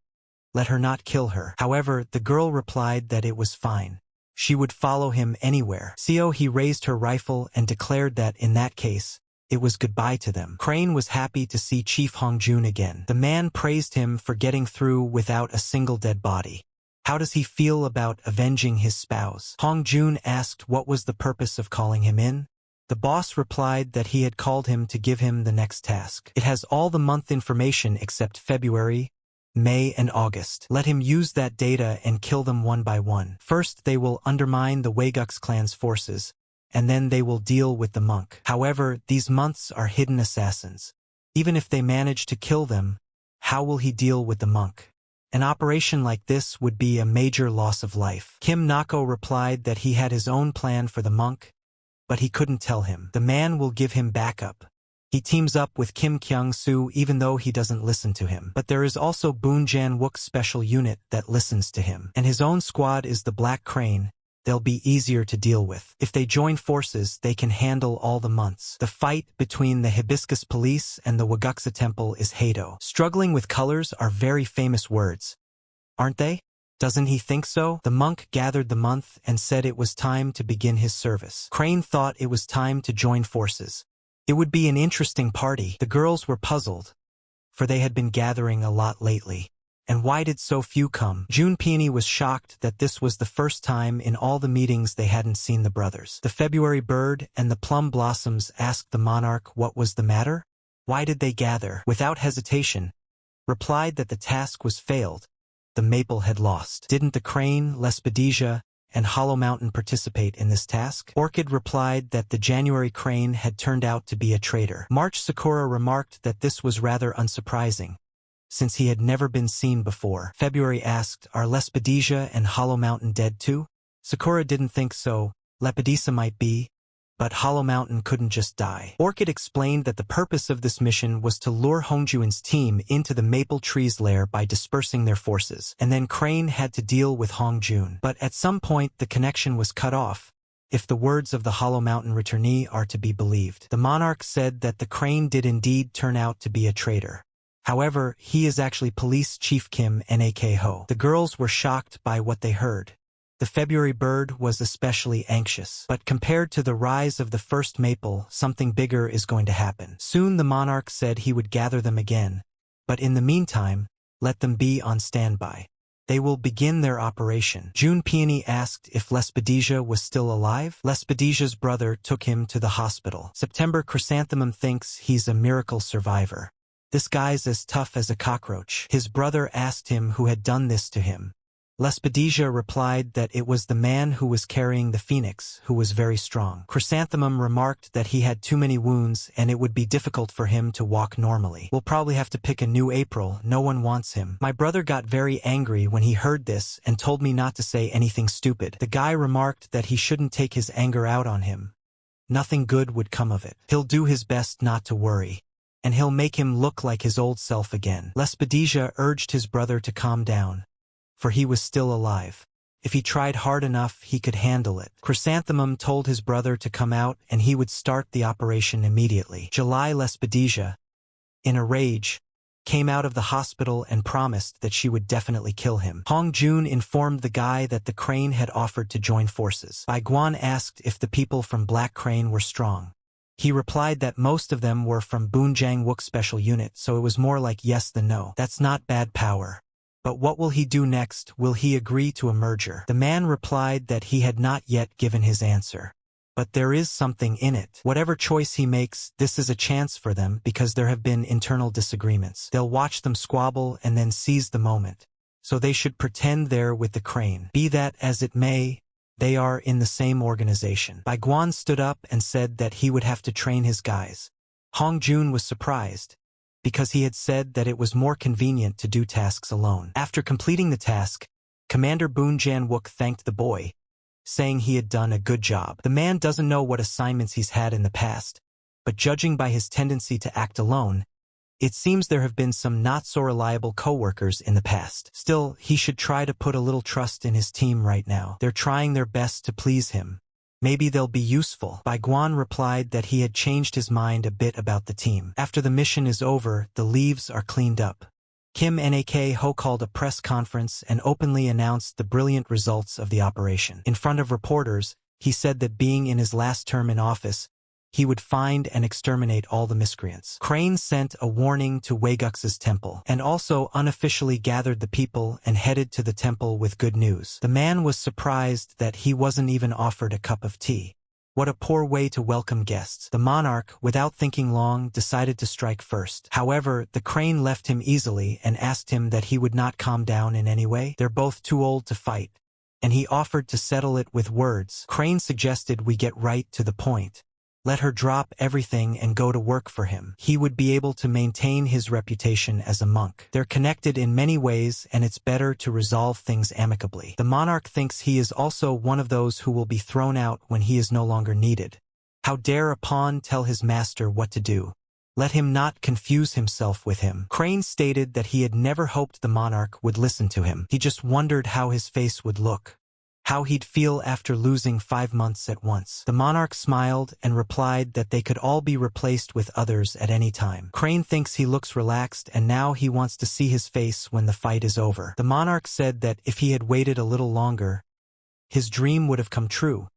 Let her not kill her. However, the girl replied that it was fine. She would follow him anywhere. Seo Hee raised her rifle and declared that, in that case, it was goodbye to them. Crane was happy to see Chief Hongjun again. The man praised him for getting through without a single dead body. How does he feel about avenging his spouse? Hongjun asked what was the purpose of calling him in. The boss replied that he had called him to give him the next task. It has all the month information except February, May, and August. Let him use that data and kill them one by one. First, they will undermine the Waegux clan's forces, and then they will deal with the monk. However, these months are hidden assassins. Even if they manage to kill them, how will he deal with the monk? An operation like this would be a major loss of life. Kim Nako replied that he had his own plan for the monk, but he couldn't tell him. The man will give him backup. He teams up with Kim Kyung-soo even though he doesn't listen to him. But there is also Boon Jan-wook's special unit that listens to him. And his own squad is the Black Crane. They'll be easier to deal with. If they join forces, they can handle all the months. The fight between the Hibiscus Police and the Waguksa Temple is Hado. Struggling with colors are very famous words, aren't they? Doesn't he think so? The monk gathered the month and said it was time to begin his service. Crane thought it was time to join forces. It would be an interesting party. The girls were puzzled, for they had been gathering a lot lately. And why did so few come? June Peony was shocked that this was the first time in all the meetings they hadn't seen the brothers. The February bird and the plum blossoms asked the monarch what was the matter. Why did they gather? Without hesitation, replied that the task was failed. The maple had lost. Didn't the crane, Lespedija, and Hollow Mountain participate in this task? Orchid replied that the January crane had turned out to be a traitor. March Sakura remarked that this was rather unsurprising, since he had never been seen before. February asked, are Lespedija and Hollow Mountain dead too? Sakura didn't think so. Lepidisa might be, but Hollow Mountain couldn't just die. Orchid explained that the purpose of this mission was to lure Hongjuin's team into the maple tree's lair by dispersing their forces, and then Crane had to deal with Hongjun. But at some point the connection was cut off, if the words of the Hollow Mountain returnee are to be believed. The monarch said that the crane did indeed turn out to be a traitor. However, he is actually Police Chief Kim Nak-ho. The girls were shocked by what they heard. The February bird was especially anxious. But compared to the rise of the first maple, something bigger is going to happen. Soon the monarch said he would gather them again. But in the meantime, let them be on standby. They will begin their operation. June Peony asked if Lespedija was still alive. Lespedija's brother took him to the hospital. September Chrysanthemum thinks he's a miracle survivor. This guy's as tough as a cockroach. His brother asked him who had done this to him. Lespedija replied that it was the man who was carrying the phoenix, who was very strong. Chrysanthemum remarked that he had too many wounds and it would be difficult for him to walk normally. We'll probably have to pick a new April. No one wants him. My brother got very angry when he heard this and told me not to say anything stupid. The guy remarked that he shouldn't take his anger out on him. Nothing good would come of it. He'll do his best not to worry, and he'll make him look like his old self again. Lespedija urged his brother to calm down, for he was still alive. If he tried hard enough, he could handle it. Chrysanthemum told his brother to come out and he would start the operation immediately. July Lespedija, in a rage, came out of the hospital and promised that she would definitely kill him. Hongjun informed the guy that the crane had offered to join forces. Baiguan asked if the people from Black Crane were strong. He replied that most of them were from Boon Jang-wook's special unit, so it was more like yes than no. That's not bad power. But what will he do next? Will he agree to a merger? The man replied that he had not yet given his answer. But there is something in it. Whatever choice he makes, this is a chance for them because there have been internal disagreements. They'll watch them squabble and then seize the moment. So they should pretend they're with the crane. Be that as it may, they are in the same organization. Bai Guan stood up and said that he would have to train his guys. Hong Jun was surprised, because he had said that it was more convenient to do tasks alone. After completing the task, Commander Boon Jan-wook thanked the boy, saying he had done a good job. The man doesn't know what assignments he's had in the past, but judging by his tendency to act alone, it seems there have been some not-so-reliable co-workers in the past. Still, he should try to put a little trust in his team right now. They're trying their best to please him. Maybe they'll be useful. Bai Guan replied that he had changed his mind a bit about the team. After the mission is over, the leaves are cleaned up. Kim Nak Ho called a press conference and openly announced the brilliant results of the operation. In front of reporters, he said that being in his last term in office, he would find and exterminate all the miscreants. Crane sent a warning to Weigux's temple, and also unofficially gathered the people and headed to the temple with good news. The man was surprised that he wasn't even offered a cup of tea. What a poor way to welcome guests. The monarch, without thinking long, decided to strike first. However, the crane left him easily and asked him that he would not calm down in any way. They're both too old to fight, and he offered to settle it with words. Crane suggested we get right to the point. Let her drop everything and go to work for him. He would be able to maintain his reputation as a monk. They're connected in many ways, and it's better to resolve things amicably. The monarch thinks he is also one of those who will be thrown out when he is no longer needed. How dare a pawn tell his master what to do? Let him not confuse himself with him. Crane stated that he had never hoped the monarch would listen to him. He just wondered how his face would look. How he'd feel after losing 5 months at once. The monarch smiled and replied that they could all be replaced with others at any time. Crane thinks he looks relaxed and now he wants to see his face when the fight is over. The monarch said that if he had waited a little longer, his dream would have come true,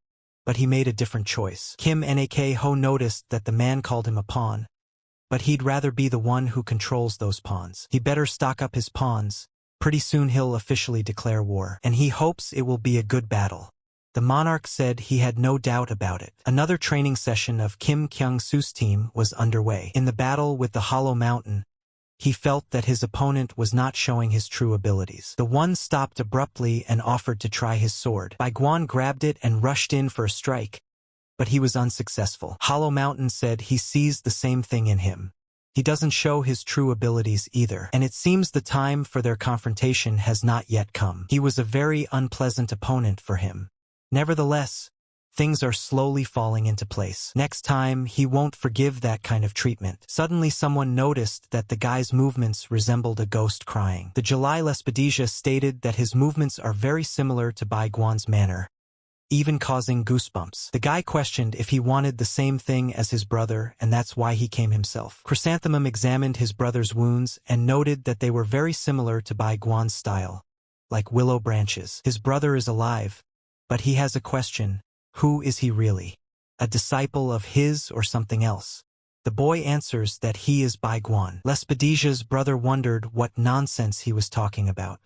but he made a different choice. Kim Nak Ho noticed that the man called him a pawn, but he'd rather be the one who controls those pawns. He better stock up his pawns. Pretty soon he'll officially declare war, and he hopes it will be a good battle. The monarch said he had no doubt about it. Another training session of Kim Kyung-soo's team was underway. In the battle with the Hollow Mountain, he felt that his opponent was not showing his true abilities. The one stopped abruptly and offered to try his sword. Bai Guan grabbed it and rushed in for a strike, but he was unsuccessful. Hollow Mountain said he sees the same thing in him. He doesn't show his true abilities either, and it seems the time for their confrontation has not yet come. He was a very unpleasant opponent for him. Nevertheless, things are slowly falling into place. Next time, he won't forgive that kind of treatment. Suddenly someone noticed that the guy's movements resembled a ghost crying. The July Lespedija stated that his movements are very similar to Bai Guan's manner, even causing goosebumps. The guy questioned if he wanted the same thing as his brother, and that's why he came himself. Chrysanthemum examined his brother's wounds and noted that they were very similar to Bai Guan's style, like willow branches. His brother is alive, but he has a question. Who is he really? A disciple of his or something else? The boy answers that he is Bai Guan. Lespedija's brother wondered what nonsense he was talking about.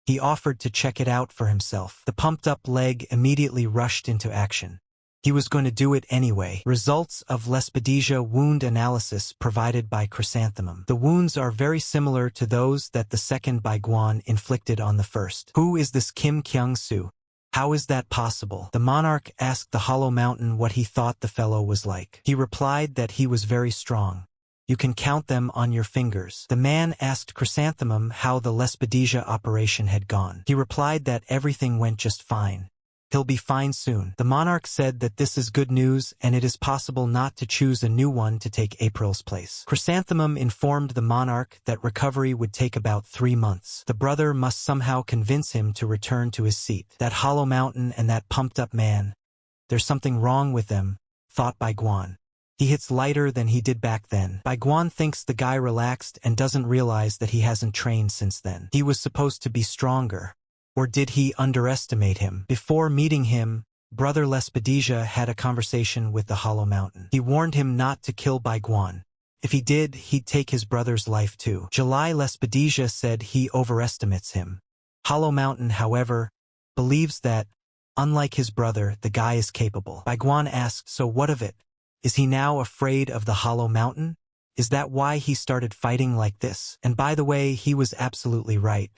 He offered to check it out for himself. The pumped-up leg immediately rushed into action. He was going to do it anyway. Results of Lespedija wound analysis provided by Chrysanthemum. The wounds are very similar to those that the second Bai Guan inflicted on the first. Who is this Kim Kyung-soo? How is that possible? The monarch asked the Hollow Mountain what he thought the fellow was like. He replied that he was very strong. You can count them on your fingers. The man asked Chrysanthemum how the Lespedija operation had gone. He replied that everything went just fine. He'll be fine soon. The monarch said that this is good news and it is possible not to choose a new one to take April's place. Chrysanthemum informed the monarch that recovery would take about 3 months. The brother must somehow convince him to return to his seat. That Hollow Mountain and that pumped-up man. There's something wrong with them, thought Bai Guan. He hits lighter than he did back then. Bai Guan thinks the guy relaxed and doesn't realize that he hasn't trained since then. He was supposed to be stronger. Or did he underestimate him? Before meeting him, Brother Lespedija had a conversation with the Hollow Mountain. He warned him not to kill Bai Guan, If he did, he'd take his brother's life too. July Lespedisia said he overestimates him. Hollow Mountain, however, believes that, unlike his brother, the guy is capable. Baiguan asked, so what of it? Is he now afraid of the Hollow Mountain? Is that why he started fighting like this? And by the way, he was absolutely right.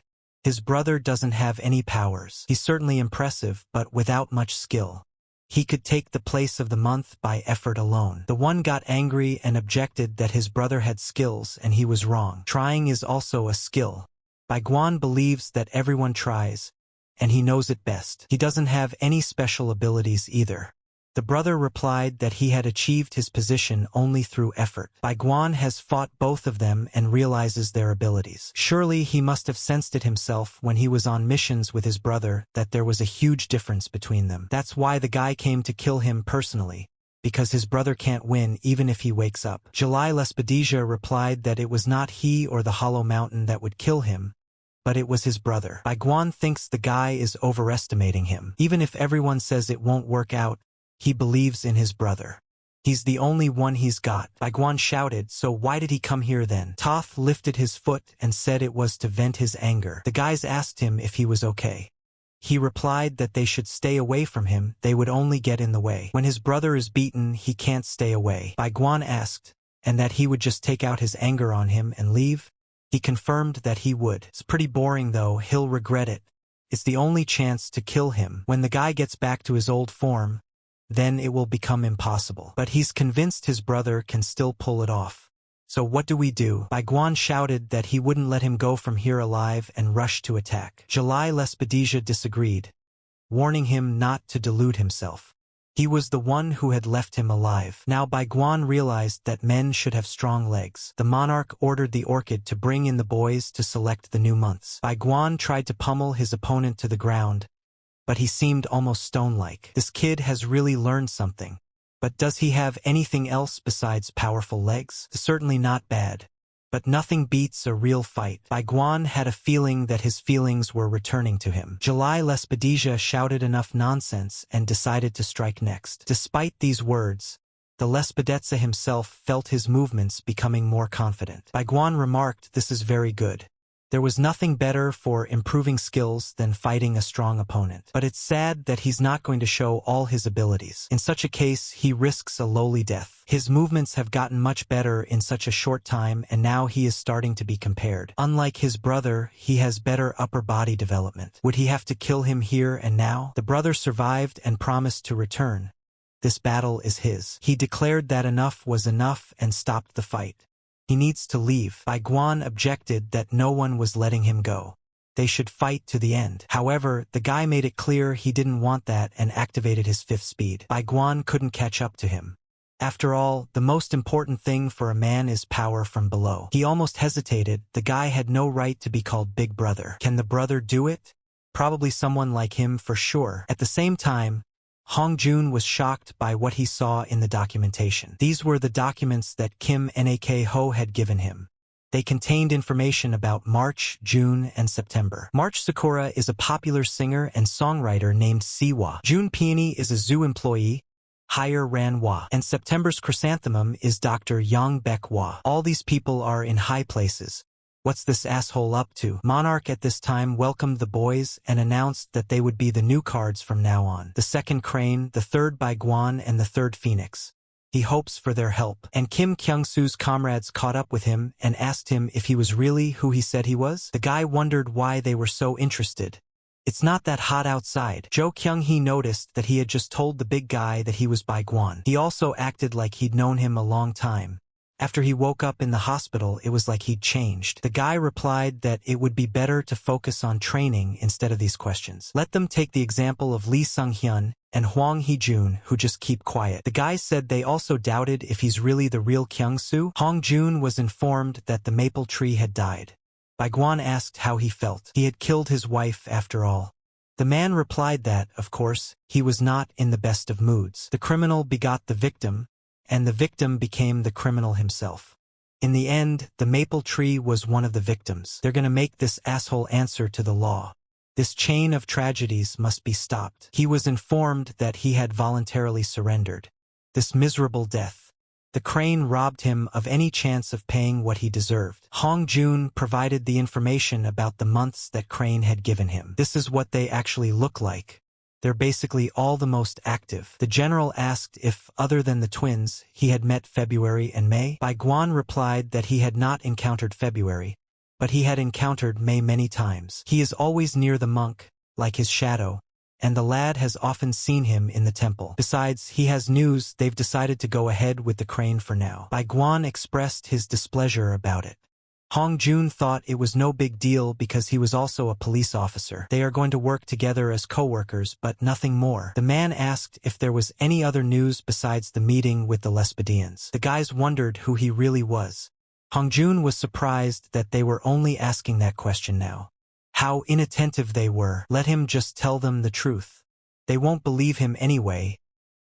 His brother doesn't have any powers. He's certainly impressive, but without much skill. He could take the place of the month by effort alone. The one got angry and objected that his brother had skills and he was wrong. Trying is also a skill. Baiguan believes that everyone tries, and he knows it best. He doesn't have any special abilities either. The brother replied that he had achieved his position only through effort. Baiguan has fought both of them and realizes their abilities. Surely he must have sensed it himself when he was on missions with his brother that there was a huge difference between them. That's why the guy came to kill him personally, because his brother can't win even if he wakes up. July Lespedisia replied that it was not he or the Hollow Mountain that would kill him, but it was his brother. Baiguan thinks the guy is overestimating him. Even if everyone says it won't work out, he believes in his brother. He's the only one he's got. Baiguan shouted, so why did he come here then? Toth lifted his foot and said it was to vent his anger. The guys asked him if he was okay. He replied that they should stay away from him, they would only get in the way. When his brother is beaten, he can't stay away. Baiguan asked, and that he would just take out his anger on him and leave? He confirmed that he would. It's pretty boring though, he'll regret it. It's the only chance to kill him. When the guy gets back to his old form, then it will become impossible. But he's convinced his brother can still pull it off. So what do we do? Baiguan shouted that he wouldn't let him go from here alive and rushed to attack. July Lespedisia disagreed, warning him not to delude himself. He was the one who had left him alive. Now Baiguan realized that men should have strong legs. The monarch ordered the orchid to bring in the boys to select the new months. Baiguan tried to pummel his opponent to the ground, but he seemed almost stone-like. This kid has really learned something. But does he have anything else besides powerful legs? Certainly not bad. But nothing beats a real fight. Baiguan had a feeling that his feelings were returning to him. July Lespedisia shouted enough nonsense and decided to strike next. Despite these words, the Lespedetza himself felt his movements becoming more confident. Baiguan remarked, this is very good. There was nothing better for improving skills than fighting a strong opponent. But it's sad that he's not going to show all his abilities. In such a case, he risks a lowly death. His movements have gotten much better in such a short time and now he is starting to be compared. Unlike his brother, he has better upper body development. Would he have to kill him here and now? The brother survived and promised to return. This battle is his. He declared that enough was enough and stopped the fight. He needs to leave. Baiguan objected that no one was letting him go. They should fight to the end. However, the guy made it clear he didn't want that and activated his fifth speed. Baiguan couldn't catch up to him. After all, the most important thing for a man is power from below. He almost hesitated. The guy had no right to be called Big Brother. Can the brother do it? Probably someone like him for sure. At the same time, Hong Jun was shocked by what he saw in the documentation. These were the documents that Kim Nak Ho had given him. They contained information about March, June, and September. March Sakura is a popular singer and songwriter named Siwa. June Peony is a zoo employee, Hire Ranhwa. And September's chrysanthemum is Dr. Yang Baekhwa. All these people are in high places. What's this asshole up to? Monarch at this time welcomed the boys and announced that they would be the new cards from now on. The second Crane, the third Baiguan, and the third Phoenix. He hopes for their help. And Kim Kyung-soo's comrades caught up with him and asked him if he was really who he said he was. The guy wondered why they were so interested. It's not that hot outside. Jo Kyung-hee noticed that he had just told the big guy that he was Baiguan. He also acted like he'd known him a long time. After he woke up in the hospital, it was like he'd changed. The guy replied that it would be better to focus on training instead of these questions. Let them take the example of Lee Sung-hyun and Hwang Hee-jun, who just keep quiet. The guys said they also doubted if he's really the real Kyung-soo. Hong Jun was informed that the maple tree had died. Baiguan asked how he felt. He had killed his wife after all. The man replied that, of course, he was not in the best of moods. The criminal begot the victim, and the victim became the criminal himself. In the end, the maple tree was one of the victims. They're gonna make this asshole answer to the law. This chain of tragedies must be stopped. He was informed that he had voluntarily surrendered. This miserable death. The crane robbed him of any chance of paying what he deserved. Hong Jun provided the information about the months that Crane had given him. This is what they actually look like. They're basically all the most active. The general asked if, other than the twins, he had met February and May. Bai Guan replied that he had not encountered February, but he had encountered May many times. He is always near the monk, like his shadow, and the lad has often seen him in the temple. Besides, he has news. They've decided to go ahead with the crane for now. Bai Guan expressed his displeasure about it. Hong Jun thought it was no big deal because he was also a police officer. They are going to work together as co-workers, but nothing more. The man asked if there was any other news besides the meeting with the Lesbians. The guys wondered who he really was. Hong Jun was surprised that they were only asking that question now. How inattentive they were. Let him just tell them the truth. They won't believe him anyway.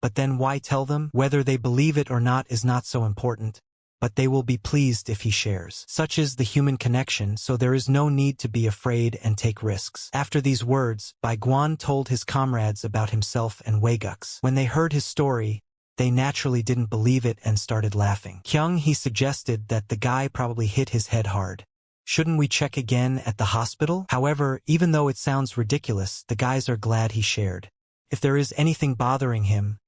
But then why tell them? Whether they believe it or not is not so important, but they will be pleased if he shares. Such is the human connection, so there is no need to be afraid and take risks. After these words, Bai Guan told his comrades about himself and Weigux. When they heard his story, they naturally didn't believe it and started laughing. Kyung he suggested that the guy probably hit his head hard. Shouldn't we check again at the hospital? However, even though it sounds ridiculous, the guys are glad he shared. If there is anything bothering him,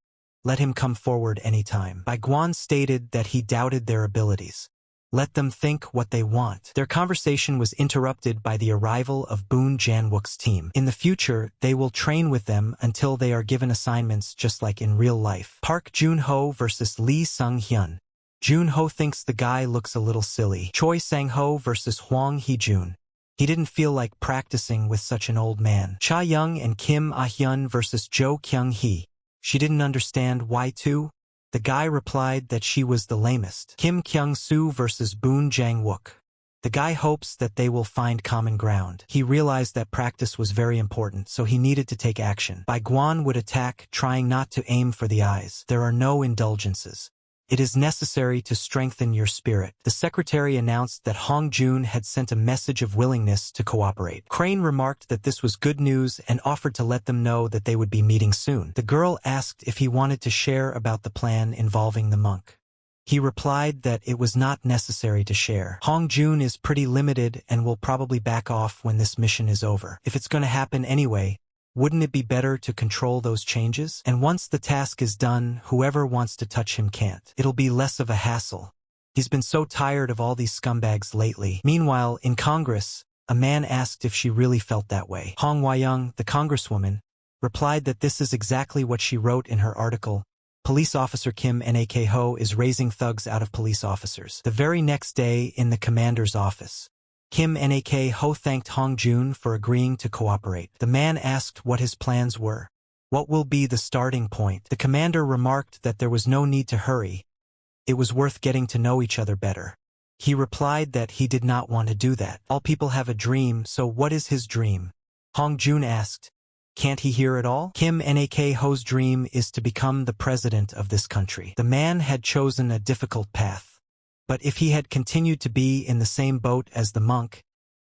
let him come forward anytime. Bai Guan stated that he doubted their abilities. Let them think what they want. Their conversation was interrupted by the arrival of Boon Janwook's team. In the future, they will train with them until they are given assignments just like in real life. Park Jun-ho versus Lee Sung-hyun. Jun-ho thinks the guy looks a little silly. Choi Sang-ho versus Hwang Hee-jun. He didn't feel like practicing with such an old man. Cha Young and Kim Ah-hyun versus Jo Kyung-hee. She didn't understand why too. The guy replied that she was the lamest. Kim Kyung-soo versus Boon Jang-wook. The guy hopes that they will find common ground. He realized that practice was very important, so he needed to take action. Bai Guan would attack, trying not to aim for the eyes. There are no indulgences. It is necessary to strengthen your spirit. The secretary announced that Hong Jun had sent a message of willingness to cooperate. Crane remarked that this was good news and offered to let them know that they would be meeting soon. The girl asked if he wanted to share about the plan involving the monk. He replied that it was not necessary to share. Hong Jun is pretty limited and will probably back off when this mission is over. If it's going to happen anyway, wouldn't it be better to control those changes? And once the task is done, whoever wants to touch him can't. It'll be less of a hassle. He's been so tired of all these scumbags lately. Meanwhile, in Congress, a man asked if she really felt that way. Hong Hwa-young, the congresswoman, replied that this is exactly what she wrote in her article. Police officer Kim Nak-ho is raising thugs out of police officers. The very next day, in the commander's office, Kim Nak-ho thanked Hong Jun for agreeing to cooperate. The man asked what his plans were. What will be the starting point? The commander remarked that there was no need to hurry. It was worth getting to know each other better. He replied that he did not want to do that. All people have a dream, so what is his dream? Hong Jun asked. Can't he hear it all? Kim Nak-ho's dream is to become the president of this country. The man had chosen a difficult path. But if he had continued to be in the same boat as the monk,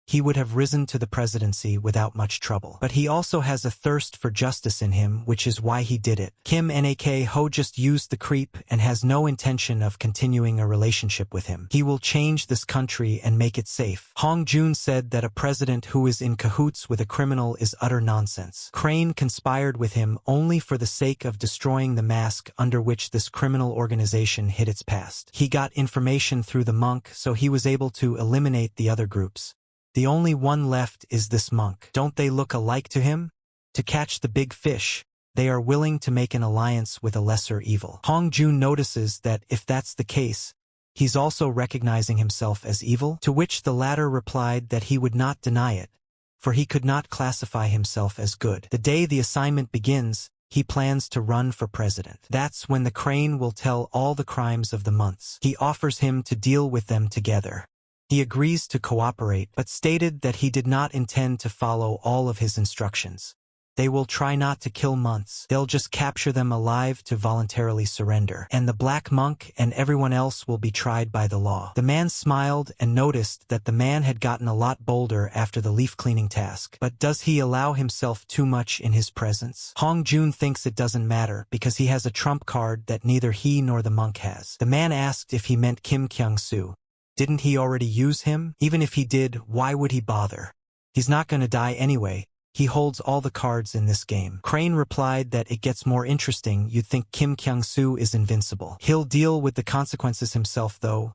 he would have risen to the presidency without much trouble. But he also has a thirst for justice in him, which is why he did it. Kim Nak-ho just used the creep and has no intention of continuing a relationship with him. He will change this country and make it safe. Hong Jun said that a president who is in cahoots with a criminal is utter nonsense. Crane conspired with him only for the sake of destroying the mask under which this criminal organization hid its past. He got information through the monk, so he was able to eliminate the other groups. The only one left is this monk. Don't they look alike to him? To catch the big fish, they are willing to make an alliance with a lesser evil. Hong Jun notices that if that's the case, he's also recognizing himself as evil, to which the latter replied that he would not deny it, for he could not classify himself as good. The day the assignment begins, he plans to run for president. That's when the crane will tell all the crimes of the months. He offers him to deal with them together. He agrees to cooperate, but stated that he did not intend to follow all of his instructions. They will try not to kill monks. They'll just capture them alive to voluntarily surrender. And the black monk and everyone else will be tried by the law. The man smiled and noticed that the man had gotten a lot bolder after the leaf cleaning task. But does he allow himself too much in his presence? Hong Jun thinks it doesn't matter because he has a trump card that neither he nor the monk has. The man asked if he meant Kim Kyung-soo. Didn't he already use him? Even if he did, why would he bother? He's not gonna die anyway. He holds all the cards in this game. Crane replied that it gets more interesting. You'd think Kim Kyung-soo is invincible. He'll deal with the consequences himself, though.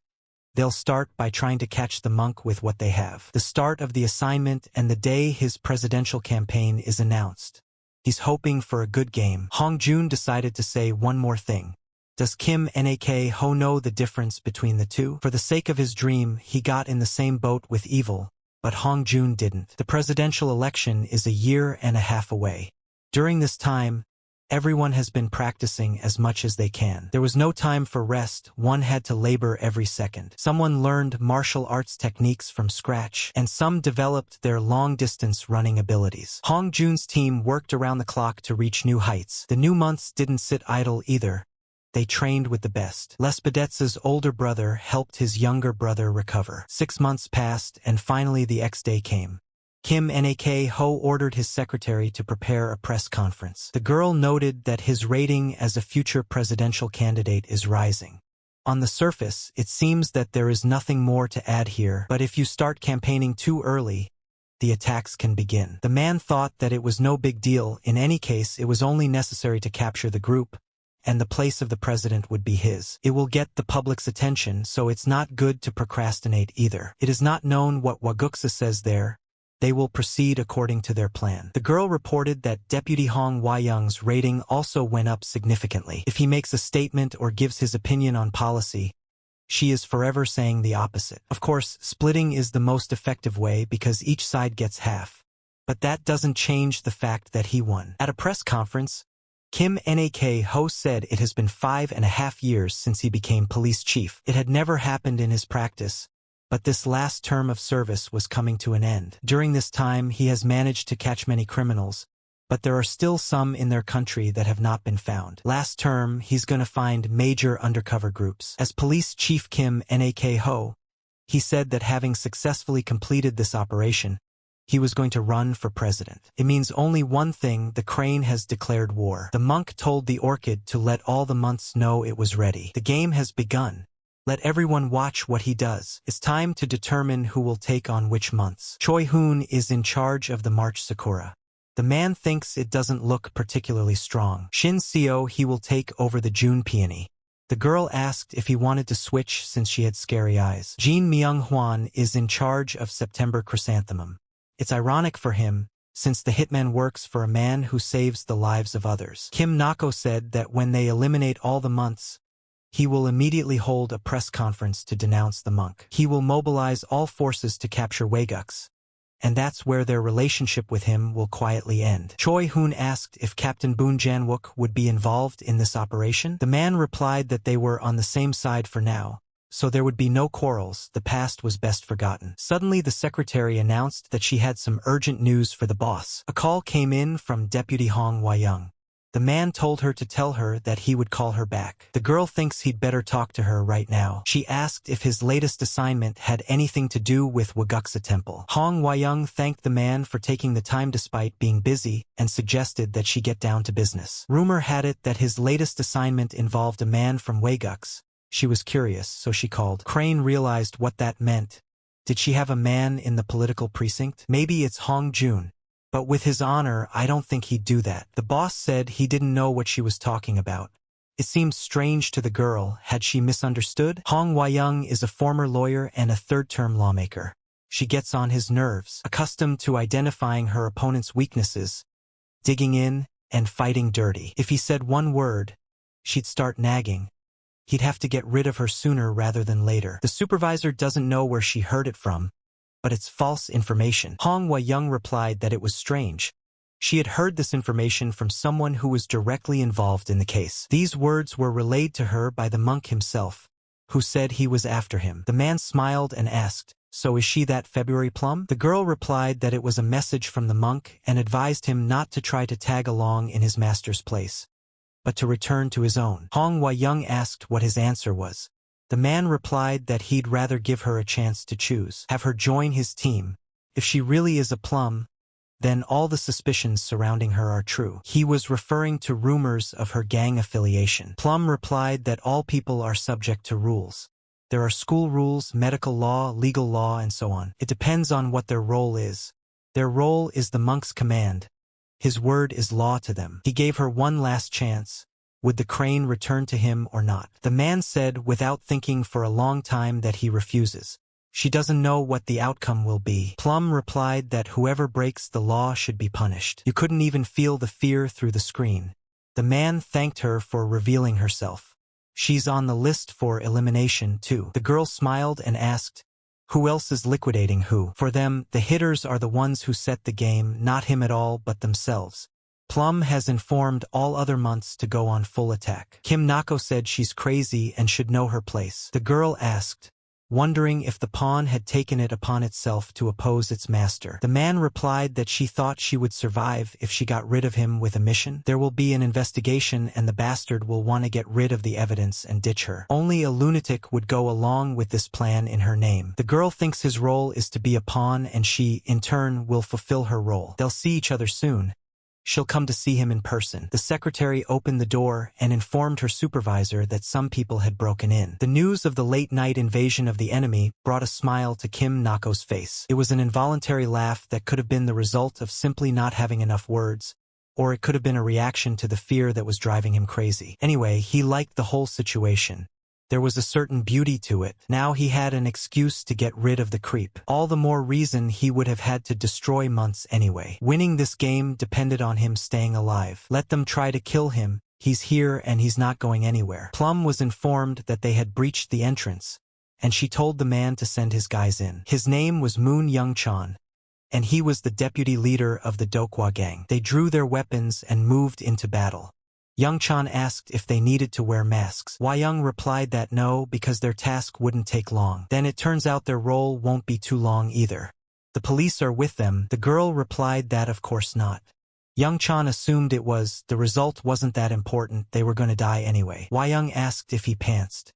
They'll start by trying to catch the monk with what they have. The start of the assignment and the day his presidential campaign is announced. He's hoping for a good game. Hong Jun decided to say one more thing. Does Kim Nak-ho know the difference between the two? For the sake of his dream, he got in the same boat with evil. But Hong Jun didn't. The presidential election is 1.5 years away. During this time, everyone has been practicing as much as they can. There was no time for rest. One had to labor every second. Someone learned martial arts techniques from scratch, and some developed their long-distance running abilities. Hong Jun's team worked around the clock to reach new heights. The new months didn't sit idle either. They trained with the best. Lespedetza's older brother helped his younger brother recover. 6 months passed, and finally the X-day came. Kim Nak-ho ordered his secretary to prepare a press conference. The girl noted that his rating as a future presidential candidate is rising. On the surface, it seems that there is nothing more to add here, but if you start campaigning too early, the attacks can begin. The man thought that it was no big deal. In any case, it was only necessary to capture the group, and the place of the president would be his. It will get the public's attention, so it's not good to procrastinate either. It is not known what Waguksa says there. They will proceed according to their plan. The girl reported that Deputy Hong Wai-young's rating also went up significantly. If he makes a statement or gives his opinion on policy, she is forever saying the opposite. Of course, splitting is the most effective way because each side gets half. But that doesn't change the fact that he won. At a press conference, Kim Nak-ho said it has been 5.5 years since he became police chief. It had never happened in his practice, but this last term of service was coming to an end. During this time, he has managed to catch many criminals, but there are still some in their country that have not been found. Last term, he's gonna find major undercover groups. As police chief Kim Nak-ho, he said that having successfully completed this operation, he was going to run for president. It means only one thing: the crane has declared war. The monk told the orchid to let all the months know it was ready. The game has begun. Let everyone watch what he does. It's time to determine who will take on which months. Choi Hoon is in charge of the March Sakura. The man thinks it doesn't look particularly strong. Shin Seo, he will take over the June peony. The girl asked if he wanted to switch since she had scary eyes. Jin Myung-hwan is in charge of September chrysanthemum. It's ironic for him, since the hitman works for a man who saves the lives of others. Kim Nako said that when they eliminate all the months, he will immediately hold a press conference to denounce the monk. He will mobilize all forces to capture Waegux, and that's where their relationship with him will quietly end. Choi Hoon asked if Captain Boon Janwook would be involved in this operation. The man replied that they were on the same side for now, so there would be no quarrels. The past was best forgotten. Suddenly the secretary announced that she had some urgent news for the boss. A call came in from Deputy Hong Wai-young. The man told her to tell her that he would call her back. The girl thinks he'd better talk to her right now. She asked if his latest assignment had anything to do with Waguksa Temple. Hong Wai-young thanked the man for taking the time despite being busy and suggested that she get down to business. Rumor had it that his latest assignment involved a man from Waegux. She was curious, so she called. Crane realized what that meant. Did she have a man in the political precinct? Maybe it's Hong Jun. But with his honor, I don't think he'd do that. The boss said he didn't know what she was talking about. It seemed strange to the girl. Had she misunderstood? Hong Wai-young is a former lawyer and a third-term lawmaker. She gets on his nerves, accustomed to identifying her opponent's weaknesses, digging in, and fighting dirty. If he said one word, she'd start nagging. He'd have to get rid of her sooner rather than later. The supervisor doesn't know where she heard it from, but it's false information. Hong Wai-young replied that it was strange. She had heard this information from someone who was directly involved in the case. These words were relayed to her by the monk himself, who said he was after him. The man smiled and asked, "So is she that February plum?" The girl replied that it was a message from the monk and advised him not to try to tag along in his master's place, but to return to his own. Hong Hwa-young asked what his answer was. The man replied that he'd rather give her a chance to choose, have her join his team. If she really is a plum, then all the suspicions surrounding her are true. He was referring to rumors of her gang affiliation. Plum replied that all people are subject to rules. There are school rules, medical law, legal law, and so on. It depends on what their role is. Their role is the monk's command. His word is law to them. He gave her one last chance. Would the crane return to him or not? The man said without thinking for a long time that he refuses. She doesn't know what the outcome will be. Plum replied that whoever breaks the law should be punished. You couldn't even feel the fear through the screen. The man thanked her for revealing herself. She's on the list for elimination too. The girl smiled and asked, who else is liquidating who? For them, the hitters are the ones who set the game, not him at all but themselves. Plum has informed all other months to go on full attack. Kim Nako said she's crazy and should know her place. The girl asked, wondering if the pawn had taken it upon itself to oppose its master. The man replied that she thought she would survive if she got rid of him with a mission. There will be an investigation and the bastard will want to get rid of the evidence and ditch her. Only a lunatic would go along with this plan in her name. The girl thinks his role is to be a pawn and she, in turn, will fulfill her role. They'll see each other soon. She'll come to see him in person. The secretary opened the door and informed her supervisor that some people had broken in. The news of the late-night invasion of the enemy brought a smile to Kim Nako's face. It was an involuntary laugh that could have been the result of simply not having enough words, or it could have been a reaction to the fear that was driving him crazy. Anyway, he liked the whole situation. There was a certain beauty to it. Now he had an excuse to get rid of the creep. All the more reason he would have had to destroy months anyway. Winning this game depended on him staying alive. Let them try to kill him. He's here and he's not going anywhere. Plum was informed that they had breached the entrance, and she told the man to send his guys in. His name was Moon Young-chan, and he was the deputy leader of the Dokwa gang. They drew their weapons and moved into battle. Young-chan asked if they needed to wear masks. Hwa-young replied that no, because their task wouldn't take long. Then it turns out their role won't be too long either. The police are with them. The girl replied that of course not. Young-chan assumed it was. The result wasn't that important. They were going to die anyway. Hwa-young asked if he pantsed.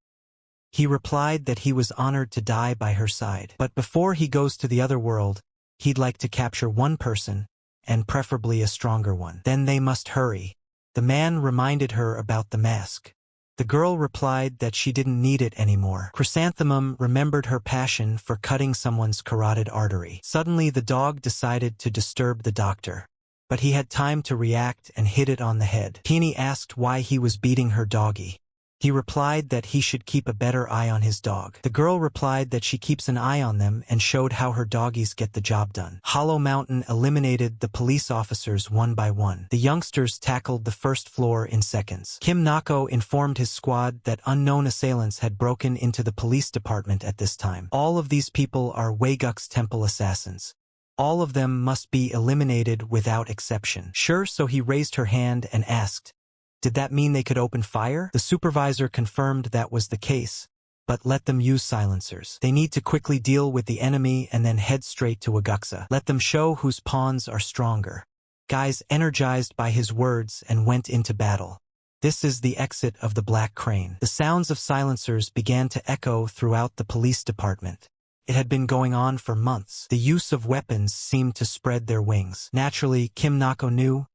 He replied that he was honored to die by her side. But before he goes to the other world, he'd like to capture one person, and preferably a stronger one. Then they must hurry. The man reminded her about the mask. The girl replied that she didn't need it anymore. Chrysanthemum remembered her passion for cutting someone's carotid artery. Suddenly the dog decided to disturb the doctor, but he had time to react and hit it on the head. Peony asked why he was beating her doggy. He replied that he should keep a better eye on his dog. The girl replied that she keeps an eye on them and showed how her doggies get the job done. Hollow Mountain eliminated the police officers one by one. The youngsters tackled the first floor in seconds. Kim Nako informed his squad that unknown assailants had broken into the police department at this time. All of these people are Waeguk's temple assassins. All of them must be eliminated without exception. Sure, so he raised her hand and asked, did that mean they could open fire? The supervisor confirmed that was the case, but let them use silencers. They need to quickly deal with the enemy and then head straight to Aguksa. Let them show whose pawns are stronger. Guys energized by his words and went into battle. This is the exit of the Black Crane. The sounds of silencers began to echo throughout the police department. It had been going on for months. The use of weapons seemed to spread their wings. Naturally, Kim Nako knew,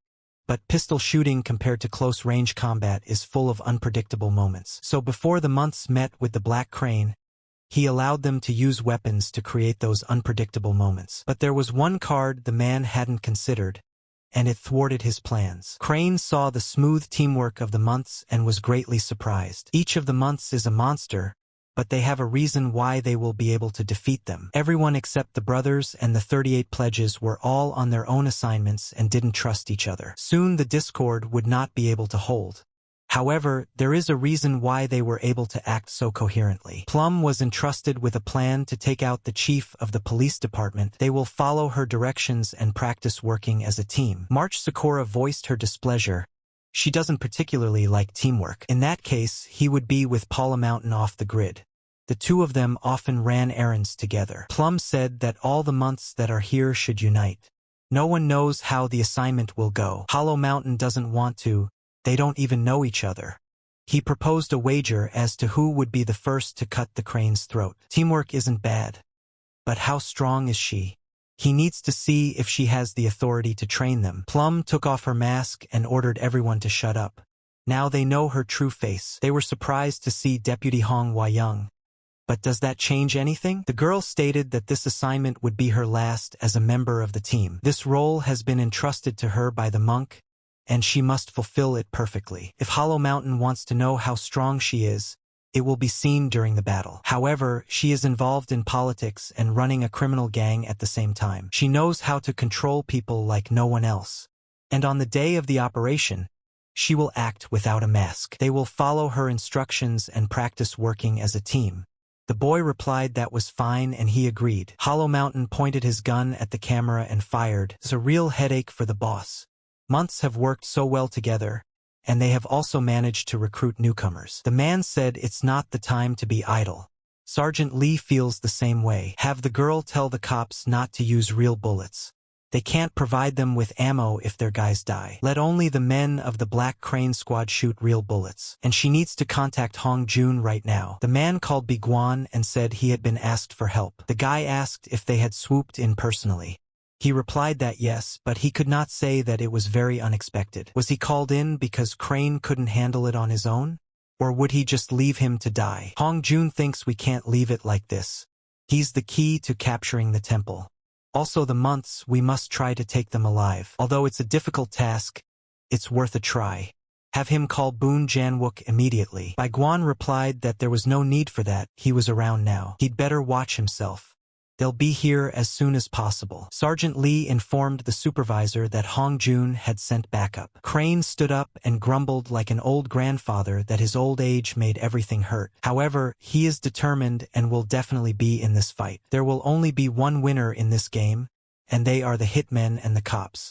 but pistol shooting compared to close-range combat is full of unpredictable moments. So before the months met with the Black Crane, he allowed them to use weapons to create those unpredictable moments. But there was one card the man hadn't considered, and it thwarted his plans. Crane saw the smooth teamwork of the months and was greatly surprised. Each of the months is a monster, but they have a reason why they will be able to defeat them. Everyone except the brothers and the 38 pledges were all on their own assignments and didn't trust each other. Soon the discord would not be able to hold. However, there is a reason why they were able to act so coherently. Plum was entrusted with a plan to take out the chief of the police department. They will follow her directions and practice working as a team. March Sakura voiced her displeasure. She doesn't particularly like teamwork. In that case, he would be with Paula Mountain off the grid. The two of them often ran errands together. Plum said that all the months that are here should unite. No one knows how the assignment will go. Hollow Mountain doesn't want to. They don't even know each other. He proposed a wager as to who would be the first to cut the crane's throat. Teamwork isn't bad. But how strong is she? He needs to see if she has the authority to train them. Plum took off her mask and ordered everyone to shut up. Now they know her true face. They were surprised to see Deputy Hong Wai-young. But does that change anything? The girl stated that this assignment would be her last as a member of the team. This role has been entrusted to her by the monk, and she must fulfill it perfectly. If Hollow Mountain wants to know how strong she is, it will be seen during the battle. However, she is involved in politics and running a criminal gang at the same time. She knows how to control people like no one else. And on the day of the operation, she will act without a mask. They will follow her instructions and practice working as a team. The boy replied that was fine and he agreed. Hollow Mountain pointed his gun at the camera and fired. It's a real headache for the boss. Months have worked so well together, and they have also managed to recruit newcomers. The man said it's not the time to be idle. Sergeant Lee feels the same way. Have the girl tell the cops not to use real bullets. They can't provide them with ammo if their guys die. Let only the men of the Black Crane Squad shoot real bullets. And she needs to contact Hong Jun right now. The man called Biguan and said he had been asked for help. The guy asked if they had swooped in personally. He replied that yes, but he could not say that it was very unexpected. Was he called in because Crane couldn't handle it on his own? Or would he just leave him to die? Hong Jun thinks we can't leave it like this. He's the key to capturing the temple. Also the months, we must try to take them alive. Although it's a difficult task, it's worth a try. Have him call Boon Janwook immediately. Bai Guan replied that there was no need for that, he was around now. He'd better watch himself. They'll be here as soon as possible. Sergeant Lee informed the supervisor that Hong Jun had sent backup. Crane stood up and grumbled like an old grandfather that his old age made everything hurt. However, he is determined and will definitely be in this fight. There will only be one winner in this game, and they are the hitmen and the cops.